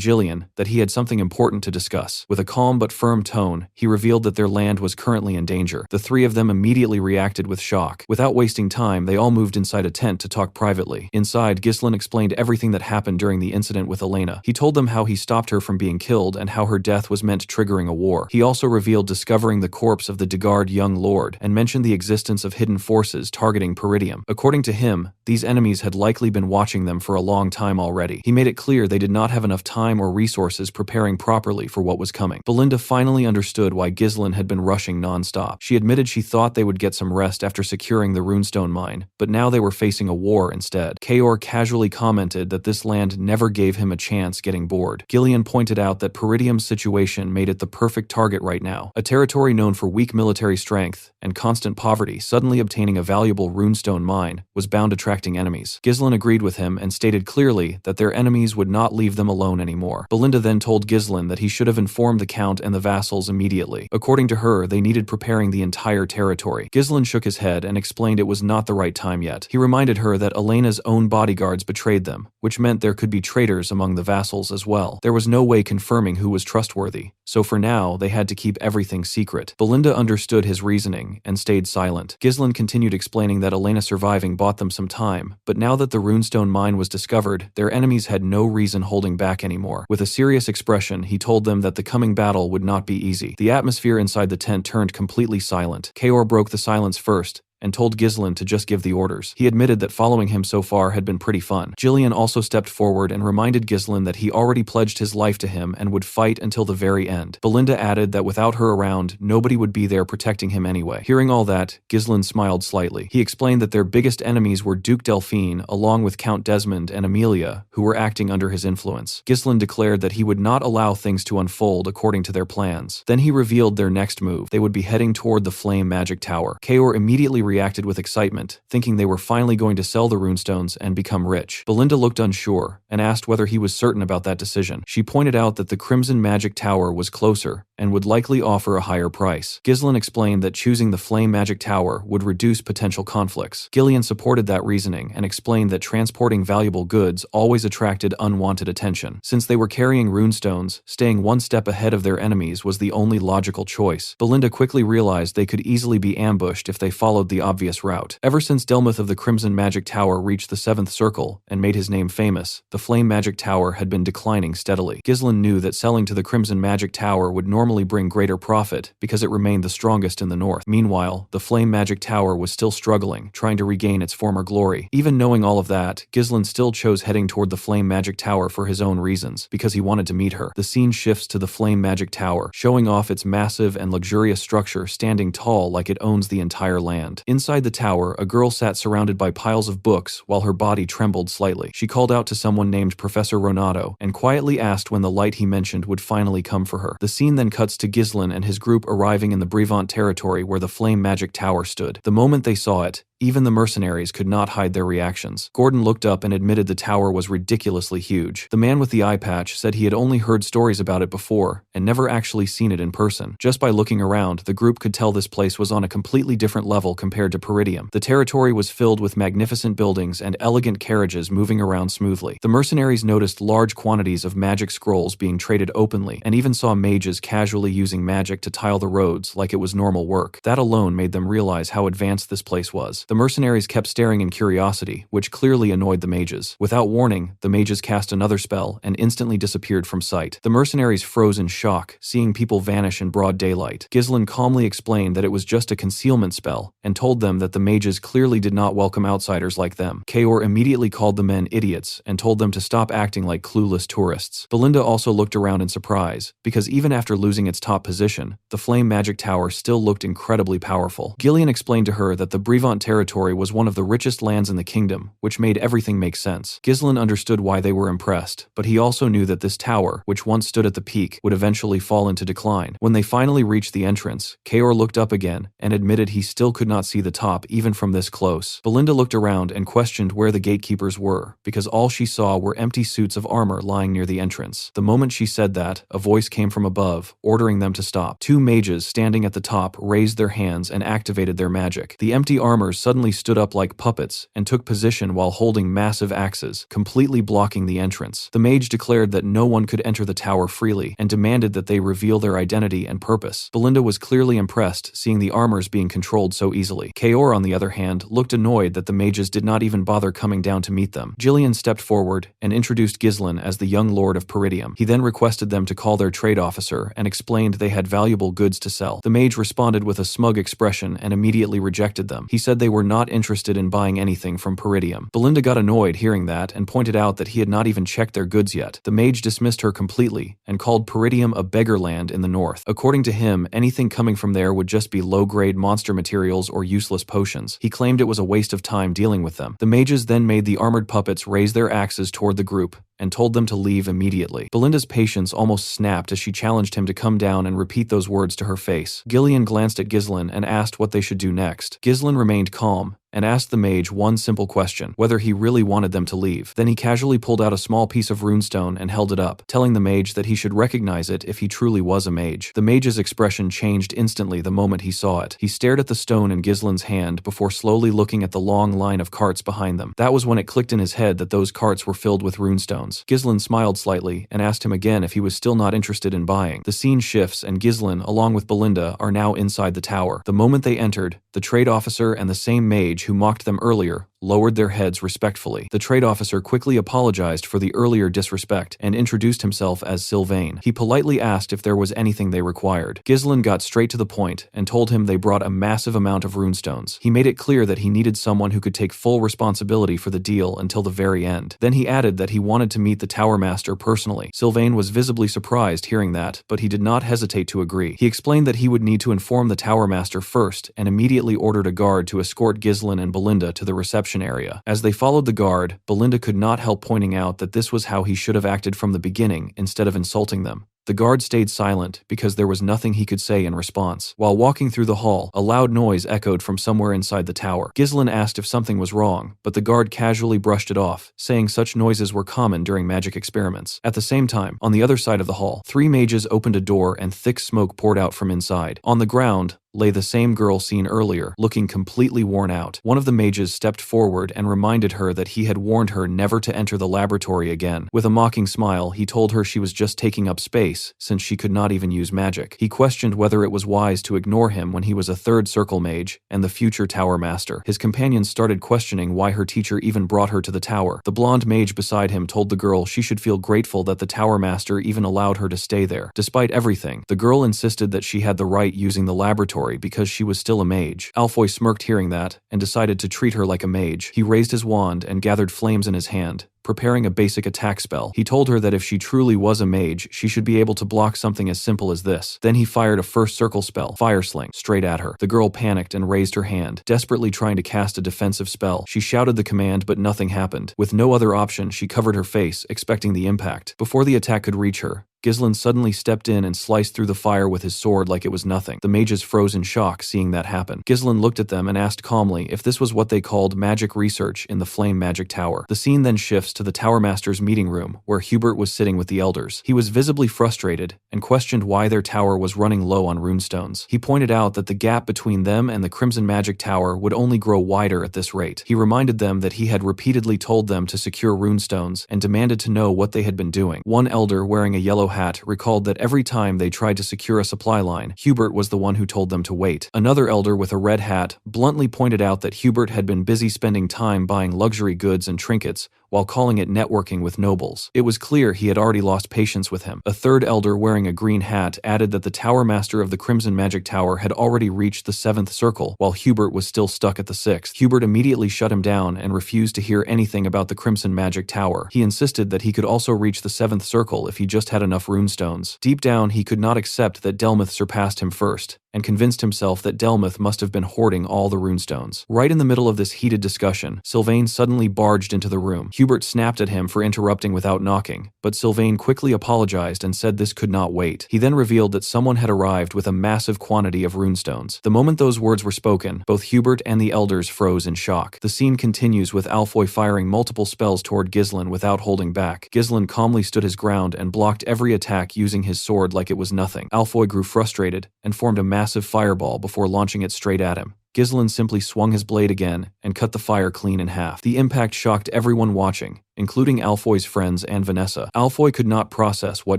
Gillian that he had something important to discuss. With a calm but firm tone, he revealed that their land was currently in danger. The three of them immediately reacted with shock. Without wasting time, they all moved inside a tent to talk privately. Inside, Ghislain explained everything that happened during the incident with Elena. He told them how he stopped her from being killed and how her death was meant triggering a war. He also revealed discovering the corpse of the Degard young lord and mentioned the existence of hidden forces targeting Peridium. According to him, these enemies had likely been watching them for a long time already. He made it clear they did not have enough time or resources preparing properly for what was coming. Belinda finally understood why Ghislain had been rushing non-stop. She admitted she thought they would get some rest after securing the runestone mine, but now they were facing a war instead. Kaor casually commented that this land never gave him a chance getting bored. Gillian pointed out that Peridium's situation made it the perfect target right now. A territory known for weak military strength and constant poverty, suddenly obtaining a valuable runestone mine was bound attracting enemies. Ghislain agreed with him and stated clearly that their enemies would not leave them alone anymore. Belinda then told Ghislain that he should have informed the Count and the vassals immediately. According to her, they needed preparing the entire territory. Ghislain shook his head and explained it was not the right time yet. He reminded her that Elena's own bodyguards betrayed them, which meant there could be traitors among the vassals as well. There was no way confirming who was trustworthy, so for now they had to keep everything secret. Belinda understood his reasoning and stayed silent. Ghislain continued explaining that Elena surviving bought them some time, but now that the runestone mine was discovered, their enemies had no reason holding back anymore. With a serious expression, he told them that the coming battle would not be easy. The atmosphere inside the tent turned completely silent. Kaor broke the silence first and told Ghislain to just give the orders. He admitted that following him so far had been pretty fun. Gillian also stepped forward and reminded Ghislain that he already pledged his life to him and would fight until the very end. Belinda added that without her around, nobody would be there protecting him anyway. Hearing all that, Ghislain smiled slightly. He explained that their biggest enemies were Duke Delphine, along with Count Desmond and Amelia, who were acting under his influence. Ghislain declared that he would not allow things to unfold according to their plans. Then he revealed their next move. They would be heading toward the Flame Magic Tower. Kaor immediately reacted with excitement, thinking they were finally going to sell the runestones and become rich. Belinda looked unsure and asked whether he was certain about that decision. She pointed out that the Crimson Magic Tower was closer and would likely offer a higher price. Ghislain explained that choosing the Flame Magic Tower would reduce potential conflicts. Gillian supported that reasoning and explained that transporting valuable goods always attracted unwanted attention. Since they were carrying runestones, staying one step ahead of their enemies was the only logical choice. Belinda quickly realized they could easily be ambushed if they followed the obvious route. Ever since Delmuth of the Crimson Magic Tower reached the 7th Circle and made his name famous, the Flame Magic Tower had been declining steadily. Ghislain knew that selling to the Crimson Magic Tower would normally bring greater profit because it remained the strongest in the north. Meanwhile, the Flame Magic Tower was still struggling, trying to regain its former glory. Even knowing all of that, Ghislain still chose heading toward the Flame Magic Tower for his own reasons, because he wanted to meet her. The scene shifts to the Flame Magic Tower, showing off its massive and luxurious structure standing tall like it owns the entire land. Inside the tower, a girl sat surrounded by piles of books while her body trembled slightly. She called out to someone named Professor Ronato and quietly asked when the light he mentioned would finally come for her. The scene then cuts to Ghislain and his group arriving in the Brevant territory where the flame magic tower stood. The moment they saw it, even the mercenaries could not hide their reactions. Gordon looked up and admitted the tower was ridiculously huge. The man with the eye patch said he had only heard stories about it before and never actually seen it in person. Just by looking around, the group could tell this place was on a completely different level compared to Peridium. The territory was filled with magnificent buildings and elegant carriages moving around smoothly. The mercenaries noticed large quantities of magic scrolls being traded openly and even saw mages casually using magic to tile the roads like it was normal work. That alone made them realize how advanced this place was. The mercenaries kept staring in curiosity, which clearly annoyed the mages. Without warning, the mages cast another spell and instantly disappeared from sight. The mercenaries froze in shock, seeing people vanish in broad daylight. Ghislain calmly explained that it was just a concealment spell and told them that the mages clearly did not welcome outsiders like them. Kaor immediately called the men idiots and told them to stop acting like clueless tourists. Belinda also looked around in surprise, because even after losing its top position, the flame magic tower still looked incredibly powerful. Gillian explained to her that the Brevant territory was one of the richest lands in the kingdom, which made everything make sense. Ghislain understood why they were impressed, but he also knew that this tower, which once stood at the peak, would eventually fall into decline. When they finally reached the entrance, Kaor looked up again and admitted he still could not see the top even from this close. Belinda looked around and questioned where the gatekeepers were, because all she saw were empty suits of armor lying near the entrance. The moment she said that, a voice came from above, ordering them to stop. Two mages standing at the top raised their hands and activated their magic. The empty armors suddenly stood up like puppets and took position while holding massive axes, completely blocking the entrance. The mage declared that no one could enter the tower freely and demanded that they reveal their identity and purpose. Belinda was clearly impressed, seeing the armors being controlled so easily. Kaor, on the other hand, looked annoyed that the mages did not even bother coming down to meet them. Gillian stepped forward and introduced Ghislain as the young lord of Peridium. He then requested them to call their trade officer and explained they had valuable goods to sell. The mage responded with a smug expression and immediately rejected them. He said they were not interested in buying anything from Peridium. Belinda got annoyed hearing that and pointed out that he had not even checked their goods yet. The mage dismissed her completely and called Peridium a beggar land in the north. According to him, anything coming from there would just be low-grade monster materials or useless potions. He claimed it was a waste of time dealing with them. The mages then made the armored puppets raise their axes toward the group and told them to leave immediately. Belinda's patience almost snapped as she challenged him to come down and repeat those words to her face. Gillian glanced at Ghislain and asked what they should do next. Ghislain remained calm and asked the mage one simple question, whether he really wanted them to leave. Then he casually pulled out a small piece of runestone and held it up, telling the mage that he should recognize it if he truly was a mage. The mage's expression changed instantly the moment he saw it. He stared at the stone in Ghislain's hand before slowly looking at the long line of carts behind them. That was when it clicked in his head that those carts were filled with runestones. Ghislain smiled slightly and asked him again if he was still not interested in buying. The scene shifts and Ghislain, along with Belinda, are now inside the tower. The moment they entered, the trade officer and the same mage who mocked them earlier lowered their heads respectfully. The trade officer quickly apologized for the earlier disrespect and introduced himself as Sylvain. He politely asked if there was anything they required. Ghislain got straight to the point and told him they brought a massive amount of runestones. He made it clear that he needed someone who could take full responsibility for the deal until the very end. Then he added that he wanted to meet the tower master personally. Sylvain was visibly surprised hearing that, but he did not hesitate to agree. He explained that he would need to inform the tower master first and immediately ordered a guard to escort Ghislain and Belinda to the reception area. As they followed the guard, Belinda could not help pointing out that this was how he should have acted from the beginning instead of insulting them. The guard stayed silent because there was nothing he could say in response. While walking through the hall, a loud noise echoed from somewhere inside the tower. Ghislain asked if something was wrong, but the guard casually brushed it off, saying such noises were common during magic experiments. At the same time, on the other side of the hall, 3 mages opened a door and thick smoke poured out from inside. On the ground lay the same girl seen earlier, looking completely worn out. One of the mages stepped forward and reminded her that he had warned her never to enter the laboratory again. With a mocking smile, he told her she was just taking up space, since she could not even use magic. He questioned whether it was wise to ignore him when he was a 3rd circle mage and the future tower master. His companions started questioning why her teacher even brought her to the tower. The blonde mage beside him told the girl she should feel grateful that the tower master even allowed her to stay there. Despite everything, the girl insisted that she had the right using the laboratory because she was still a mage. Alfoy smirked hearing that and decided to treat her like a mage. He raised his wand and gathered flames in his hand, preparing a basic attack spell. He told her that if she truly was a mage, she should be able to block something as simple as this. Then he fired a first circle spell, Fire Sling, straight at her. The girl panicked and raised her hand, desperately trying to cast a defensive spell. She shouted the command, but nothing happened. With no other option, she covered her face, expecting the impact. Before the attack could reach her, Ghislain suddenly stepped in and sliced through the fire with his sword like it was nothing. The mages froze in shock seeing that happen. Ghislain looked at them and asked calmly if this was what they called magic research in the Flame Magic Tower. The scene then shifts to the Tower Master's meeting room, where Hubert was sitting with the elders. He was visibly frustrated and questioned why their tower was running low on runestones. He pointed out that the gap between them and the Crimson Magic Tower would only grow wider at this rate. He reminded them that he had repeatedly told them to secure runestones and demanded to know what they had been doing. One elder wearing a yellow hat recalled that every time they tried to secure a supply line, Hubert was the one who told them to wait. Another elder with a red hat bluntly pointed out that Hubert had been busy spending time buying luxury goods and trinkets while calling it networking with nobles. It was clear he had already lost patience with him. A third elder wearing a green hat added that the Tower Master of the Crimson Magic Tower had already reached the 7th circle, while Hubert was still stuck at the 6th. Hubert immediately shut him down and refused to hear anything about the Crimson Magic Tower. He insisted that he could also reach the 7th circle if he just had enough runestones. Deep down, he could not accept that Delmuth surpassed him first, and convinced himself that Delmuth must have been hoarding all the runestones. Right in the middle of this heated discussion, Sylvain suddenly barged into the room. Hubert snapped at him for interrupting without knocking, but Sylvain quickly apologized and said this could not wait. He then revealed that someone had arrived with a massive quantity of runestones. The moment those words were spoken, both Hubert and the elders froze in shock. The scene continues with Alfoy firing multiple spells toward Ghislain without holding back. Ghislain calmly stood his ground and blocked every attack using his sword like it was nothing. Alfoy grew frustrated and formed a massive fireball before launching it straight at him. Ghislain simply swung his blade again and cut the fire clean in half. The impact shocked everyone watching, including Alfoy's friends and Vanessa. Alfoy could not process what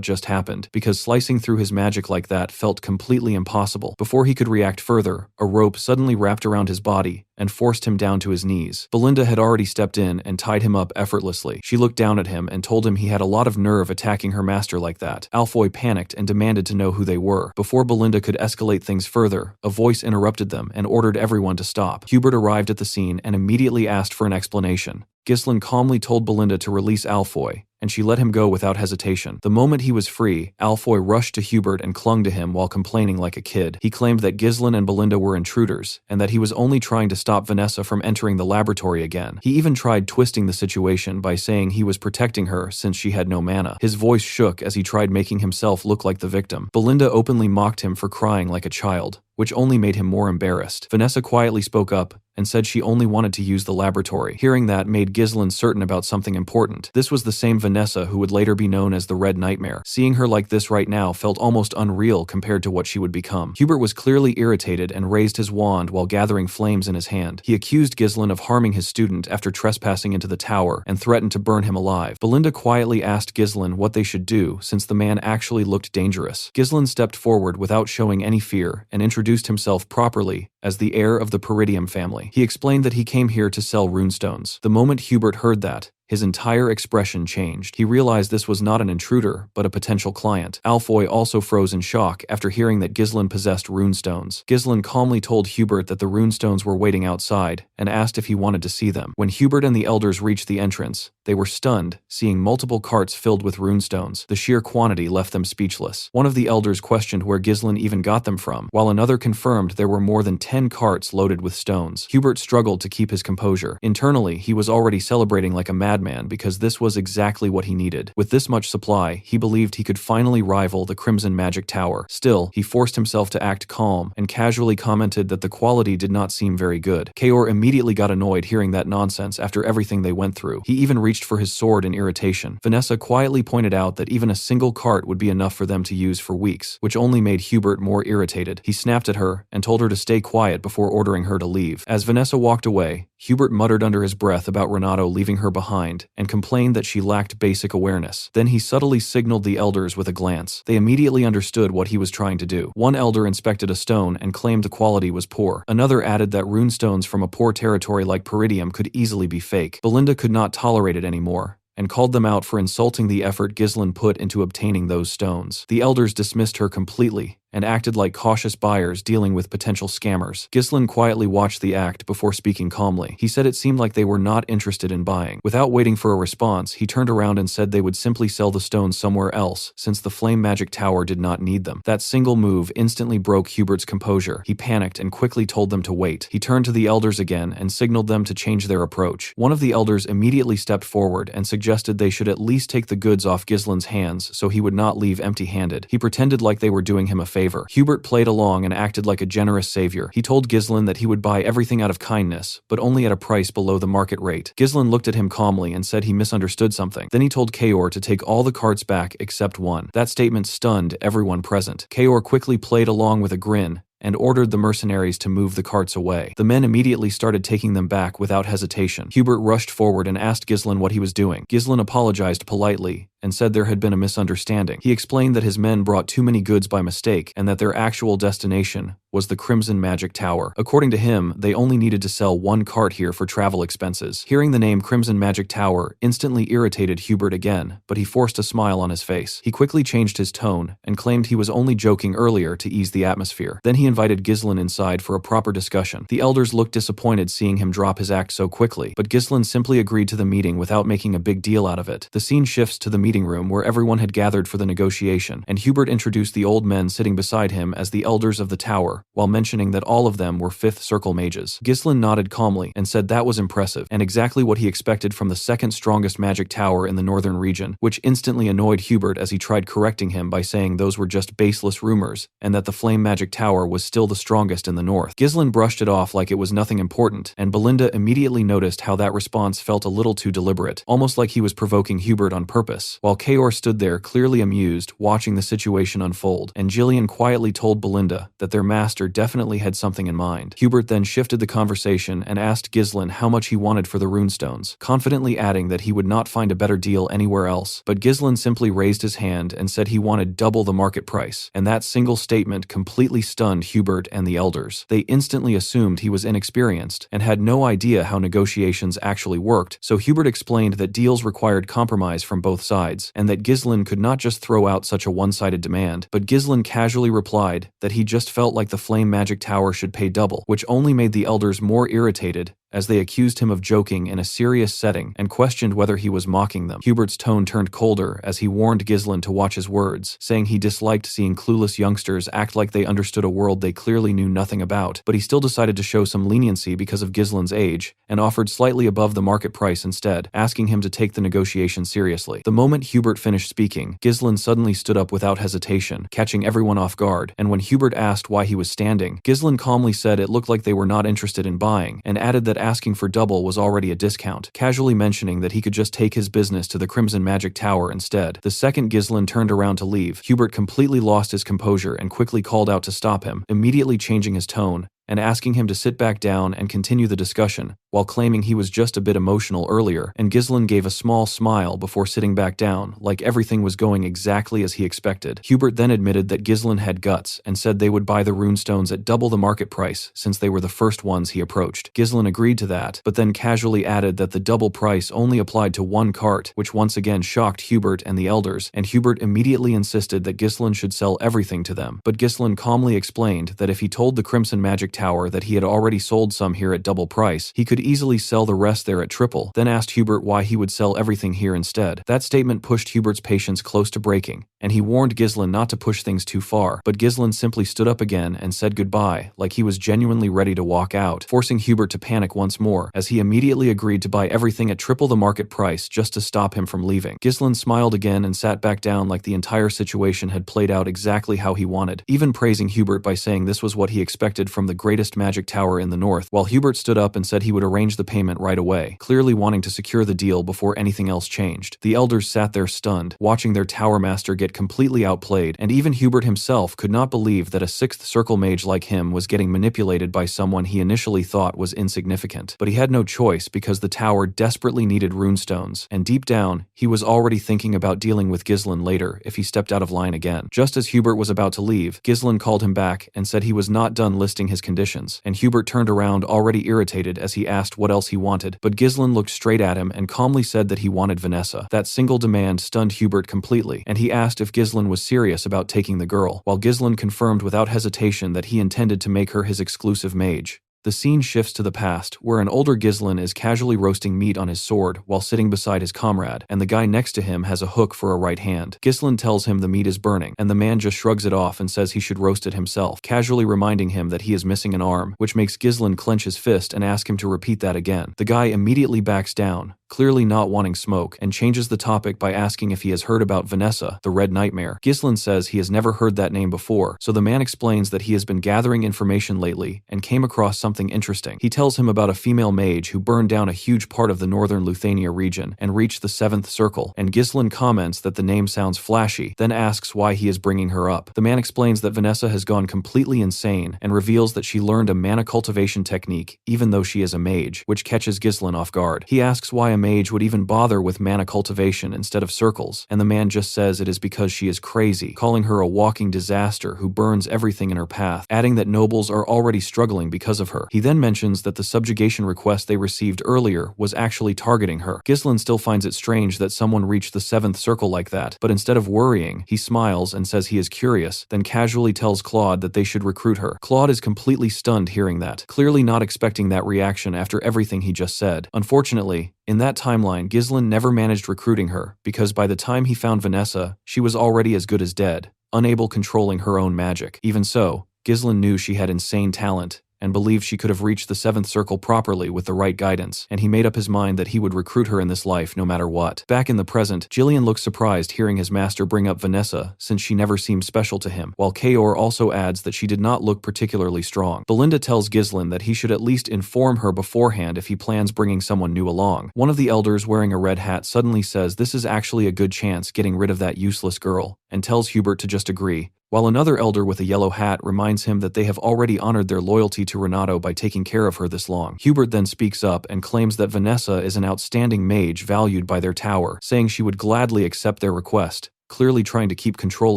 just happened, because slicing through his magic like that felt completely impossible. Before he could react further, a rope suddenly wrapped around his body and forced him down to his knees. Belinda had already stepped in and tied him up effortlessly. She looked down at him and told him he had a lot of nerve attacking her master like that. Alfoy panicked and demanded to know who they were. Before Belinda could escalate things further, a voice interrupted them and ordered everyone to stop. Hubert arrived at the scene and immediately asked for an explanation. Ghislain calmly told Belinda to release Alfoy, and she let him go without hesitation. The moment he was free, Alfoy rushed to Hubert and clung to him while complaining like a kid. He claimed that Ghislain and Belinda were intruders, and that he was only trying to stop Vanessa from entering the laboratory again. He even tried twisting the situation by saying he was protecting her since she had no mana. His voice shook as he tried making himself look like the victim. Belinda openly mocked him for crying like a child, which only made him more embarrassed. Vanessa quietly spoke up and said she only wanted to use the laboratory. Hearing that made Ghislain certain about something important. This was the same Vanessa who would later be known as the Red Nightmare. Seeing her like this right now felt almost unreal compared to what she would become. Hubert was clearly irritated and raised his wand while gathering flames in his hand. He accused Ghislain of harming his student after trespassing into the tower and threatened to burn him alive. Belinda quietly asked Ghislain what they should do since the man actually looked dangerous. Ghislain stepped forward without showing any fear and introduced himself properly as the heir of the Peridium family. He explained that he came here to sell runestones. The moment Hubert heard that, his entire expression changed. He realized this was not an intruder, but a potential client. Alfoy also froze in shock after hearing that Ghislain possessed runestones. Ghislain calmly told Hubert that the runestones were waiting outside and asked if he wanted to see them. When Hubert and the elders reached the entrance, they were stunned, seeing multiple carts filled with runestones. The sheer quantity left them speechless. One of the elders questioned where Ghislain even got them from, while another confirmed there were more than 10 carts loaded with stones. Hubert struggled to keep his composure. Internally, he was already celebrating like a madman because this was exactly what he needed. With this much supply, he believed he could finally rival the Crimson Magic Tower. Still, he forced himself to act calm and casually commented that the quality did not seem very good. Kaor immediately got annoyed hearing that nonsense after everything they went through. He even reached for his sword in irritation. Vanessa quietly pointed out that even a single cart would be enough for them to use for weeks, which only made Hubert more irritated. He snapped at her and told her to stay quiet before ordering her to leave. As Vanessa walked away, Hubert muttered under his breath about Renato leaving her behind and complained that she lacked basic awareness. Then he subtly signaled the elders with a glance. They immediately understood what he was trying to do. One elder inspected a stone and claimed the quality was poor. Another added that runestones from a poor territory like Peridium could easily be fake. Belinda could not tolerate it anymore and called them out for insulting the effort Ghislain put into obtaining those stones. The elders dismissed her completely and acted like cautious buyers dealing with potential scammers. Ghislain quietly watched the act before speaking calmly. He said it seemed like they were not interested in buying. Without waiting for a response, he turned around and said they would simply sell the stones somewhere else since the flame magic tower did not need them. That single move instantly broke Hubert's composure. He panicked and quickly told them to wait. He turned to the elders again and signaled them to change their approach. One of the elders immediately stepped forward and suggested they should at least take the goods off Ghislain's hands so he would not leave empty-handed. He pretended like they were doing him a favor. Hubert played along and acted like a generous savior. He told Ghislain that he would buy everything out of kindness, but only at a price below the market rate. Ghislain looked at him calmly and said he misunderstood something. Then he told Kaor to take all the carts back except one. That statement stunned everyone present. Kaor quickly played along with a grin and ordered the mercenaries to move the carts away. The men immediately started taking them back without hesitation. Hubert rushed forward and asked Ghislain what he was doing. Ghislain apologized politely and said there had been a misunderstanding. He explained that his men brought too many goods by mistake and that their actual destination was the Crimson Magic Tower. According to him, they only needed to sell one cart here for travel expenses. Hearing the name Crimson Magic Tower instantly irritated Hubert again, but he forced a smile on his face. He quickly changed his tone and claimed he was only joking earlier to ease the atmosphere. Then he invited Ghislain inside for a proper discussion. The elders looked disappointed seeing him drop his act so quickly, but Ghislain simply agreed to the meeting without making a big deal out of it. The scene shifts to the meeting room where everyone had gathered for the negotiation, and Hubert introduced the old men sitting beside him as the elders of the tower, while mentioning that all of them were 5th Circle mages. Ghislain nodded calmly and said that was impressive, and exactly what he expected from the second strongest magic tower in the northern region, which instantly annoyed Hubert as he tried correcting him by saying those were just baseless rumors, and that the Flame Magic Tower was still the strongest in the north. Ghislain brushed it off like it was nothing important, and Belinda immediately noticed how that response felt a little too deliberate, almost like he was provoking Hubert on purpose, while Kaor stood there clearly amused, watching the situation unfold, and Jillian quietly told Belinda that their master definitely had something in mind. Hubert then shifted the conversation and asked Ghislain how much he wanted for the runestones, confidently adding that he would not find a better deal anywhere else, but Ghislain simply raised his hand and said he wanted double the market price, and that single statement completely stunned Hubert and the elders. They instantly assumed he was inexperienced and had no idea how negotiations actually worked, so Hubert explained that deals required compromise from both sides, and that Ghislain could not just throw out such a one-sided demand, but Ghislain casually replied that he just felt like the Flame Magic Tower should pay double, which only made the elders more irritated as they accused him of joking in a serious setting and questioned whether he was mocking them. Hubert's tone turned colder as he warned Ghislain to watch his words, saying he disliked seeing clueless youngsters act like they understood a world they clearly knew nothing about, but he still decided to show some leniency because of Ghislain's age and offered slightly above the market price instead, asking him to take the negotiation seriously. The moment Hubert finished speaking, Ghislain suddenly stood up without hesitation, catching everyone off guard, and when Hubert asked why he was standing, Ghislain calmly said it looked like they were not interested in buying, and added that asking for double was already a discount, casually mentioning that he could just take his business to the Crimson Magic Tower instead. The second Ghislain turned around to leave, Hubert completely lost his composure and quickly called out to stop him, immediately changing his tone and asking him to sit back down and continue the discussion, while claiming he was just a bit emotional earlier, and Ghislain gave a small smile before sitting back down, like everything was going exactly as he expected. Hubert then admitted that Ghislain had guts and said they would buy the runestones at double the market price since they were the first ones he approached. Ghislain agreed to that, but then casually added that the double price only applied to one cart, which once again shocked Hubert and the elders, and Hubert immediately insisted that Ghislain should sell everything to them, but Ghislain calmly explained that if he told the Crimson Magic Tower that he had already sold some here at double price, he could easily sell the rest there at triple, then asked Hubert why he would sell everything here instead. That statement pushed Hubert's patience close to breaking, and he warned Ghislain not to push things too far, but Ghislain simply stood up again and said goodbye, like he was genuinely ready to walk out, forcing Hubert to panic once more, as he immediately agreed to buy everything at triple the market price just to stop him from leaving. Ghislain smiled again and sat back down like the entire situation had played out exactly how he wanted, even praising Hubert by saying this was what he expected from the greatest magic tower in the north, while Hubert stood up and said he would arrange the payment right away, clearly wanting to secure the deal before anything else changed. The elders sat there stunned, watching their tower master get completely outplayed, and even Hubert himself could not believe that a 6th Circle mage like him was getting manipulated by someone he initially thought was insignificant. But he had no choice because the tower desperately needed runestones, and deep down, he was already thinking about dealing with Ghislain later if he stepped out of line again. Just as Hubert was about to leave, Ghislain called him back and said he was not done listing his conditions conditions, and Hubert turned around already irritated as he asked what else he wanted, but Ghislain looked straight at him and calmly said that he wanted Vanessa. That single demand stunned Hubert completely, and he asked if Ghislain was serious about taking the girl, while Ghislain confirmed without hesitation that he intended to make her his exclusive mage. The scene shifts to the past, where an older Ghislain is casually roasting meat on his sword while sitting beside his comrade, and the guy next to him has a hook for a right hand. Ghislain tells him the meat is burning, and the man just shrugs it off and says he should roast it himself, casually reminding him that he is missing an arm, which makes Ghislain clench his fist and ask him to repeat that again. The guy immediately backs down, clearly not wanting smoke, and changes the topic by asking if he has heard about Vanessa, the Red Nightmare. Ghislain says he has never heard that name before, so the man explains that he has been gathering information lately and came across something interesting. He tells him about a female mage who burned down a huge part of the northern Luthania region and reached the 7th circle, and Ghislain comments that the name sounds flashy, then asks why he is bringing her up. The man explains that Vanessa has gone completely insane and reveals that she learned a mana cultivation technique even though she is a mage, which catches Ghislain off guard. He asks why a mage would even bother with mana cultivation instead of circles, and the man just says it is because she is crazy, calling her a walking disaster who burns everything in her path, adding that nobles are already struggling because of her. He then mentions that the subjugation request they received earlier was actually targeting her. Ghislain still finds it strange that someone reached the 7th circle like that, but instead of worrying, he smiles and says he is curious, then casually tells Claude that they should recruit her. Claude is completely stunned hearing that, clearly not expecting that reaction after everything he just said. Unfortunately, in that timeline, Ghislain never managed recruiting her, because by the time he found Vanessa, she was already as good as dead, unable controlling her own magic. Even so, Ghislain knew she had insane talent, and believed she could have reached the 7th circle properly with the right guidance, and he made up his mind that he would recruit her in this life no matter what. Back in the present, Jillian looks surprised hearing his master bring up Vanessa, since she never seemed special to him, while Kaor also adds that she did not look particularly strong. Belinda tells Ghislain that he should at least inform her beforehand if he plans bringing someone new along. One of the elders wearing a red hat suddenly says this is actually a good chance getting rid of that useless girl, and tells Hubert to just agree, while another elder with a yellow hat reminds him that they have already honored their loyalty to Renato by taking care of her this long. Hubert then speaks up and claims that Vanessa is an outstanding mage valued by their tower, saying she would gladly accept their request, clearly trying to keep control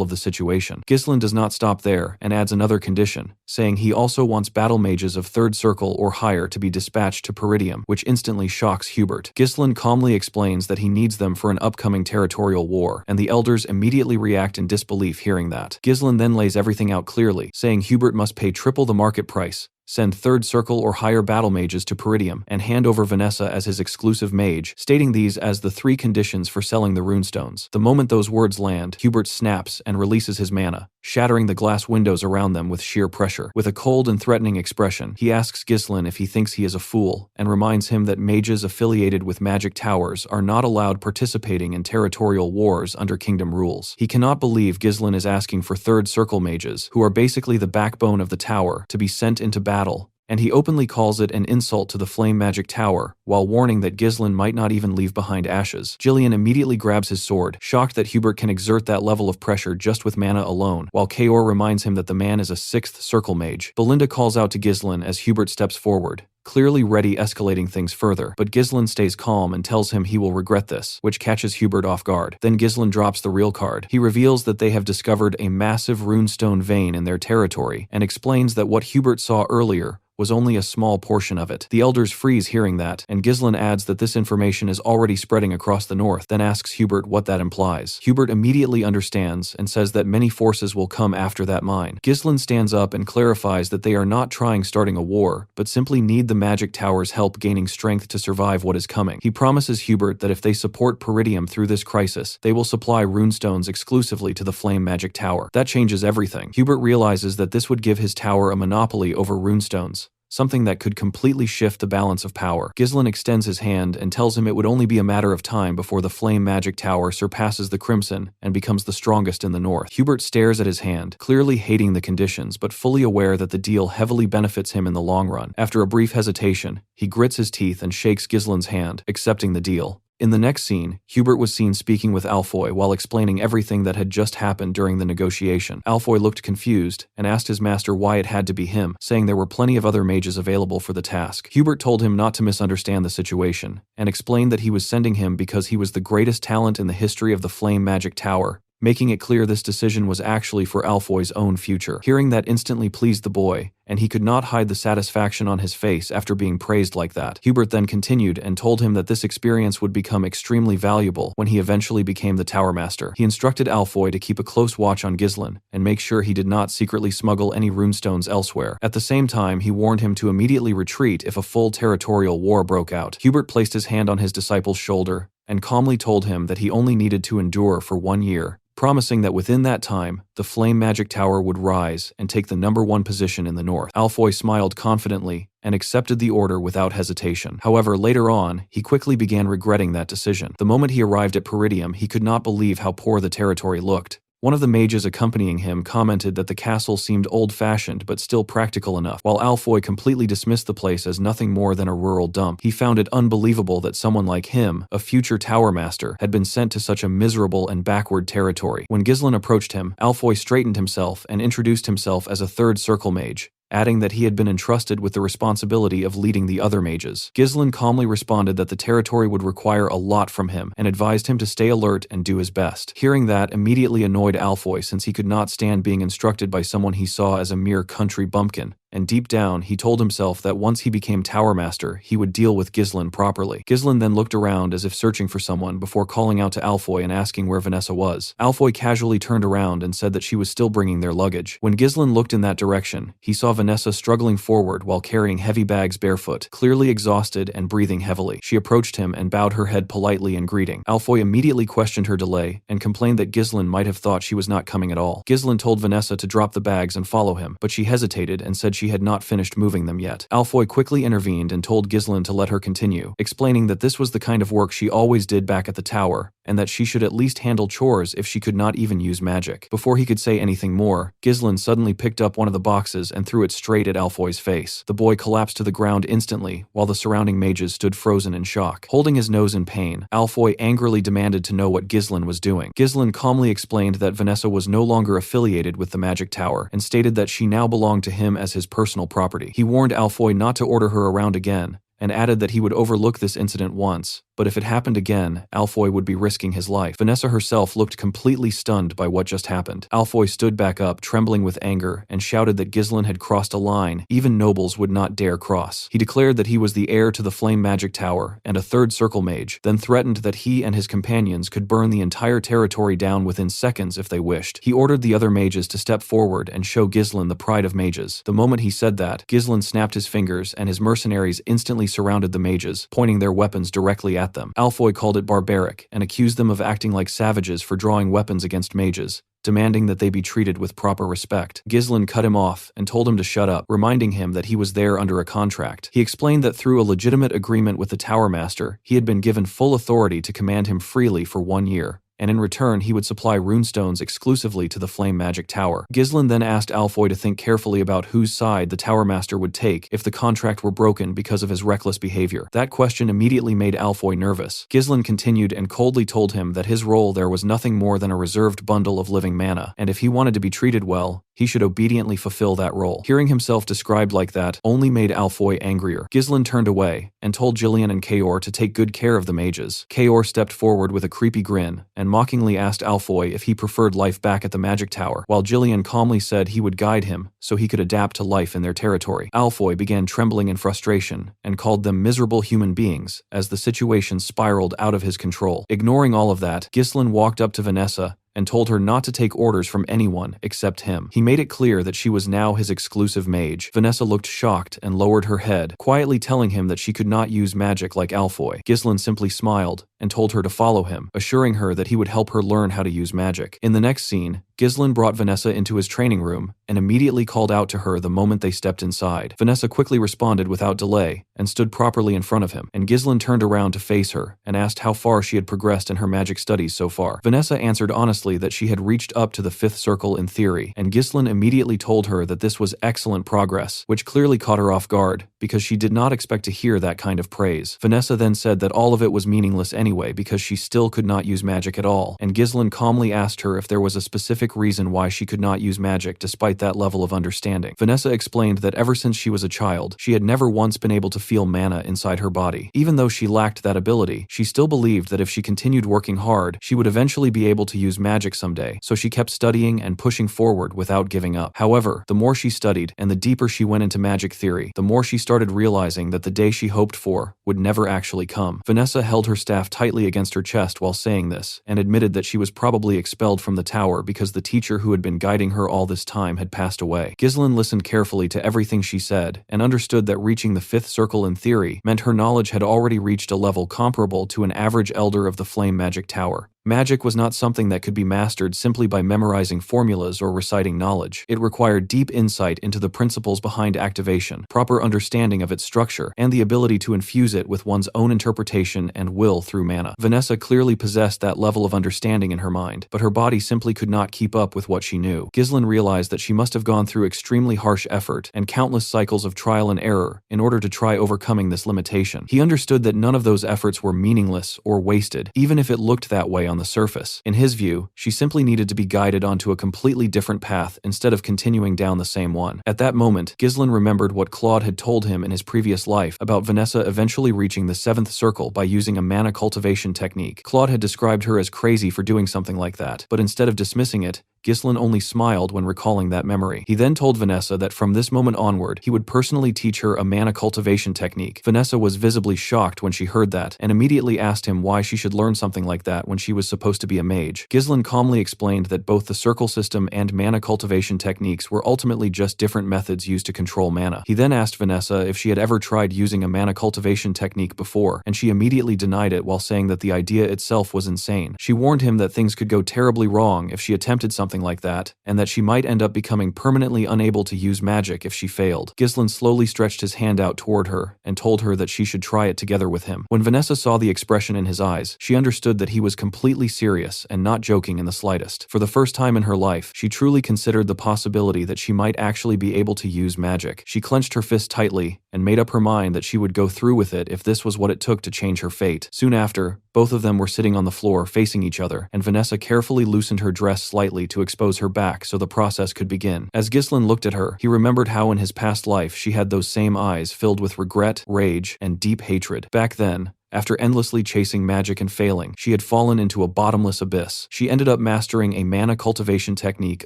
of the situation. Ghislain does not stop there and adds another condition, saying he also wants battle mages of 3rd circle or higher to be dispatched to Peridium, which instantly shocks Hubert. Ghislain calmly explains that he needs them for an upcoming territorial war, and the elders immediately react in disbelief hearing that. Ghislain then lays everything out clearly, saying Hubert must pay triple the market price, send 3rd circle or higher battle mages to Peridium, and hand over Vanessa as his exclusive mage, stating these as the 3 conditions for selling the runestones. The moment those words land, Hubert snaps and releases his mana, shattering the glass windows around them with sheer pressure. With a cold and threatening expression, he asks Ghislain if he thinks he is a fool, and reminds him that mages affiliated with magic towers are not allowed participating in territorial wars under kingdom rules. He cannot believe Ghislain is asking for 3rd circle mages, who are basically the backbone of the tower, to be sent into battle, and he openly calls it an insult to the flame magic tower, while warning that Ghislain might not even leave behind ashes. Jillian immediately grabs his sword, shocked that Hubert can exert that level of pressure just with mana alone, while Kaor reminds him that the man is a 6th circle mage. Belinda calls out to Ghislain as Hubert steps forward, clearly ready escalating things further, but Ghislain stays calm and tells him he will regret this, which catches Hubert off guard. Then Ghislain drops the real card. He reveals that they have discovered a massive runestone vein in their territory, and explains that what Hubert saw earlier was only a small portion of it. The elders freeze hearing that, and Ghislain adds that this information is already spreading across the north, then asks Hubert what that implies. Hubert immediately understands and says that many forces will come after that mine. Ghislain stands up and clarifies that they are not starting a war, but simply need the magic tower's help gaining strength to survive what is coming. He promises Hubert that if they support Peridium through this crisis, they will supply runestones exclusively to the flame magic tower. That changes everything. Hubert realizes that this would give his tower a monopoly over runestones, something that could completely shift the balance of power. Ghislain extends his hand and tells him it would only be a matter of time before the flame magic tower surpasses the Crimson and becomes the strongest in the north. Hubert stares at his hand, clearly hating the conditions but fully aware that the deal heavily benefits him in the long run. After a brief hesitation, he grits his teeth and shakes Ghislain's hand, accepting the deal. In the next scene, Hubert was seen speaking with Alfoy while explaining everything that had just happened during the negotiation. Alfoy looked confused and asked his master why it had to be him, saying there were plenty of other mages available for the task. Hubert told him not to misunderstand the situation, and explained that he was sending him because he was the greatest talent in the history of the Flame Magic Tower, making it clear this decision was actually for Alfoy's own future. Hearing that instantly pleased the boy, and he could not hide the satisfaction on his face after being praised like that. Hubert then continued and told him that this experience would become extremely valuable when he eventually became the Tower Master. He instructed Alfoy to keep a close watch on Ghislain and make sure he did not secretly smuggle any runestones elsewhere. At the same time, he warned him to immediately retreat if a full territorial war broke out. Hubert placed his hand on his disciple's shoulder and calmly told him that he only needed to endure for 1 year, promising that within that time, the Flame Magic Tower would rise and take the #1 position in the north. Alfoy smiled confidently and accepted the order without hesitation. However, later on, he quickly began regretting that decision. The moment he arrived at Peridium, he could not believe how poor the territory looked. One of the mages accompanying him commented that the castle seemed old-fashioned but still practical enough, while Alfoy completely dismissed the place as nothing more than a rural dump. He found it unbelievable that someone like him, a future Tower Master, had been sent to such a miserable and backward territory. When Ghislain approached him, Alfoy straightened himself and introduced himself as a third circle mage, adding that he had been entrusted with the responsibility of leading the other mages. Ghislain calmly responded that the territory would require a lot from him and advised him to stay alert and do his best. Hearing that immediately annoyed Alfoy since he could not stand being instructed by someone he saw as a mere country bumpkin, and deep down he told himself that once he became Tower Master, he would deal with Ghislain properly. Ghislain then looked around as if searching for someone before calling out to Alfoy and asking where Vanessa was. Alfoy casually turned around and said that she was still bringing their luggage. When Ghislain looked in that direction, he saw Vanessa struggling forward while carrying heavy bags barefoot, clearly exhausted and breathing heavily. She approached him and bowed her head politely in greeting. Alfoy immediately questioned her delay and complained that Ghislain might have thought she was not coming at all. Ghislain told Vanessa to drop the bags and follow him, but she hesitated and said she had not finished moving them yet. Alfoy quickly intervened and told Ghislain to let her continue, explaining that this was the kind of work she always did back at the tower, and that she should at least handle chores if she could not even use magic. Before he could say anything more, Ghislain suddenly picked up one of the boxes and threw it straight at Alfoy's face. The boy collapsed to the ground instantly, while the surrounding mages stood frozen in shock. Holding his nose in pain, Alfoy angrily demanded to know what Ghislain was doing. Ghislain calmly explained that Vanessa was no longer affiliated with the magic tower, and stated that she now belonged to him as his personal property. He warned Alfoy not to order her around again, and added that he would overlook this incident once, but if it happened again, Alfoy would be risking his life. Vanessa herself looked completely stunned by what just happened. Alfoy stood back up, trembling with anger, and shouted that Ghislain had crossed a line even nobles would not dare cross. He declared that he was the heir to the Flame Magic Tower and a third circle mage, then threatened that he and his companions could burn the entire territory down within seconds if they wished. He ordered the other mages to step forward and show Ghislain the pride of mages. The moment he said that, Ghislain snapped his fingers and his mercenaries instantly surrounded the mages, pointing their weapons directly at them. Alfoy called it barbaric and accused them of acting like savages for drawing weapons against mages, demanding that they be treated with proper respect. Ghislain cut him off and told him to shut up, reminding him that he was there under a contract. He explained that through a legitimate agreement with the Tower Master, he had been given full authority to command him freely for 1 year, and in return he would supply runestones exclusively to the Flame Magic Tower. Ghislain then asked Alfoy to think carefully about whose side the Tower Master would take if the contract were broken because of his reckless behavior. That question immediately made Alfoy nervous. Ghislain continued and coldly told him that his role there was nothing more than a reserved bundle of living mana, and if he wanted to be treated well, he should obediently fulfill that role. Hearing himself described like that only made Alfoy angrier. Ghislain turned away and told Jillian and Kaor to take good care of the mages. Kaor stepped forward with a creepy grin and mockingly asked Alfoy if he preferred life back at the magic tower, while Jillian calmly said he would guide him so he could adapt to life in their territory. Alfoy began trembling in frustration and called them miserable human beings as the situation spiraled out of his control. Ignoring all of that, Ghislain walked up to Vanessa and told her not to take orders from anyone except him. He made it clear that she was now his exclusive mage. Vanessa looked shocked and lowered her head, quietly telling him that she could not use magic like Alfoy. Ghislain simply smiled and told her to follow him, assuring her that he would help her learn how to use magic. In the next scene, Ghislain brought Vanessa into his training room and immediately called out to her the moment they stepped inside. Vanessa quickly responded without delay and stood properly in front of him, and Ghislain turned around to face her and asked how far she had progressed in her magic studies so far. Vanessa answered honestly that she had reached up to the 5th circle in theory, and Ghislain immediately told her that this was excellent progress, which clearly caught her off guard because she did not expect to hear that kind of praise. Vanessa then said that all of it was meaningless anyway because she still could not use magic at all, and Ghislain calmly asked her if there was a specific specific reason why she could not use magic despite that level of understanding. Vanessa explained that ever since she was a child, she had never once been able to feel mana inside her body. Even though she lacked that ability, she still believed that if she continued working hard, she would eventually be able to use magic someday, so she kept studying and pushing forward without giving up. However, the more she studied and the deeper she went into magic theory, the more she started realizing that the day she hoped for would never actually come. Vanessa held her staff tightly against her chest while saying this, and admitted that she was probably expelled from the tower because the teacher who had been guiding her all this time had passed away. Ghislain listened carefully to everything she said, and understood that reaching the 5th circle in theory meant her knowledge had already reached a level comparable to an average elder of the Flame Magic Tower. Magic was not something that could be mastered simply by memorizing formulas or reciting knowledge. It required deep insight into the principles behind activation, proper understanding of its structure, and the ability to infuse it with one's own interpretation and will through mana. Vanessa clearly possessed that level of understanding in her mind, but her body simply could not keep up with what she knew. Ghislain realized that she must have gone through extremely harsh effort and countless cycles of trial and error in order to try overcoming this limitation. He understood that none of those efforts were meaningless or wasted, even if it looked that way on the surface. In his view, she simply needed to be guided onto a completely different path instead of continuing down the same one. At that moment, Ghislain remembered what Claude had told him in his previous life about Vanessa eventually reaching the 7th circle by using a mana cultivation technique. Claude had described her as crazy for doing something like that, but instead of dismissing it, Ghislain only smiled when recalling that memory. He then told Vanessa that from this moment onward, he would personally teach her a mana cultivation technique. Vanessa was visibly shocked when she heard that, and immediately asked him why she should learn something like that when she was supposed to be a mage. Ghislain calmly explained that both the circle system and mana cultivation techniques were ultimately just different methods used to control mana. He then asked Vanessa if she had ever tried using a mana cultivation technique before, and she immediately denied it while saying that the idea itself was insane. She warned him that things could go terribly wrong if she attempted something like that, and that she might end up becoming permanently unable to use magic if she failed. Ghislain slowly stretched his hand out toward her and told her that she should try it together with him. When Vanessa saw the expression in his eyes, she understood that he was completely serious and not joking in the slightest. For the first time in her life, she truly considered the possibility that she might actually be able to use magic. She clenched her fist tightly and made up her mind that she would go through with it if this was what it took to change her fate. Soon after, both of them were sitting on the floor facing each other, and Vanessa carefully loosened her dress slightly to expose her back so the process could begin. As Ghislain looked at her, he remembered how in his past life she had those same eyes filled with regret, rage, and deep hatred. Back then, after endlessly chasing magic and failing, she had fallen into a bottomless abyss. She ended up mastering a mana cultivation technique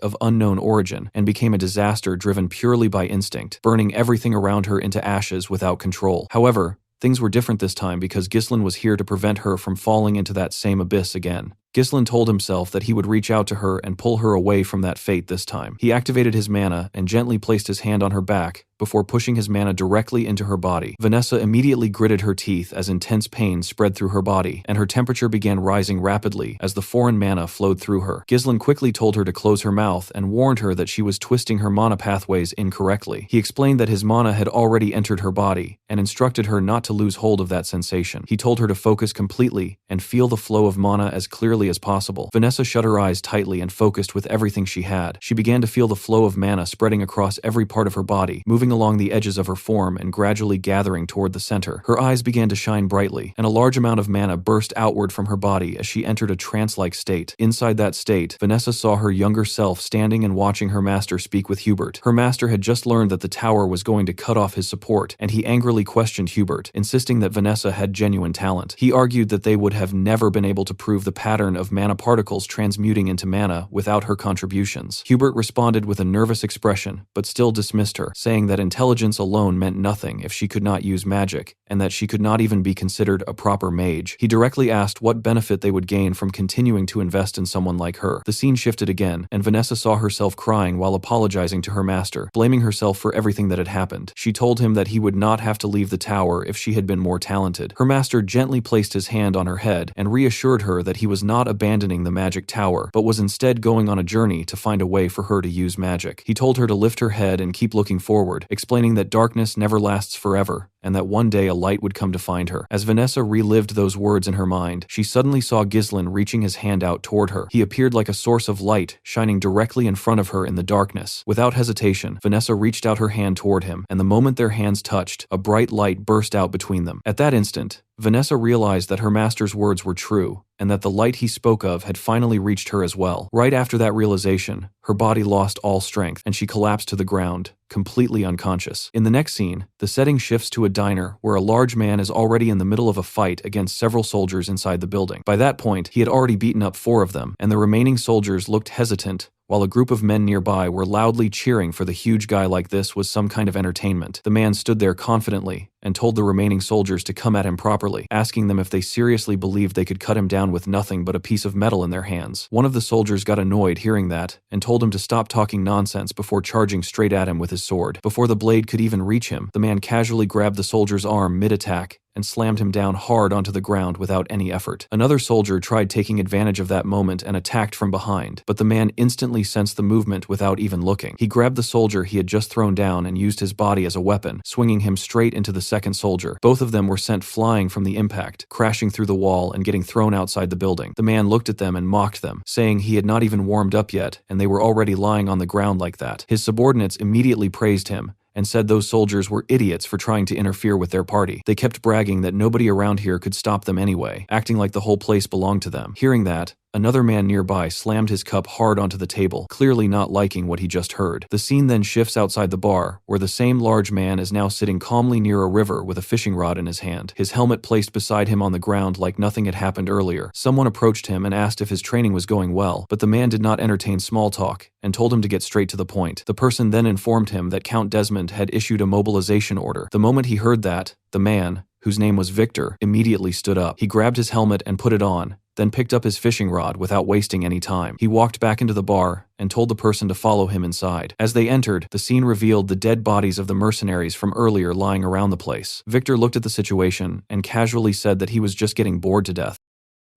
of unknown origin and became a disaster driven purely by instinct, burning everything around her into ashes without control. However, things were different this time because Ghislain was here to prevent her from falling into that same abyss again. Ghislain told himself that he would reach out to her and pull her away from that fate this time. He activated his mana and gently placed his hand on her back before pushing his mana directly into her body. Vanessa immediately gritted her teeth as intense pain spread through her body, and her temperature began rising rapidly as the foreign mana flowed through her. Ghislain quickly told her to close her mouth and warned her that she was twisting her mana pathways incorrectly. He explained that his mana had already entered her body and instructed her not to lose hold of that sensation. He told her to focus completely and feel the flow of mana as clearly as possible. Vanessa shut her eyes tightly and focused with everything she had. She began to feel the flow of mana spreading across every part of her body, moving along the edges of her form and gradually gathering toward the center. Her eyes began to shine brightly, and a large amount of mana burst outward from her body as she entered a trance-like state. Inside that state, Vanessa saw her younger self standing and watching her master speak with Hubert. Her master had just learned that the tower was going to cut off his support, and he angrily questioned Hubert, insisting that Vanessa had genuine talent. He argued that they would have never been able to prove the pattern of mana particles transmuting into mana without her contributions. Hubert responded with a nervous expression, but still dismissed her, saying that intelligence alone meant nothing if she could not use magic, and that she could not even be considered a proper mage. He directly asked what benefit they would gain from continuing to invest in someone like her. The scene shifted again, and Vanessa saw herself crying while apologizing to her master, blaming herself for everything that had happened. She told him that he would not have to leave the tower if she had been more talented. Her master gently placed his hand on her head and reassured her that he was not abandoning the magic tower, but was instead going on a journey to find a way for her to use magic. He told her to lift her head and keep looking forward, explaining that darkness never lasts forever, and that one day a light would come to find her. As Vanessa relived those words in her mind, she suddenly saw Ghislain reaching his hand out toward her. He appeared like a source of light, shining directly in front of her in the darkness. Without hesitation, Vanessa reached out her hand toward him, and the moment their hands touched, a bright light burst out between them. At that instant, Vanessa realized that her master's words were true, and that the light he spoke of had finally reached her as well. Right after that realization, her body lost all strength, and she collapsed to the ground, completely unconscious. In the next scene, the setting shifts to a diner where a large man is already in the middle of a fight against several soldiers inside the building. By that point, he had already beaten up 4 of them, and the remaining soldiers looked hesitant, while a group of men nearby were loudly cheering for the huge guy like this was some kind of entertainment. The man stood there confidently and told the remaining soldiers to come at him properly, asking them if they seriously believed they could cut him down with nothing but a piece of metal in their hands. One of the soldiers got annoyed hearing that and told him to stop talking nonsense before charging straight at him with his sword. Before the blade could even reach him, the man casually grabbed the soldier's arm mid-attack and slammed him down hard onto the ground without any effort. Another soldier tried taking advantage of that moment and attacked from behind, but the man instantly sensed the movement without even looking. He grabbed the soldier he had just thrown down and used his body as a weapon, swinging him straight into the second soldier. Both of them were sent flying from the impact, crashing through the wall and getting thrown outside the building. The man looked at them and mocked them, saying he had not even warmed up yet, and they were already lying on the ground like that. His subordinates immediately praised him, and said those soldiers were idiots for trying to interfere with their party. They kept bragging that nobody around here could stop them anyway, acting like the whole place belonged to them. Hearing that, another man nearby slammed his cup hard onto the table, clearly not liking what he just heard. The scene then shifts outside the bar, where the same large man is now sitting calmly near a river with a fishing rod in his hand, his helmet placed beside him on the ground like nothing had happened earlier. Someone approached him and asked if his training was going well, but the man did not entertain small talk and told him to get straight to the point. The person then informed him that Count Desmond had issued a mobilization order. The moment he heard that, the man, whose name was Victor, immediately stood up. He grabbed his helmet and put it on, then picked up his fishing rod without wasting any time. He walked back into the bar and told the person to follow him inside. As they entered, the scene revealed the dead bodies of the mercenaries from earlier lying around the place. Victor looked at the situation and casually said that he was just getting bored to death.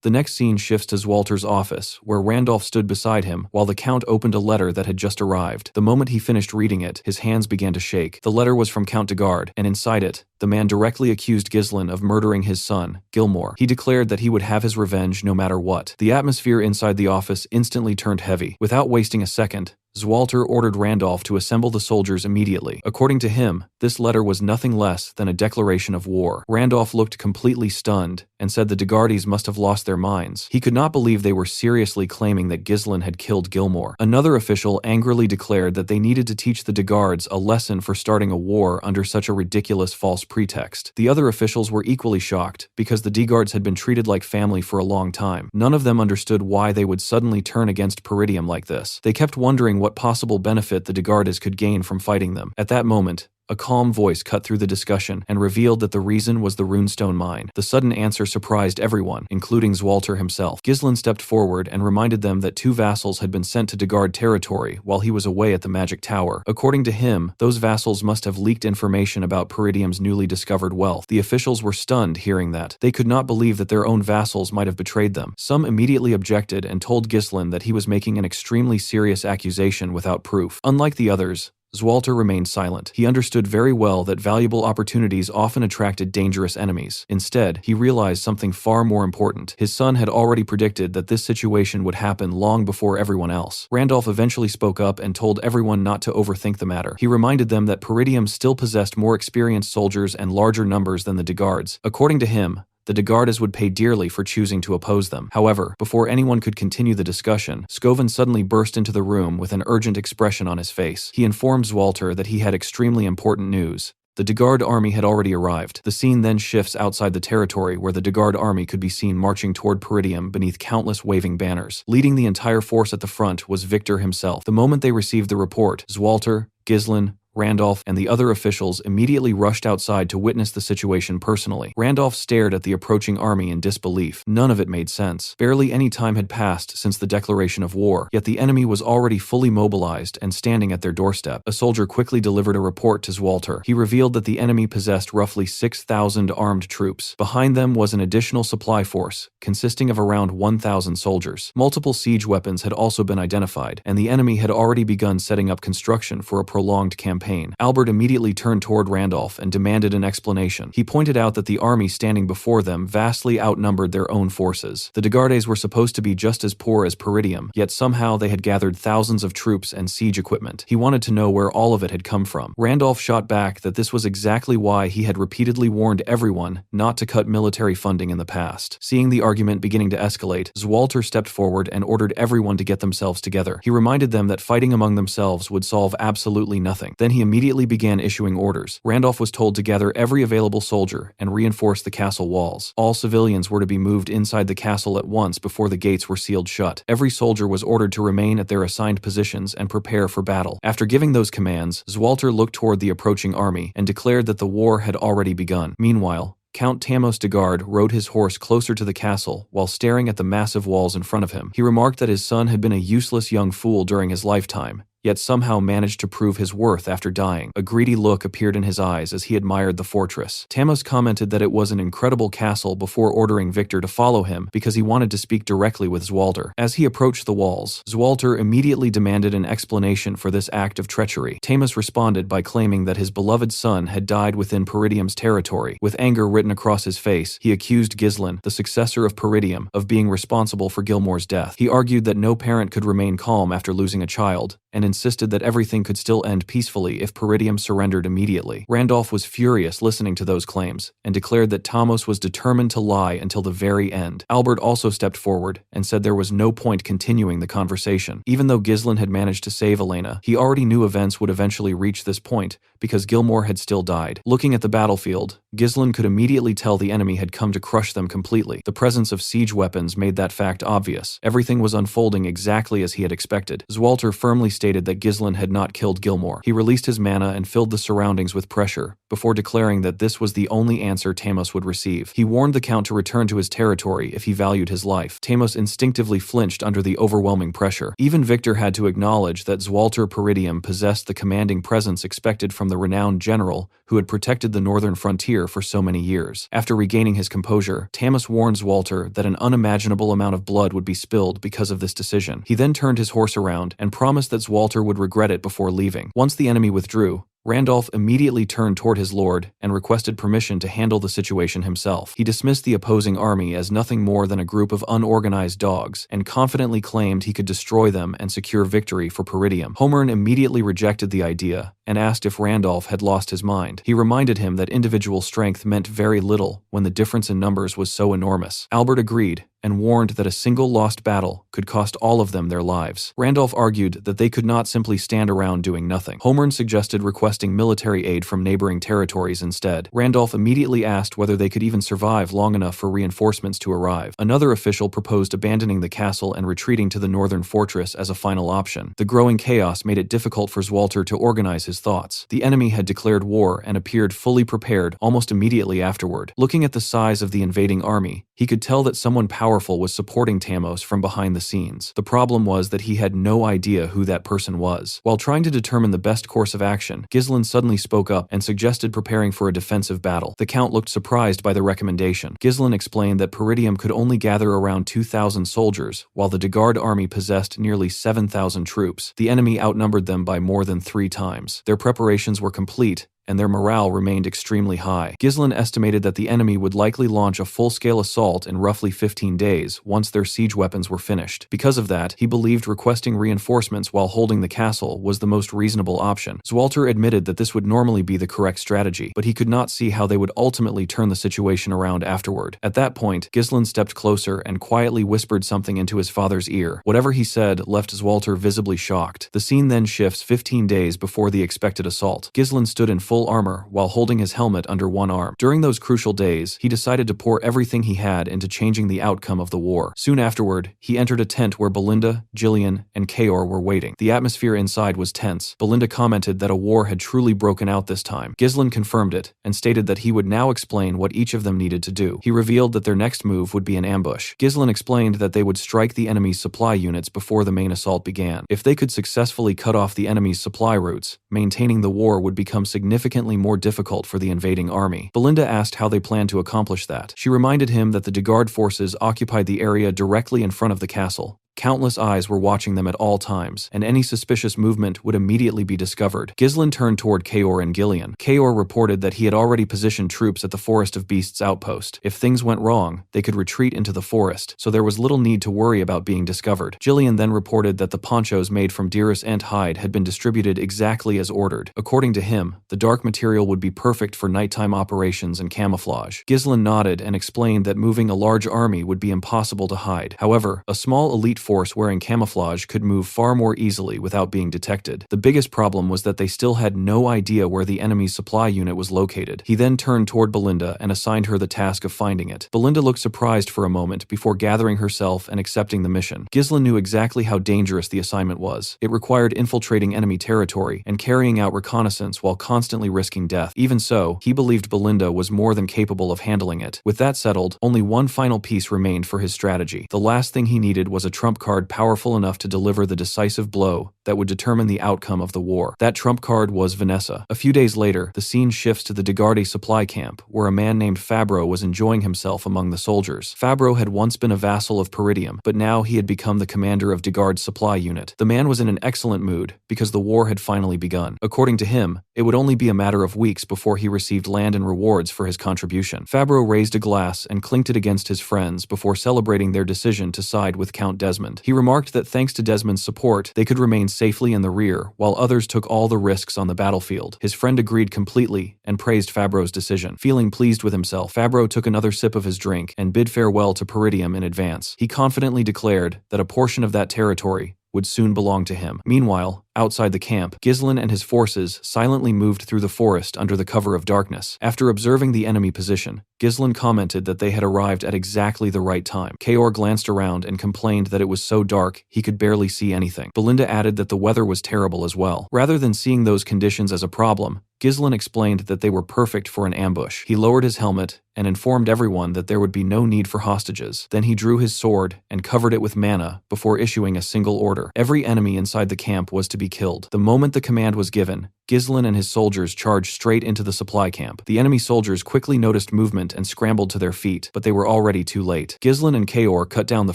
The next scene shifts to Zwalter's office, where Randolph stood beside him while the Count opened a letter that had just arrived. The moment he finished reading it, his hands began to shake. The letter was from Count de Garde, and inside it, the man directly accused Ghislain of murdering his son, Gilmore. He declared that he would have his revenge no matter what. The atmosphere inside the office instantly turned heavy. Without wasting a second, Zwalter ordered Randolph to assemble the soldiers immediately. According to him, this letter was nothing less than a declaration of war. Randolph looked completely stunned and said the de Gardes must have lost their minds. He could not believe they were seriously claiming that Ghislain had killed Gilmore. Another official angrily declared that they needed to teach the de Gardes a lesson for starting a war under such a ridiculous false pretext. The other officials were equally shocked because the de Gardes had been treated like family for a long time. None of them understood why they would suddenly turn against Peridium like this. They kept wondering what possible benefit the de Gardes could gain from fighting them. At that moment, a calm voice cut through the discussion and revealed that the reason was the runestone mine. The sudden answer surprised everyone, including Zwalter himself. Ghislain stepped forward and reminded them that 2 vassals had been sent to de Garde territory while he was away at the magic tower. According to him, those vassals must have leaked information about Peridium's newly discovered wealth. The officials were stunned hearing that. They could not believe that their own vassals might have betrayed them. Some immediately objected and told Ghislain that he was making an extremely serious accusation without proof. Unlike the others, Zwalter remained silent. He understood very well that valuable opportunities often attracted dangerous enemies. Instead, he realized something far more important. His son had already predicted that this situation would happen long before everyone else. Randolph eventually spoke up and told everyone not to overthink the matter. He reminded them that Peridium still possessed more experienced soldiers and larger numbers than the de Gardes. According to him, the de Gardes would pay dearly for choosing to oppose them. However, before anyone could continue the discussion, Scoven suddenly burst into the room with an urgent expression on his face. He informed Zwalter that he had extremely important news. The de Garde army had already arrived. The scene then shifts outside the territory where the de Garde army could be seen marching toward Peridium beneath countless waving banners. Leading the entire force at the front was Victor himself. The moment they received the report, Zwalter, Ghislain, Randolph, and the other officials immediately rushed outside to witness the situation personally. Randolph stared at the approaching army in disbelief. None of it made sense. Barely any time had passed since the declaration of war, yet the enemy was already fully mobilized and standing at their doorstep. A soldier quickly delivered a report to Zwalter. He revealed that the enemy possessed roughly 6,000 armed troops. Behind them was an additional supply force, consisting of around 1,000 soldiers. Multiple siege weapons had also been identified, and the enemy had already begun setting up construction for a prolonged campaign. pain. Albert immediately turned toward Randolph and demanded an explanation. He pointed out that the army standing before them vastly outnumbered their own forces. The Degardes were supposed to be just as poor as Peridium, yet somehow they had gathered thousands of troops and siege equipment. He wanted to know where all of it had come from. Randolph shot back that this was exactly why he had repeatedly warned everyone not to cut military funding in the past. Seeing the argument beginning to escalate, Zwalter stepped forward and ordered everyone to get themselves together. He reminded them that fighting among themselves would solve absolutely nothing. Then he immediately began issuing orders. Randolph was told to gather every available soldier and reinforce the castle walls. All civilians were to be moved inside the castle at once before the gates were sealed shut. Every soldier was ordered to remain at their assigned positions and prepare for battle. After giving those commands, Zwalter looked toward the approaching army and declared that the war had already begun. Meanwhile, Count Tamos de Garde rode his horse closer to the castle while staring at the massive walls in front of him. He remarked that his son had been a useless young fool during his lifetime, yet somehow managed to prove his worth after dying. A greedy look appeared in his eyes as he admired the fortress. Tamos commented that it was an incredible castle before ordering Victor to follow him because he wanted to speak directly with Zwalter. As he approached the walls, Zwalter immediately demanded an explanation for this act of treachery. Tamos responded by claiming that his beloved son had died within Peridium's territory. With anger written across his face, he accused Ghislain, the successor of Peridium, of being responsible for Gilmore's death. He argued that no parent could remain calm after losing a child, and insisted that everything could still end peacefully if Peridium surrendered immediately. Randolph was furious listening to those claims, and declared that Tamos was determined to lie until the very end. Albert also stepped forward and said there was no point continuing the conversation. Even though Ghislain had managed to save Elena, he already knew events would eventually reach this point, because Gilmore had still died. Looking at the battlefield, Ghislain could immediately tell the enemy had come to crush them completely. The presence of siege weapons made that fact obvious. Everything was unfolding exactly as he had expected. Zwalter firmly stated that Ghislain had not killed Gilmore. He released his mana and filled the surroundings with pressure, before declaring that this was the only answer Tamos would receive. He warned the Count to return to his territory if he valued his life. Tamos instinctively flinched under the overwhelming pressure. Even Victor had to acknowledge that Zwalter Peridium possessed the commanding presence expected from the renowned general who had protected the northern frontier for so many years. After regaining his composure, Tamos warned Zwalter that an unimaginable amount of blood would be spilled because of this decision. He then turned his horse around and promised that Zwalter would regret it before leaving. Once the enemy withdrew, Randolph immediately turned toward his lord and requested permission to handle the situation himself. He dismissed the opposing army as nothing more than a group of unorganized dogs and confidently claimed he could destroy them and secure victory for Peridium. Homern immediately rejected the idea and asked if Randolph had lost his mind. He reminded him that individual strength meant very little when the difference in numbers was so enormous. Albert agreed and warned that a single lost battle could cost all of them their lives. Randolph argued that they could not simply stand around doing nothing. Homern suggested requesting military aid from neighboring territories instead. Randolph immediately asked whether they could even survive long enough for reinforcements to arrive. Another official proposed abandoning the castle and retreating to the northern fortress as a final option. The growing chaos made it difficult for Zwalter to organize his thoughts. The enemy had declared war and appeared fully prepared almost immediately afterward. Looking at the size of the invading army, he could tell that someone powerful was supporting Tamos from behind the scenes. The problem was that he had no idea who that person was. While trying to determine the best course of action, Ghislain suddenly spoke up and suggested preparing for a defensive battle. The Count looked surprised by the recommendation. Ghislain explained that Peridium could only gather around 2,000 soldiers, while the de Garde army possessed nearly 7,000 troops. The enemy outnumbered them by more than 3 times. Their preparations were complete, and their morale remained extremely high. Ghislain estimated that the enemy would likely launch a full-scale assault in roughly 15 days once their siege weapons were finished. Because of that, he believed requesting reinforcements while holding the castle was the most reasonable option. Zwalter admitted that this would normally be the correct strategy, but he could not see how they would ultimately turn the situation around afterward. At that point, Ghislain stepped closer and quietly whispered something into his father's ear. Whatever he said left Zwalter visibly shocked. The scene then shifts 15 days before the expected assault. Ghislain stood in full armor while holding his helmet under one arm. During those crucial days, he decided to pour everything he had into changing the outcome of the war. Soon afterward, he entered a tent where Belinda, Jillian, and Kaor were waiting. The atmosphere inside was tense. Belinda commented that a war had truly broken out this time. Ghislain confirmed it and stated that he would now explain what each of them needed to do. He revealed that their next move would be an ambush. Ghislain explained that they would strike the enemy's supply units before the main assault began. If they could successfully cut off the enemy's supply routes, maintaining the war would become significantly more difficult for the invading army. Belinda asked how they planned to accomplish that. She reminded him that the de Garde forces occupied the area directly in front of the castle, Countless eyes were watching them at all times, and any suspicious movement would immediately be discovered. Ghislain turned toward Kaor and Gillian. Kaor reported that he had already positioned troops at the Forest of Beasts outpost. If things went wrong, they could retreat into the forest, so there was little need to worry about being discovered. Gillian then reported that the ponchos made from deer's ant hide had been distributed exactly as ordered. According to him, the dark material would be perfect for nighttime operations and camouflage. Ghislain nodded and explained that moving a large army would be impossible to hide. However, a small elite force wearing camouflage could move far more easily without being detected. The biggest problem was that they still had no idea where the enemy's supply unit was located. He then turned toward Belinda and assigned her the task of finding it. Belinda looked surprised for a moment before gathering herself and accepting the mission. Ghislain knew exactly how dangerous the assignment was. It required infiltrating enemy territory and carrying out reconnaissance while constantly risking death. Even so, he believed Belinda was more than capable of handling it. With that settled, only one final piece remained for his strategy. The last thing he needed was a trump card powerful enough to deliver the decisive blow that would determine the outcome of the war. That trump card was Vanessa. A few days later, the scene shifts to the Degarde supply camp, where a man named Fabro was enjoying himself among the soldiers. Fabro had once been a vassal of Peridium, but now he had become the commander of Degarde's supply unit. The man was in an excellent mood, because the war had finally begun. According to him, it would only be a matter of weeks before he received land and rewards for his contribution. Fabro raised a glass and clinked it against his friends before celebrating their decision to side with Count Desmond. He remarked that thanks to Desmond's support, they could remain safely in the rear, while others took all the risks on the battlefield. His friend agreed completely and praised Fabro's decision. Feeling pleased with himself, Fabro took another sip of his drink and bid farewell to Peridium in advance. He confidently declared that a portion of that territory would soon belong to him. Meanwhile, outside the camp, Ghislain and his forces silently moved through the forest under the cover of darkness. After observing the enemy position, Ghislain commented that they had arrived at exactly the right time. Kaor glanced around and complained that it was so dark he could barely see anything. Belinda added that the weather was terrible as well. Rather than seeing those conditions as a problem, Ghislain explained that they were perfect for an ambush. He lowered his helmet and informed everyone that there would be no need for hostages. Then he drew his sword and covered it with mana before issuing a single order. Every enemy inside the camp was to be killed. The moment the command was given, Ghislain and his soldiers charged straight into the supply camp. The enemy soldiers quickly noticed movement and scrambled to their feet, but they were already too late. Ghislain and Kaor cut down the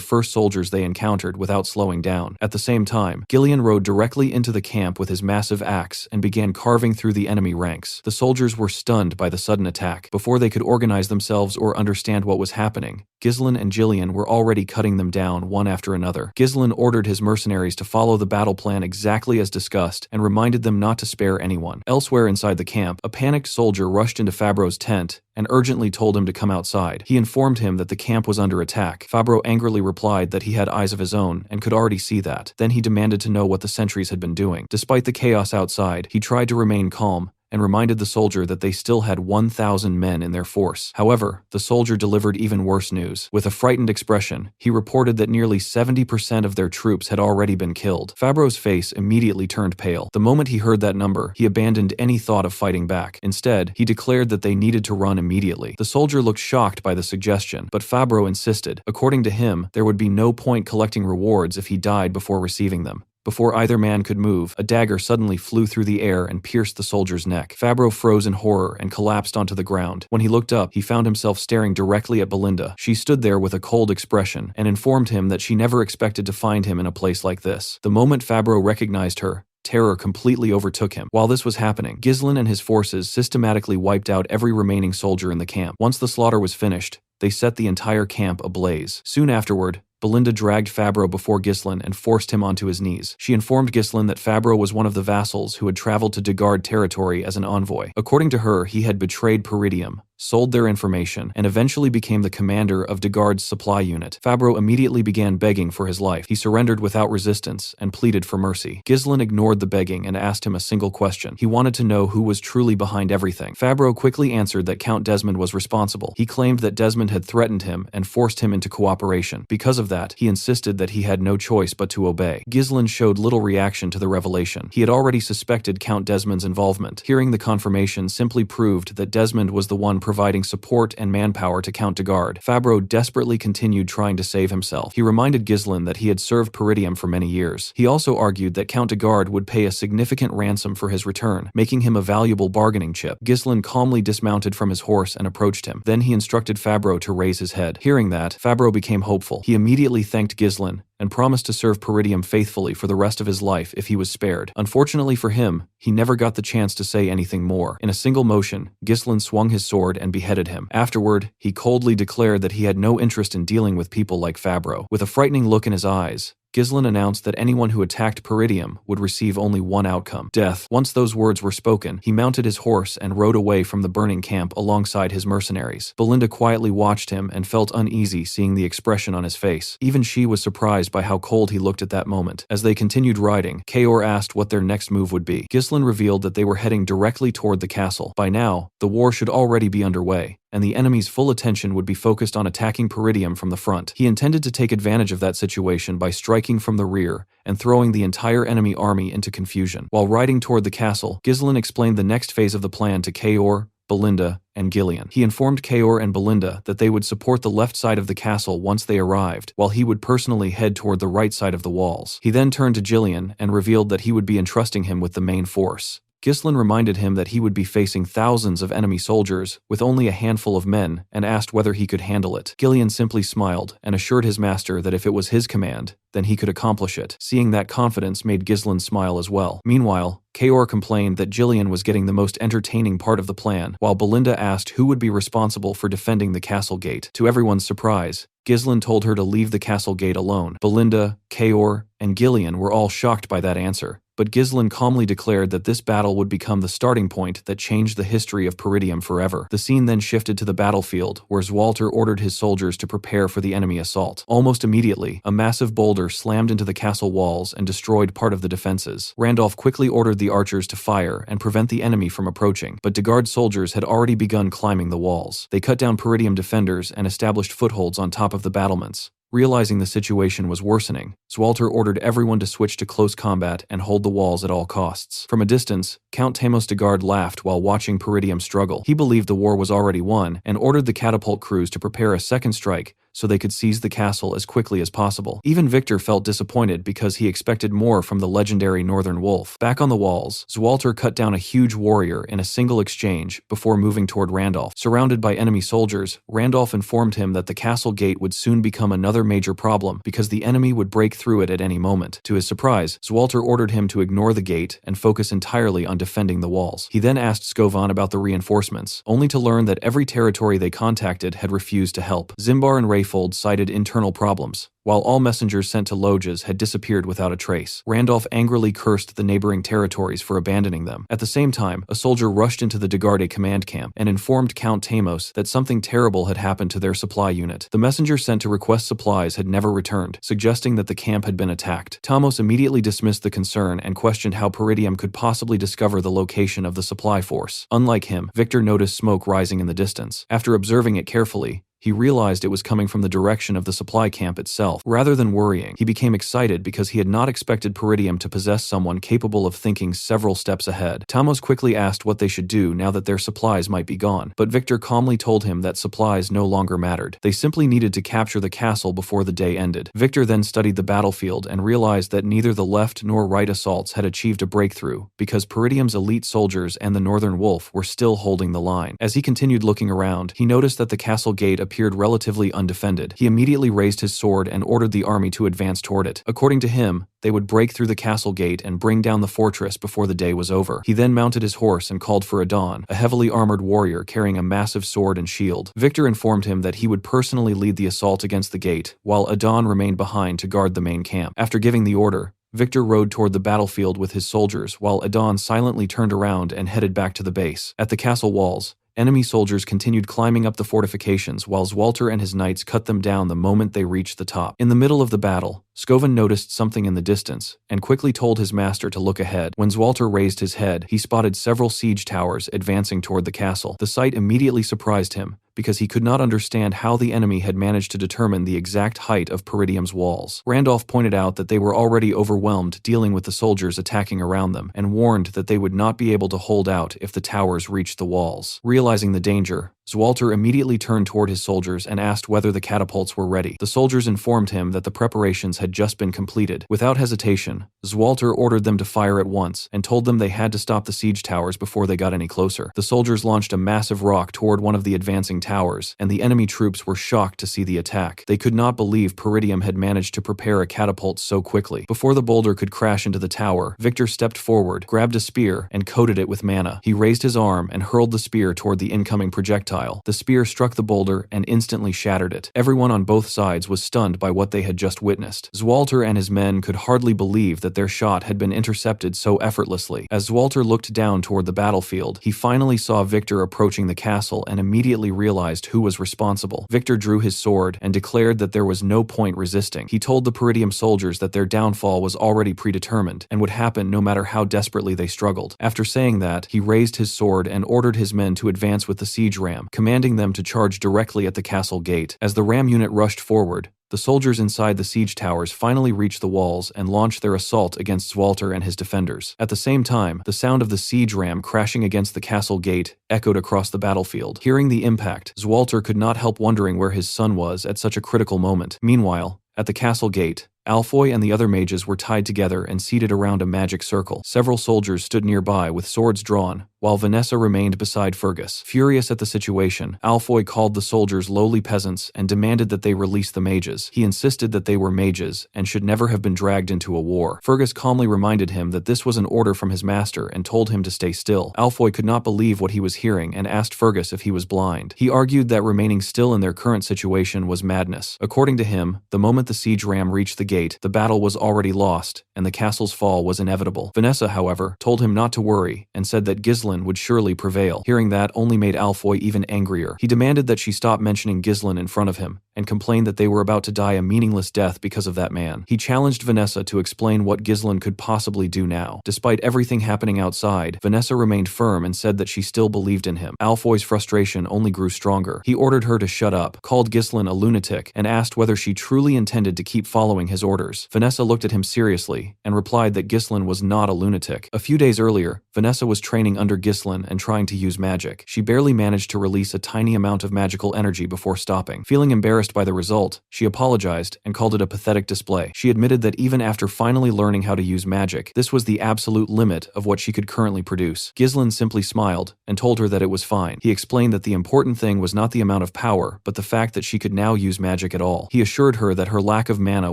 first soldiers they encountered without slowing down. At the same time, Gillian rode directly into the camp with his massive axe and began carving through the enemy ranks. The soldiers were stunned by the sudden attack. Before they could organize themselves or understand what was happening, Ghislain and Gillian were already cutting them down one after another. Ghislain ordered his mercenaries to follow the battle plan exactly as discussed and reminded them not to spare anyone. Elsewhere inside the camp, a panicked soldier rushed into Fabro's tent and urgently told him to come outside. He informed him that the camp was under attack. Fabro angrily replied that he had eyes of his own and could already see that. Then he demanded to know what the sentries had been doing. Despite the chaos outside, he tried to remain calm and reminded the soldier that they still had 1,000 men in their force. However, the soldier delivered even worse news. With a frightened expression, he reported that nearly 70% of their troops had already been killed. Fabro's face immediately turned pale. The moment he heard that number, he abandoned any thought of fighting back. Instead, he declared that they needed to run immediately. The soldier looked shocked by the suggestion, but Fabro insisted. According to him, there would be no point collecting rewards if he died before receiving them. Before either man could move, a dagger suddenly flew through the air and pierced the soldier's neck. Fabro froze in horror and collapsed onto the ground. When he looked up, he found himself staring directly at Belinda. She stood there with a cold expression and informed him that she never expected to find him in a place like this. The moment Fabro recognized her, terror completely overtook him. While this was happening, Ghislain and his forces systematically wiped out every remaining soldier in the camp. Once the slaughter was finished, they set the entire camp ablaze. Soon afterward, Belinda dragged Fabro before Ghislain and forced him onto his knees. She informed Ghislain that Fabro was one of the vassals who had traveled to Degarde territory as an envoy. According to her, he had betrayed Peridium, sold their information, and eventually became the commander of Degarde's supply unit. Fabro immediately began begging for his life. He surrendered without resistance and pleaded for mercy. Ghislain ignored the begging and asked him a single question. He wanted to know who was truly behind everything. Fabro quickly answered that Count Desmond was responsible. He claimed that Desmond had threatened him and forced him into cooperation. Because of that, he insisted that he had no choice but to obey. Ghislain showed little reaction to the revelation. He had already suspected Count Desmond's involvement. Hearing the confirmation simply proved that Desmond was the one providing support and manpower to Count Degarde. Fabro desperately continued trying to save himself. He reminded Ghislain that he had served Peridium for many years. He also argued that Count Degarde would pay a significant ransom for his return, making him a valuable bargaining chip. Ghislain calmly dismounted from his horse and approached him. Then he instructed Fabro to raise his head. Hearing that, Fabro became hopeful. He immediately thanked Ghislain and promised to serve Peridium faithfully for the rest of his life if he was spared. Unfortunately for him, he never got the chance to say anything more. In a single motion, Ghislain swung his sword and beheaded him. Afterward, he coldly declared that he had no interest in dealing with people like Fabro. With a frightening look in his eyes, Ghislain announced that anyone who attacked Peridium would receive only one outcome: death. Once those words were spoken, he mounted his horse and rode away from the burning camp alongside his mercenaries. Belinda quietly watched him and felt uneasy seeing the expression on his face. Even she was surprised by how cold he looked at that moment. As they continued riding, Kaor asked what their next move would be. Ghislain revealed that they were heading directly toward the castle. By now, the war should already be underway, and the enemy's full attention would be focused on attacking Peridium from the front. He intended to take advantage of that situation by striking from the rear and throwing the entire enemy army into confusion. While riding toward the castle, Ghislain explained the next phase of the plan to Kaor, Belinda, and Gillian. He informed Kaor and Belinda that they would support the left side of the castle once they arrived, while he would personally head toward the right side of the walls. He then turned to Gillian and revealed that he would be entrusting him with the main force. Ghislain reminded him that he would be facing thousands of enemy soldiers with only a handful of men and asked whether he could handle it. Gillian simply smiled and assured his master that if it was his command, then he could accomplish it. Seeing that confidence made Ghislain smile as well. Meanwhile, Kaor complained that Gillian was getting the most entertaining part of the plan, while Belinda asked who would be responsible for defending the castle gate. To everyone's surprise, Ghislain told her to leave the castle gate alone. Belinda, Kaor, and Gillian were all shocked by that answer, but Ghislain calmly declared that this battle would become the starting point that changed the history of Peridium forever. The scene then shifted to the battlefield, where Zwalter ordered his soldiers to prepare for the enemy assault. Almost immediately, a massive boulder slammed into the castle walls and destroyed part of the defenses. Randolph quickly ordered the archers to fire and prevent the enemy from approaching, but Degard's soldiers had already begun climbing the walls. They cut down Peridium defenders and established footholds on top of the battlements. Realizing the situation was worsening, Zwalter ordered everyone to switch to close combat and hold the walls at all costs. From a distance, Count Tamos Degard laughed while watching Peridium struggle. He believed the war was already won and ordered the catapult crews to prepare a second strike so they could seize the castle as quickly as possible. Even Victor felt disappointed because he expected more from the legendary Northern Wolf. Back on the walls, Zwalter cut down a huge warrior in a single exchange before moving toward Randolph. Surrounded by enemy soldiers, Randolph informed him that the castle gate would soon become another major problem because the enemy would break through it at any moment. To his surprise, Zwalter ordered him to ignore the gate and focus entirely on defending the walls. He then asked Skovan about the reinforcements, only to learn that every territory they contacted had refused to help. Zimbar and Rayfold cited internal problems, while all messengers sent to Loges had disappeared without a trace. Randolph angrily cursed the neighboring territories for abandoning them. At the same time, a soldier rushed into the Degarde command camp and informed Count Tamos that something terrible had happened to their supply unit. The messenger sent to request supplies had never returned, suggesting that the camp had been attacked. Tamos immediately dismissed the concern and questioned how Peridium could possibly discover the location of the supply force. Unlike him, Victor noticed smoke rising in the distance. After observing it carefully, he realized it was coming from the direction of the supply camp itself. Rather than worrying, he became excited because he had not expected Peridium to possess someone capable of thinking several steps ahead. Tamos quickly asked what they should do now that their supplies might be gone, but Victor calmly told him that supplies no longer mattered. They simply needed to capture the castle before the day ended. Victor then studied the battlefield and realized that neither the left nor right assaults had achieved a breakthrough because Peridium's elite soldiers and the Northern Wolf were still holding the line. As he continued looking around, he noticed that the castle gate appeared relatively undefended. He immediately raised his sword and ordered the army to advance toward it. According to him, they would break through the castle gate and bring down the fortress before the day was over. He then mounted his horse and called for Adon, a heavily armored warrior carrying a massive sword and shield. Victor informed him that he would personally lead the assault against the gate, while Adon remained behind to guard the main camp. After giving the order, Victor rode toward the battlefield with his soldiers, while Adon silently turned around and headed back to the base. At the castle walls, enemy soldiers continued climbing up the fortifications while Zwalter and his knights cut them down the moment they reached the top. In the middle of the battle, Skovan noticed something in the distance and quickly told his master to look ahead. When Zwalter raised his head, he spotted several siege towers advancing toward the castle. The sight immediately surprised him, because he could not understand how the enemy had managed to determine the exact height of Peridium's walls. Randolph pointed out that they were already overwhelmed dealing with the soldiers attacking around them, and warned that they would not be able to hold out if the towers reached the walls. Realizing the danger, Zwalter immediately turned toward his soldiers and asked whether the catapults were ready. The soldiers informed him that the preparations had just been completed. Without hesitation, Zwalter ordered them to fire at once and told them they had to stop the siege towers before they got any closer. The soldiers launched a massive rock toward one of the advancing towers, and the enemy troops were shocked to see the attack. They could not believe Peridium had managed to prepare a catapult so quickly. Before the boulder could crash into the tower, Victor stepped forward, grabbed a spear, and coated it with mana. He raised his arm and hurled the spear toward the incoming projectile. The spear struck the boulder and instantly shattered it. Everyone on both sides was stunned by what they had just witnessed. Zwalter and his men could hardly believe that their shot had been intercepted so effortlessly. As Zwalter looked down toward the battlefield, he finally saw Victor approaching the castle and immediately realized who was responsible. Victor drew his sword and declared that there was no point resisting. He told the Peridium soldiers that their downfall was already predetermined and would happen no matter how desperately they struggled. After saying that, he raised his sword and ordered his men to advance with the siege ram, commanding them to charge directly at the castle gate. As the ram unit rushed forward, the soldiers inside the siege towers finally reached the walls and launched their assault against Zwalter and his defenders. At the same time, the sound of the siege ram crashing against the castle gate echoed across the battlefield. Hearing the impact, Zwalter could not help wondering where his son was at such a critical moment. Meanwhile, at the castle gate, Alfoy and the other mages were tied together and seated around a magic circle. Several soldiers stood nearby with swords drawn, while Vanessa remained beside Fergus. Furious at the situation, Alfoy called the soldiers lowly peasants and demanded that they release the mages. He insisted that they were mages and should never have been dragged into a war. Fergus calmly reminded him that this was an order from his master and told him to stay still. Alfoy could not believe what he was hearing and asked Fergus if he was blind. He argued that remaining still in their current situation was madness. According to him, the moment the siege ram reached the gate, the battle was already lost, and the castle's fall was inevitable. Vanessa, however, told him not to worry and said that Ghislain would surely prevail. Hearing that only made Alfoy even angrier. He demanded that she stop mentioning Ghislain in front of him and complained that they were about to die a meaningless death because of that man. He challenged Vanessa to explain what Ghislain could possibly do now. Despite everything happening outside, Vanessa remained firm and said that she still believed in him. Alfoy's frustration only grew stronger. He ordered her to shut up, called Ghislain a lunatic, and asked whether she truly intended to keep following his orders. Vanessa looked at him seriously and replied that Ghislain was not a lunatic. A few days earlier, Vanessa was training under Ghislain and trying to use magic. She barely managed to release a tiny amount of magical energy before stopping. Feeling embarrassed by the result, she apologized and called it a pathetic display. She admitted that even after finally learning how to use magic, this was the absolute limit of what she could currently produce. Ghislain simply smiled and told her that it was fine. He explained that the important thing was not the amount of power, but the fact that she could now use magic at all. He assured her that her lack of mana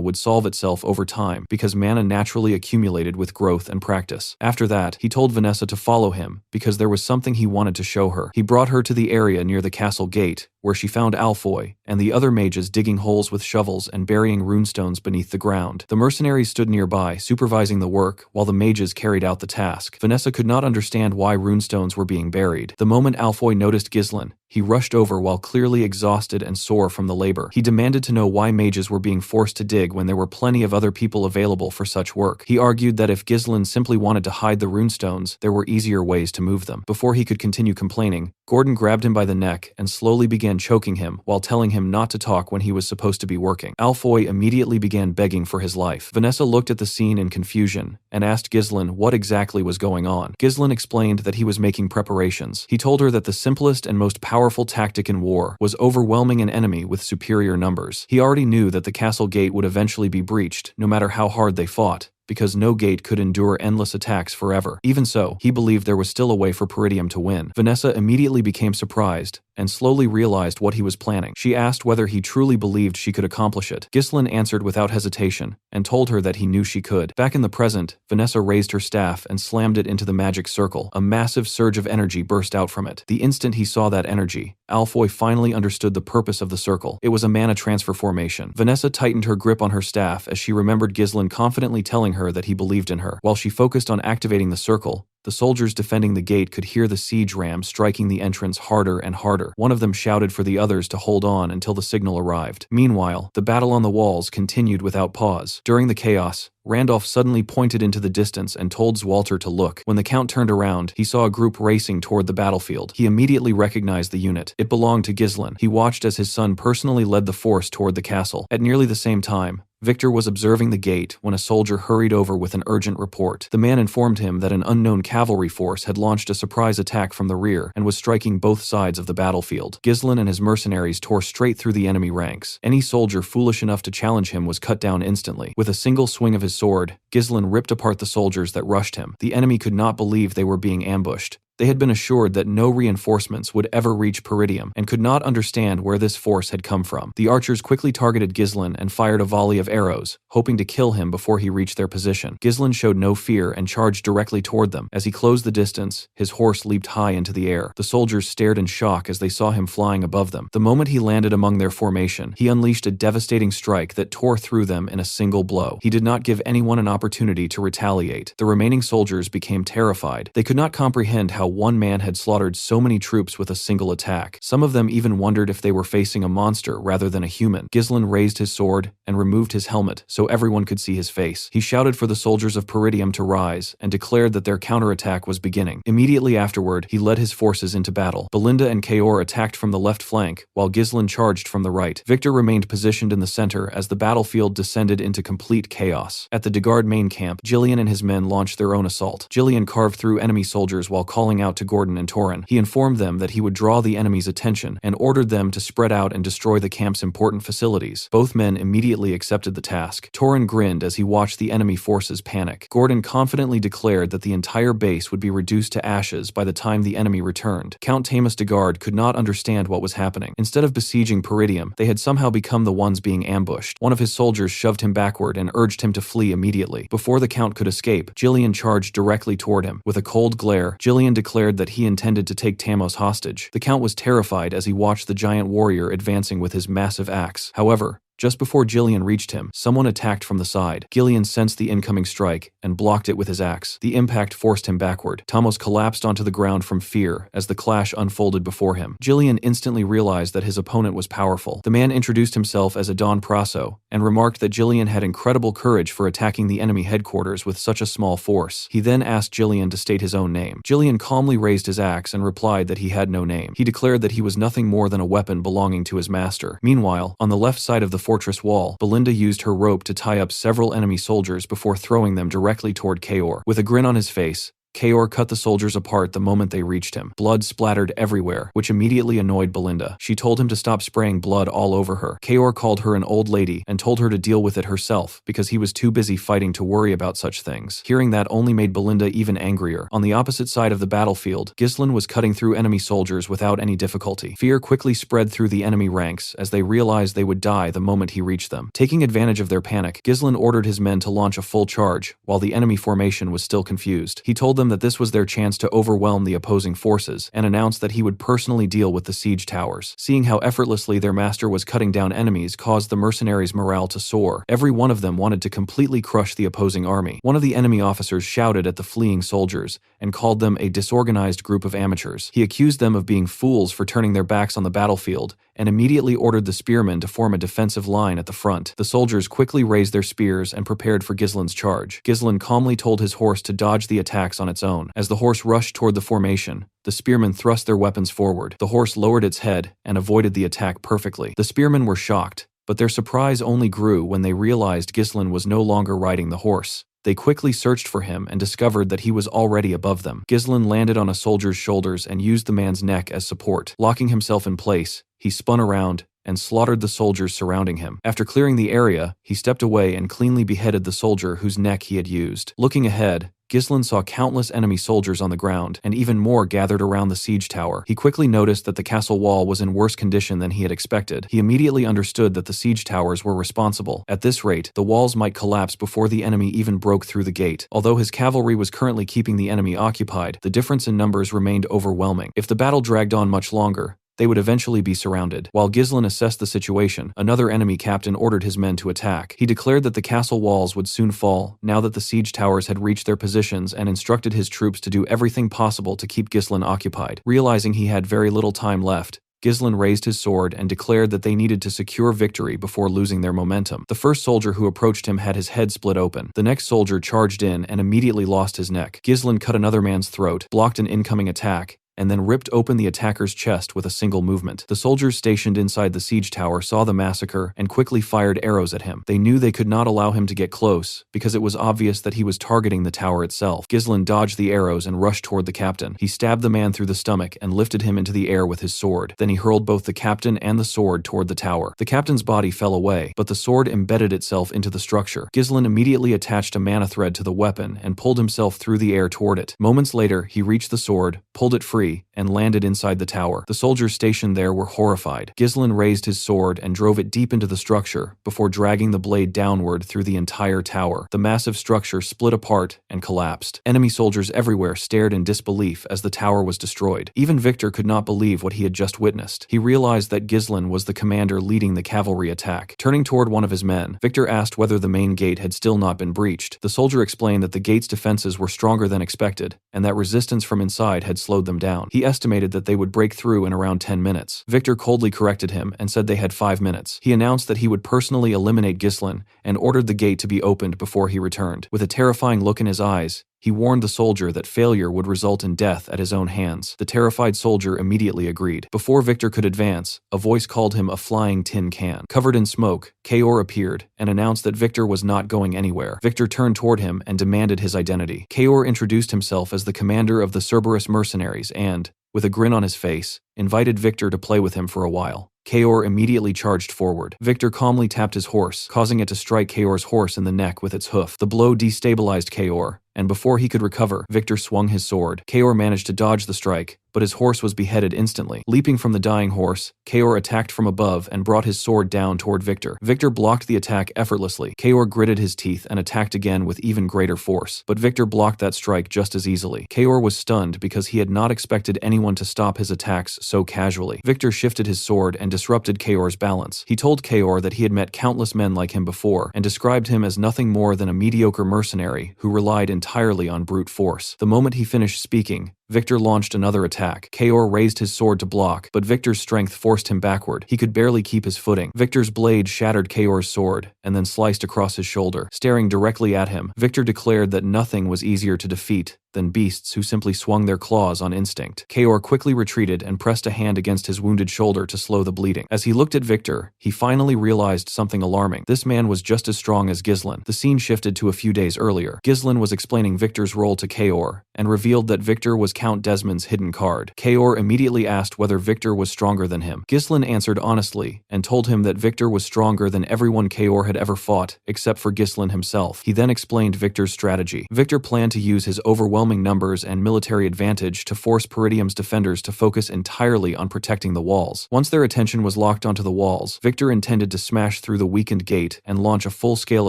would solve itself over time because mana naturally accumulated with growth and practice. After that, he told Vanessa to follow him because there was something he wanted to show her. He brought her to the area near the castle gate, where she found Alfoy and the other mages digging holes with shovels and burying runestones beneath the ground. The mercenaries stood nearby, supervising the work, while the mages carried out the task. Vanessa could not understand why runestones were being buried. The moment Alfoy noticed Ghislain, he rushed over while clearly exhausted and sore from the labor. He demanded to know why mages were being forced to dig when there were plenty of other people available for such work. He argued that if Ghislain simply wanted to hide the runestones, there were easier ways to move them. Before he could continue complaining, Gordon grabbed him by the neck and slowly began choking him while telling him not to talk when he was supposed to be working. Alfoy immediately began begging for his life. Vanessa looked at the scene in confusion and asked Ghislain what exactly was going on. Ghislain explained that he was making preparations. He told her that the simplest and most powerful tactic in war was overwhelming an enemy with superior numbers. He already knew that the castle gate would eventually be breached, no matter how hard they fought, because no gate could endure endless attacks forever. Even so, he believed there was still a way for Peridium to win. Vanessa immediately became surprised and slowly realized what he was planning. She asked whether he truly believed she could accomplish it. Ghislain answered without hesitation and told her that he knew she could. Back in the present, Vanessa raised her staff and slammed it into the magic circle. A massive surge of energy burst out from it. The instant he saw that energy, Alfoy finally understood the purpose of the circle. It was a mana transfer formation. Vanessa tightened her grip on her staff as she remembered Ghislain confidently telling her that he believed in her. While she focused on activating the circle, the soldiers defending the gate could hear the siege ram striking the entrance harder and harder. One of them shouted for the others to hold on until the signal arrived. Meanwhile, the battle on the walls continued without pause. During the chaos, Randolph suddenly pointed into the distance and told Zwalter to look. When the Count turned around, he saw a group racing toward the battlefield. He immediately recognized the unit. It belonged to Ghislain. He watched as his son personally led the force toward the castle. At nearly the same time, Victor was observing the gate when a soldier hurried over with an urgent report. The man informed him that an unknown cavalry force had launched a surprise attack from the rear and was striking both sides of the battlefield. Ghislain and his mercenaries tore straight through the enemy ranks. Any soldier foolish enough to challenge him was cut down instantly. With a single swing of his sword, Ghislain ripped apart the soldiers that rushed him. The enemy could not believe they were being ambushed. They had been assured that no reinforcements would ever reach Peridium and could not understand where this force had come from. The archers quickly targeted Ghislain and fired a volley of arrows, hoping to kill him before he reached their position. Ghislain showed no fear and charged directly toward them. As he closed the distance, his horse leaped high into the air. The soldiers stared in shock as they saw him flying above them. The moment he landed among their formation, he unleashed a devastating strike that tore through them in a single blow. He did not give anyone an opportunity to retaliate. The remaining soldiers became terrified. They could not comprehend how one man had slaughtered so many troops with a single attack. Some of them even wondered if they were facing a monster rather than a human. Ghislain raised his sword and removed his helmet so everyone could see his face. He shouted for the soldiers of Peridium to rise and declared that their counterattack was beginning. Immediately afterward, he led his forces into battle. Belinda and Kaor attacked from the left flank, while Ghislain charged from the right. Victor remained positioned in the center as the battlefield descended into complete chaos. At the Degard main camp, Jillian and his men launched their own assault. Jillian carved through enemy soldiers while calling out to Gordon and Torin. He informed them that he would draw the enemy's attention and ordered them to spread out and destroy the camp's important facilities. Both men immediately accepted the task. Torin grinned as he watched the enemy forces panic. Gordon confidently declared that the entire base would be reduced to ashes by the time the enemy returned. Count Tamus Degard could not understand what was happening. Instead of besieging Peridium, they had somehow become the ones being ambushed. One of his soldiers shoved him backward and urged him to flee immediately. Before the Count could escape, Jillian charged directly toward him. With a cold glare, Jillian declared that he intended to take Tamos hostage. The Count was terrified as he watched the giant warrior advancing with his massive axe. However, just before Jillian reached him, someone attacked from the side. Gillian sensed the incoming strike and blocked it with his axe. The impact forced him backward. Tamos collapsed onto the ground from fear as the clash unfolded before him. Jillian instantly realized that his opponent was powerful. The man introduced himself as a Don Praso and remarked that Jillian had incredible courage for attacking the enemy headquarters with such a small force. He then asked Jillian to state his own name. Jillian calmly raised his axe and replied that he had no name. He declared that he was nothing more than a weapon belonging to his master. Meanwhile, on the left side of the fortress wall, Belinda used her rope to tie up several enemy soldiers before throwing them directly toward Kaor. With a grin on his face, Kaor cut the soldiers apart the moment they reached him. Blood splattered everywhere, which immediately annoyed Belinda. She told him to stop spraying blood all over her. Kaor called her an old lady and told her to deal with it herself because he was too busy fighting to worry about such things. Hearing that only made Belinda even angrier. On the opposite side of the battlefield, Ghislain was cutting through enemy soldiers without any difficulty. Fear quickly spread through the enemy ranks as they realized they would die the moment he reached them. Taking advantage of their panic, Ghislain ordered his men to launch a full charge while the enemy formation was still confused. He told them that this was their chance to overwhelm the opposing forces and announced that he would personally deal with the siege towers. Seeing how effortlessly their master was cutting down enemies caused the mercenaries' morale to soar. Every one of them wanted to completely crush the opposing army. One of the enemy officers shouted at the fleeing soldiers and called them a disorganized group of amateurs. He accused them of being fools for turning their backs on the battlefield and immediately ordered the spearmen to form a defensive line at the front. The soldiers quickly raised their spears and prepared for Ghislain's charge. Ghislain calmly told his horse to dodge the attacks on its own. As the horse rushed toward the formation, the spearmen thrust their weapons forward. The horse lowered its head and avoided the attack perfectly. The spearmen were shocked, but their surprise only grew when they realized Ghislain was no longer riding the horse. They quickly searched for him and discovered that he was already above them. Ghislain landed on a soldier's shoulders and used the man's neck as support. Locking himself in place, he spun around and slaughtered the soldiers surrounding him. After clearing the area, he stepped away and cleanly beheaded the soldier whose neck he had used. Looking ahead, Ghislain saw countless enemy soldiers on the ground, and even more gathered around the siege tower. He quickly noticed that the castle wall was in worse condition than he had expected. He immediately understood that the siege towers were responsible. At this rate, the walls might collapse before the enemy even broke through the gate. Although his cavalry was currently keeping the enemy occupied, the difference in numbers remained overwhelming. If the battle dragged on much longer, they would eventually be surrounded. While Ghislain assessed the situation, another enemy captain ordered his men to attack. He declared that the castle walls would soon fall now that the siege towers had reached their positions and instructed his troops to do everything possible to keep Ghislain occupied. Realizing he had very little time left, Ghislain raised his sword and declared that they needed to secure victory before losing their momentum. The first soldier who approached him had his head split open. The next soldier charged in and immediately lost his neck. Ghislain cut another man's throat, blocked an incoming attack, and then ripped open the attacker's chest with a single movement. The soldiers stationed inside the siege tower saw the massacre and quickly fired arrows at him. They knew they could not allow him to get close, because it was obvious that he was targeting the tower itself. Ghislain dodged the arrows and rushed toward the captain. He stabbed the man through the stomach and lifted him into the air with his sword. Then he hurled both the captain and the sword toward the tower. The captain's body fell away, but the sword embedded itself into the structure. Ghislain immediately attached a mana thread to the weapon and pulled himself through the air toward it. Moments later, he reached the sword, pulled it free, and landed inside the tower. The soldiers stationed there were horrified. Ghislain raised his sword and drove it deep into the structure before dragging the blade downward through the entire tower. The massive structure split apart and collapsed. Enemy soldiers everywhere stared in disbelief as the tower was destroyed. Even Victor could not believe what he had just witnessed. He realized that Ghislain was the commander leading the cavalry attack. Turning toward one of his men, Victor asked whether the main gate had still not been breached. The soldier explained that the gate's defenses were stronger than expected, and that resistance from inside had slowed them down. He estimated that they would break through in around 10 minutes. Victor coldly corrected him and said they had 5 minutes. He announced that he would personally eliminate Ghislain and ordered the gate to be opened before he returned. With a terrifying look in his eyes, he warned the soldier that failure would result in death at his own hands. The terrified soldier immediately agreed. Before Victor could advance, a voice called him a flying tin can. Covered in smoke, Kaor appeared and announced that Victor was not going anywhere. Victor turned toward him and demanded his identity. Kaor introduced himself as the commander of the Cerberus mercenaries and, with a grin on his face, invited Victor to play with him for a while. Kaor immediately charged forward. Victor calmly tapped his horse, causing it to strike Kaor's horse in the neck with its hoof. The blow destabilized Kaor, and before he could recover, Victor swung his sword. Kaor managed to dodge the strike, but his horse was beheaded instantly. Leaping from the dying horse, Kaor attacked from above and brought his sword down toward Victor. Victor blocked the attack effortlessly. Kaor gritted his teeth and attacked again with even greater force, but Victor blocked that strike just as easily. Kaor was stunned because he had not expected anyone to stop his attacks so casually. Victor shifted his sword and disrupted Kaor's balance. He told Kaor that he had met countless men like him before and described him as nothing more than a mediocre mercenary who relied entirely on brute force. The moment he finished speaking, Victor launched another attack. Kaor raised his sword to block, but Victor's strength forced him backward. He could barely keep his footing. Victor's blade shattered Kaor's sword and then sliced across his shoulder. Staring directly at him, Victor declared that nothing was easier to defeat than beasts who simply swung their claws on instinct. Kaor quickly retreated and pressed a hand against his wounded shoulder to slow the bleeding. As he looked at Victor, he finally realized something alarming. This man was just as strong as Ghislain. The scene shifted to a few days earlier. Ghislain was explaining Victor's role to Kaor and revealed that Victor was Count Desmond's hidden card. Kaor immediately asked whether Victor was stronger than him. Ghislain answered honestly and told him that Victor was stronger than everyone Kaor had ever fought, except for Ghislain himself. He then explained Victor's strategy. Victor planned to use his overwhelming numbers and military advantage to force Peridium's defenders to focus entirely on protecting the walls. Once their attention was locked onto the walls, Victor intended to smash through the weakened gate and launch a full-scale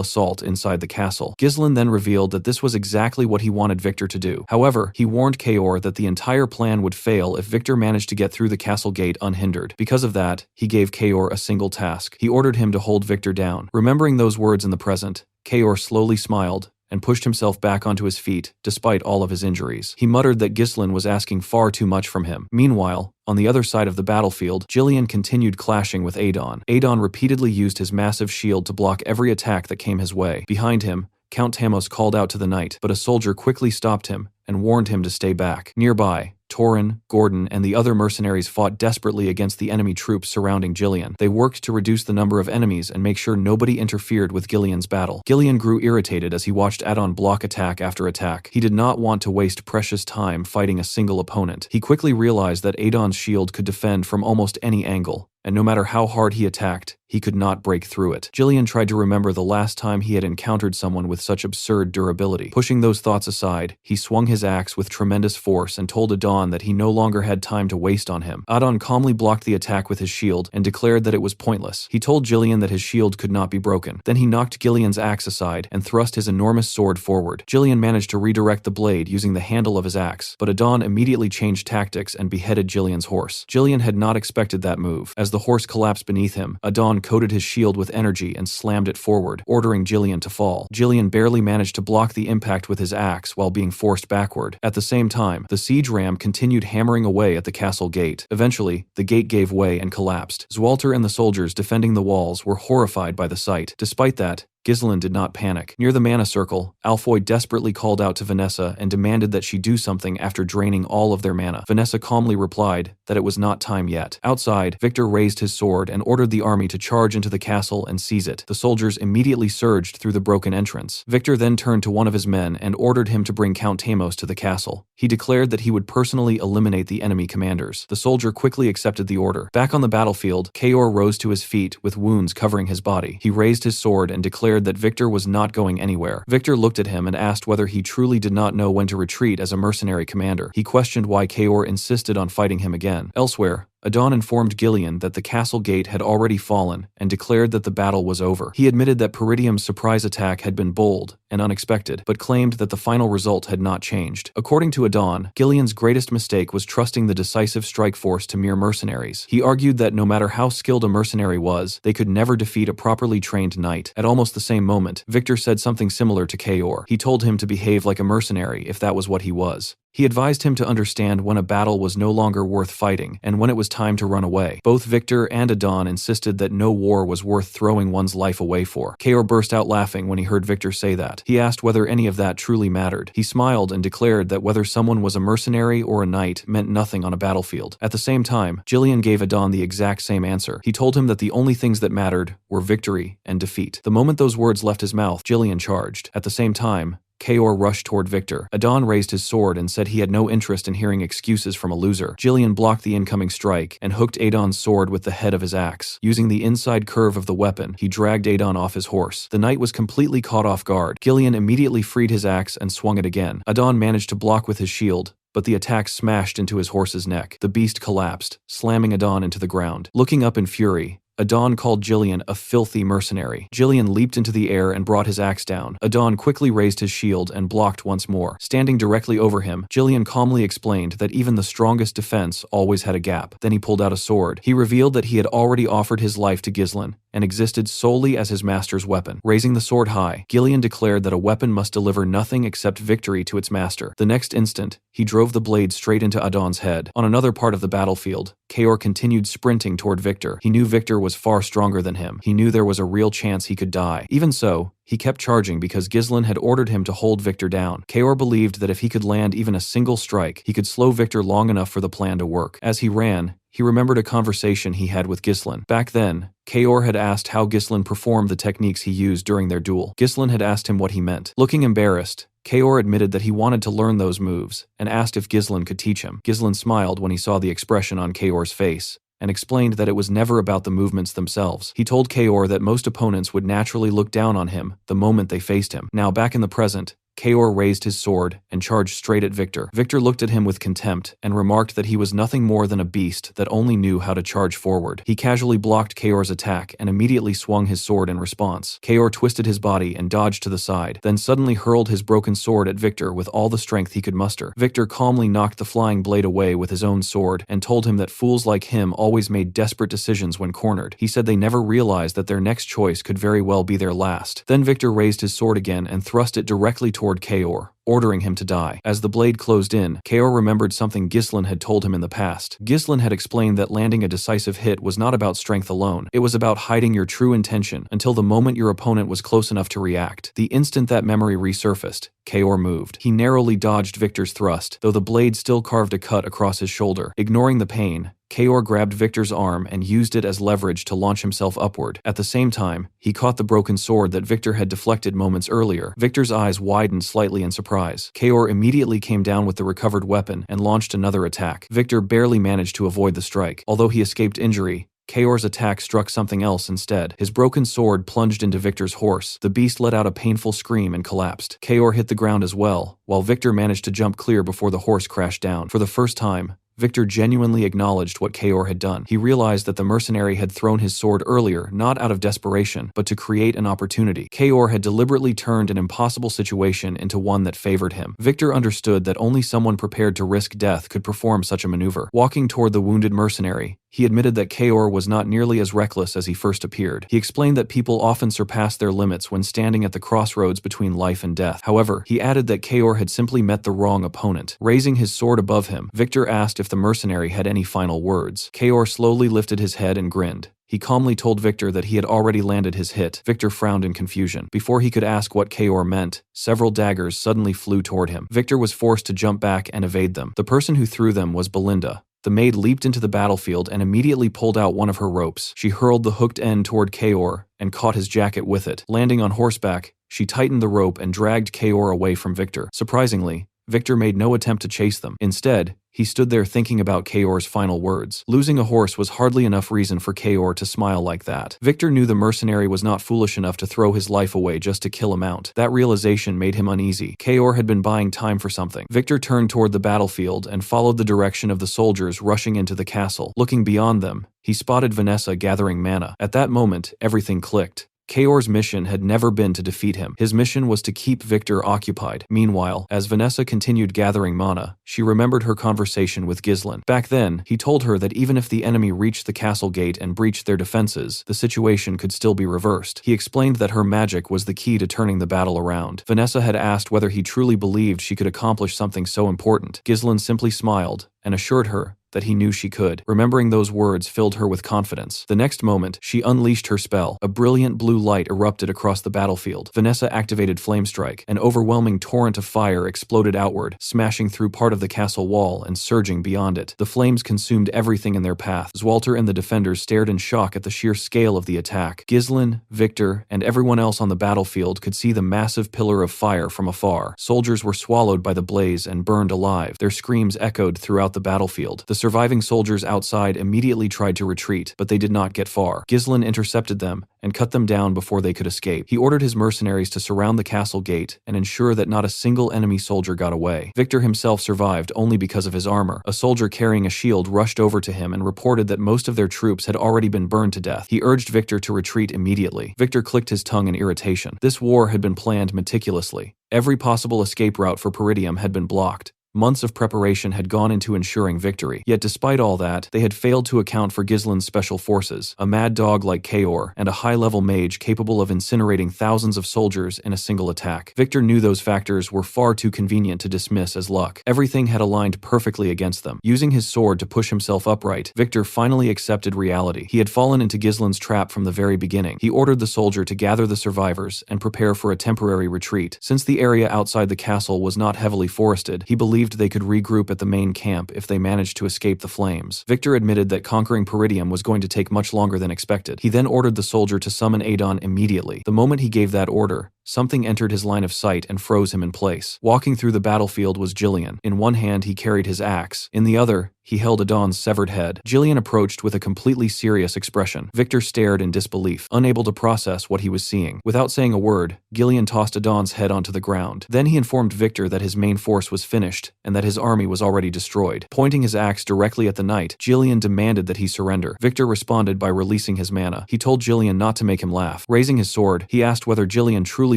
assault inside the castle. Ghislain then revealed that this was exactly what he wanted Victor to do. However, he warned Kaor that the entire plan would fail if Victor managed to get through the castle gate unhindered. Because of that, he gave Kaor a single task. He ordered him to hold Victor down. Remembering those words in the present, Kaor slowly smiled and pushed himself back onto his feet, despite all of his injuries. He muttered that Ghislain was asking far too much from him. Meanwhile, on the other side of the battlefield, Jillian continued clashing with Adon. Adon repeatedly used his massive shield to block every attack that came his way. Behind him, Count Tamos called out to the knight, but a soldier quickly stopped him and warned him to stay back. Nearby, Torin, Gordon, and the other mercenaries fought desperately against the enemy troops surrounding Jillian. They worked to reduce the number of enemies and make sure nobody interfered with Gillian's battle. Gillian grew irritated as he watched Adon block attack after attack. He did not want to waste precious time fighting a single opponent. He quickly realized that Adon's shield could defend from almost any angle, and no matter how hard he attacked, he could not break through it. Jillian tried to remember the last time he had encountered someone with such absurd durability. Pushing those thoughts aside, he swung his axe with tremendous force and told Adon that he no longer had time to waste on him. Adon calmly blocked the attack with his shield and declared that it was pointless. He told Jillian that his shield could not be broken. Then he knocked Gillian's axe aside and thrust his enormous sword forward. Jillian managed to redirect the blade using the handle of his axe, but Adon immediately changed tactics and beheaded Jillian's horse. Jillian had not expected that move. As the horse collapsed beneath him, Adon coated his shield with energy and slammed it forward, ordering Jillian to fall. Jillian barely managed to block the impact with his axe while being forced backward. At the same time, the siege ram continued hammering away at the castle gate. Eventually, the gate gave way and collapsed. Zwalter and the soldiers defending the walls were horrified by the sight. Despite that, Ghislaine did not panic. Near the mana circle, Alfoy desperately called out to Vanessa and demanded that she do something after draining all of their mana. Vanessa calmly replied that it was not time yet. Outside, Victor raised his sword and ordered the army to charge into the castle and seize it. The soldiers immediately surged through the broken entrance. Victor then turned to one of his men and ordered him to bring Count Tamos to the castle. He declared that he would personally eliminate the enemy commanders. The soldier quickly accepted the order. Back on the battlefield, Kaor rose to his feet with wounds covering his body. He raised his sword and declared that Victor was not going anywhere. Victor looked at him and asked whether he truly did not know when to retreat as a mercenary commander. He questioned why Kaor insisted on fighting him again. Elsewhere, Adon informed Gillian that the castle gate had already fallen and declared that the battle was over. He admitted that Peridium's surprise attack had been bold and unexpected, but claimed that the final result had not changed. According to Adon, Gillian's greatest mistake was trusting the decisive strike force to mere mercenaries. He argued that no matter how skilled a mercenary was, they could never defeat a properly trained knight. At almost the same moment, Victor said something similar to Kaor. He told him to behave like a mercenary if that was what he was. He advised him to understand when a battle was no longer worth fighting and when it was time to run away. Both Victor and Adon insisted that no war was worth throwing one's life away for. Kaor burst out laughing when he heard Victor say that. He asked whether any of that truly mattered. He smiled and declared that whether someone was a mercenary or a knight meant nothing on a battlefield. At the same time, Gillian gave Adon the exact same answer. He told him that the only things that mattered were victory and defeat. The moment those words left his mouth, Gillian charged. At the same time, Kaor rushed toward Victor. Adon raised his sword and said he had no interest in hearing excuses from a loser. Gillian blocked the incoming strike and hooked Adon's sword with the head of his axe. Using the inside curve of the weapon, he dragged Adon off his horse. The knight was completely caught off guard. Gillian immediately freed his axe and swung it again. Adon managed to block with his shield, but the attack smashed into his horse's neck. The beast collapsed, slamming Adon into the ground. Looking up in fury, Adon called Gillian a filthy mercenary. Gillian leaped into the air and brought his axe down. Adon quickly raised his shield and blocked once more. Standing directly over him, Gillian calmly explained that even the strongest defense always had a gap. Then he pulled out a sword. He revealed that he had already offered his life to Ghislaine and existed solely as his master's weapon. Raising the sword high, Gillian declared that a weapon must deliver nothing except victory to its master. The next instant, he drove the blade straight into Adon's head. On another part of the battlefield, Kaor continued sprinting toward Victor. He knew Victor was far stronger than him. He knew there was a real chance he could die. Even so, he kept charging because Ghislaine had ordered him to hold Victor down. Kaor believed that if he could land even a single strike, he could slow Victor long enough for the plan to work. As he ran, he remembered a conversation he had with Ghislaine. Back then, Kaor had asked how Ghislaine performed the techniques he used during their duel. Ghislaine had asked him what he meant. Looking embarrassed, Kaor admitted that he wanted to learn those moves and asked if Ghislaine could teach him. Ghislaine smiled when he saw the expression on Kaor's face and explained that it was never about the movements themselves. He told Kaor that most opponents would naturally look down on him the moment they faced him. Now back in the present, Kaor raised his sword and charged straight at Victor. Victor looked at him with contempt and remarked that he was nothing more than a beast that only knew how to charge forward. He casually blocked Kaor's attack and immediately swung his sword in response. Kaor twisted his body and dodged to the side, then suddenly hurled his broken sword at Victor with all the strength he could muster. Victor calmly knocked the flying blade away with his own sword and told him that fools like him always made desperate decisions when cornered. He said they never realized that their next choice could very well be their last. Then Victor raised his sword again and thrust it directly toward Kaor, ordering him to die. As the blade closed in, Kaor remembered something Ghislaine had told him in the past. Ghislaine had explained that landing a decisive hit was not about strength alone. It was about hiding your true intention until the moment your opponent was close enough to react. The instant that memory resurfaced, Kaor moved. He narrowly dodged Victor's thrust, though the blade still carved a cut across his shoulder. Ignoring the pain, Kaor grabbed Victor's arm and used it as leverage to launch himself upward. At the same time, he caught the broken sword that Victor had deflected moments earlier. Victor's eyes widened slightly in surprise. Kaor immediately came down with the recovered weapon and launched another attack. Victor barely managed to avoid the strike. Although he escaped injury, Kaor's attack struck something else instead. His broken sword plunged into Victor's horse. The beast let out a painful scream and collapsed. Kaor hit the ground as well, while Victor managed to jump clear before the horse crashed down. For the first time, Victor genuinely acknowledged what Kaor had done. He realized that the mercenary had thrown his sword earlier, not out of desperation, but to create an opportunity. Kaor had deliberately turned an impossible situation into one that favored him. Victor understood that only someone prepared to risk death could perform such a maneuver. Walking toward the wounded mercenary, he admitted that Kaor was not nearly as reckless as he first appeared. He explained that people often surpass their limits when standing at the crossroads between life and death. However, he added that Kaor had simply met the wrong opponent. Raising his sword above him, Victor asked if the mercenary had any final words. Kaor slowly lifted his head and grinned. He calmly told Victor that he had already landed his hit. Victor frowned in confusion. Before he could ask what Kaor meant, several daggers suddenly flew toward him. Victor was forced to jump back and evade them. The person who threw them was Belinda. The maid leaped into the battlefield and immediately pulled out one of her ropes. She hurled the hooked end toward Kaor and caught his jacket with it. Landing on horseback, she tightened the rope and dragged Kaor away from Victor. Surprisingly, Victor made no attempt to chase them. Instead, he stood there thinking about Kaor's final words. Losing a horse was hardly enough reason for Kaor to smile like that. Victor knew the mercenary was not foolish enough to throw his life away just to kill him out. That realization made him uneasy. Kaor had been buying time for something. Victor turned toward the battlefield and followed the direction of the soldiers rushing into the castle. Looking beyond them, he spotted Vanessa gathering mana. At that moment, everything clicked. Kaor's mission had never been to defeat him. His mission was to keep Victor occupied. Meanwhile, as Vanessa continued gathering mana, she remembered her conversation with Ghislain. Back then, he told her that even if the enemy reached the castle gate and breached their defenses, the situation could still be reversed. He explained that her magic was the key to turning the battle around. Vanessa had asked whether he truly believed she could accomplish something so important. Ghislain simply smiled and assured her that he knew she could. Remembering those words filled her with confidence. The next moment, she unleashed her spell. A brilliant blue light erupted across the battlefield. Vanessa activated Flame Strike. An overwhelming torrent of fire exploded outward, smashing through part of the castle wall and surging beyond it. The flames consumed everything in their path. Zwalter and the defenders stared in shock at the sheer scale of the attack. Ghislain, Victor, and everyone else on the battlefield could see the massive pillar of fire from afar. Soldiers were swallowed by the blaze and burned alive. Their screams echoed throughout the battlefield. The surviving soldiers outside immediately tried to retreat, but they did not get far. Ghislain intercepted them and cut them down before they could escape. He ordered his mercenaries to surround the castle gate and ensure that not a single enemy soldier got away. Victor himself survived only because of his armor. A soldier carrying a shield rushed over to him and reported that most of their troops had already been burned to death. He urged Victor to retreat immediately. Victor clicked his tongue in irritation. This war had been planned meticulously. Every possible escape route for Peridium had been blocked. Months of preparation had gone into ensuring victory. Yet despite all that, they had failed to account for Ghislain's special forces, a mad dog like Kaor, and a high-level mage capable of incinerating thousands of soldiers in a single attack. Victor knew those factors were far too convenient to dismiss as luck. Everything had aligned perfectly against them. Using his sword to push himself upright, Victor finally accepted reality. He had fallen into Ghislain's trap from the very beginning. He ordered the soldier to gather the survivors and prepare for a temporary retreat. Since the area outside the castle was not heavily forested, he believed they could regroup at the main camp if they managed to escape the flames. Victor admitted that conquering Peridium was going to take much longer than expected. He then ordered the soldier to summon Adon immediately. The moment he gave that order, something entered his line of sight and froze him in place. Walking through the battlefield was Jillian. In one hand he carried his axe. In the other, he held Adon's severed head. Jillian approached with a completely serious expression. Victor stared in disbelief, unable to process what he was seeing. Without saying a word, Jillian tossed Adon's head onto the ground. Then he informed Victor that his main force was finished and that his army was already destroyed. Pointing his axe directly at the knight, Jillian demanded that he surrender. Victor responded by releasing his mana. He told Jillian not to make him laugh. Raising his sword, he asked whether Jillian truly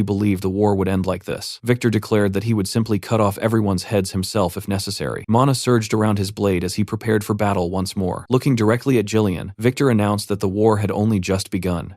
believed the war would end like this. Victor declared that he would simply cut off everyone's heads himself if necessary. Mana surged around his blade as he prepared for battle once more. Looking directly at Jillian, Victor announced that the war had only just begun.